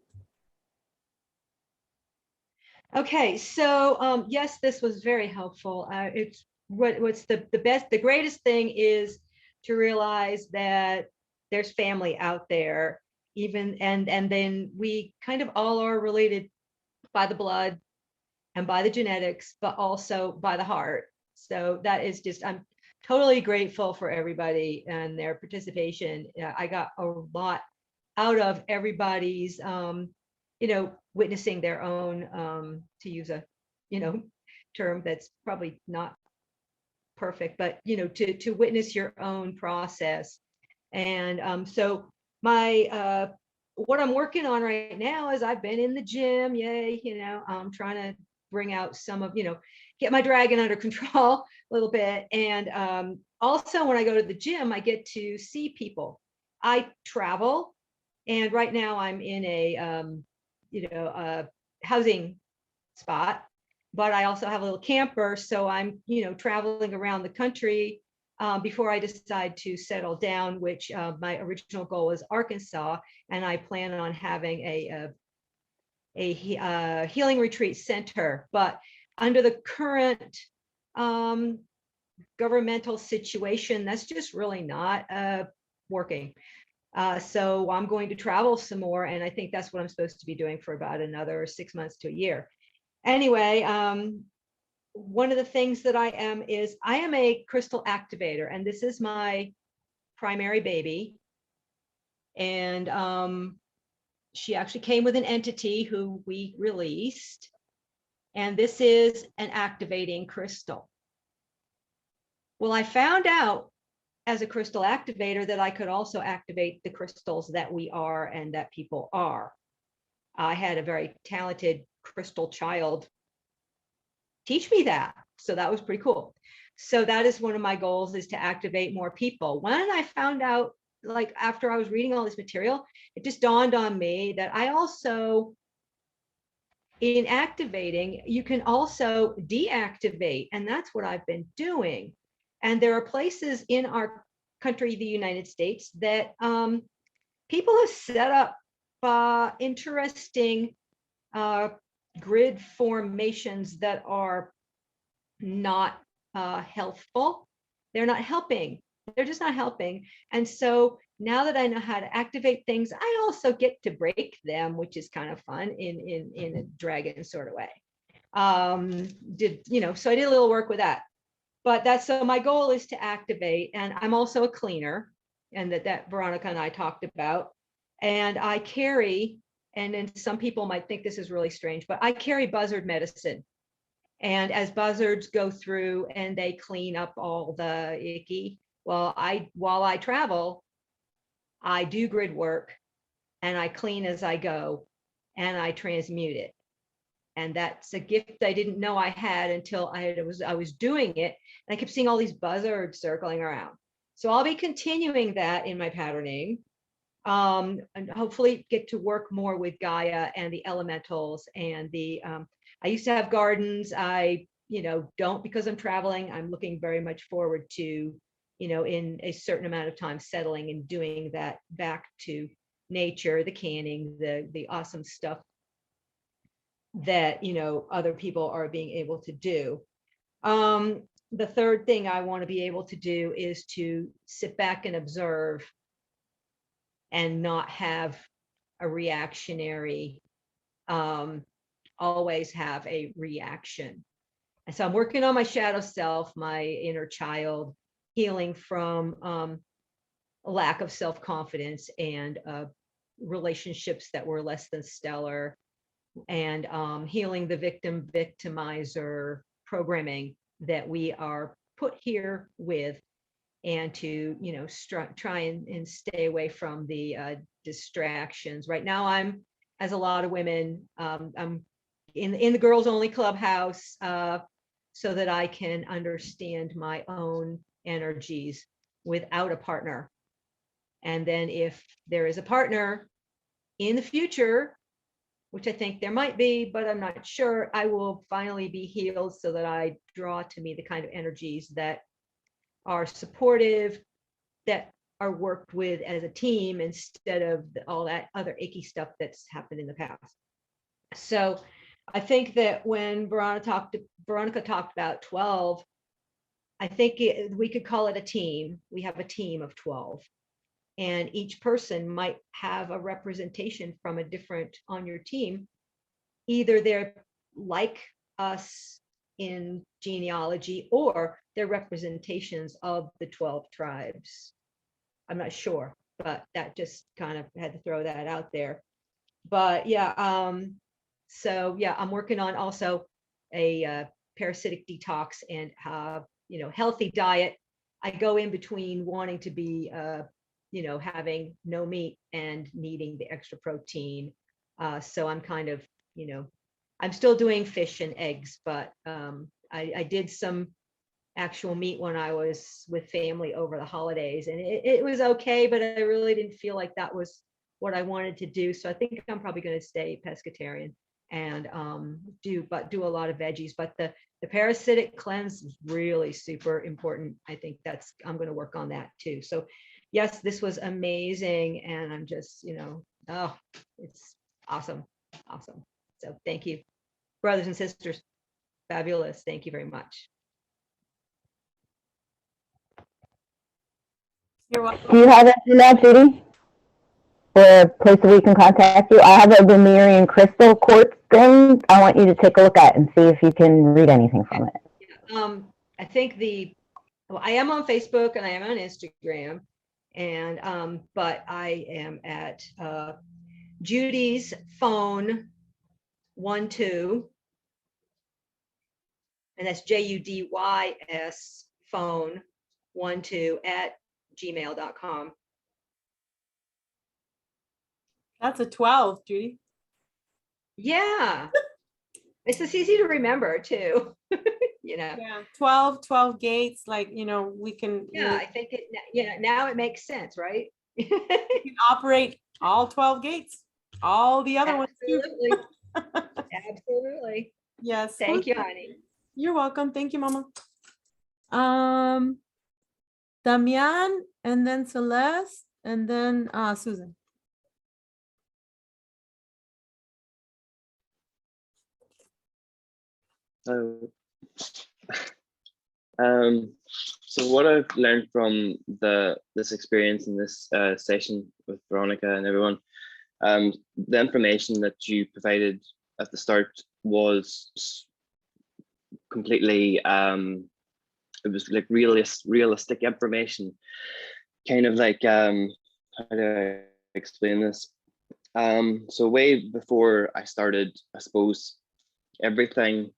Okay, so yes, this was very helpful. It's what's the greatest thing is to realize that there's family out there, even and then we kind of all are related by the blood and by the genetics, but also by the heart. So that is just, I'm totally grateful for everybody and their participation. I got a lot out of everybody's, witnessing their own, to use a, term that's probably not perfect, but, to witness your own process. And so my, what I'm working on right now is I've been in the gym, yay, I'm trying to bring out some of, get my dragon under control a little bit. And also when I go to the gym, I get to see people. I travel, and right now I'm in a housing spot, but I also have a little camper. So I'm, traveling around the country before I decide to settle down, which my original goal is Arkansas. And I plan on having a healing retreat center, but under the current governmental situation, that's just really not working. So I'm going to travel some more, and I think that's what I'm supposed to be doing for about another 6 months to a year. Anyway, one of the things that I am a crystal activator, and this is my primary baby. And she actually came with an entity who we released, and this is an activating crystal. Well, I found out as a crystal activator that I could also activate the crystals that we are and that people are. I had a very talented crystal child teach me that. So that was pretty cool. So that is one of my goals, is to activate more people. When I found out, like after I was reading all this material, it just dawned on me that I also, in activating, you can also deactivate. And that's what I've been doing. And there are places in our country, the United States, that people have set up interesting grid formations that are not healthful. They're not helping. They're just not helping. And so now that I know how to activate things, I also get to break them, which is kind of fun in a dragon sort of way. So I did a little work with that. But that's, so my goal is to activate, and I'm also a cleaner, and that Veronica and I talked about. And I carry, and then some people might think this is really strange, but I carry buzzard medicine. And as buzzards go through and they clean up all the icky, well, while I travel, I do grid work and I clean as I go and I transmute it. And that's a gift I didn't know I had until I was doing it. And I kept seeing all these buzzards circling around. So I'll be continuing that in my patterning. And hopefully get to work more with Gaia and the elementals and the I used to have gardens. I don't, because I'm traveling. I'm looking very much forward to in a certain amount of time settling and doing that back to nature, the canning, the awesome stuff that other people are being able to do. The third thing I want to be able to do is to sit back and observe and not have a reactionary, always have a reaction. And so I'm working on my shadow self, my inner child, healing from a lack of self-confidence and relationships that were less than stellar, and healing the victimizer programming that we are put here with, and to try and stay away from the distractions. Right now I'm, as a lot of women, I'm in the girls only clubhouse, so that I can understand my own energies without a partner. And then if there is a partner in the future, which I think there might be, but I'm not sure, I will finally be healed so that I draw to me the kind of energies that are supportive, that are worked with as a team, instead of all that other icky stuff that's happened in the past. So I think that when Veronica talked about 12, I think we could call it a team. We have a team of 12. And each person might have a representation from a different on your team. Either they're like us in genealogy, or they're representations of the 12 tribes. I'm not sure, but that just kind of had to throw that out there. But yeah, so yeah, I'm working on also a parasitic detox and healthy diet. I go in between wanting to be having no meat and needing the extra protein. So I'm kind of, I'm still doing fish and eggs, but I did some actual meat when I was with family over the holidays, and it was okay, but I really didn't feel like that was what I wanted to do. So I think I'm probably going to stay pescatarian and do a lot of veggies. But the parasitic cleanse is really super important. I think I'm going to work on that too. So yes, this was amazing, and I'm just, oh, it's awesome. So thank you, brothers and sisters. Fabulous. Thank you very much. You're welcome. Do you have an email, Judy? Or a place where we can contact you? I have a Lemurian crystal quartz thing. I want you to take a look at and see if you can read anything from it. I think I am on Facebook and I am on Instagram, and but I am at Judy's phone 12, and that's JUDYS phone 12 at gmail.com. That's a 12, Judy. Yeah. It's just easy to remember too. Yeah, 12 gates, like, we can. Yeah, I think now it makes sense, right? We can operate all 12 gates, all the other ones too. Absolutely. Yes. Thank you, honey. You're welcome. Thank you, Mama. Damian, and then Celeste, and then Susan. So what I've learned from this experience in this session with Veronica and everyone, the information that you provided at the start was completely, it was like realistic information, kind of like, how do I explain this? So way before I started, I suppose, everything,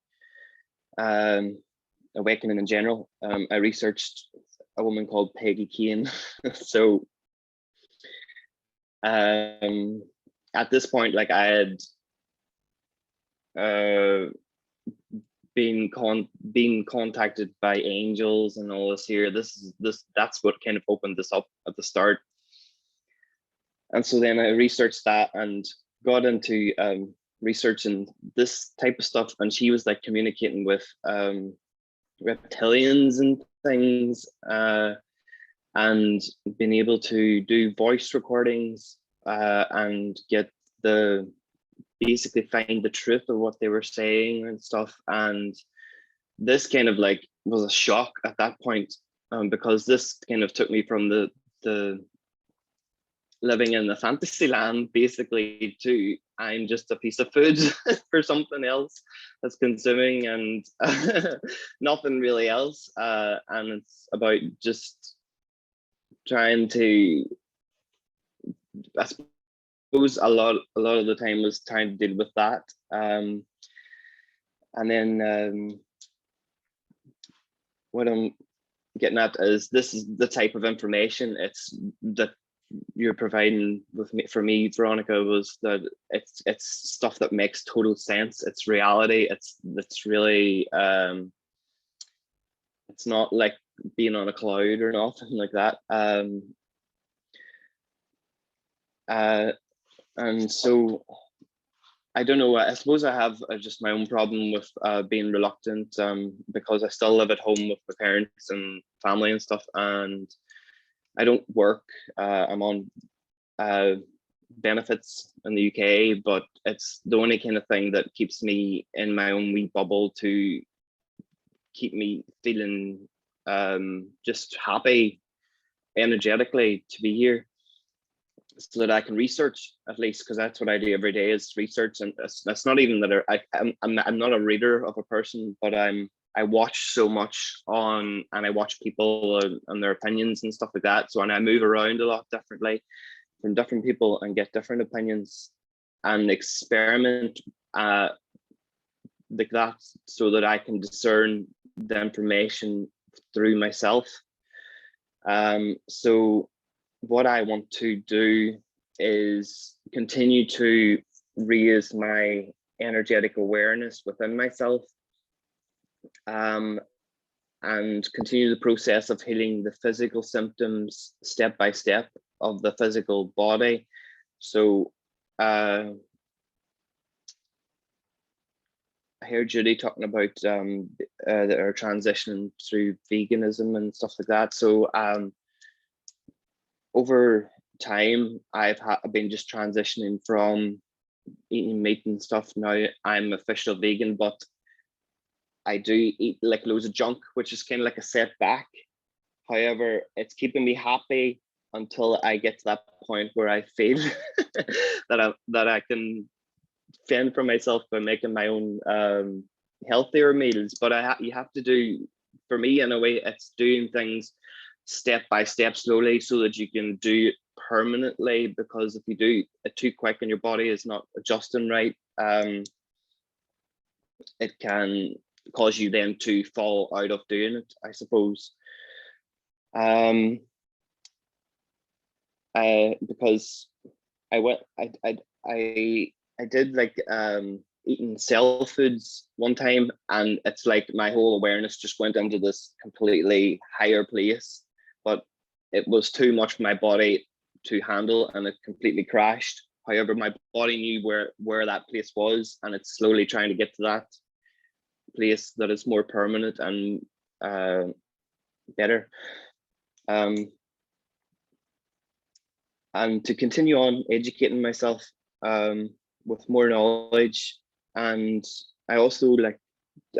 awakening in general, I researched a woman called Peggy Kane. So at this point, like, I had been contacted by angels and all this here. That's what kind of opened this up at the start. And so then I researched that and got into researching this type of stuff, and she was like communicating with reptilians and things, and being able to do voice recordings and basically find the truth of what they were saying and stuff. And this kind of like was a shock at that point, because this kind of took me from the living in the fantasy land basically to I'm just a piece of food for something else that's consuming, and nothing really else. And it's about just trying to, I suppose a lot of the time was trying to deal with that. And then what I'm getting at is this is the type of information that you're providing for me, Veronica, was that it's stuff that makes total sense. It's reality. It's really it's not like being on a cloud or nothing like that. And so I don't know, I suppose I have just my own problem with being reluctant, because I still live at home with my parents and family and stuff, and I don't work. I'm on benefits in the UK, but it's the only kind of thing that keeps me in my own wee bubble to keep me feeling just happy energetically to be here, so that I can research, at least, because that's what I do every day is research. And it's not even that I'm not a reader of a person, but I I watch so much on, and I watch people and their opinions and stuff like that. So, and I move around a lot differently from different people and get different opinions and experiment like that, so that I can discern the information through myself. So what I want to do is continue to raise my energetic awareness within myself, and continue the process of healing the physical symptoms step by step of the physical body. So I heard Judy talking about that are transitioning through veganism and stuff like that. So over time, I've been just transitioning from eating meat and stuff. Now I'm official vegan, but I do eat like loads of junk, which is kind of like a setback. However, it's keeping me happy until I get to that point where I feel that I can fend for myself by making my own healthier meals. But you have to do, for me in a way, it's doing things step by step, slowly, so that you can do it permanently. Because if you do it too quick and your body is not adjusting right, it can cause you then to fall out of doing it, I suppose. Because I did like eating cell foods one time, and it's like my whole awareness just went into this completely higher place, but it was too much for my body to handle, and it completely crashed. However, my body knew where that place was, and it's slowly trying to get to that place that is more permanent and better. And to continue on educating myself with more knowledge. And I also like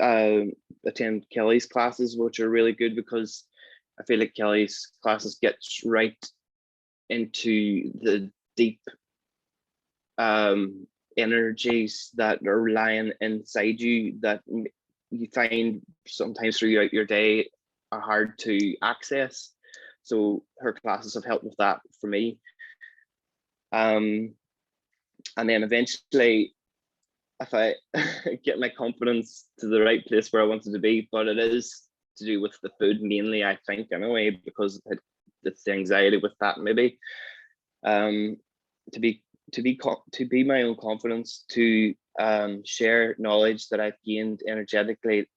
attend Kelly's classes, which are really good, because I feel like Kelly's classes gets right into the deep energies that are lying inside you, that you find sometimes throughout your day are hard to access. So her classes have helped with that for me. And then eventually, if I get my confidence to the right place where I wanted to be, but it is to do with the food mainly, I think, anyway, because it's the anxiety with that, maybe. To be my own confidence, to share knowledge that I've gained energetically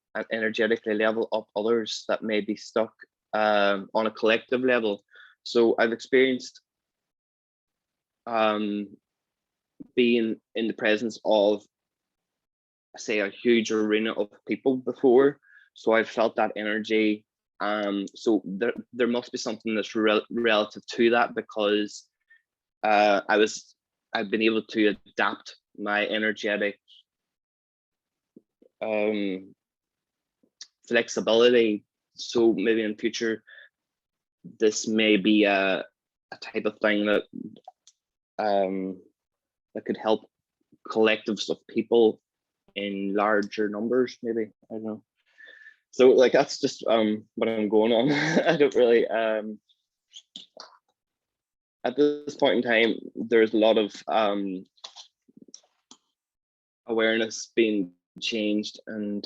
level up others that may be stuck on a collective level. So I've experienced being in the presence of, say, a huge arena of people before, so I've felt that energy. So there must be something that's relative to that, because I've been able to adapt my energetic flexibility. So maybe in future, this may be a type of thing that that could help collectives of people in larger numbers, maybe. I don't know. So like that's just what I'm going on. I don't really at this point in time, there's a lot of awareness being changed and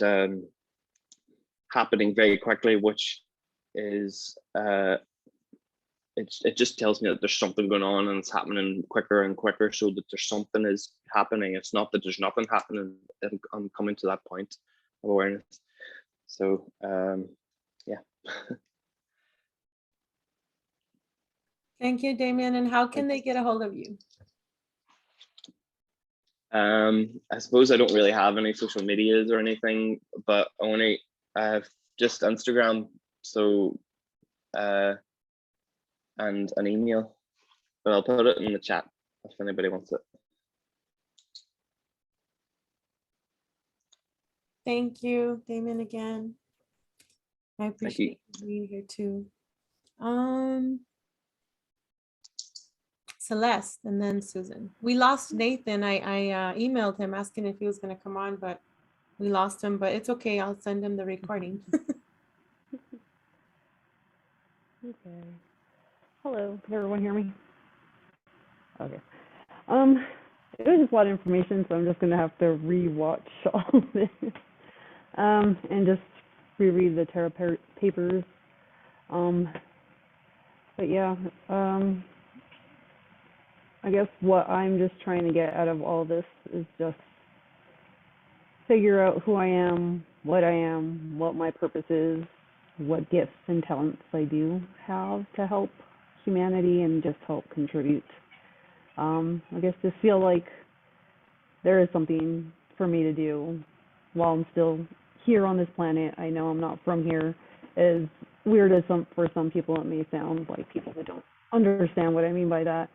happening very quickly, which is it just tells me that there's something going on, and it's happening quicker and quicker, so that there's something is happening. It's not that there's nothing happening. I'm coming to that point of awareness. So yeah. Thank you, Damien. And how can they get a hold of you? I suppose I don't really have any social medias or anything, but only just Instagram. So and an email, but I'll put it in the chat if anybody wants it. Thank you, Damien, again. I appreciate you being here too. Celeste and then Susan. We lost Nathan. I emailed him asking if he was going to come on, but We lost him, but it's okay. I'll send him the recording. Okay. Hello. Can everyone hear me? Okay. It was just a lot of information, so I'm just gonna have to re-watch all of this, and just reread the Terra papers. But yeah, I guess what I'm just trying to get out of all this is just figure out who I am, what my purpose is, what gifts and talents I do have to help humanity and just help contribute. I guess just feel like there is something for me to do while I'm still here on this planet. I know I'm not from here. As weird as for some people it may sound, like people that don't understand what I mean by that.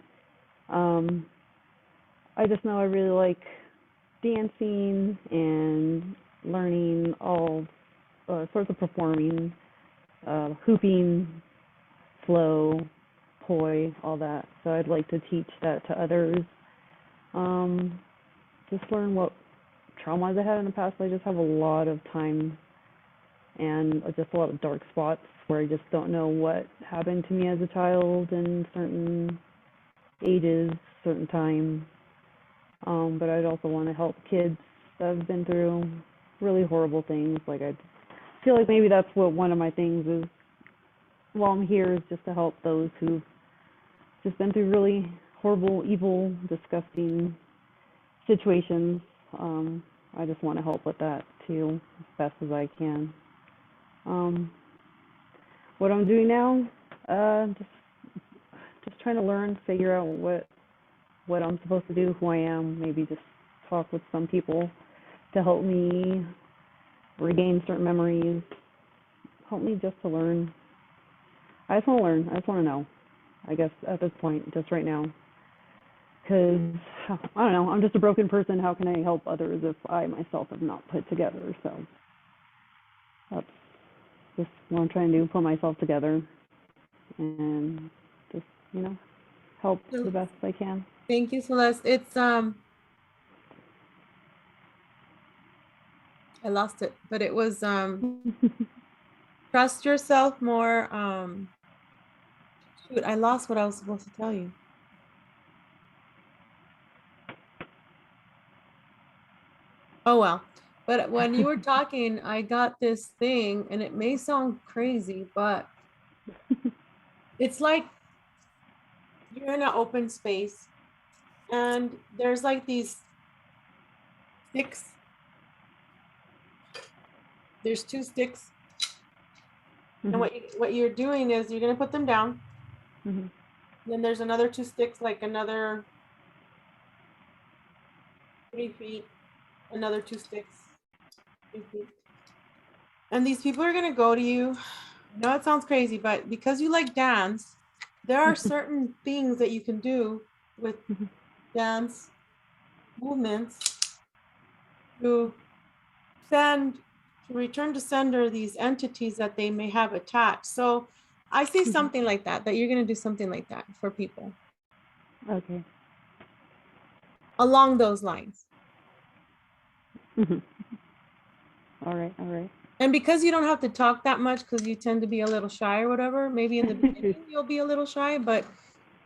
I just know I really like dancing and learning all sorts of performing, hooping, flow, poi, all that. So I'd like to teach that to others. Just learn what traumas I had in the past. I just have a lot of time and just a lot of dark spots where I just don't know what happened to me as a child in certain ages, certain time. But I'd also want to help kids that have been through really horrible things. Like I feel like maybe that's what one of my things is while I'm here, is just to help those who've just been through really horrible, evil, disgusting situations. I just want to help with that too, as best as I can. What I'm doing now, just trying to learn, figure out what I'm supposed to do, who I am, maybe just talk with some people to help me regain certain memories, help me just to learn. I just want to learn. I just want to know, I guess, at this point, just right now. Because, I don't know, I'm just a broken person. How can I help others if I myself have not put together? So that's just what I'm trying to do, put myself together and just, help the best I can. Thank you, Celeste. It's I lost it, but it was trust yourself more. Shoot, I lost what I was supposed to tell you. Oh well. But when you were talking, I got this thing, and it may sound crazy, but it's like you're in an open space and there's like these sticks. There's 2 sticks. And what you're doing is you're going to put them down. Then there's another 2 sticks, like another 3 feet, another 2 sticks, 3 feet. And these people are going to go to you. I know it sounds crazy, but because you like dance, there are certain things that you can do with dance movements to return to sender these entities that they may have attached. So I see something like that you're going to do something like that for people. Okay. Along those lines. All right. And because you don't have to talk that much, because you tend to be a little shy or whatever, maybe in the beginning you'll be a little shy, but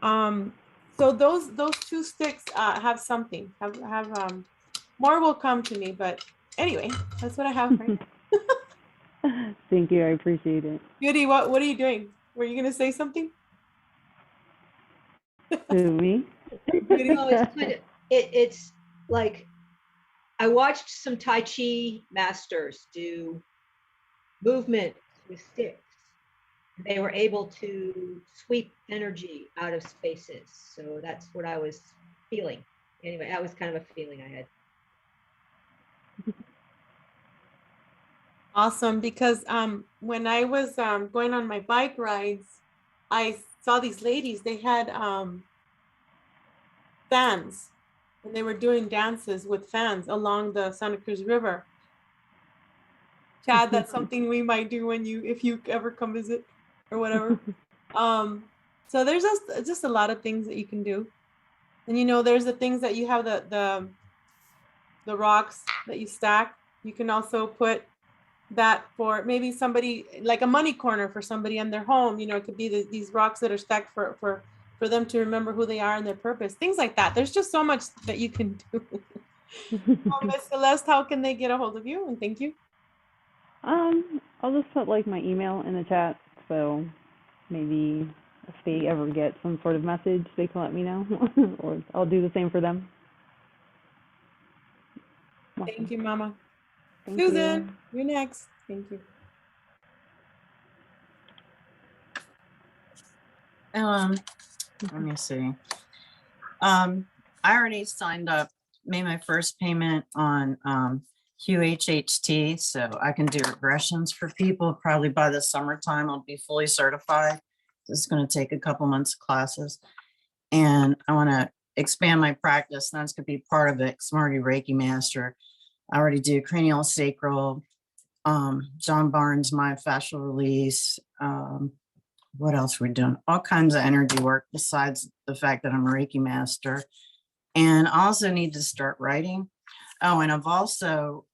so those 2 sticks have something. Have more will come to me, but anyway, that's what I have right now. Thank you. I appreciate it. Beauty, what are you doing? Were you gonna say something? To me? No, it's like I watched some Tai Chi masters do movement with sticks. They were able to sweep energy out of spaces. So that's what I was feeling. Anyway, that was kind of a feeling I had. Awesome, because when I was going on my bike rides, I saw these ladies. They had fans, and they were doing dances with fans along the Santa Cruz River. Chad, that's something we might do if you ever come visit or whatever. So there's just a lot of things that you can do, and there's the things that you have the rocks that you stack. You can also put that for maybe somebody, like a money corner for somebody in their home. You know, it could be these rocks that are stacked for them to remember who they are and their purpose, things like that. There's just so much that you can do. Miss Celeste, how can they get a hold of you? And thank you. I'll just put like my email in the chat, so maybe if they ever get some sort of message, they can let me know, or I'll do the same for them. Thank you, Mama. Thank Susan, you're next. Thank you. Let me see. I already signed up, made my first payment on QHHT, so I can do regressions for people. Probably by the summertime, I'll be fully certified. This is going to take a couple months of classes, and I want to expand my practice. That's going to be part of it because I'm already Reiki master. I already do cranial sacral, John Barnes, myofascial release. What else are we doing? All kinds of energy work besides the fact that I'm a Reiki master. And I also need to start writing. Oh, and I've also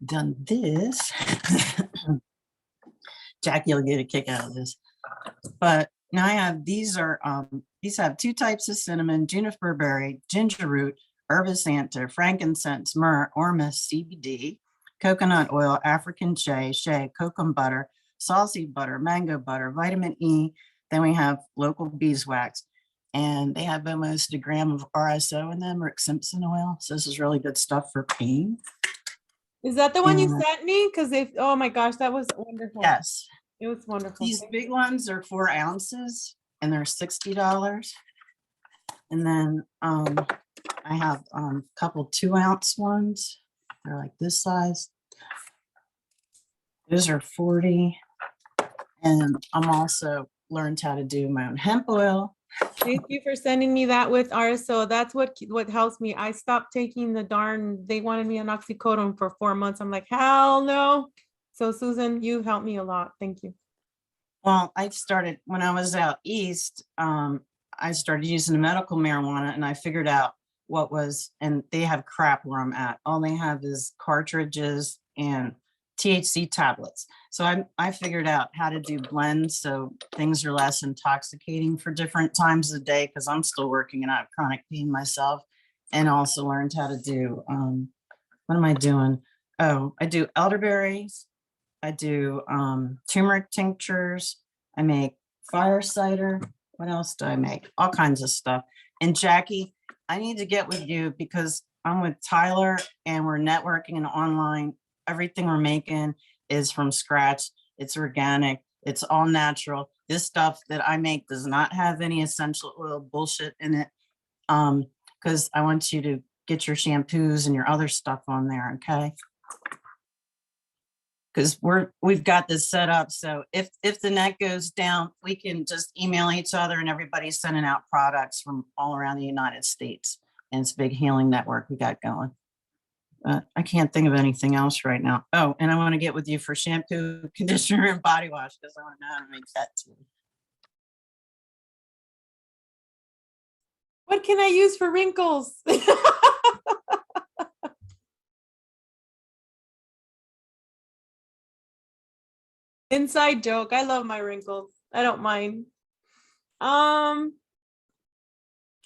done this. Jackie will get a kick out of this. But now I have, these have 2 types of cinnamon, juniper berry, ginger root, herbicanta, frankincense, myrrh, ormus, CBD, coconut oil, African shea, cocoa butter, salsi butter, mango butter, vitamin E. Then we have local beeswax. And they have almost a gram of RSO in them, Rick Simpson oil. So this is really good stuff for pain. Is that the one you sent me? Because oh my gosh, that was wonderful. Yes. It was wonderful. These big ones are 4 ounces and they're $60. And then I have a couple 2-ounce ones. They're like this size. Those are 40. And I'm also learned how to do my own hemp oil. Thank you for sending me that with RSO. That's what helps me. I stopped taking the darn, they wanted me on oxycodone for 4 months. I'm like, hell no. So Susan, you helped me a lot. Thank you. Well, I started when I was out east. I started using the medical marijuana and I figured out what was, and they have crap where I'm at. All they have is cartridges and THC tablets. So I figured out how to do blends so things are less intoxicating for different times of the day because I'm still working and I have chronic pain myself, and also learned how to do, what am I doing? Oh, I do elderberries. I do turmeric tinctures. I make fire cider. What else do I make? All kinds of stuff. And Jackie, I need to get with you because I'm with Tyler and we're networking and online. Everything we're making is from scratch. It's organic. It's all natural. This stuff that I make does not have any essential oil bullshit in it. Because I want you to get your shampoos and your other stuff on there, okay? Because we've got this set up. So if the net goes down, we can just email each other and everybody's sending out products from all around the United States. And it's a big healing network we got going. I can't think of anything else right now. Oh, and I want to get with you for shampoo, conditioner, and body wash because I want to know how to make that too. What can I use for wrinkles? Inside joke. I love my wrinkles. I don't mind.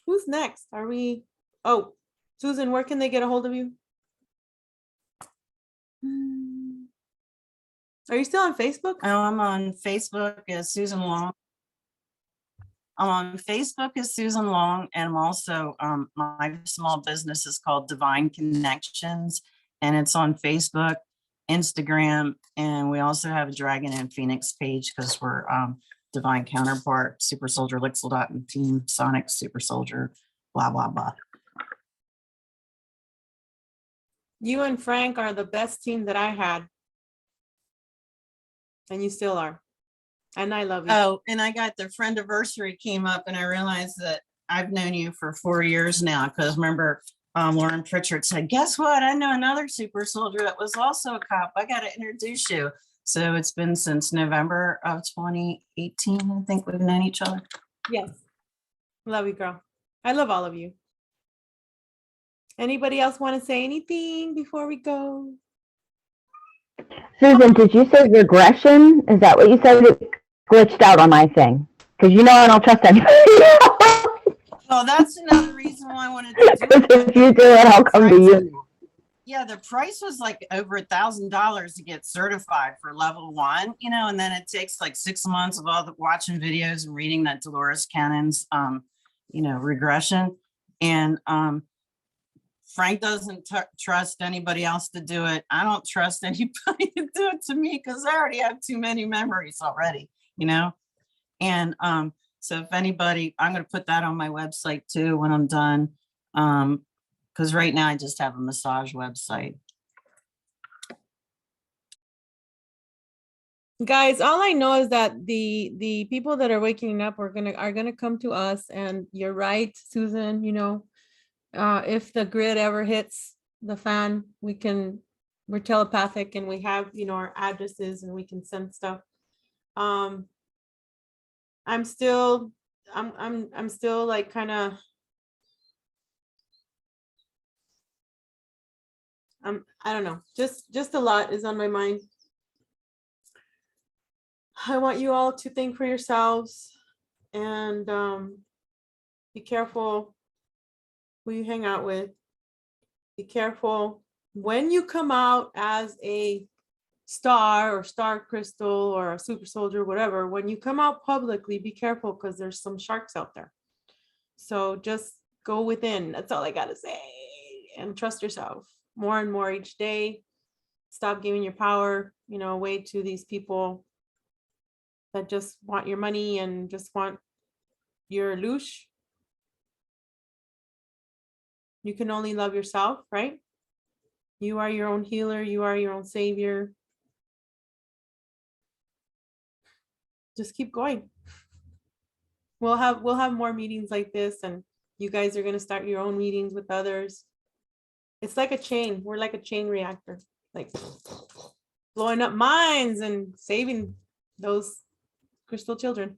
Who's next? Are we? Oh, Susan, where can they get a hold of you? Are you still on Facebook? Oh, I'm on Facebook as Susan Long. I'm on Facebook as Susan Long, and I'm also my small business is called Divine Connections, and it's on Facebook, Instagram, and we also have a Dragon and Phoenix page because we're Divine Counterpart, Super Soldier, Lixel Dot, and Team Sonic Super Soldier, blah blah blah. You and Frank are the best team that I had. And you still are. And I love you. Oh, and I got the friendiversary came up and I realized that I've known you for 4 years now because remember Lauren Pritchard said, guess what? I know another super soldier that was also a cop. I got to introduce you. So it's been since November of 2018. I think we've known each other. Yes. Love you, girl. I love all of you. Anybody else want to say anything before we go? Susan, did you say regression? Is that what you said? It glitched out on my thing. Because you know I don't trust anybody. Well, that's another reason why I wanted to do Because it. if you do it, I'll come to you. Yeah, the price was like over $1,000 to get certified for level 1, you know, and then it takes like 6 months of all the watching videos and reading that Dolores Cannon's, you know, regression. And Frank doesn't trust anybody else to do it. I don't trust anybody to do it to me because I already have too many memories already, you know? And so if anybody, I'm going to put that on my website too when I'm done. Because right now I just have a massage website. Guys, all I know is that the people that are waking up are gonna come to us. And you're right, Susan, you know, if the grid ever hits the fan, we're telepathic and we have, you know, our addresses and we can send stuff. I'm still like kind of I don't know, just a lot is on my mind. I want you all to think for yourselves and be careful who you hang out with. Be careful when you come out as a star or star crystal or a super soldier, whatever. When you come out publicly, be careful because there's some sharks out there. So just go within. That's all I gotta say. And trust yourself more and more each day. Stop giving your power, you know, away to these people that just want your money and just want your loosh. You can only love yourself, right? You are your own healer. You are your own savior. Just keep going. We'll have more meetings like this, and you guys are gonna start your own meetings with others. It's like a chain. We're like a chain reactor, like blowing up mines and saving those crystal children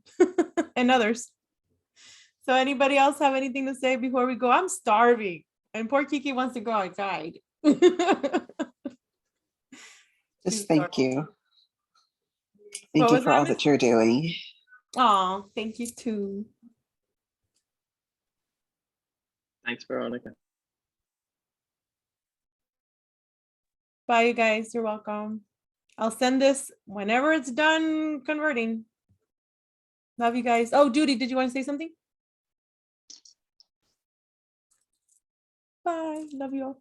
and others. So anybody else have anything to say before we go? I'm starving and poor Kiki wants to go outside. Just thank you. Thank What you was for all that, that you're doing. Oh, thank you too. Thanks, Veronica. Bye, you guys. You're welcome. I'll send this whenever it's done converting. Love you guys. Oh, Judy, did you want to say something? Bye. Love you all.